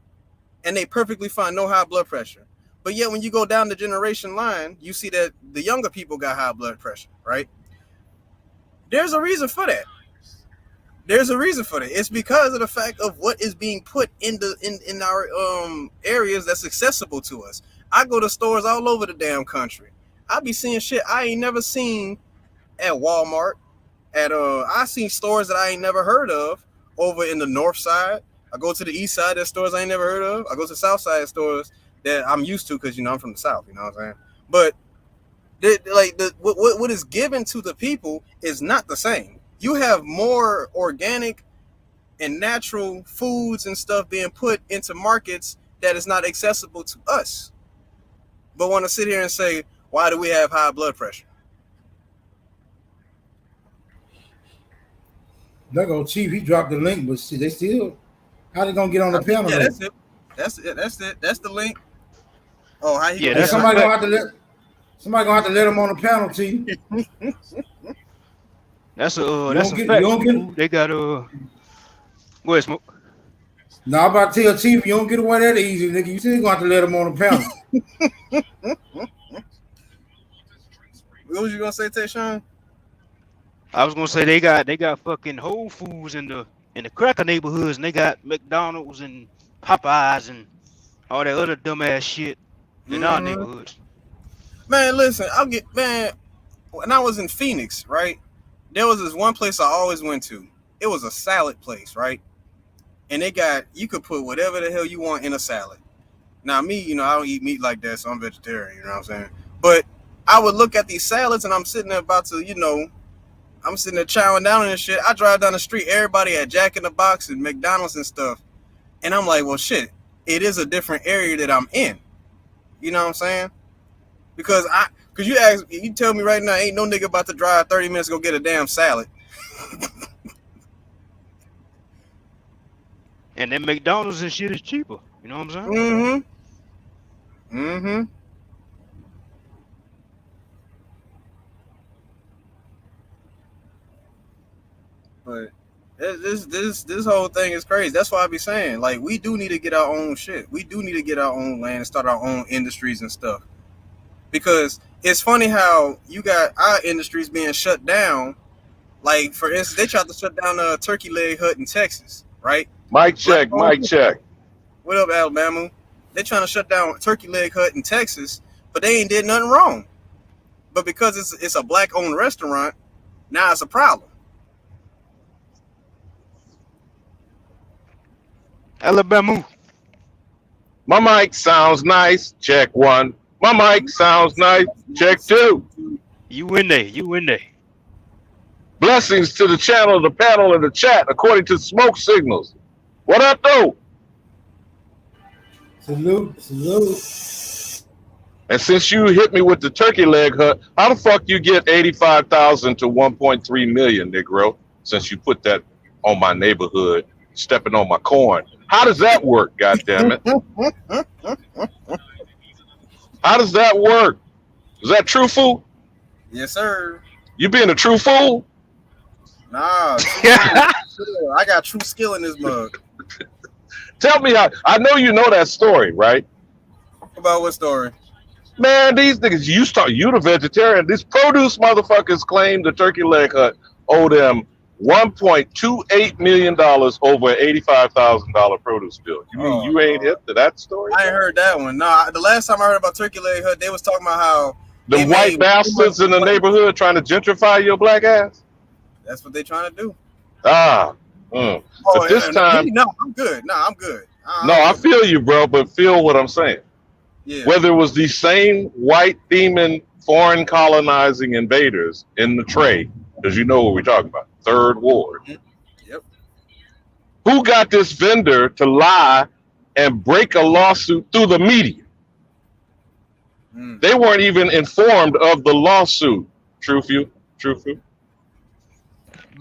And they perfectly fine, no high blood pressure. But yet when you go down the generation line, you see that the younger people got high blood pressure, right? There's a reason for that. It's because of the fact of what is being put in our areas that's accessible to us. I go to stores all over the damn country. I be seeing shit I ain't never seen at Walmart. I seen stores that I ain't never heard of over in the north side. I go to the east side, there's stores I ain't never heard of. I go to the south side stores that I'm used to because I'm from the south, you know what I'm saying? But what is given to the people is not the same. You have more organic and natural foods and stuff being put into markets that is not accessible to us. But want to sit here and say, why do we have high blood pressure? There go Chief. He dropped the link, but see, they still. How they gonna get on the panel? Yeah, though? that's it. That's it. That's it. That's the link. Oh, how you? Yeah, Hey, that's somebody a gonna fact. have to let. Somebody gonna have to let him on the panel, Chief. That's You a don't get. You fact. don't get. Fool. They got go ahead, Smoke. Now I'm about to tell Chief, you don't get away that easy, nigga. You still gonna have to let him on the panel. What was you gonna say, Tayshawn? I was gonna say they got fucking Whole Foods in the cracker neighborhoods, and they got McDonald's and Popeyes and all that other dumbass shit in our neighborhoods. Man, listen, when I was in Phoenix, right? There was this one place I always went to. It was a salad place, right? And you could put whatever the hell you want in a salad. Now me, I don't eat meat like that, so I'm vegetarian, you know what I'm saying? But I would look at these salads and I'm sitting there about to, I'm sitting there chowing down on this shit. I drive down the street, everybody at Jack in the Box and McDonald's and stuff. And I'm like, well, shit, it is a different area that I'm in. You know what I'm saying? Because you tell me right now, ain't no nigga about to drive 30 minutes to go get a damn salad. And then McDonald's and shit is cheaper. You know what I'm saying? Mm-hmm. But this whole thing is crazy. That's why I be saying, like, we do need to get our own shit. We do need to get our own land and start our own industries and stuff. Because it's funny how you got our industries being shut down. Like, for instance, they tried to shut down a turkey leg hut in Texas, right? Mic check, mic check. What up, Alabama? They trying to shut down a turkey leg hut in Texas, but they ain't did nothing wrong. But because it's a black-owned restaurant, now it's a problem. Alabama. My mic sounds nice. Check one. My mic sounds nice. Check two. You in there. You in there. Blessings to the channel, the panel, and the chat, according to smoke signals. What up, though? Salute, salute. And since you hit me with the turkey leg hut, how the fuck you get 85,000 to 1.3 million, Negro? Since you put that on my neighborhood, stepping on my corn. How does that work, goddammit? How does that work? Is that true, fool? Yes, sir. You being a true fool? Nah, I got true skill in this mug. Tell me how. I know you know that story, right? About what story? Man, these niggas, you the vegetarian. These produce motherfuckers claim the turkey leg hut owe them $1.28 million over an $85,000 produce bill. You mean you ain't hip to that story? I ain't heard that one. Nah, the last time I heard about turkey leg hut, they was talking about how the white bastards in the neighborhood trying to gentrify your black ass? That's what they trying to do. But this time... No, I'm good. No, I'm good. I feel you, bro, but feel what I'm saying. Yeah. Whether it was these same white demon foreign colonizing invaders in the tray, because you know what we're talking about, Third Ward. Yep. Who got this vendor to lie and break a lawsuit through the media? They weren't even informed of the lawsuit. True few.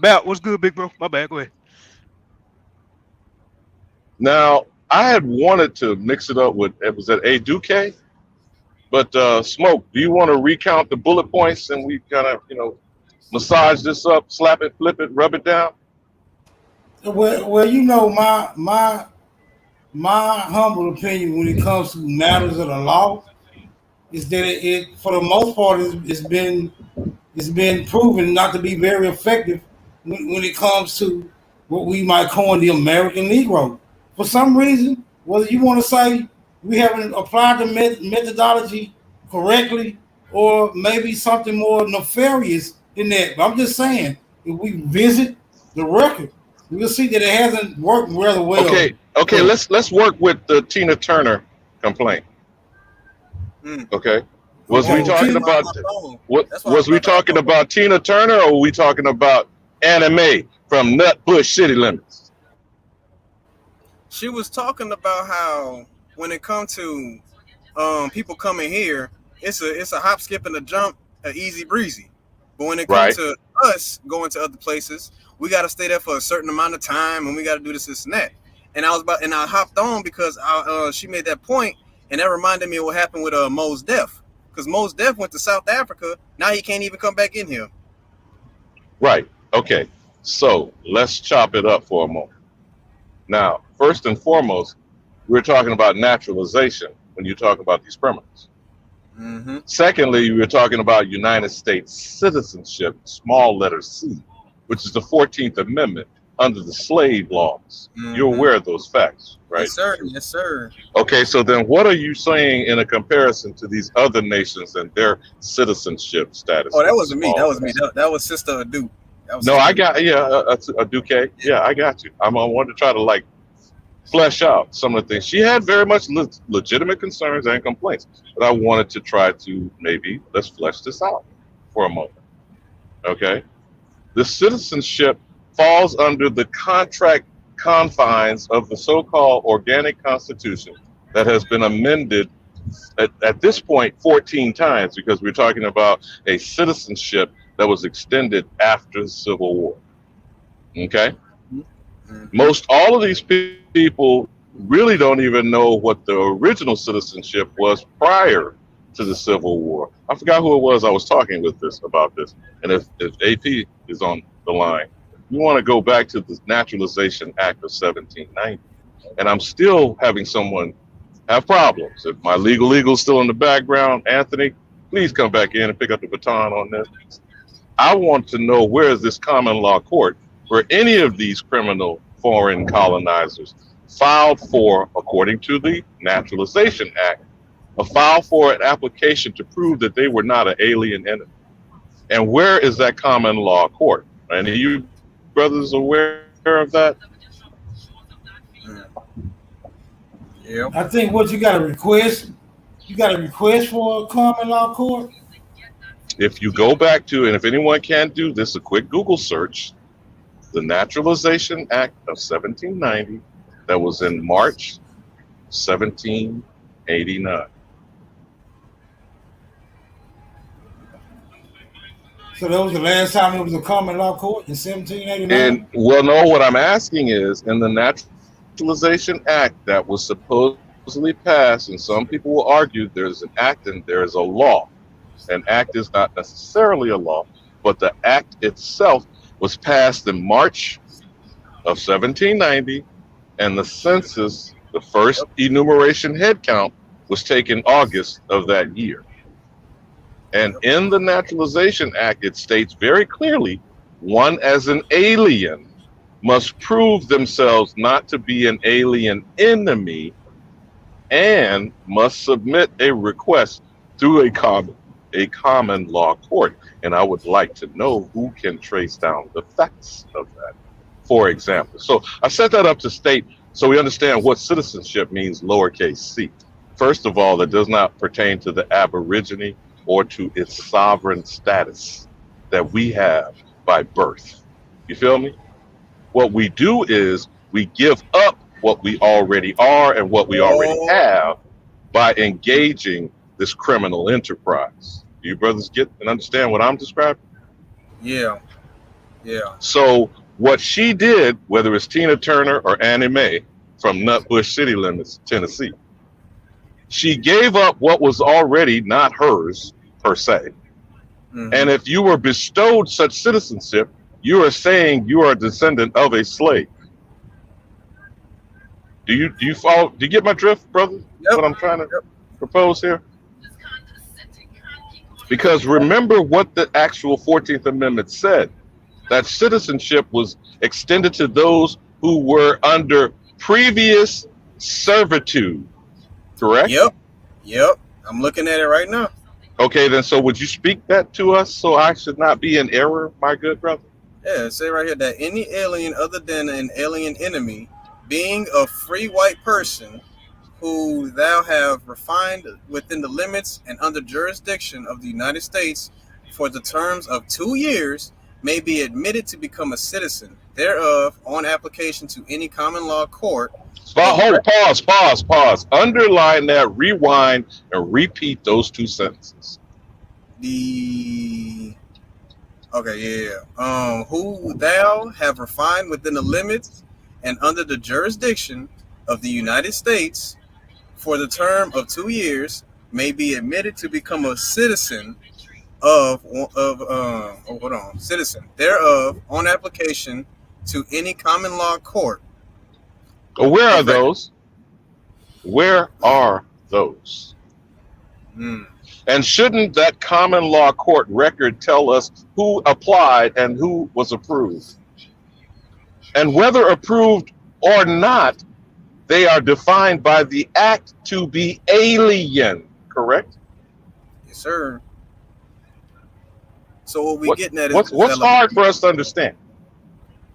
Bat, what's good, big bro? My bad, go ahead. Now, I had wanted to mix it up with, was that A. Duque? But Smoke, do you want to recount the bullet points and we kind of, massage this up, slap it, flip it, rub it down? Well, my humble opinion when it comes to matters of the law is that it for the most part, it's been proven not to be very effective when it comes to what we might call the American Negro. For some reason, whether you want to say we haven't applied the methodology correctly or maybe something more nefarious than that. But I'm just saying, if we visit the record, we'll see that it hasn't worked rather well. Okay, let's work with the Tina Turner complaint. Okay. Was we talking about Tina Turner, or were we talking about anime from Nutbush City Limits? she was talking about how when it comes to people coming here, it's a hop, skip, and a jump, a easy breezy. But when it comes Right. to us going to other places, we got to stay there for a certain amount of time, and we got to do this and that. And I hopped on because she made that point, and that reminded me of what happened with Mos Def, because Mos Def went to South Africa. Now he can't even come back in here. Right. Okay. So let's chop it up for a moment. Now, first and foremost, we're talking about naturalization when you talk about these criminals. Mm-hmm. Secondly, we're talking about United States citizenship, small letter C, which is the 14th Amendment under the slave laws. You're aware of those facts, right? Yes, sir. Yes, sir. Okay, so then what are you saying in a comparison to these other nations and their citizenship status? Oh, that wasn't me. That was me. That was Sister Adu. No, I got a Duque. Yeah, I got you. I wanted to try to like flesh out some of the things. She had very much legitimate concerns and complaints, but I wanted to try to maybe let's flesh this out for a moment. Okay, the citizenship falls under the contract confines of the so-called organic constitution that has been amended at this point 14 times because we're talking about a citizenship that was extended after the Civil War. Okay? Most all of these people really don't even know what the original citizenship was prior to the Civil War. I forgot who it was I was talking with this about this. And if AP is on the line, you want to go back to the Naturalization Act of 1790. And I'm still having someone have problems. If my legal is still in the background, Anthony, please come back in and pick up the baton on this. I want to know where is this common law court where any of these criminal foreign colonizers filed for, according to the Naturalization Act, filed for an application to prove that they were not an alien enemy. And where is that common law court? Any of you brothers aware of that? Yeah. I think what you got to request for a common law court. If you go back to, and if anyone can do this, a quick Google search, the Naturalization Act of 1790, that was in March 1789. So that was the last time it was a common law court in 1789. And well, no, what I'm asking is, in the Naturalization Act that was supposedly passed, and some people will argue there's an act and there's a law. An act is not necessarily a law, but the act itself was passed in March of 1790, and the census, the first enumeration head count, was taken August of that year. And in the Naturalization Act, it states very clearly, one as an alien must prove themselves not to be an alien enemy and must submit a request through a common law court. And I would like to know who can trace down the facts of that, for example. So I set that up to state so we understand what citizenship means, lowercase c. First of all, that does not pertain to the Aborigine or to its sovereign status that we have by birth. You feel me? What we do is we give up what we already are and what we already have by engaging this criminal enterprise. Do you brothers get and understand what I'm describing? Yeah. Yeah. So what she did, whether it's Tina Turner or Annie Mae from Nutbush City Limits, Tennessee, she gave up what was already not hers per se. Mm-hmm. And if you were bestowed such citizenship, you are saying you are a descendant of a slave. Do you follow? Do you get my drift, brother? Yep. What I'm trying to propose here? Because remember what the actual 14th Amendment said, that citizenship was extended to those who were under previous servitude, correct? Yep. I'm looking at it right now. Okay, then so would you speak that to us so I should not be in error, my good brother? Yeah, it say right here that any alien other than an alien enemy, being a free white person who thou have refined within the limits and under jurisdiction of the United States for the terms of 2 years, may be admitted to become a citizen thereof on application to any common law court Pause. Underline that, rewind, and repeat those two sentences. Who thou have refined within the limits and under the jurisdiction of the United States for the term of 2 years may be admitted to become a citizen citizen thereof on application to any common law court. Where are those? Where are those? And shouldn't that common law court record tell us who applied and who was approved? And whether approved or not, they are defined by the act to be alien, correct? Yes, sir. So what we getting at is what's hard for us to understand?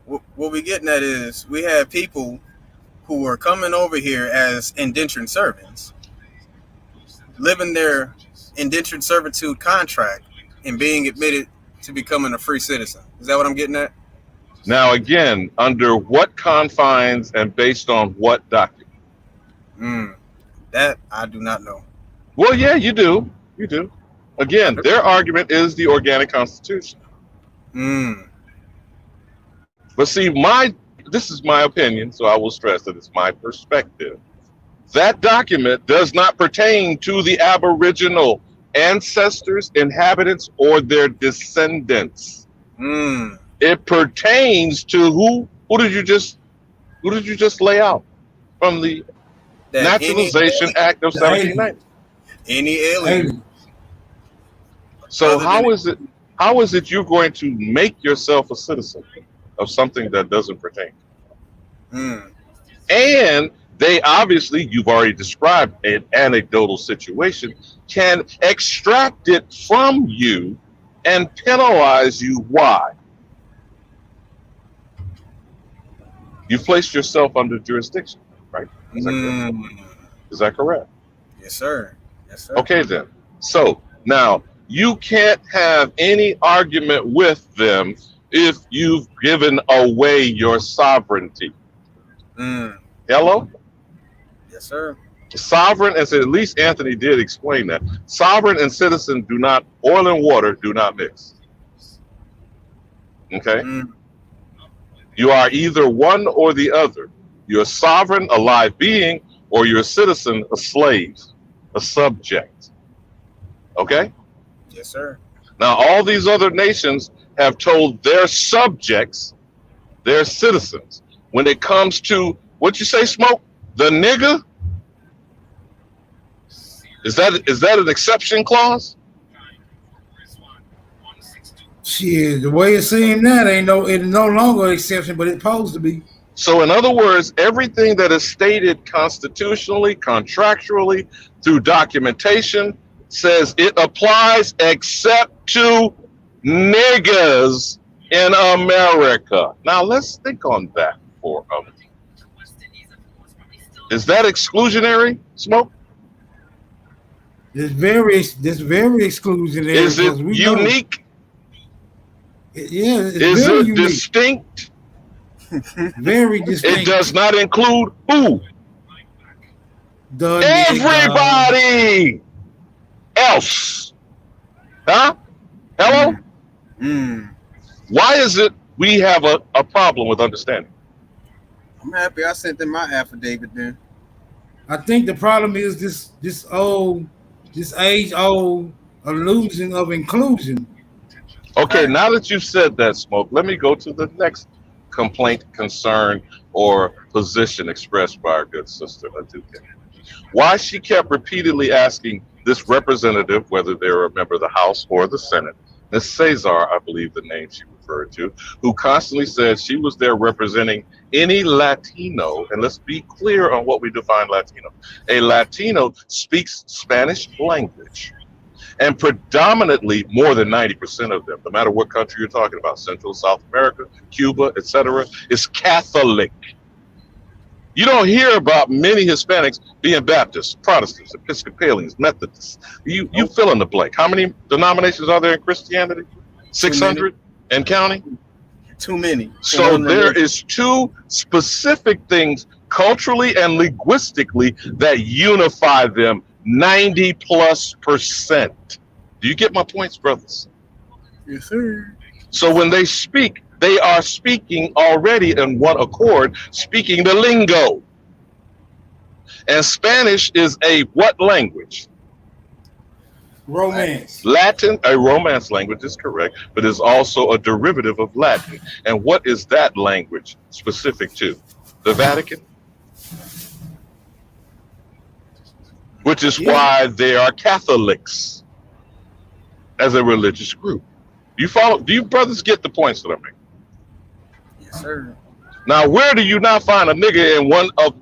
What we getting at is we have people who are coming over here as indentured servants, living their indentured servitude contract and being admitted to becoming a free citizen. Is that what I'm getting at? Now, again, under what confines and based on what document? That I do not know. Well, yeah, you do. You do. Again, their argument is the organic constitution. But see, this is my opinion, so I will stress that it's my perspective. That document does not pertain to the Aboriginal ancestors, inhabitants, or their descendants. It pertains to who did you just lay out from the Naturalization Act of 1790? Any alien. So how is it you're going to make yourself a citizen of something that doesn't pertain? And they obviously, you've already described an anecdotal situation, can extract it from you and penalize you. Why? You placed yourself under jurisdiction, right? Is that correct? Yes, sir. Yes, sir. Okay, then. So now you can't have any argument with them if you've given away your sovereignty. Hello? Yes, sir. Sovereign, as at least Anthony did explain that. Sovereign and citizen oil and water do not mix. Okay? You are either one or the other. You're a sovereign, a live being, or you're a citizen, a slave, a subject. Okay? Yes, sir. Now, all these other nations have told their subjects, their citizens, when it comes to, what you say, Smoke? The nigger? Is that an exception clause? Shit, the way it's saying that it's no longer an exception, but it's supposed to be. So in other words, everything that is stated constitutionally, contractually, through documentation, says it applies except to niggas in America. Now let's think on that for a minute. Is that exclusionary, Smoke? It's very exclusionary. Is it unique? It's is very it unique. Distinct? Very distinct. It does not include who? Everybody else. Huh? Hello? Why is it we have a problem with understanding? I'm happy I sent them my affidavit then. I think the problem is this age-old illusion of inclusion. Okay, now that you've said that, Smoke, let me go to the next complaint, concern, or position expressed by our good sister Aduke. Why she kept repeatedly asking this representative, whether they were a member of the House or the Senate, Ms. Cesar, I believe the name she referred to, who constantly said she was there representing any Latino, and let's be clear on what we define Latino. A Latino speaks Spanish language. And predominantly, more than 90% of them, no matter what country you're talking about, Central, South America, Cuba, etc., is Catholic. You don't hear about many Hispanics being Baptists, Protestants, Episcopalians, Methodists. You fill in the blank. How many denominations are there in Christianity? 600 and counting? Too many. So there is two specific things culturally and linguistically that unify them 90+%. Do you get my points, brothers? Yes, sir. So when they speak, they are speaking already in one accord, speaking the lingo. And Spanish is a what language? Romance. Latin, a Romance language is correct, but is also a derivative of Latin. And what is that language specific to? The Vatican? Which is why they are Catholics as a religious group. You follow? Do you brothers get the points that I'm making? Yes, sir. Now, where do you not find a nigga in one of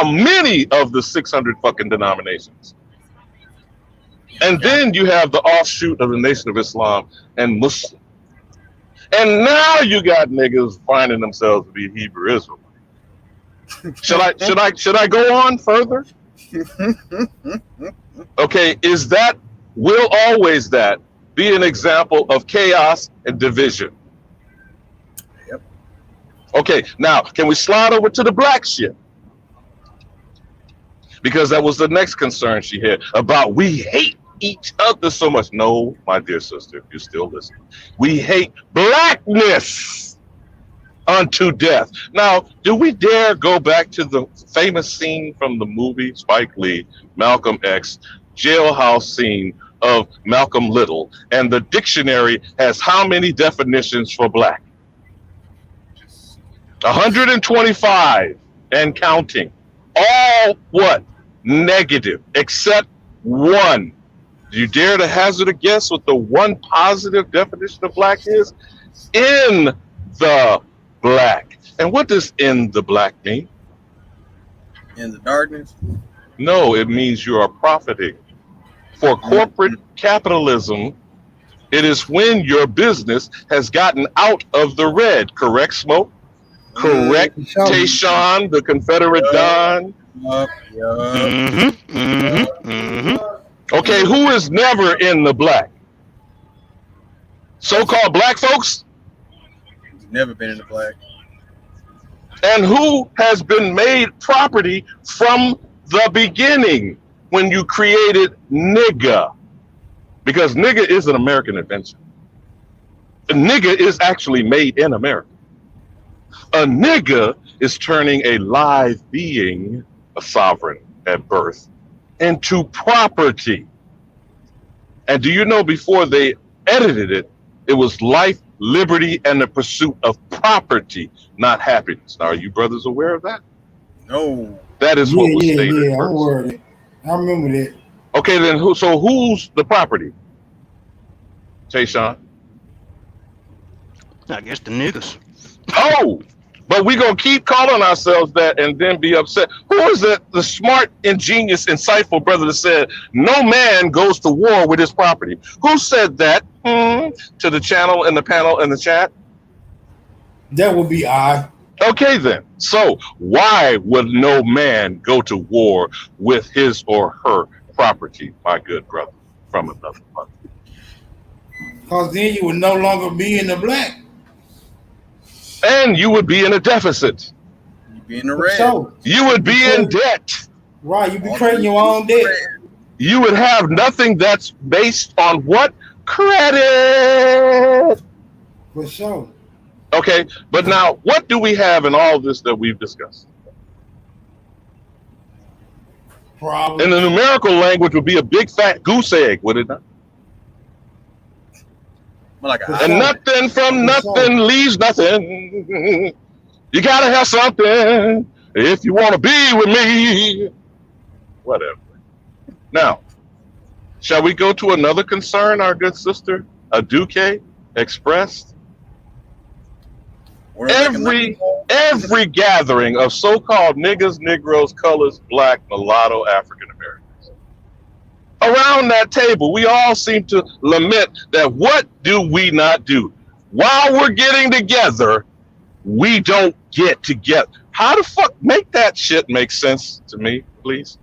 many of the 600 fucking denominations? And then you have the offshoot of the Nation of Islam and Muslim. And now you got niggas finding themselves to be Hebrew Israel. Should I go on further? Okay, will always that be an example of chaos and division? Yep. Okay, now can we slide over to the black shit? Because that was the next concern she had about we hate each other so much. No, my dear sister, if you're still listening, we hate blackness unto death. Now, do we dare go back to the famous scene from the movie Spike Lee, Malcolm X, jailhouse scene of Malcolm Little, and the dictionary has how many definitions for black? 125 and counting. All what? Negative, except one. Do you dare to hazard a guess what the one positive definition of black is? In the black. And what does in the black mean? In the darkness? No, it means you are profiting. For corporate capitalism, it is when your business has gotten out of the red. Correct, Smoke? Correct, Tayshawn, the Confederate Don? Okay, who is never in the black? So-called black folks? Never been in the black. And who has been made property from the beginning when you created nigga? Because nigga is an American invention. A nigga is actually made in America. A nigga is turning a live being, a sovereign at birth, into property. And do you know before they edited it, it was life, liberty, and the pursuit of property, not happiness. Now, are you brothers aware of that? No. That is what was stated Yeah, first. I'm worried. I remember that. Okay, then who's the property? Tayshawn? I guess the niggas. Oh, but we gonna keep calling ourselves that and then be upset. Who is the smart, ingenious, insightful brother that said no man goes to war with his property? Who said that to the channel and the panel and the chat? That would be odd. Okay then. So why would no man go to war with his or her property, my good brother, from another mother? Because then you would no longer be in the black. And you would be in a deficit. You'd be in the red. So, you would be in debt. Right, you'd be creating your own debt. You would have nothing that's based on what? Credit. For sure. Okay, but now what do we have in all this that we've discussed? Probably. In the numerical language would be a big fat goose egg, would it not? Like and nothing from nothing leaves nothing. You gotta have something if you want to be with me. Whatever. Now, shall we go to another concern our good sister Aduke expressed? Every gathering of so-called niggas, Negroes, colors, black, mulatto, African Americans. Around that table, we all seem to lament that what do we not do? While we're getting together, we don't get together. How the fuck make that shit make sense to me, please?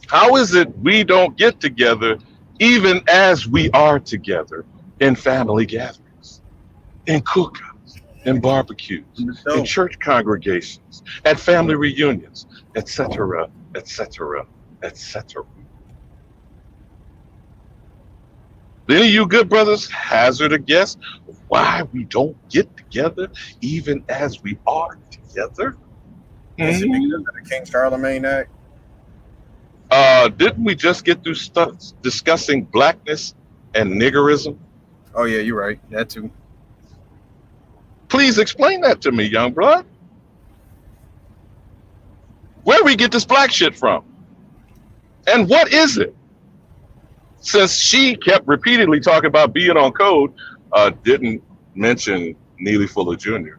How is it we don't get together even as we are together in family gatherings, in cookouts, in barbecues, in church congregations, at family reunions, etc., etc., etc. Any of you good brothers hazard a guess why we don't get together even as we are together? Is it because of the King Charlemagne Act? Didn't we just get through stuff discussing blackness and niggerism? Oh yeah, you're right. That too. Please explain that to me, young blood. Where we get this black shit from? And what is it? Since she kept repeatedly talking about being on code, didn't mention Neely Fuller Jr.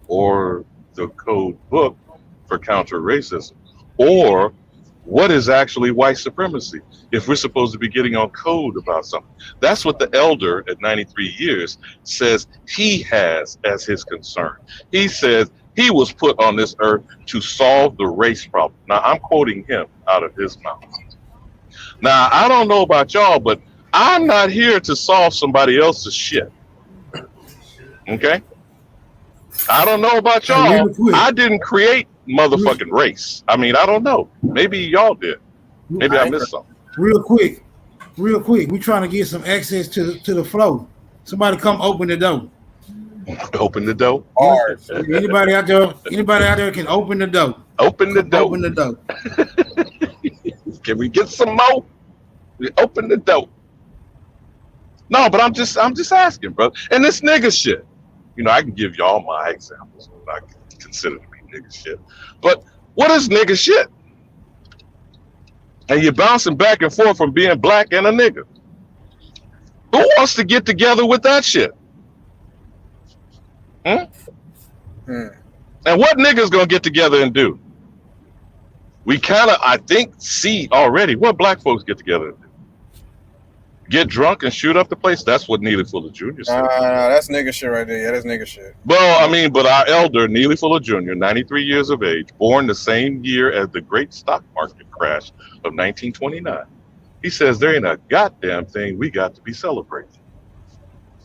or the code book for counter racism, or what is actually white supremacy if we're supposed to be getting on code about something. That's what the elder at 93 years says he has as his concern. He says he was put on this earth to solve the race problem. Now I'm quoting him out of his mouth. Now I don't know about y'all, but I'm not here to solve somebody else's shit. Okay? I don't know about y'all. I didn't create motherfucking race. I mean, I don't know. Maybe y'all did. Maybe I missed something. Real quick. We trying to get some access to the flow. Somebody come open the door. Open the door. Anybody out there can open the door. Open the door. Open the door. Can we get some more? We open the door. No, but I'm just asking, bro. And this nigga shit. You know, I can give y'all my examples of what I consider to be nigga shit. But what is nigga shit? And you're bouncing back and forth from being black and a nigga. Who wants to get together with that shit? And what niggas gonna get together and do? We kind of, I think, see already what black folks get together and do. Get drunk and shoot up the place. That's what Neely Fuller Jr. said. That's nigga shit right there. Yeah, that's nigga shit. Well, I mean, but our elder, Neely Fuller Jr., 93 years of age, born the same year as the great stock market crash of 1929. He says there ain't a goddamn thing we got to be celebrating,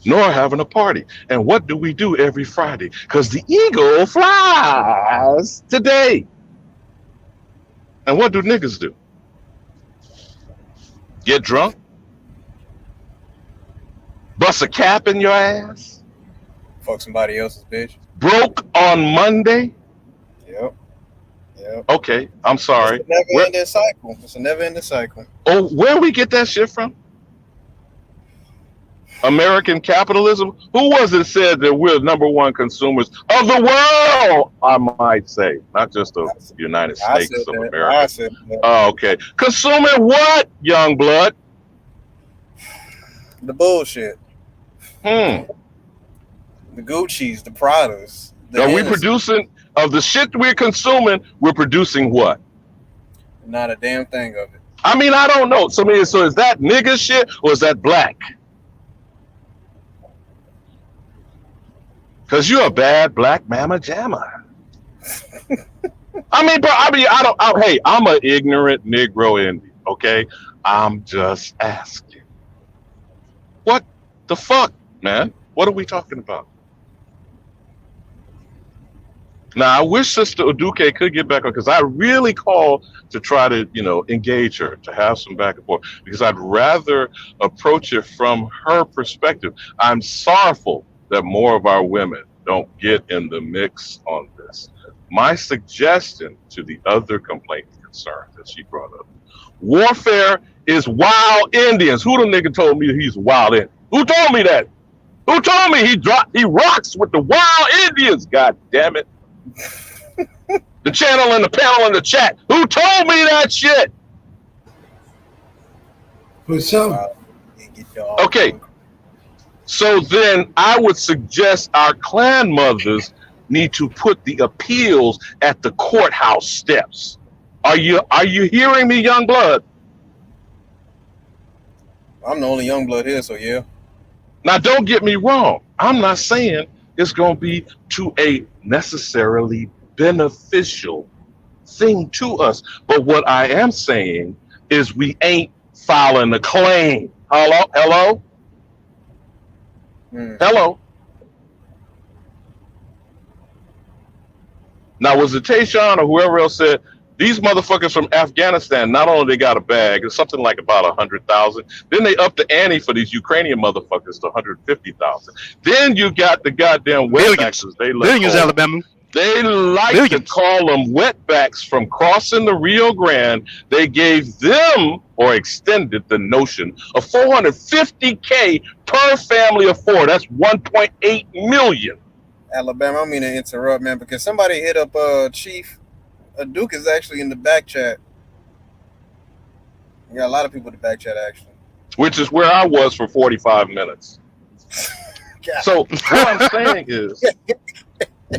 nor having a party. And what do we do every Friday? Because the eagle flies today. And what do niggas do? Get drunk? Bust a cap in your ass? Fuck somebody else's bitch? Broke on Monday? Yep. Okay, I'm sorry. It's a never-ending cycle. It's a never-ending cycle. Oh, where we get that shit from? American capitalism? Who was it said that we're number one consumers of the world? I might say, not just the United States of America. I said that. Oh, okay. Consuming what, young blood? The bullshit. The Gucci's, the Pradas. Are we producing, of the shit we're consuming, we're producing what? Not a damn thing of it. I mean, I don't know. So is that nigga shit or is that black? Because you're a bad black mama jamma. Hey, I'm an ignorant Negro Indian, okay? I'm just asking. What the fuck, man? What are we talking about? Now, I wish Sister Uduke could get back on, because I really call to try to, engage her, to have some back and forth, because I'd rather approach it from her perspective. I'm sorrowful that more of our women don't get in the mix on this. My suggestion to the other complaint and concern that she brought up, warfare is wild Indians. Who the nigga told me he's wild Indian? Who told me that? Who told me he rocks with the wild Indians? God damn it. The channel and the panel in the chat. Who told me that shit? Okay. So then I would suggest our clan mothers need to put the appeals at the courthouse steps. Are you hearing me, young blood? I'm the only young blood here, so yeah. Now, don't get me wrong. I'm not saying it's going to be to a necessarily beneficial thing to us. But what I am saying is we ain't filing a claim. Hello? Hello? Now, was it Tayshawn or whoever else said these motherfuckers from Afghanistan? Not only they got a bag, it's something like about 100,000. Then they upped the ante for these Ukrainian motherfuckers to 150,000. Then you got the goddamn Billions. wetbacks. They Billions, Alabama. They like Billions. to call them wetbacks from crossing the Rio Grande. They gave them or extended the notion of $450K per family of four. That's 1.8 million. Alabama, I mean to interrupt, man, because somebody hit up Chief. Duke is actually in the back chat. We got a lot of people in the back chat, actually. Which is where I was for 45 minutes. So what I'm saying is,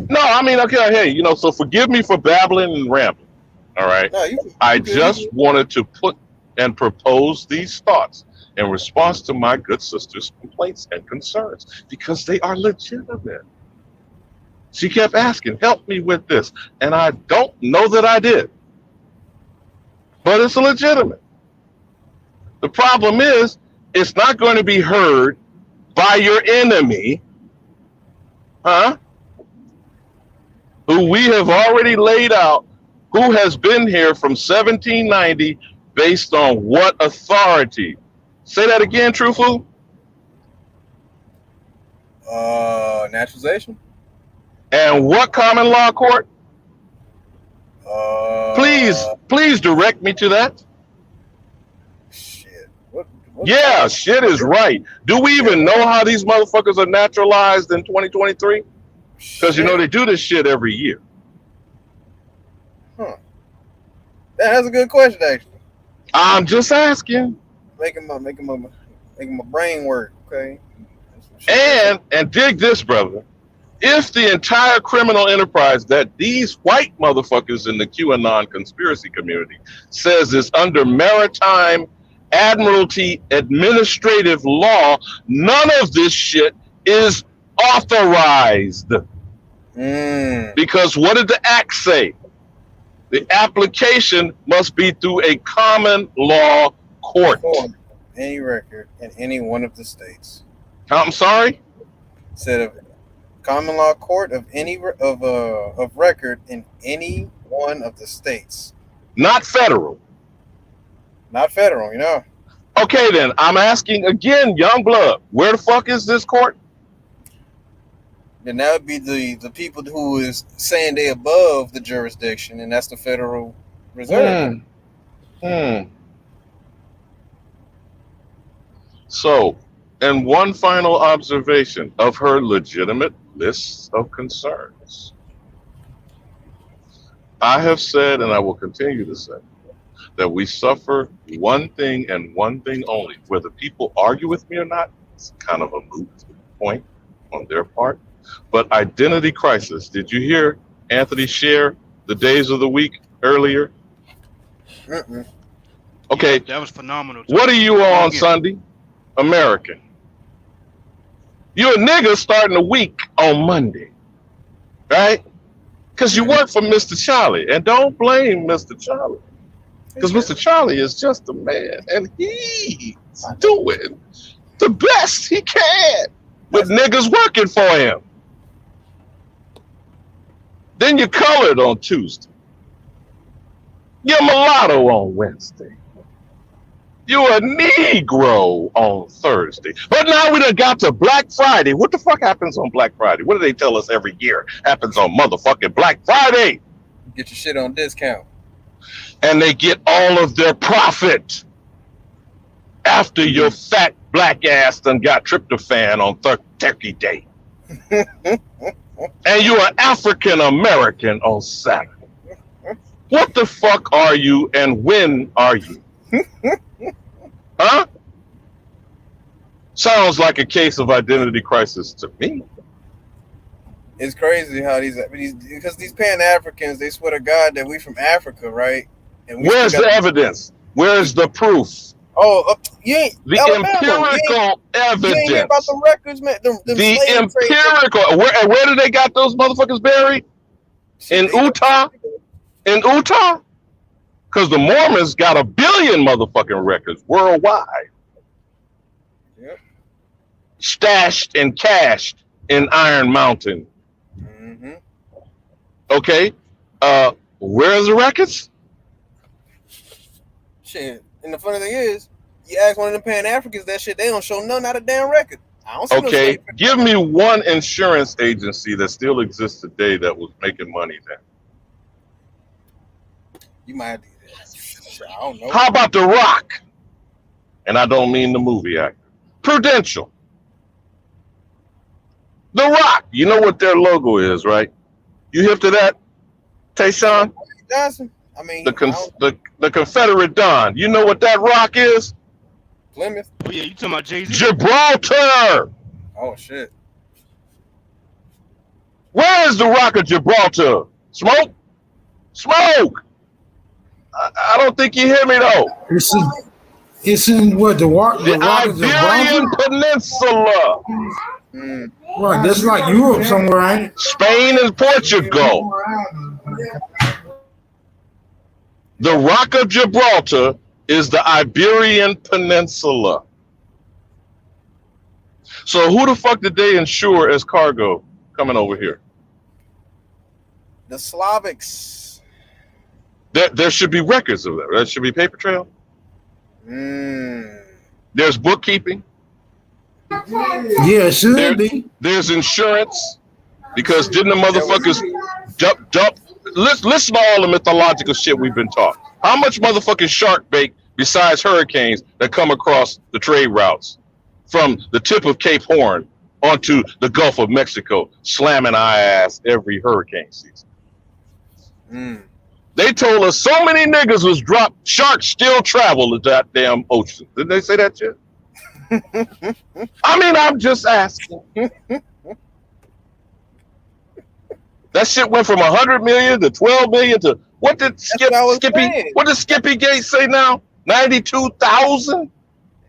no, I mean, okay, hey, you know, so forgive me for babbling and rambling. All right. No, I just wanted to put and propose these thoughts in response to my good sister's complaints and concerns because they are legitimate. She kept asking, help me with this. And I don't know that I did. But it's legitimate. The problem is, it's not going to be heard by your enemy, who we have already laid out, who has been here from 1790 based on what authority? Say that again, Truthful. Naturalization. And what common law court? Please direct me to that. Shit. Yeah, shit is right. Do we even know how these motherfuckers are naturalized in 2023? Because you know they do this shit every year. Huh. That's a good question, actually. I'm just asking. Making my brain work, okay? And dig this, brother. If the entire criminal enterprise that these white motherfuckers in the QAnon conspiracy community says is under maritime admiralty administrative law, none of this shit is authorized. Because what did the act say? The application must be through a common law court. Any record in any one of the states. I'm sorry? Said of common law court of any of record in any one of the states. Not federal. Not federal, you know. Okay, then I'm asking again, young blood, where the fuck is this court? Then that would be the people who is saying they above the jurisdiction, and that's the Federal Reserve. So, and one final observation of her legitimate lists of concerns. I have said, and I will continue to say, that we suffer one thing and one thing only. Whether people argue with me or not, it's kind of a moot point on their part. But identity crisis. Did you hear Anthony share the days of the week earlier? Okay. That was phenomenal. What are you on Sunday? American. You're a nigga starting the week on Monday, right? Because you work for Mr. Charlie. And don't blame Mr. Charlie. Because Mr. Charlie is just a man. And he's doing the best he can with niggas working for him. Then you're colored on Tuesday. You're mulatto on Wednesday. You're a Negro on Thursday. But now we done got to Black Friday. What the fuck happens on Black Friday? What do they tell us every year happens on motherfucking Black Friday? Get your shit on discount. And they get all of their profit after your fat black ass done got tryptophan on Turkey Day. And you're an African American on Saturday. What the fuck are you and when are you? Huh? Sounds like a case of identity crisis to me. It's crazy how because these Pan-Africans, they swear to God that we from Africa, right? And where's the evidence? Where's the proof? Oh, you ain't the empirical evidence. You ain't hear about the records, man. The empirical. Where did they got those motherfuckers buried? In Utah? In Utah? Because the Mormons got 1 billion motherfucking records worldwide. Yep. Stashed and cached in Iron Mountain. Mm-hmm. Okay? Where's the records? Shit. And the funny thing is, you ask one of them Pan Africans that shit, they don't show none out of damn record. I don't see no Okay, slave. give me one insurance agency that still exists today that was making money then. You might have to do that. Shit, I don't know. How about The Rock? And I don't mean the movie actor. Prudential. The Rock. You know what their logo is, right? You hip to that, Tayshawn? Johnson? I mean, The Confederate Don. You know what that rock is? Plymouth. Oh yeah, you talking about Jay-Z? Gibraltar. Oh shit. Where is the Rock of Gibraltar? Smoke? Smoke! I don't think you hear me though. It's in what the Rock of Iberian Gibraltar? Peninsula. Right, that's like Europe somewhere, ain't it? Spain and Portugal. The Rock of Gibraltar is the Iberian Peninsula. So who the fuck did they insure as cargo coming over here? The Slavics. There should be records of that. There should be paper trail. There's bookkeeping. Yeah, it should be. There's insurance. Because didn't the motherfuckers dump? Listen to all the mythological shit we've been taught. How much motherfucking shark bait besides hurricanes that come across the trade routes from the tip of Cape Horn onto the Gulf of Mexico, slamming our ass every hurricane season? They told us so many niggas was dropped. Sharks still travel to that damn ocean. Didn't they say that shit? I mean, I'm just asking. That shit went from 100 million to 12 million to what did Skippy Gates say now? 92,000?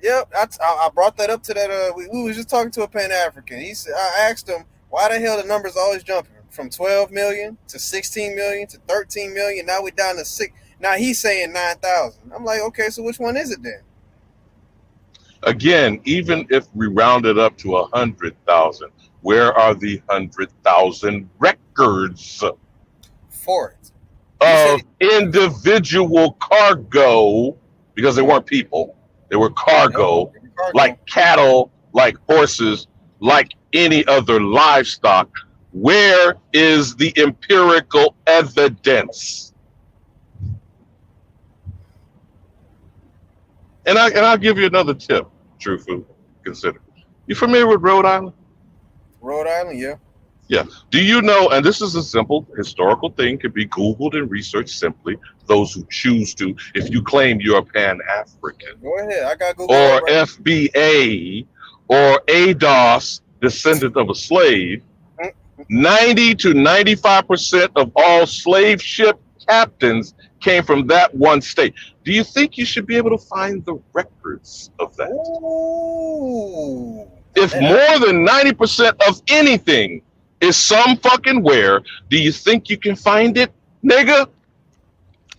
Yep, I brought that up to that. We was just talking to a Pan African. He said, I asked him why the hell the numbers always jumping from 12 million to 16 million to 13 million. Now we're down to 6. Now he's saying 9,000. I'm like, okay, so which one is it then? Again, even if we round it up to 100,000, where are the 100,000 records for it of individual cargo? Because they weren't people, they were cargo, like cattle, like horses, like any other livestock. Where is the empirical evidence? And I'll give you another tip, True Food. Consider. You familiar with Rhode Island? Rhode Island, yeah. Yeah. Do you know, and this is a simple historical thing, can be Googled and researched simply, those who choose to, if you claim you're Pan-African. Go ahead, I got Google. Or FBA, or ADOS, descendant of a slave, 90 to 95% of all slave ship captains came from that one state. Do you think you should be able to find the records of that? Ooh. If more than 90% of anything is some fucking where, do you think you can find it, nigga?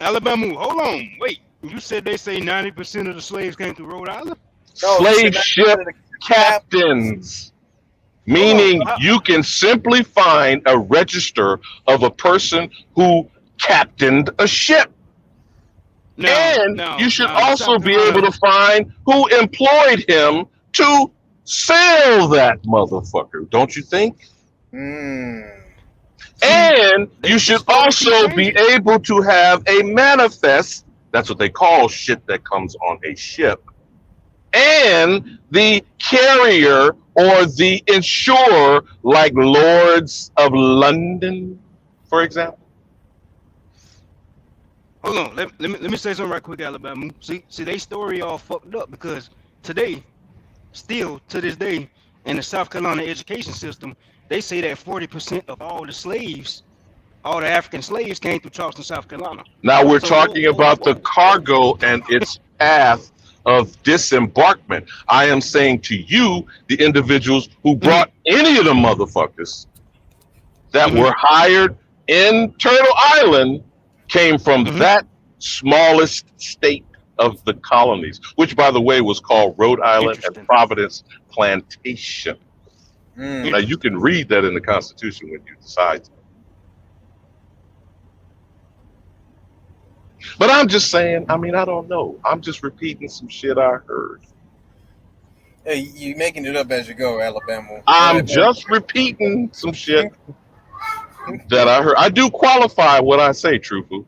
Alabama, hold on, wait. You said they say 90% of the slaves came through Rhode Island? Slave ship captains. Meaning you can simply find a register of a person who captained a ship. You should also be able to find who employed him to sail that motherfucker, don't you think? And you should also be able to have a manifest, that's what they call shit that comes on a ship, and the carrier or the insurer, like Lords of London, for example. Hold on, let me say something right quick, Alabama. See, they story all fucked up because today, still to this day, in the South Carolina education system, they say that 40% of all the slaves, all the African slaves, came through Charleston, South Carolina. Now we're talking about the cargo and its path of disembarkment. I am saying to you, the individuals who brought any of the motherfuckers that were hired in Turtle Island came from that smallest state of the colonies, which, by the way, was called Rhode Island and Providence Plantation. Now, you can read that in the Constitution when you decide to. But I'm just saying, I mean, I don't know. I'm just repeating some shit I heard. Hey, you making it up as you go, Alabama. I'm just repeating some shit that I heard. I do qualify what I say, truthful.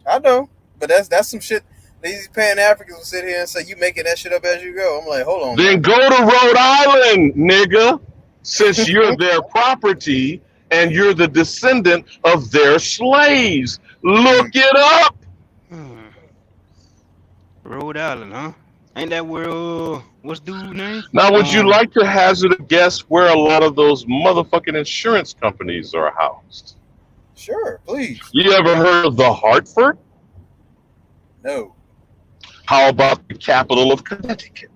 I know, but that's some shit. These Pan Africans will sit here and say you making that shit up as you go. I'm like, hold on. Then go to Rhode Island, nigga, since you're their property and you're the descendant of their slaves. Look it up. Rhode Island, huh? Ain't that where what's dude's name? Now, would you like to hazard a guess where a lot of those motherfucking insurance companies are housed? Sure, please. You ever heard of the Hartford? No. How about the capital of Connecticut?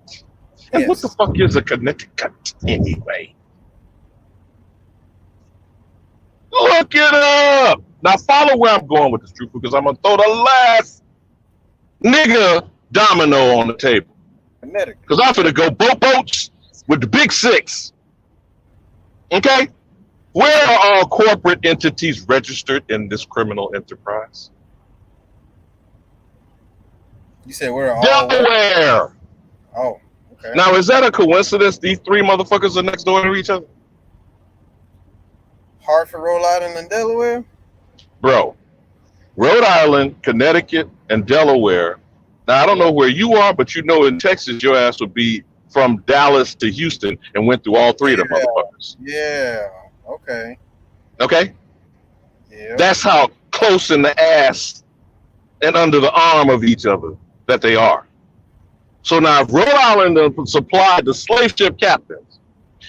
And Yes. what the fuck is a Connecticut anyway? Look it up. Now follow where I'm going with this, truth, because I'm gonna throw the last nigga domino on the table. Connecticut. Because I'm finna go boats with the big six. Okay? Where are all corporate entities registered in this criminal enterprise? You said we're all Delaware. Oh, okay. Now, is that a coincidence? These three motherfuckers are next door to each other? Hartford, Rhode Island, and Delaware? Bro, Rhode Island, Connecticut, and Delaware. Now, I don't know where you are, but you know in Texas, your ass would be from Dallas to Houston and went through all three of them motherfuckers. Yeah. Okay. Okay? Yeah. That's how close in the ass and under the arm of each other that they are. So now if Rhode Island supplied the slave ship captains,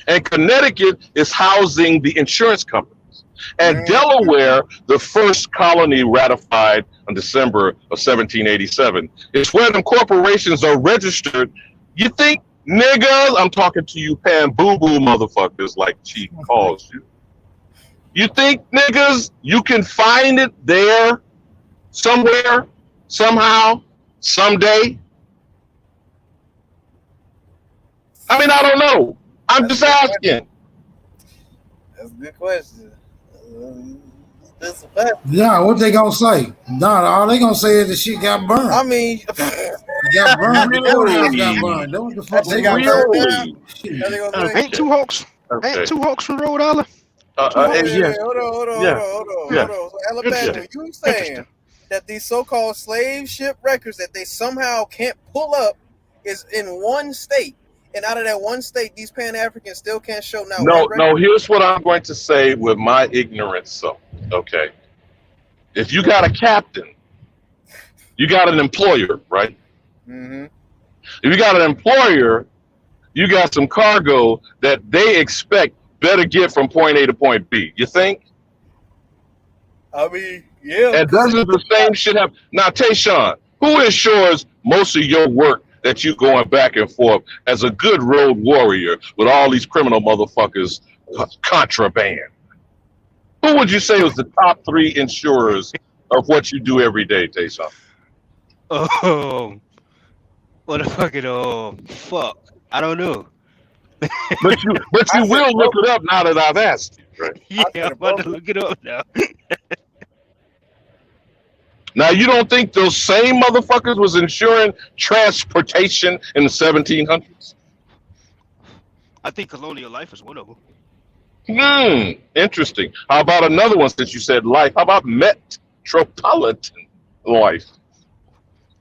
and Connecticut is housing the insurance companies, and Delaware, the first colony ratified in December of 1787, it's where them corporations are registered. You think, niggas, I'm talking to you pan boo-boo motherfuckers like Chief calls you. You think, niggas, you can find it there somewhere, somehow, someday? I mean, I don't know. I'm just asking. That's a good question. That's a fact. Yeah, what they gonna say? Nah, all they gonna say is the shit got burned. I mean, it got burned. The courthouse got burned. That what the fuck they got burned? Ain't two Hawks? Ain't two Hawks from Rhode Island? Hold on. So Alabama, you saying that these so-called slave ship records that they somehow can't pull up is in one state, and out of that one state, these Pan-Africans still can't show now. No, here's what I'm going to say with my ignorance. So, okay. If you got a captain, you got an employer, right? Mm-hmm. If you got an employer, you got some cargo that they expect better get from point A to point B. You think? I mean, yeah. And doesn't the same shit happen? Now, Tayshawn, who insures most of your work that you going back and forth as a good road warrior with all these criminal motherfuckers contraband? Who would you say was the top three insurers of what you do every day, Tayshawn? Oh, what a fucking fuck. I don't know. But you will look it up now that I've asked you, right? Yeah, I'm about to look it up now. Now, you don't think those same motherfuckers was insuring transportation in the 1700s? I think Colonial Life is one of them. Interesting. How about another one since you said life? How about Metropolitan Life?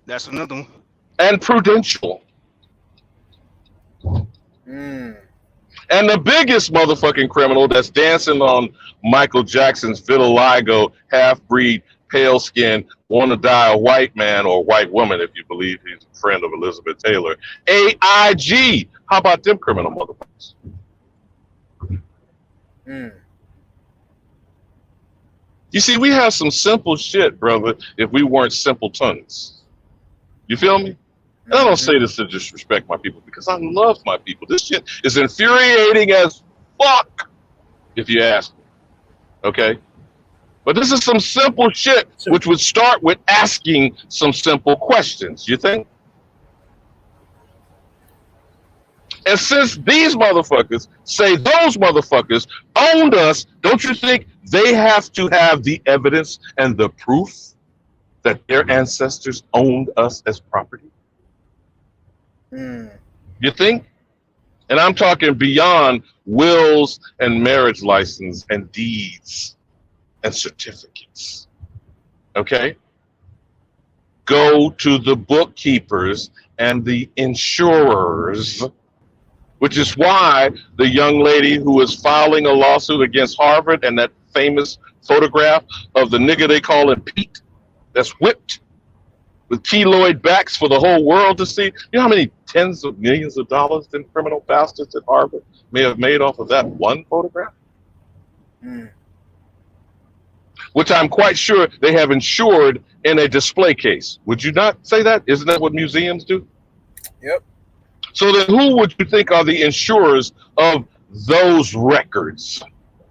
That's another one. And Prudential. And the biggest motherfucking criminal that's dancing on Michael Jackson's vitiligo, half-breed, pale skin, want to die a white man or white woman if you believe he's a friend of Elizabeth Taylor. AIG. How about them criminal motherfuckers? You see, we have some simple shit, brother, if we weren't simpletons. You feel me? And I don't say this to disrespect my people because I love my people. This shit is infuriating as fuck, if you ask me. Okay? But this is some simple shit, which would start with asking some simple questions, you think? And since these motherfuckers say those motherfuckers owned us, don't you think they have to have the evidence and the proof that their ancestors owned us as property? Mm. You think? And I'm talking beyond wills and marriage license and deeds and certificates. Okay? Go to the bookkeepers and the insurers, which is why the young lady who is filing a lawsuit against Harvard and that famous photograph of the nigga they call him Pete that's whipped with keloid backs for the whole world to see. You know how many tens of millions of dollars them criminal bastards at Harvard may have made off of that one photograph? Mm. Which I'm quite sure they have insured in a display case. Would you not say that? Isn't that what museums do? Yep. So then who would you think are the insurers of those records?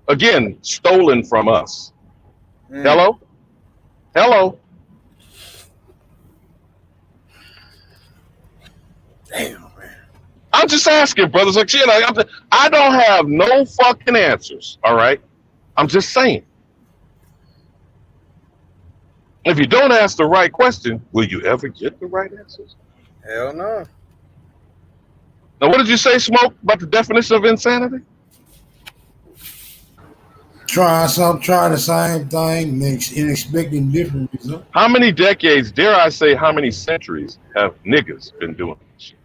Again, stolen from us. Mm. Hello? Hello? Damn, man. I'm just asking, brothers. Like, you know, I don't have no fucking answers, all right? I'm just saying. If you don't ask the right question, will you ever get the right answers? Hell no. Now, what did you say, Smoke, about the definition of insanity? Trying the same thing and expecting different results. How many decades, dare I say, how many centuries have niggas been doing this shit?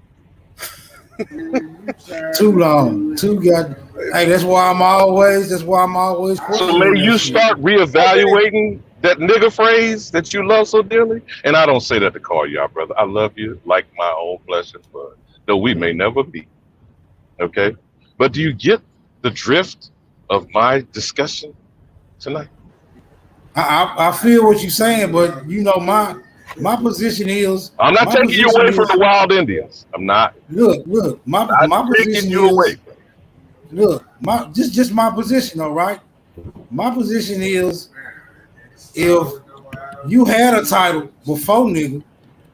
Too long. Hey, that's why I'm always So questioning may you that shit. start reevaluating that nigga phrase that you love so dearly? And I don't say that to call you out, brother. I love you like my own flesh and blood, though we may never be. Okay? But do you get the drift of my discussion tonight? I feel what you're saying, but you know my position is I'm not taking you away from the wild Indians. I'm not. Look, my position is just my position, all right? My position is if you had a title before nigga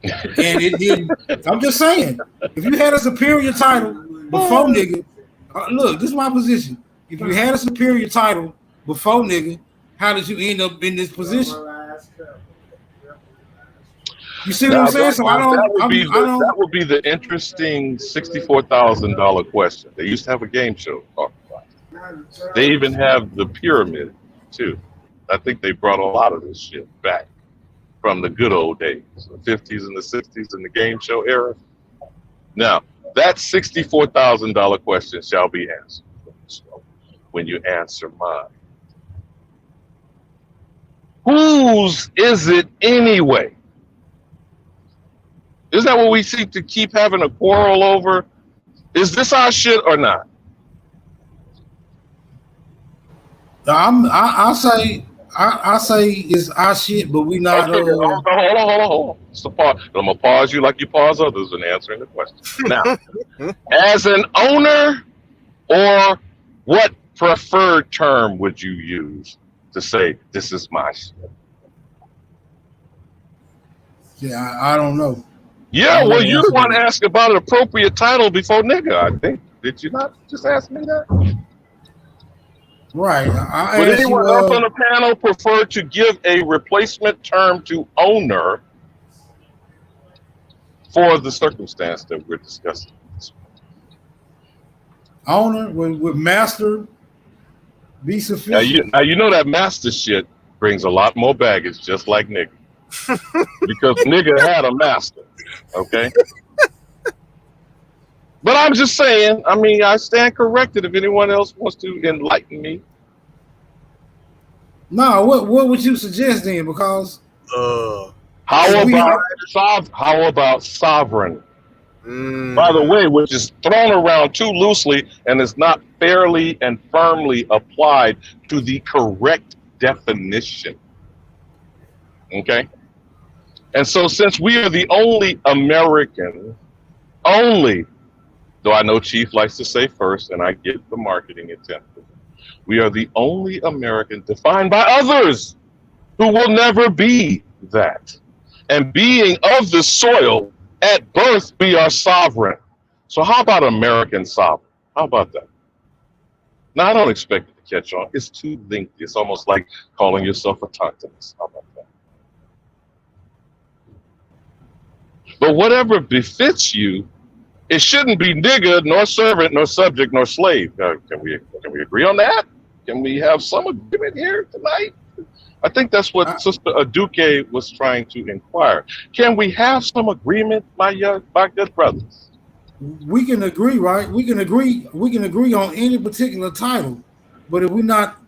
and it didn't, I'm just saying, if you had a superior title before nigga, look, this is my position. If you had a superior title before nigga, how did you end up in this position? You see what I'm saying? So that would be the interesting $64,000 question. They used to have a game show talking about it. They even have the pyramid too. I think they brought a lot of this shit back from the good old days, the 50s and the 60s and the game show era. Now, that $64,000 question shall be answered when you answer mine. Whose is it anyway? Isn't that what we seek to keep having a quarrel over? Is this our shit or not? I say it's our shit, but we not. Okay, hold on. So I'm gonna pause you like you pause others in answering the question. Now, as an owner, or what preferred term would you use to say this is my shit? Yeah, I don't know. Yeah, well, you the one asked about an appropriate title before nigga, I think. Did you not just ask me that? Right. Would anyone else on the panel prefer to give a replacement term to owner for the circumstance that we're discussing? Owner with master be sufficient. Now you know that master shit brings a lot more baggage, just like nigga. Because nigga had a master, okay? But I'm just saying, I mean, I stand corrected if anyone else wants to enlighten me. No, what would you suggest then? Because how about sovereign? By the way, which is thrown around too loosely and is not fairly and firmly applied to the correct definition. Okay? And so since we are the only American, though I know Chief likes to say first, and I get the marketing intent, we are the only American defined by others who will never be that. And being of the soil, at birth, we are sovereign. So how about American sovereign? How about that? Now, I don't expect it to catch on. It's too lengthy. It's almost like calling yourself a tontonist. How about that? But whatever befits you, it shouldn't be nigger, nor servant, nor subject, nor slave. Can we agree on that? Can we have some agreement here tonight? I think that's what Sister Aduke was trying to inquire. Can we have some agreement, my good brothers? We can agree, right? We can agree on any particular title, but if we're not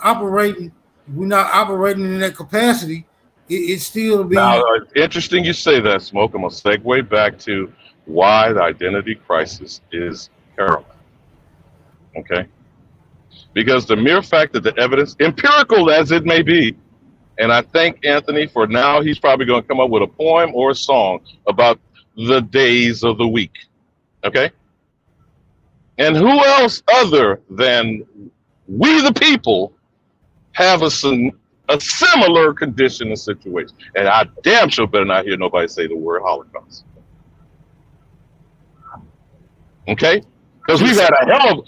operating in that capacity, it still be. Now, interesting you say that, Smoke. I'm gonna segue back to why the identity crisis is paramount. Okay, because the mere fact that the evidence, empirical as it may be, and I thank Anthony for now, he's probably going to come up with a poem or a song about the days of the week. Okay, and who else other than we the people have a similar condition and situation? And I damn sure better not hear nobody say the word Holocaust. Okay, because we've had a hell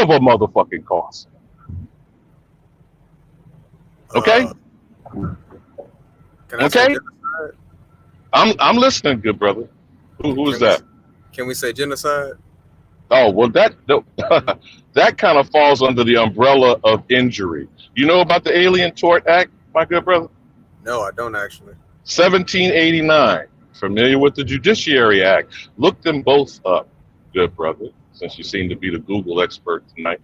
of a motherfucking cost. Okay. Can I say genocide? I'm listening, good brother. Who is that? Can we say genocide? Oh well, that kind of falls under the umbrella of injury. You know about the Alien Tort Act, my good brother? No, I don't actually. 1789. Familiar with the Judiciary Act? Look them both up, good brother, since you seem to be the Google expert tonight.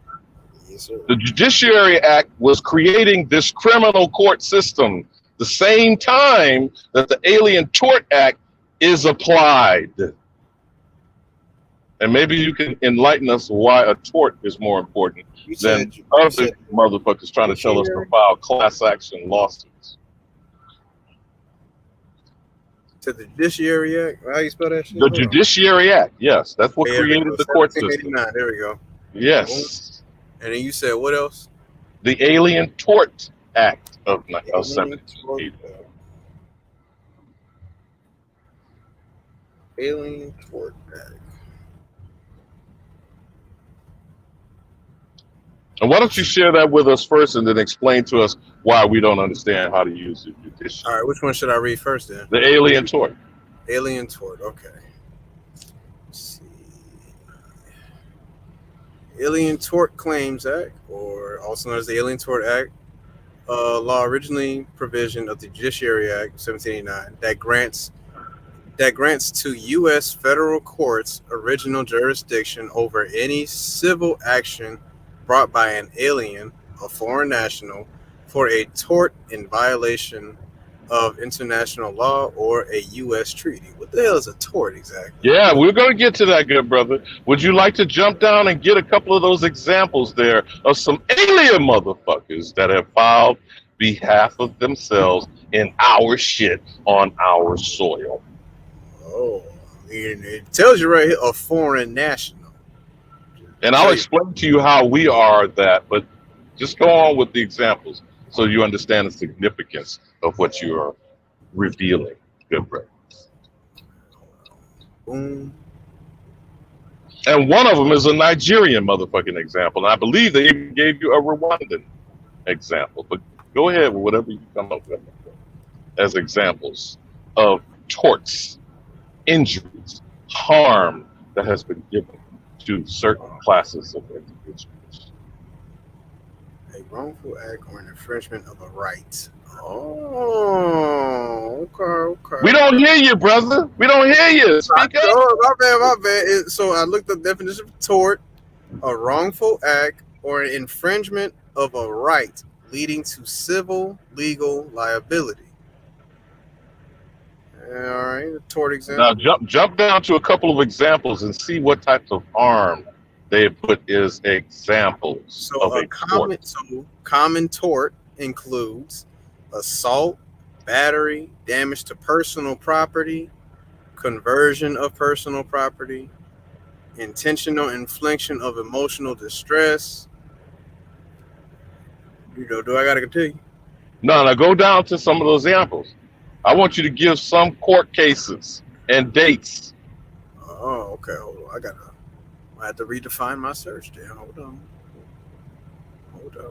Yes, sir. The Judiciary Act was creating this criminal court system the same time that the Alien Tort Act is applied. And maybe you can enlighten us why a tort is more important than other motherfuckers trying to tell us to file class action lawsuits. To the Judiciary Act? How you spell that shit? The Judiciary Act, yes. That's what created the court system. There we go. Yes. And then you said what else? The Alien Tort Act of 1789. Alien Tort Act. And why don't you share that with us first and then explain to us why we don't understand how to use the judiciary. All right, which one should I read first then? The Alien Tort. Alien Tort, okay. Let's see. Alien Tort Claims Act, or also known as the Alien Tort Act, law originally provision of the Judiciary Act 1789 that grants to U.S. federal courts original jurisdiction over any civil action brought by an alien, a foreign national, for a tort in violation of international law or a U.S. treaty. What the hell is a tort exactly? Yeah, we're going to get to that, good brother. Would you like to jump down and get a couple of those examples there of some alien motherfuckers that have filed behalf of themselves in our shit on our soil? Oh, I mean, it tells you right here, a foreign national. And I'll explain to you how we are that, but just go on with the examples so you understand the significance of what you are revealing, good brother. Boom. And one of them is a Nigerian motherfucking example. And I believe they even gave you a Rwandan example. But go ahead with whatever you come up with as examples of torts, injuries, harm that has been given to certain classes of individuals. A wrongful act or an infringement of a right. Oh, okay. We don't hear you, brother. We don't hear you. Speak up. My bad. So I looked up the definition of tort: a wrongful act or an infringement of a right leading to civil legal liability. All right, the tort example. Now jump down to a couple of examples and see what types of harm they put as examples of a tort. So common tort includes assault, battery, damage to personal property, conversion of personal property, intentional infliction of emotional distress. Do I gotta continue? No, go down to some of those examples. I want you to give some court cases and dates. Oh, okay. Hold on. I have to redefine my search there. Hold on.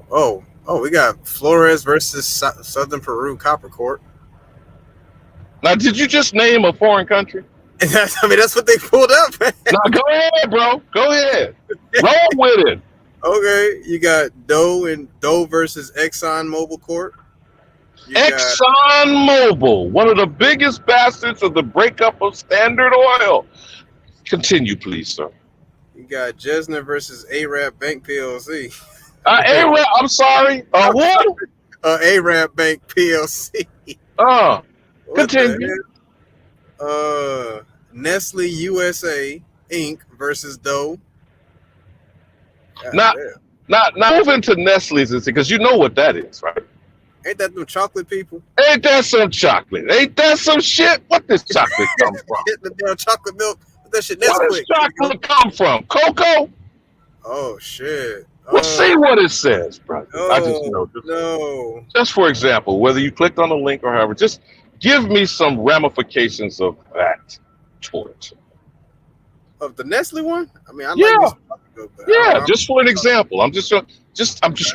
Oh, we got Flores versus Southern Peru Copper Court. Now, did you just name a foreign country? That's what they pulled up. Now, go ahead, bro. Go ahead. Roll with it. Okay, you got Doe versus Exxon Mobil Corp. Exxon Mobil, one of the biggest bastards of the breakup of Standard Oil. Continue, please, sir. You got Jesner versus Arab Bank PLC. Arab, I'm sorry. What? Arab Bank PLC. Continue. Nestle USA Inc. versus Doe. Now move into Nestle's because you know what that is, right? Ain't that them chocolate people? Ain't that some chocolate? Ain't that some shit? What does chocolate come from? The damn chocolate milk. That shit. Where does chocolate come from? Cocoa? Oh shit. Well, see what it says, brother. I just know. Just for example, whether you clicked on the link or however, just give me some ramifications of that tort. Of the Nestle one? I mean, just for an example. I'm just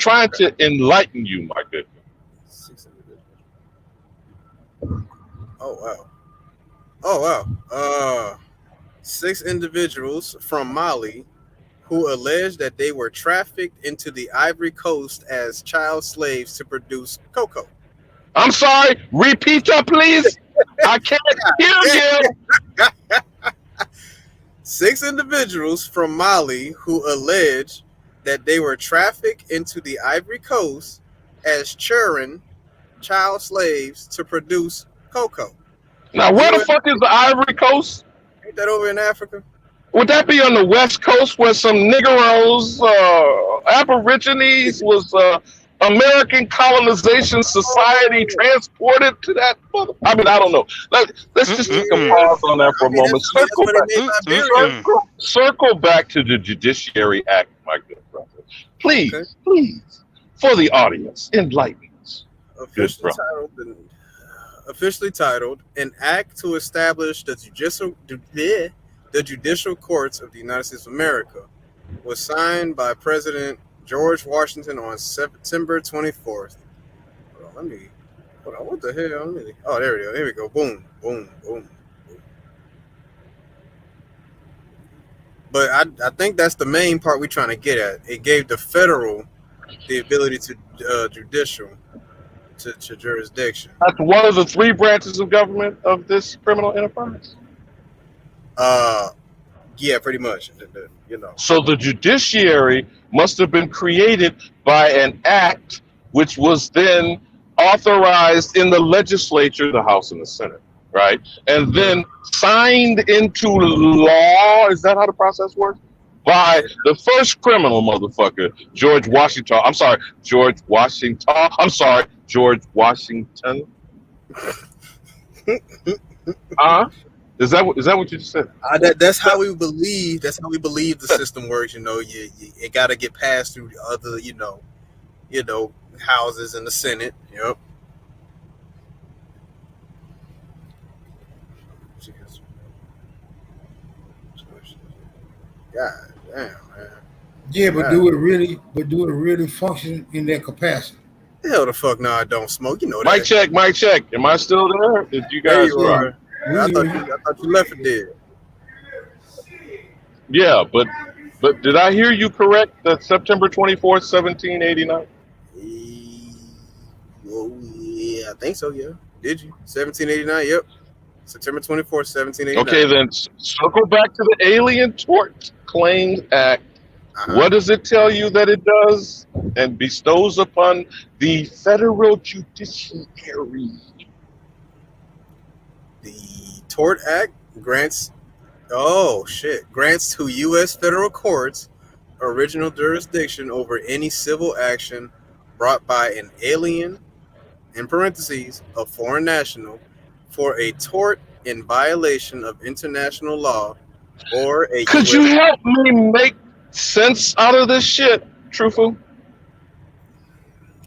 trying to enlighten you, my good man. Oh wow. 6 individuals from Mali who alleged that they were trafficked into the Ivory Coast as child slaves to produce cocoa. I'm sorry, repeat that, please. I can't hear you. 6 individuals from Mali who allege that they were trafficked into the Ivory Coast as child slaves to produce cocoa. Now, where the fuck is the Ivory Coast? Ain't that over in Africa? Would that be on the West Coast where some Negroes, Aborigines was American Colonization Society transported to that? I mean, I don't know. Let's just take a pause on that for a moment. Circle back to the Judiciary Act, my good brother. Please, for the audience, enlighten us. Officially titled, An Act to Establish the Judicial Courts of the United States of America, was signed by President George Washington on September 24th. Hold on, what the hell? Oh, there we go. Here we go. Boom, boom, boom. But I think that's the main part we're trying to get at. It gave the federal the ability to judicial to jurisdiction. That's one of the 3 branches of government of this criminal enterprise. Yeah, pretty much. So the judiciary must have been created by an act which was then authorized in the legislature, the House and the Senate, right? And then signed into law. Is that how the process works? By the first criminal motherfucker, George Washington. Is that what you just said? That's how we believe. That's how we believe the system works. It got to get passed through other, houses in the Senate. Yep. God damn, man. Yeah, but do it really function in that capacity? Hell the fuck no, I don't smoke. You know that. Mic check. Am I still there? Did you guys? Are. I thought you left it there. Yeah, but did I hear you correct? That September 24th, 1789. Yeah, I think so. Yeah, did you? 1789. Yep. September 24th, 1789. Okay, then circle back to the Alien Tort Claims Act. What does it tell you that it does and bestows upon the federal judiciary? The Tort Act grants to U.S. federal courts original jurisdiction over any civil action brought by an alien, in parentheses, a foreign national, for a tort in violation of international law or a Could you help me make sense out of this shit, Truthful?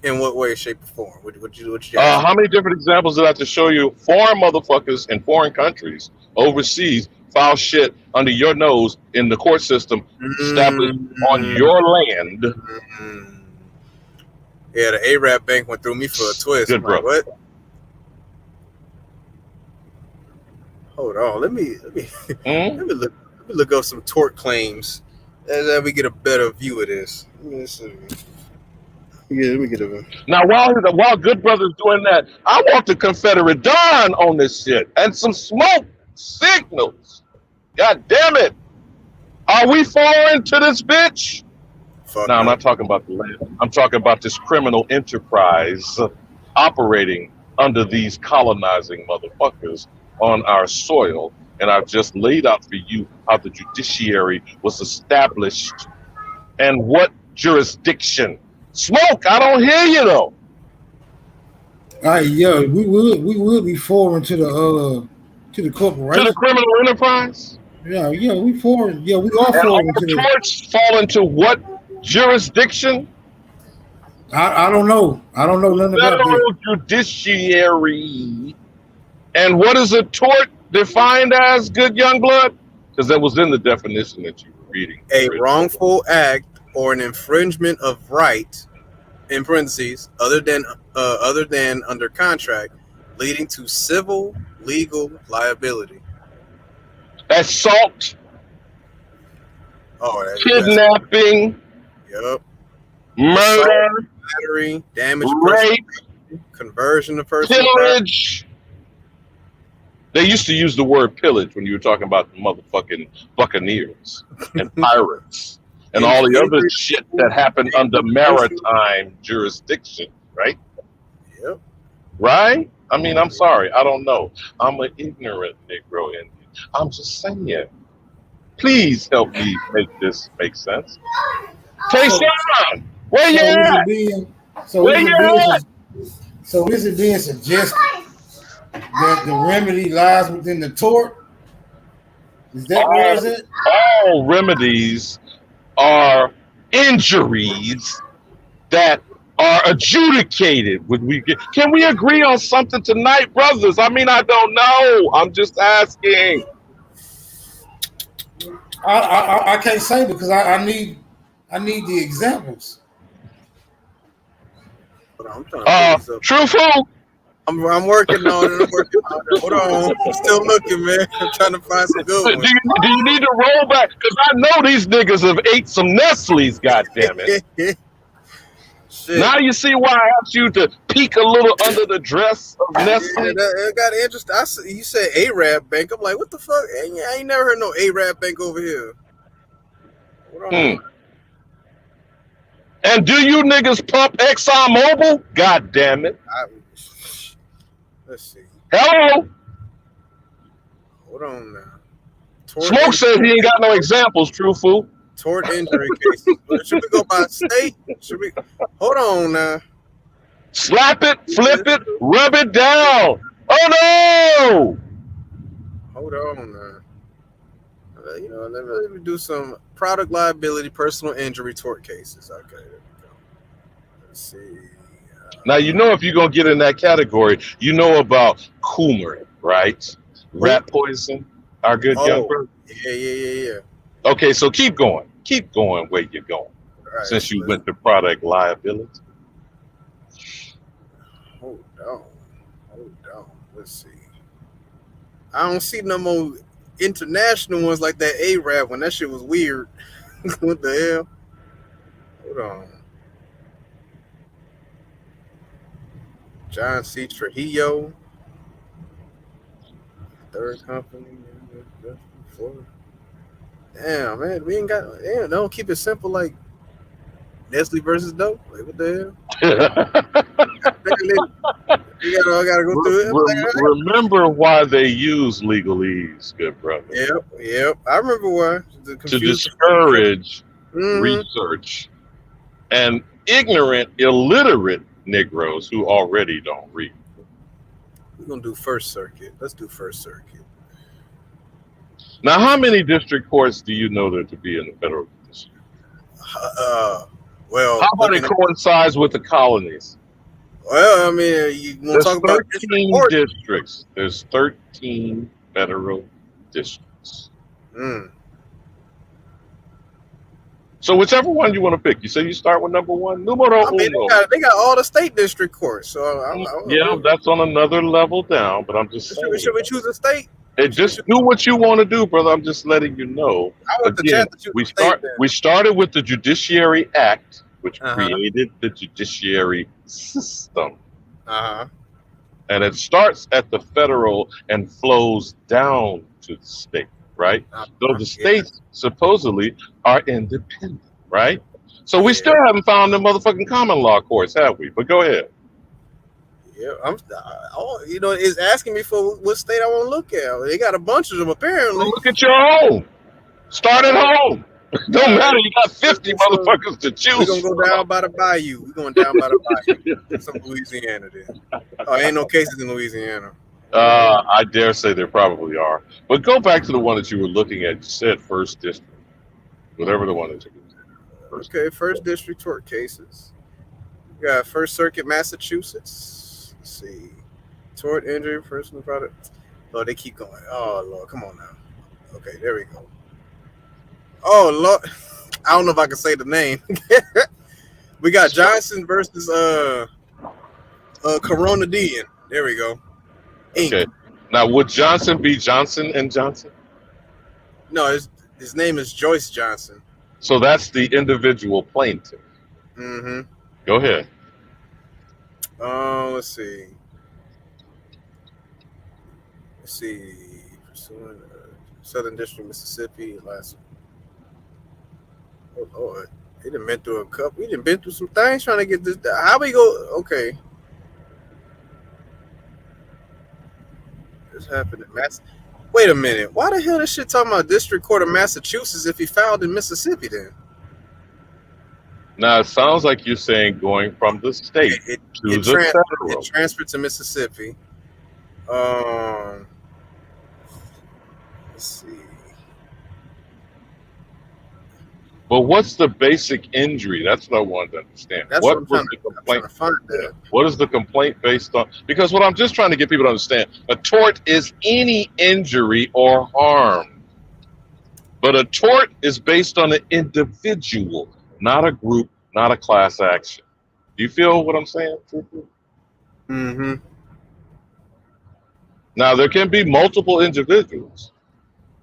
In what way, shape, or form? What you how many different examples did I have to show you? Foreign motherfuckers in foreign countries overseas file shit under your nose in the court system established on your land. Yeah, the Arab Bank went through me for a twist. Good, bro. Like, what? Hold on. Let me Hmm? let me look up some tort claims. As we get a better view of this. Let me get a. Now, while Good Brother's doing that, I want the Confederate Dawn on this shit and some smoke signals. God damn it! Are we foreign to this bitch? Fuck No, I'm no. not talking about the land. I'm talking about this criminal enterprise operating under these colonizing motherfuckers on our soil. And I've just laid out for you how the judiciary was established and what jurisdiction. Smoke, I don't hear you though. Yeah, we would be foreign to the To the corporation. criminal enterprise? Yeah, we foreign. Yeah, we are And foreign our to the. torch fall into what jurisdiction? I don't know. I don't know nothing about that. Federal judiciary. And what is a tort defined as, good young blood? Because that was in the definition that you were reading. A wrongful act or an infringement of right, in parentheses, other than under contract, leading to civil legal liability. Assault, kidnapping, Yep. murder, Assault, battery, damage, rape, conversion of personal pillage. They used to use the word pillage when you were talking about the motherfucking buccaneers and pirates and all the other shit that happened under maritime jurisdiction, right? Yep. Right? I mean, I'm sorry. I don't know. I'm an ignorant Negro Indian. I'm just saying. Please help me make this make sense. Tayshaun, where you at? Where you at? So is it being suggested that the remedy lies within the tort? Is that where it's at? All remedies are injuries that are adjudicated. Can we agree on something tonight, brothers? I mean, I don't know. I'm just asking. I can't say because I need the examples. Truthful. I'm working on it. Hold on. I'm still looking, man. I'm trying to find some good ones. Do you need to roll back? Because I know these niggas have ate some Nestle's, goddammit. Shit. Now you see why I asked you to peek a little under the dress of Nestle? Yeah, it got interesting. You said Arab Bank. I'm like, what the fuck? I ain't never heard no Arab Bank over here. Hold on. And do you niggas pump ExxonMobil? God damn it. Let's see. Hello? Hold on now. Smoke said he ain't got no examples, truthful. Tort injury cases. Should we go by state? Hold on now. Slap it, flip it, rub it down. Oh no! Hold on now. Let me do some product liability, personal injury, tort cases. Okay, there we go. Let's see. Now, you know, if you're going to get in that category, you know about Coomer, right? Rat poison, our good young brother. Yeah. Okay, so keep going. Keep going where you're going. Right, since you went to product liability. Hold on. Let's see. I don't see no more international ones like that Arab one. That shit was weird. What the hell? Hold on. John C. Trujillo. Third company. Damn, man. We ain't got. Damn, don't keep it simple like Nestle versus Dope. Like, what the hell? I gotta go through it. Remember why they use legalese, good brother. Yep. I remember why. To discourage research and ignorant, illiterate Negroes who already don't read. We're gonna do First Circuit. Let's do First Circuit. Now, how many district courts do you know there to be in the federal district? Well, how about it coincides with the colonies? Well, I mean, you want to talk about 13 districts. There's 13 federal districts. So whichever one you want to pick. You say you start with number one. Numero uno. They got all the state district courts. So yeah, that's on another level down. But I'm just saying. Should we choose a state? Hey, just do what you want to do, brother. I'm just letting you know. I want the Again, chat to shoot we the state start. then. We started with the Judiciary Act, which Uh-huh. created the judiciary system, Uh-huh. and it starts at the federal and flows down to the state, right? So the states supposedly are independent, right? So we still haven't found the motherfucking common law courts, have we? But go ahead. Yeah, it's asking me for what state I want to look at. They got a bunch of them apparently. Look at your own. Start at home. Don't matter. You got 50 motherfuckers to choose. We're gonna go down by the bayou. We're going down by the bayou. Some Louisiana there. Oh, ain't no cases in Louisiana. I dare say there probably are. But go back to the one that you were looking at. You said first district. Whatever the one that you Okay, first district tort cases. We got First Circuit, Massachusetts. Let's see. Tort injury, personal product. Oh, they keep going. Oh, Lord. Come on now. Okay, there we go. Oh, Lord. I don't know if I can say the name. We got Johnson versus Corona Dian. There we go. Inc. Okay. Now, would Johnson be Johnson and Johnson? No, his name is Joyce Johnson. So that's the individual plaintiff. Mm-hmm. Go ahead. Let's see. Pursuing Southern District, Mississippi. Last. Oh Lord, he done been through a couple. He done been through some things trying to get this. How we go? Okay. This happened in Wait a minute. Why the hell this shit talking about District Court of Massachusetts if he filed in Mississippi then? Now, it sounds like you're saying going from the state to the federal. It transferred to Mississippi. Let's see. But what's the basic injury? That's what I wanted to understand. That's What what I'm was the trying complaint? to find that. What is the complaint based on? Because what I'm just trying to get people to understand, a tort is any injury or harm. But a tort is based on an individual, not a group, not a class action. Do you feel what I'm saying? Mm-hmm. Now, there can be multiple individuals,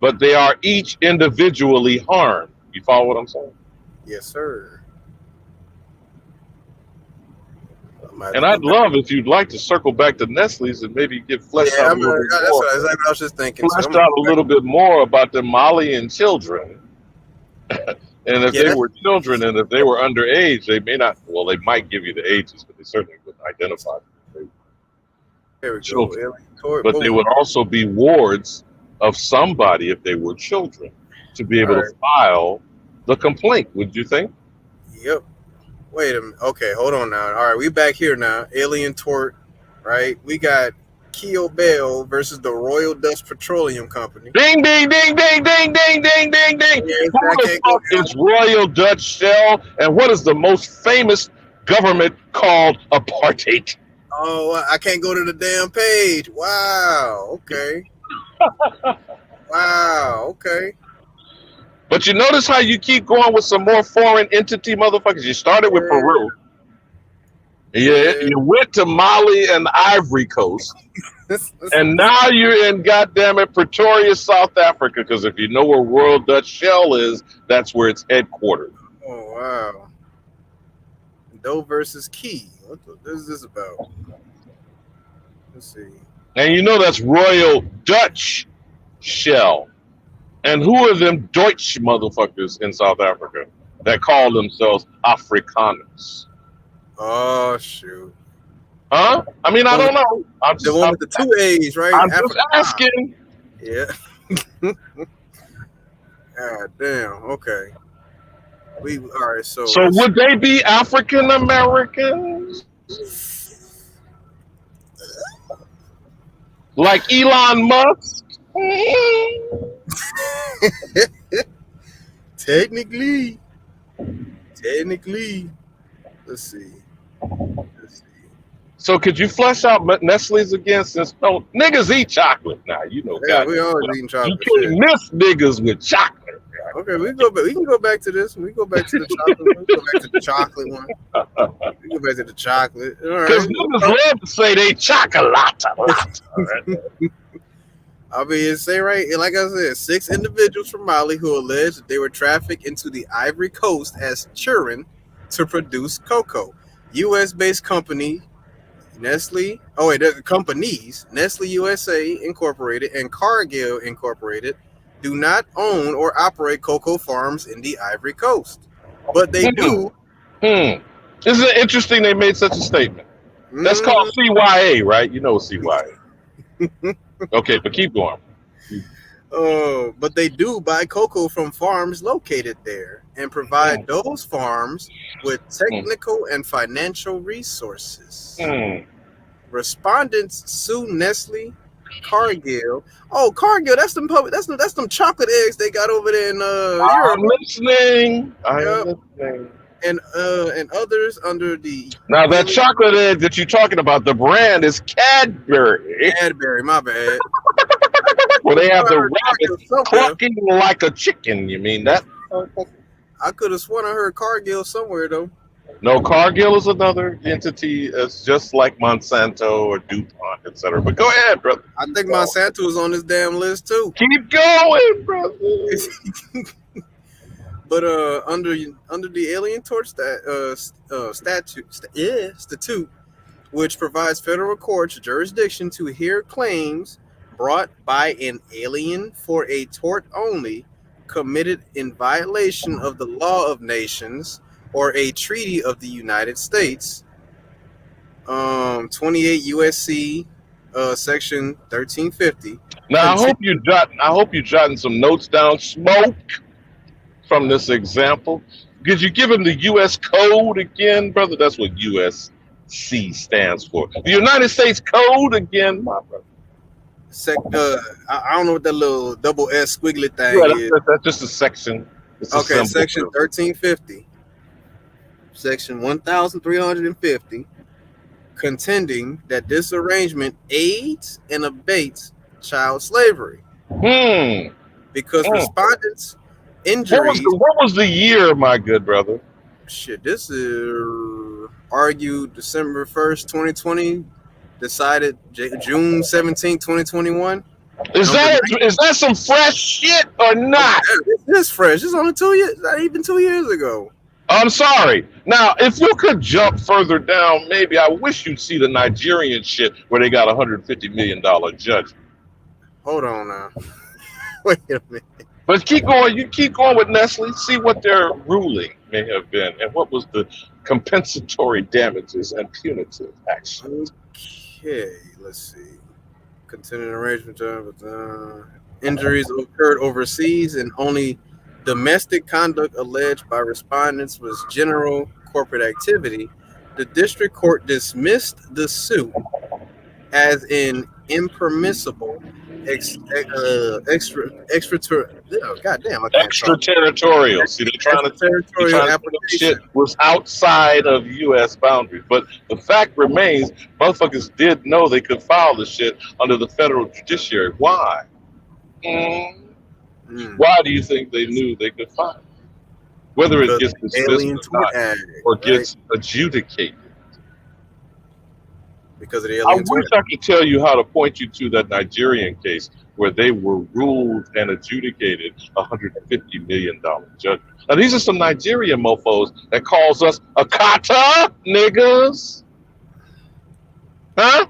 but they are each individually harmed. You follow what I'm saying? Yes, sir. And I'd love if you'd like to circle back to Nestle's and maybe get fleshed out a little bit that's more. exactly what I was just thinking. Fleshed out a little bit more about the Malian children. And if they were children and if they were underage, they may not, well, they might give you the ages, but they certainly wouldn't identify them. There we Children. go. But they would also be wards of somebody if they were children to be able to file the complaint, would you think? Yep. Wait a minute. Okay, hold on now. All right, we back here now. Alien tort, right? We got Keo Bell versus the Royal Dutch Petroleum Company. Ding, ding, ding, ding, ding, ding, ding, ding, ding. Who the fuck is Royal Dutch Shell? And what is the most famous government called apartheid? Oh, I can't go to the damn page. Wow. Okay. Wow. Okay. But you notice how you keep going with some more foreign entity motherfuckers. You started with Peru. You went to Mali and Ivory Coast. And now you're in goddammit Pretoria, South Africa. Because if you know where Royal Dutch Shell is, that's where it's headquartered. Oh, wow. Doe versus Key. What is this about? Let's see. And you know that's Royal Dutch Shell. And who are them Deutsch motherfuckers in South Africa that call themselves Afrikaners? Oh, shoot. Huh? I mean, I don't know. I'm just, the one with the two A's, right? I'm just asking. Yeah. God damn. Okay. All right. So would they be African Americans? Like Elon Musk? Technically. Let's see. So could you flesh out Nestle's again? Since no niggas eat chocolate now, you know. Yeah, we always eating chocolate. You can't miss niggas with chocolate. Okay, we can go back to this. We go back to the chocolate one. We go back to the chocolate one. We go back to the chocolate. Because niggas love to say they chocolate. I mean, say right, like I said, 6 individuals from Mali who alleged that they were trafficked into the Ivory Coast as children to produce cocoa. U.S.-based company Nestle. Oh wait, the companies Nestle USA Incorporated and Cargill Incorporated do not own or operate cocoa farms in the Ivory Coast, but they do. Isn't it interesting they made such a statement? That's called Mm, CYA, right? You know CYA. Okay, but keep going. but they do buy cocoa from farms located there and provide those farms with technical and financial resources. Respondents sue Nestle, Cargill. Oh, Cargill, that's them public. That's them chocolate eggs they got over there in Europe. I'm listening. I am Yep. listening. And others under the Now that chocolate egg that you're talking about, the brand is Cadbury. Cadbury, my bad. Well, they have the rabbit clucking like a chicken. You mean that? I could have sworn I heard Cargill somewhere though. No, Cargill is another entity. It's just like Monsanto or DuPont, etc. But go ahead, brother. I think Monsanto is on this damn list too. Keep going, brother. But under the Alien Torch statute, which provides federal courts jurisdiction to hear claims brought by an alien for a tort only committed in violation of the law of nations or a treaty of the United States, 28 USC section 1350. Now I hope you jotting some notes down, Smoke, from this example. Could you give him the U.S. code again, brother? That's what USC stands for. The United States Code again, my brother. I don't know what that little double S squiggly thing is. That's just a section. It's a Okay, symbol. section 1350. Section 1350, contending that this arrangement aids and abates child slavery. Because respondents' injuries. What was the year, my good brother? Shit, this is argued December 1st, 2020, decided June 17th, 2021. Is that some fresh shit or not? It's fresh. It's only 2 years, not even 2 years ago. I'm sorry. Now, if you could jump further down, maybe I wish you'd see the Nigerian shit where they got $150 million judgment. Hold on now. Wait a minute. But keep going. You keep going with Nestle. See what their ruling may have been and what was the compensatory damages and punitive action. Okay, let's see. Continuing arrangement. Injuries occurred overseas and only domestic conduct alleged by respondents was general corporate activity. The district court dismissed the suit as an impermissible extraterritorial. See, they're trying to shit was outside of U.S. boundaries. But the fact remains, motherfuckers did know they could file the shit under the federal judiciary. Why? Why do you think they knew they could file it? Whether it gets dismissed or not, or gets adjudicated. Because of the I wish I could tell you how to point you to that Nigerian case where they were ruled and adjudicated $150 million judgment. Now these are some Nigerian mofos that calls us a kata niggas. Huh?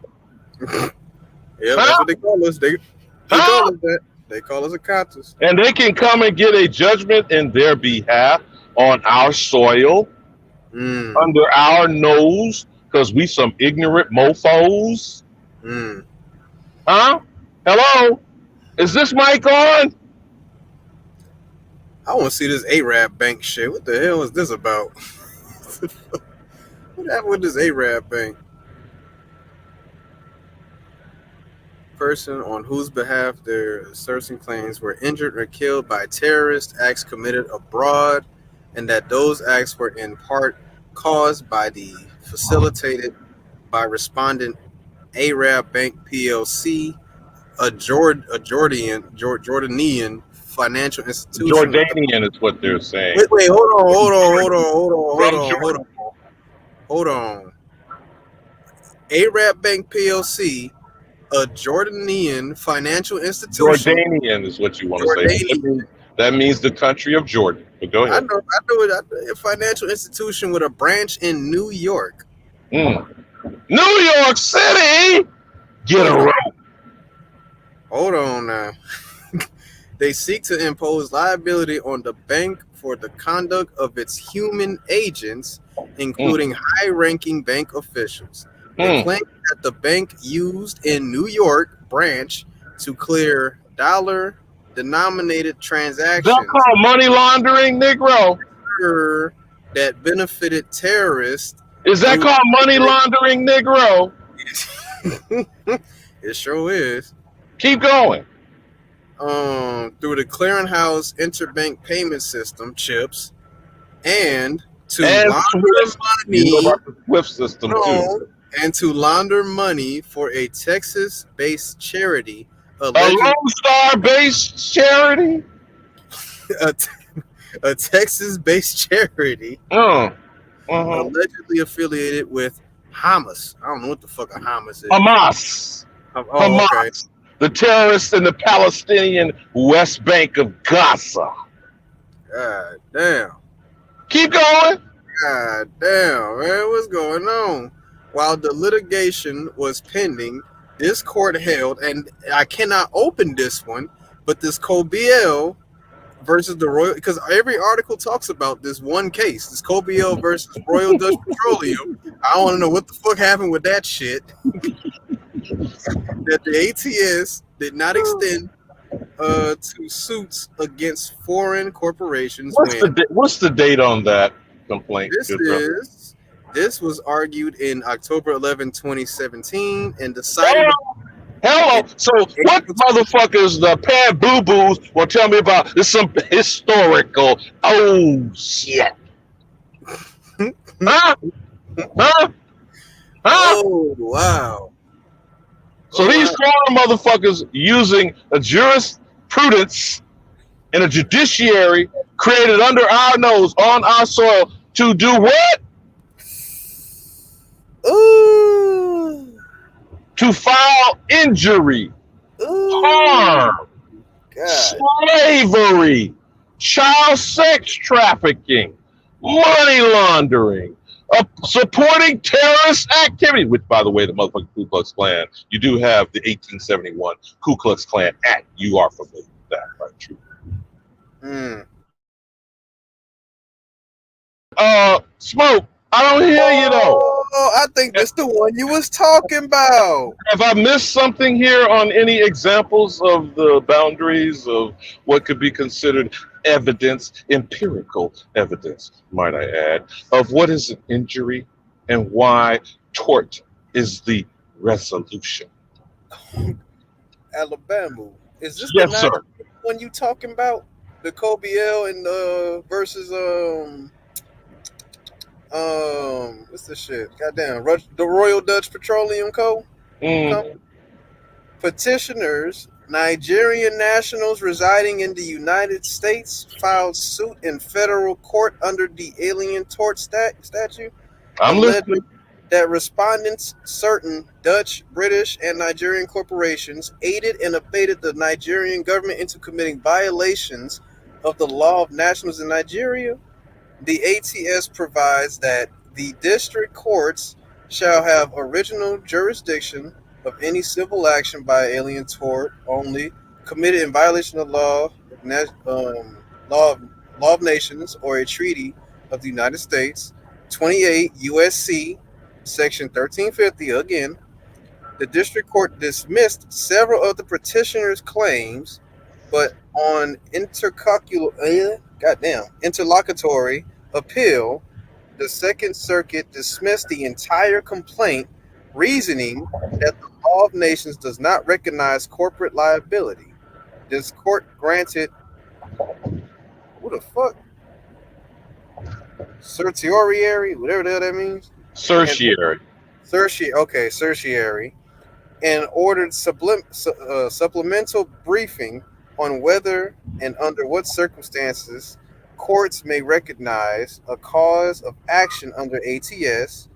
Yeah, that's what they call us. They call us that. They call us a katas. And they can come and get a judgment in their behalf on our soil, under our nose, because we some ignorant mofos. Huh? Hello? Is this mic on? I want to see this Arab bank shit. What the hell is this about? What happened with this Arab bank? Person on whose behalf their asserting claims were injured or killed by terrorist acts committed abroad, and that those acts were in part caused by the facilitated by respondent Arab Bank PLC, a Jordanian financial institution. Jordanian is what they're saying. Wait, hold on. Arab Bank PLC, a Jordanian financial institution. Jordanian is what you want to say. Jordanian. That means the country of Jordan. But go I ahead. know it. A financial institution with a branch in New York. New York City. Get a rope. Hold on now. They seek to impose liability on the bank for the conduct of its human agents, including high-ranking bank officials. They claim that the bank used in New York branch to clear dollar-denominated transactions. That's called money laundering, Negro. That benefited terrorists. Is that called money laundering, Negro? It sure is. Keep going. Through the clearinghouse interbank payment system, CHIPS, and to launder money. You know about the SWIFT system too. And to launder money for a Texas-based charity. A Lone Star-based charity? a Texas-based charity. Allegedly affiliated with Hamas. I don't know what the fuck a Hamas is. Hamas. Hamas. Okay. The terrorists in the Palestinian West Bank of Gaza. God damn. Keep going. God damn, man. What's going on? While the litigation was pending, this court held, and I cannot open this one, but this Kobiel versus the Royal, because every article talks about this one case, this Kobiel versus Royal Dutch Petroleum. I want to know what the fuck happened with that shit. That the ATS did not extend to suits against foreign corporations. What's the date on that complaint? This was argued in October 11, 2017, and decided. Hello. So what motherfuckers, the pan boo boos, will tell me about this some historical? Oh shit. Huh? Oh wow. So these foreign motherfuckers using a jurisprudence and a judiciary created under our nose on our soil to do what? Ooh. To file injury, harm, slavery, child sex trafficking, money laundering, supporting terrorist activity, which, by the way, the motherfucking Ku Klux Klan, you do have the 1871 Ku Klux Klan Act. You are familiar with that, right? True. Smoke, I don't hear you, though. Oh, I think that's the one you was talking about. Have I missed something here on any examples of the boundaries of what could be considered evidence, empirical evidence, might I add, of what is an injury and why tort is the resolution? Alabama. Is this yes, the sir. one you talking about? The Kobiel and versus what's this shit? Goddamn, the Royal Dutch Petroleum Co. Petitioners, Nigerian nationals residing in the United States, filed suit in federal court under the Alien Tort Statute. I'm listening. That respondents, certain Dutch, British, and Nigerian corporations, aided and abetted the Nigerian government into committing violations of the law of nationals in Nigeria. The ATS provides that the district courts shall have original jurisdiction of any civil action by alien tort only committed in violation of law of nations or a treaty of the United States. 28 USC Section 1350. Again, the district court dismissed several of the petitioners' claims, but on interlocutory appeal, the Second Circuit dismissed the entire complaint, reasoning that the law of nations does not recognize corporate liability. This court granted, what the fuck? Certiorari, whatever the hell that means. Certiorari. Certiorari, and ordered supplemental briefing on whether and under what circumstances courts may recognize a cause of action under ATS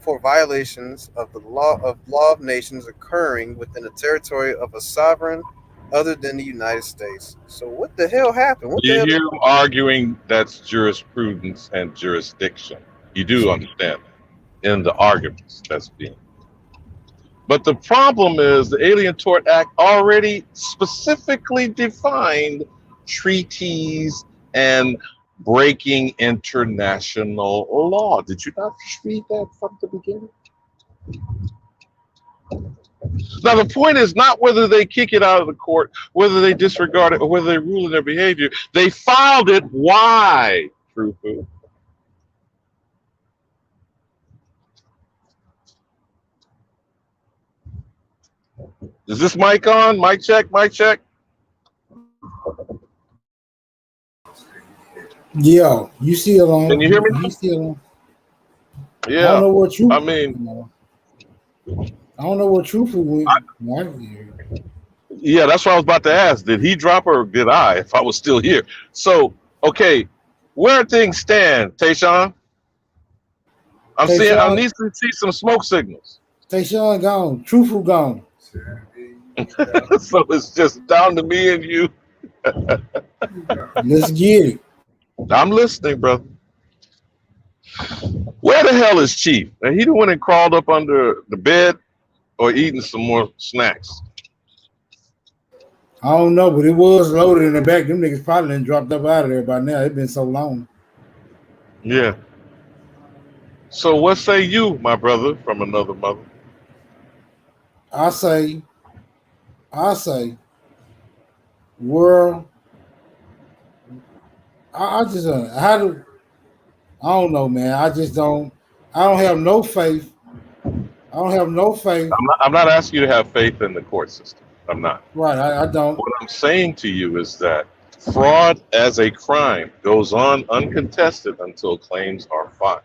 for violations of the law of nations occurring within the territory of a sovereign other than the United States. So what the hell happened? What the You hell? hear him arguing that's jurisprudence and jurisdiction. You do understand that in the arguments that's being. But the problem is the Alien Tort Act already specifically defined treaties and breaking international law. Did you not read that from the beginning? Now, the point is not whether they kick it out of the court, whether they disregard it, or whether they rule in their behavior. They filed it. Why? True food. Is this mic on? Mic check, mic check. Yeah, you still on? Can you hear me? You still on? Yeah. I don't know what truth. I mean, I don't know what truthful went. Yeah, that's what I was about to ask. Did he drop or did I? If I was still here. So, okay, where things stand, Tayshawn? I need to see some smoke signals. Tayshawn gone. Truthful gone. So it's just down to me and you. Let's get it. I'm listening, brother. Where the hell is Chief? And he the one that crawled up under the bed or eating some more snacks? I don't know, but it was loaded in the back. Them niggas probably done dropped up out of there by now. It's been so long. Yeah. So what say you, my brother from another mother? I say, world. I just I don't know, man. I don't have no faith. I don't have no faith. I'm not asking you to have faith in the court system. I'm not. Right, I don't. What I'm saying to you is that fraud as a crime goes on uncontested until claims are filed.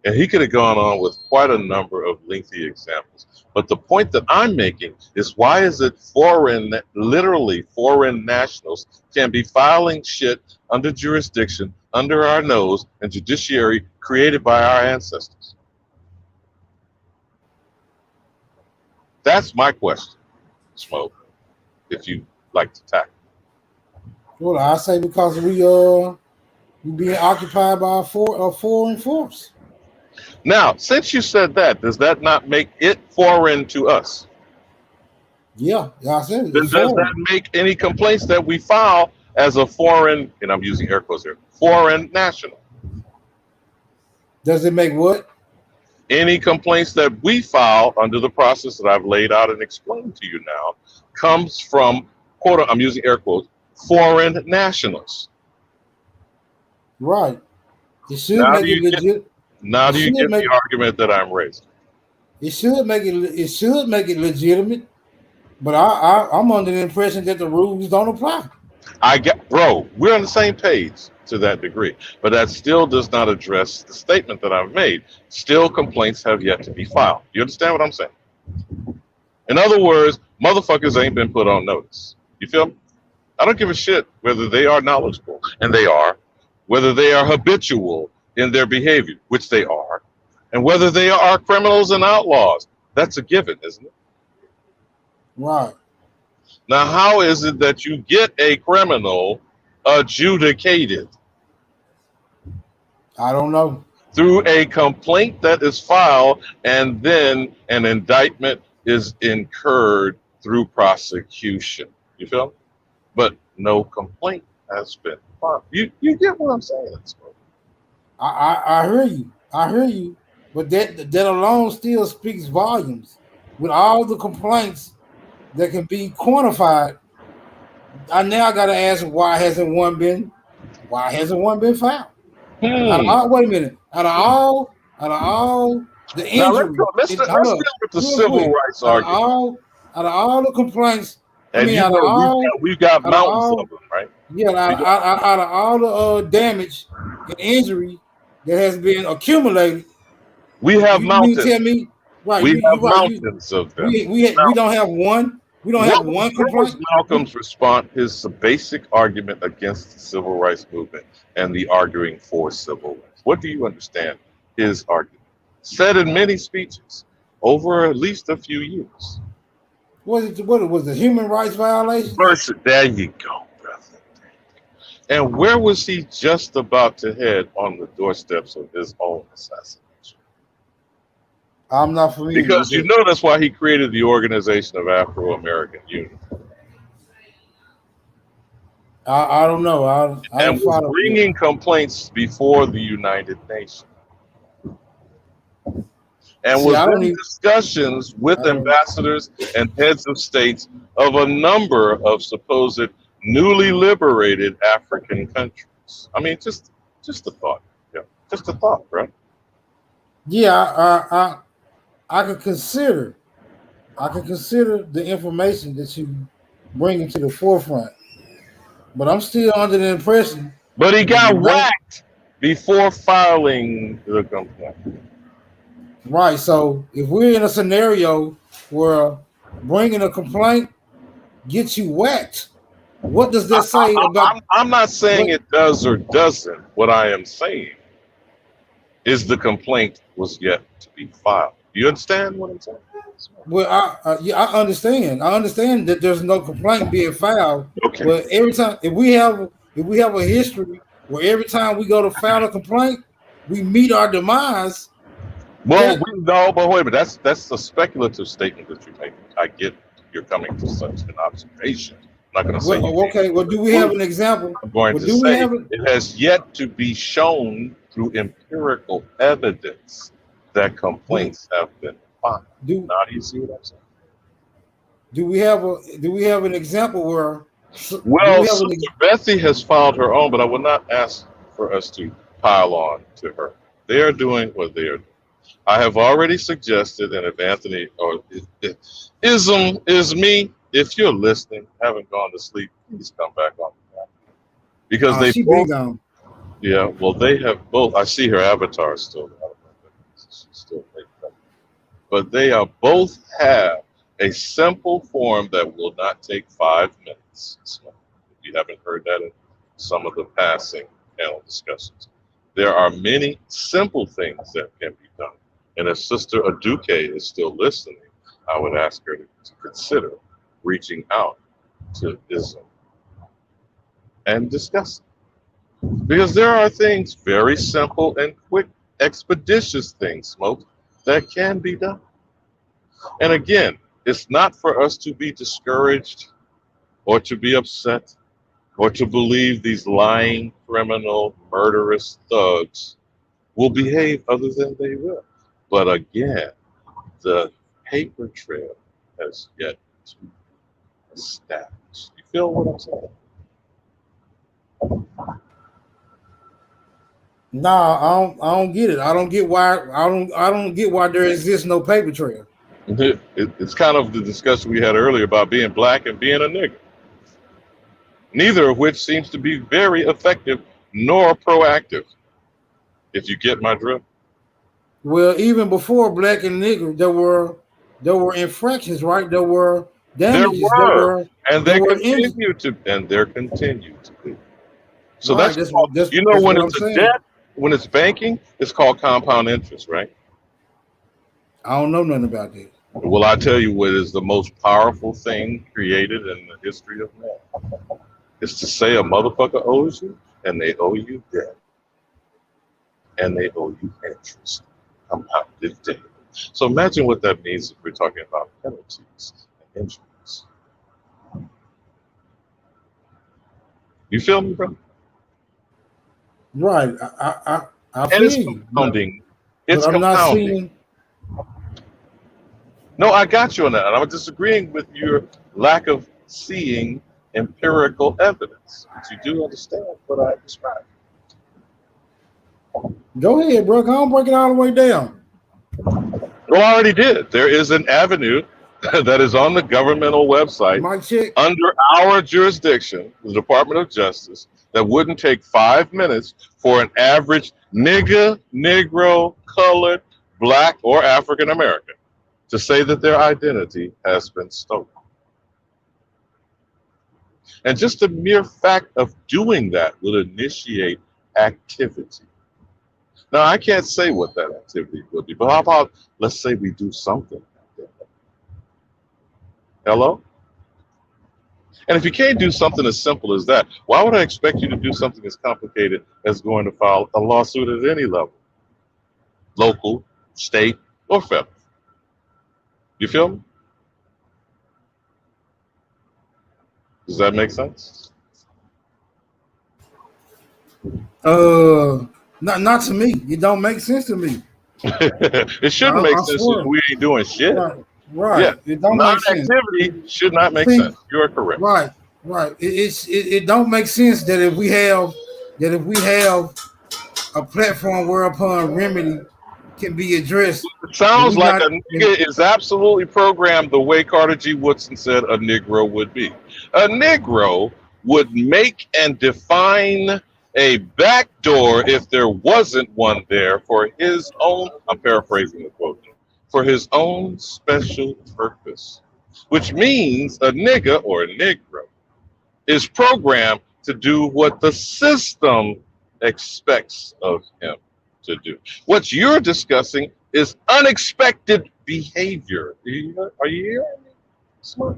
And he could have gone on with quite a number of lengthy examples. But the point that I'm making is why is it literally foreign nationals can be filing shit under jurisdiction, under our nose, and judiciary created by our ancestors? That's my question, Smoke, if you like to tackle. Well, I say because we being occupied by a foreign force. Now, since you said that, does that not make it foreign to us? Yeah, I said it. Does that make any complaints that we file as a foreign, and I'm using air quotes here, foreign national? Does it make what? Any complaints that we file under the process that I've laid out and explained to you now comes from, quote, I'm using air quotes, foreign nationals. Right. It should make it legit. Now do you get the argument that I'm raising? It should make it legitimate, but I'm under the impression that the rules don't apply. Bro, we're on the same page to that degree, but that still does not address the statement that I've made. Still, complaints have yet to be filed. You understand what I'm saying? In other words, motherfuckers ain't been put on notice. You feel me? I don't give a shit whether they are knowledgeable, and they are, whether they are habitual in their behavior, which they are, and whether they are criminals and outlaws. That's a given, isn't it? Right. Now, how is it that you get a criminal adjudicated? I don't know. Through a complaint that is filed, and then an indictment is incurred through prosecution. You feel me? But no complaint has been filed. You get what I'm saying? I hear you. I hear you. But that alone still speaks volumes. With all the complaints that can be quantified, I now got to ask why hasn't one been filed? Wait a minute. Out of all the injuries, let's deal with the civil rights argument. Out of all the complaints, and we've got mountains of them, right? Yeah, out of all the damage and injury that has been accumulated, we have mountains. Tell me, right? We have mountains of them. We don't have one. We don't have one complaint. What was Malcolm's response? His basic argument against the civil rights movement and the arguing for civil rights. What do you understand his argument? said in many speeches over at least a few years. What was it? Human rights violations? There you go, brother. And where was he just about to head on the doorsteps of his own assassination? I'm not familiar Because with you it. know that's why he created the Organization of Afro-American Union. I don't know. I And didn't was follow it. bringing complaints before the United Nations. And See, was I don't in even. discussions with I don't. ambassadors and heads of states of a number of supposed newly liberated African countries. I mean, just a thought. Yeah, just a thought, right? Yeah, I could consider. I could consider the information that you bring to the forefront, but I'm still under the impression But he that got you bring whacked before filing the complaint. right. So if we're in a scenario where bringing a complaint gets you whacked, what does that say about I'm not saying what? it does or doesn't. What I am saying is the complaint was yet to be filed. You understand what I'm saying? Well, yeah, I understand. I understand that there's no complaint being filed. Okay. But every time, if we have a history where every time we go to file a complaint, we meet our demise. Well, That but wait a minute. That's a speculative statement that you're making. I get you're coming to such an observation. I'm not going to say you okay. Well, do we have prove. an example? I'm going Well, to do we say have it? it has yet to be shown through empirical evidence that Do complaints have been filed. do Now, do you see what I'm saying? do we have an example where? Do Well, we have an? Sister Betsy has filed her own, but I would not ask for us to pile on to her. They are doing what they are doing. I have already suggested, and if Anthony or if Ism is me, if you're listening, haven't gone to sleep, please come back on that. Because they She been both, gone. yeah, well, they have both. I see her avatar still. I don't know if she's still making up. But they are both have a simple form that will not take 5 minutes. So if you haven't heard that in some of the passing panel discussions, there are many simple things that can be done. And if Sister Aduke is still listening, I would ask her to consider reaching out to Islam and discussing. Because there are things, very simple and quick, expeditious things, Smoke, that can be done. And again, it's not for us to be discouraged or to be upset or to believe these lying, criminal, murderous thugs will behave other than they will. But again, the paper trail has yet to establish. You feel what I'm saying? Nah, I don't get it. I don't get why. I don't get why there exists no paper trail. It's kind of the discussion we had earlier about being black and being a nigger. Neither of which seems to be very effective nor proactive. If you get my drift. Well, even before black and nigger, there were infractions, right? There were There damages. were, and There there were continue to, and there continue to be. So right. that's called, you know, That's when what I'm it's a saying. debt, when it's banking, it's called compound interest, right? I don't know nothing about that. Well, I tell you what is the most powerful thing created in the history of man. It's to say a motherfucker owes you, and they owe you debt, and they owe you interest, compounded debt. So imagine what that means if we're talking about penalties and injuries. You feel me, bro? Right. I And it's feel you, compounding. but It's I'm not compounding. seeing. No, I got you on that. And I'm disagreeing with your lack of seeing empirical evidence. But you do understand what I described. Go ahead, bro. Go on, break it all the way down. Well, I already did. There is an avenue that is on the governmental website Mic check. under our jurisdiction, the Department of Justice, that wouldn't take 5 minutes for an average nigger, negro, colored, black, or African American to say that their identity has been stolen. And just the mere fact of doing that will initiate activity. Now, I can't say what that activity would be, but how about let's say we do something? Hello? And if you can't do something as simple as that, why would I expect you to do something as complicated as going to file a lawsuit at any level? Local, state, or federal. You feel me? Does that make sense? Not to me. It don't make sense to me. It shouldn't make sense if we ain't doing shit. Right. Yeah. It don't make sense. Non-activity should not make sense. You are correct. Right. It don't make sense that if we have a platform whereupon remedy can be addressed. It sounds like a nigga is absolutely programmed the way Carter G. Woodson said a Negro would be. A Negro would make and define a backdoor if there wasn't one there for his own, I'm paraphrasing the quote, for his own special purpose. Which means a nigga or a Negro is programmed to do what the system expects of him to do. What you're discussing is unexpected behavior. Are you hearing me? Smart.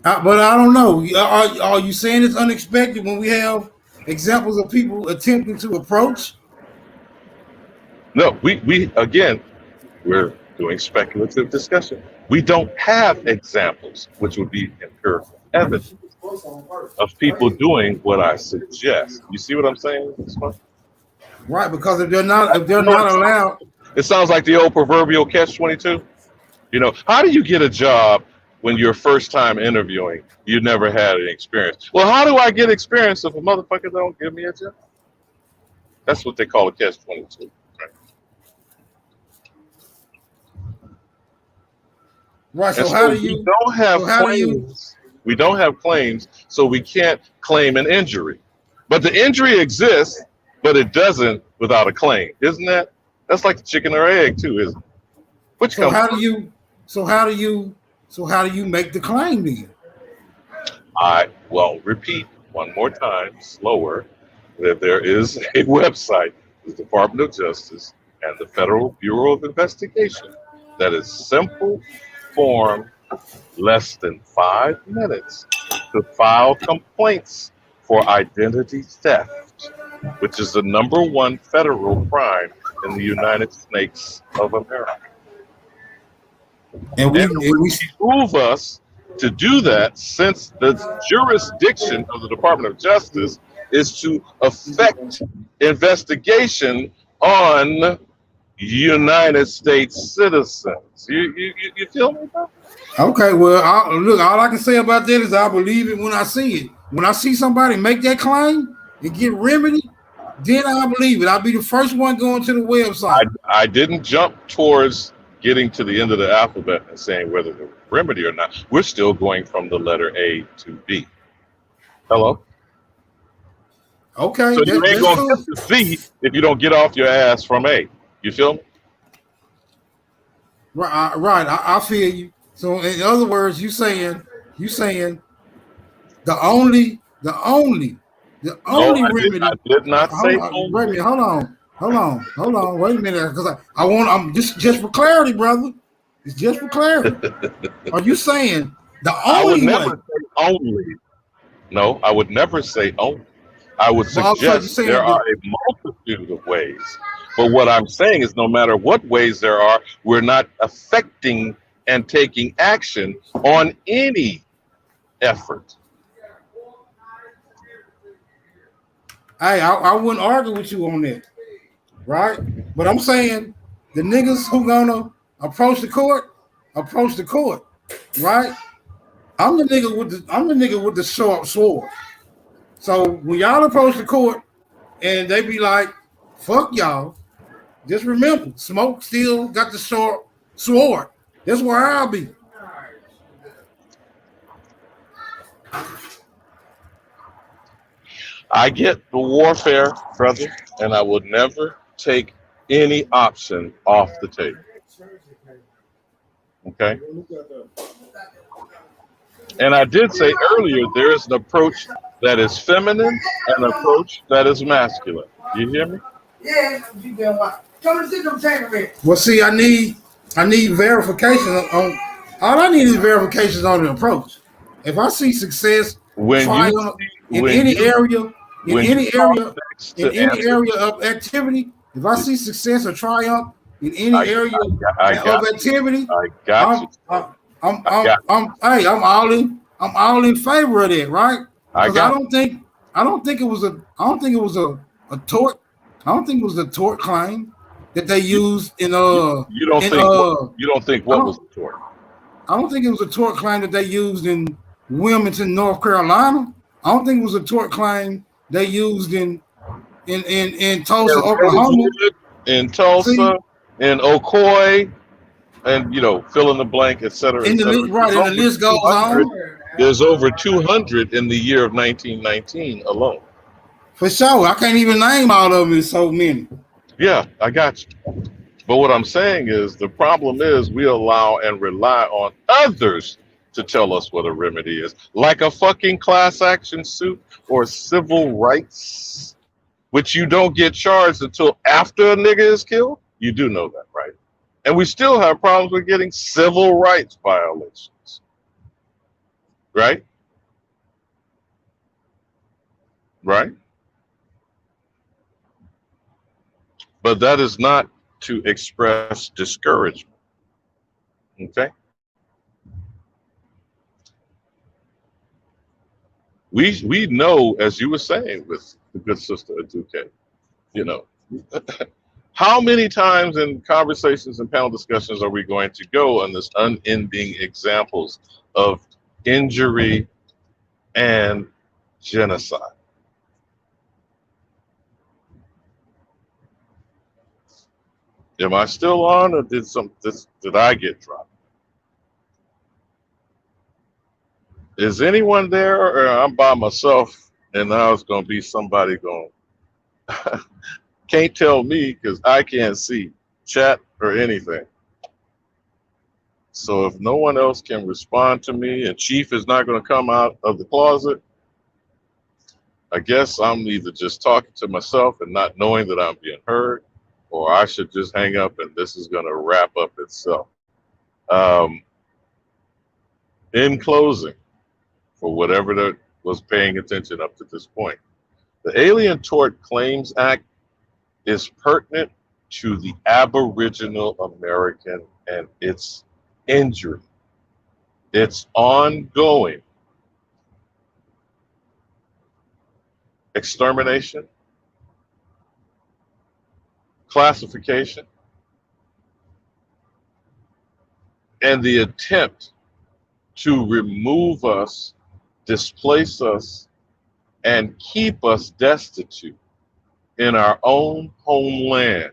But I don't know. Are you saying it's unexpected when we have examples of people attempting to approach? No, we again, we're doing speculative discussion. We don't have examples, which would be empirical evidence of people doing what I suggest. You see what I'm saying? Right, because if they're not allowed, it sounds like the old proverbial catch-22. You know, how do you get a job when you're first time interviewing? You never had any experience. Well, how do I get experience if a motherfucker don't give me a job? That's what they call a catch-22. Right. So how do you? We don't have claims. We don't have claims, so we can't claim an injury. But the injury exists, but it doesn't without a claim, isn't that? That's like the chicken or egg too, isn't it? Which so how do you? So how do you make the claim then? I will repeat one more time, slower, that there is a website, the Department of Justice and the Federal Bureau of Investigation, that is simple form, less than 5 minutes to file complaints for identity theft, which is the #1 federal crime in the United States of America. And we behoove us to do that, since the jurisdiction of the Department of Justice is to affect investigation on United States citizens. You feel me, bro? Okay, well, look, all I can say about that is I believe it when I see it. When I see somebody make that claim and get remedy, then I believe it. I'll be the first one going to the website. I didn't jump towards getting to the end of the alphabet and saying whether the remedy or not. We're still going from the letter A to B. Hello? Okay. So you ain't going to get to Z if you don't get off your ass from A. You feel me? Right. I feel you. So in other words, you saying the only remedy. I did not say only. Wait a minute, hold on. Wait a minute, because I'm just for clarity, brother. It's just for clarity. Are you saying the only I would way? never say only. No, I would never say only. I would suggest there are a multitude of ways. But what I'm saying is no matter what ways there are, we're not affecting and taking action on any effort. Hey, I wouldn't argue with you on that, right? But I'm saying the niggas who gonna approach the court, right? I'm the nigga with the sharp sword. So when y'all approach the court and they be like, "Fuck y'all," just remember, Smoke still got the sharp sword. That's where I'll be. I get the warfare, brother, and I would never take any option off the table. Okay? And I did say earlier, there is an approach that is feminine and an approach that is masculine. You hear me? Yeah, you been watching. Come and sit them tangerines. Well, see, I need verification on. All I need is verifications on the approach. If I see success, When you triumph see, in when any you area, in when you any talk area, next in to any answer, area of activity, if I see success or triumph in I any area I of got you. activity, I got I'm you. Sir. I'm I got hey, I'm all in favor of that, right? I Because got I don't think it was a tort. I don't think it was a tort claim that they you. used You don't in think you don't think I what was don't the tort? I don't think it was a tort claim that they used in Wilmington, North Carolina. I don't think it was a tort claim they used in Tulsa, In Oklahoma. Rosewood, in See, Tulsa, in Ocoee, and fill in the blank, et cetera, et in the cetera. list, right, and the list goes 200. on. There's over 200 in the year of 1919 alone. For sure. I can't even name all of them. There's so many. Yeah, I got you. But what I'm saying is the problem is we allow and rely on others to tell us what a remedy is, like a fucking class action suit or civil rights, which you don't get charged until after a nigga is killed. You do know that, right? And we still have problems with getting civil rights violations, right? Right? But that is not to express discouragement, okay? We know, as you were saying with the good sister Aduke, you know, how many times in conversations and panel discussions are we going to go on this unending examples of injury and genocide? Am I still on, or did I get dropped? Is anyone there, or I'm by myself, and now it's going to be somebody going? Can't tell me because I can't see chat or anything. So if no one else can respond to me, and Chief is not going to come out of the closet, I guess I'm either just talking to myself and not knowing that I'm being heard, or I should just hang up and this is going to wrap up itself. In closing, for whatever that was paying attention up to this point, the Alien Tort Claims Act is pertinent to the Aboriginal American and its injury, its ongoing extermination, classification, and the attempt to remove us, displace us, and keep us destitute in our own homeland.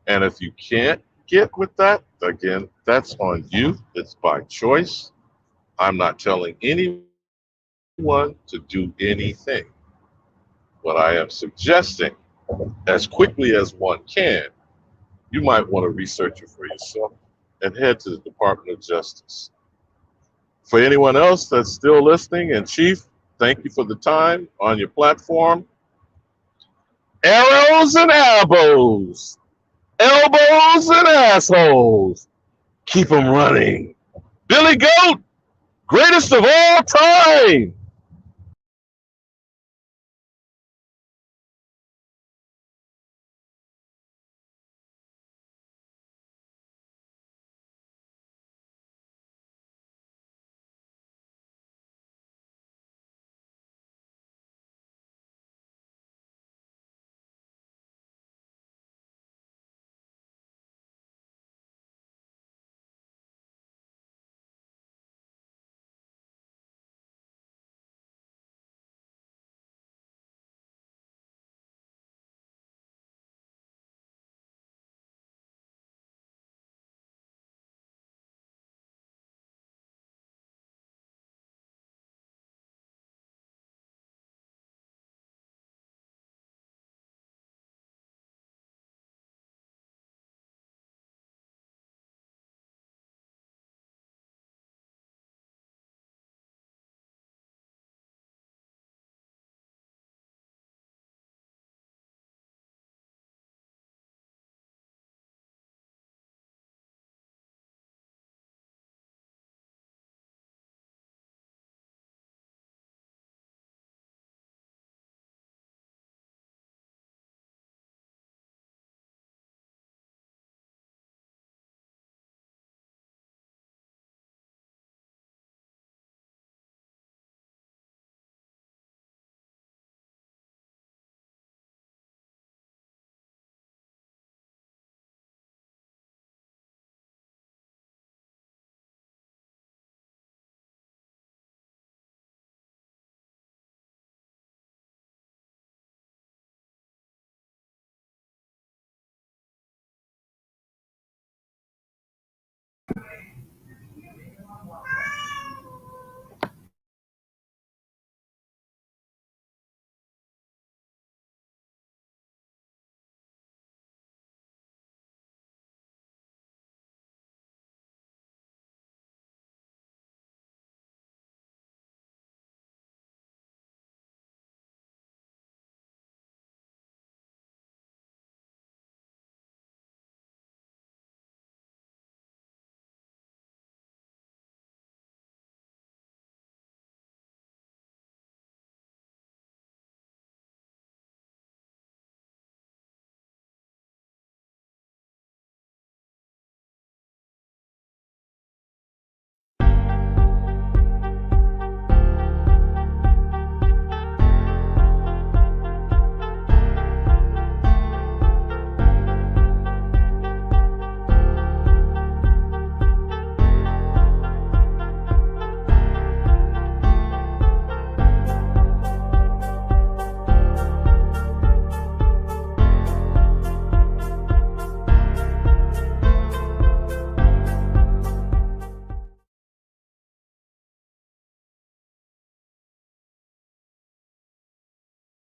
And if you can't get with that, again, that's on you. It's by choice. I'm not telling anyone to do anything. What I am suggesting, as quickly as one can, you might want to research it for yourself and head to the Department of Justice. For anyone else that's still listening, and Chief, thank you for the time on your platform. Arrows and elbows, elbows and assholes. Keep them running. Billy Goat, greatest of all time.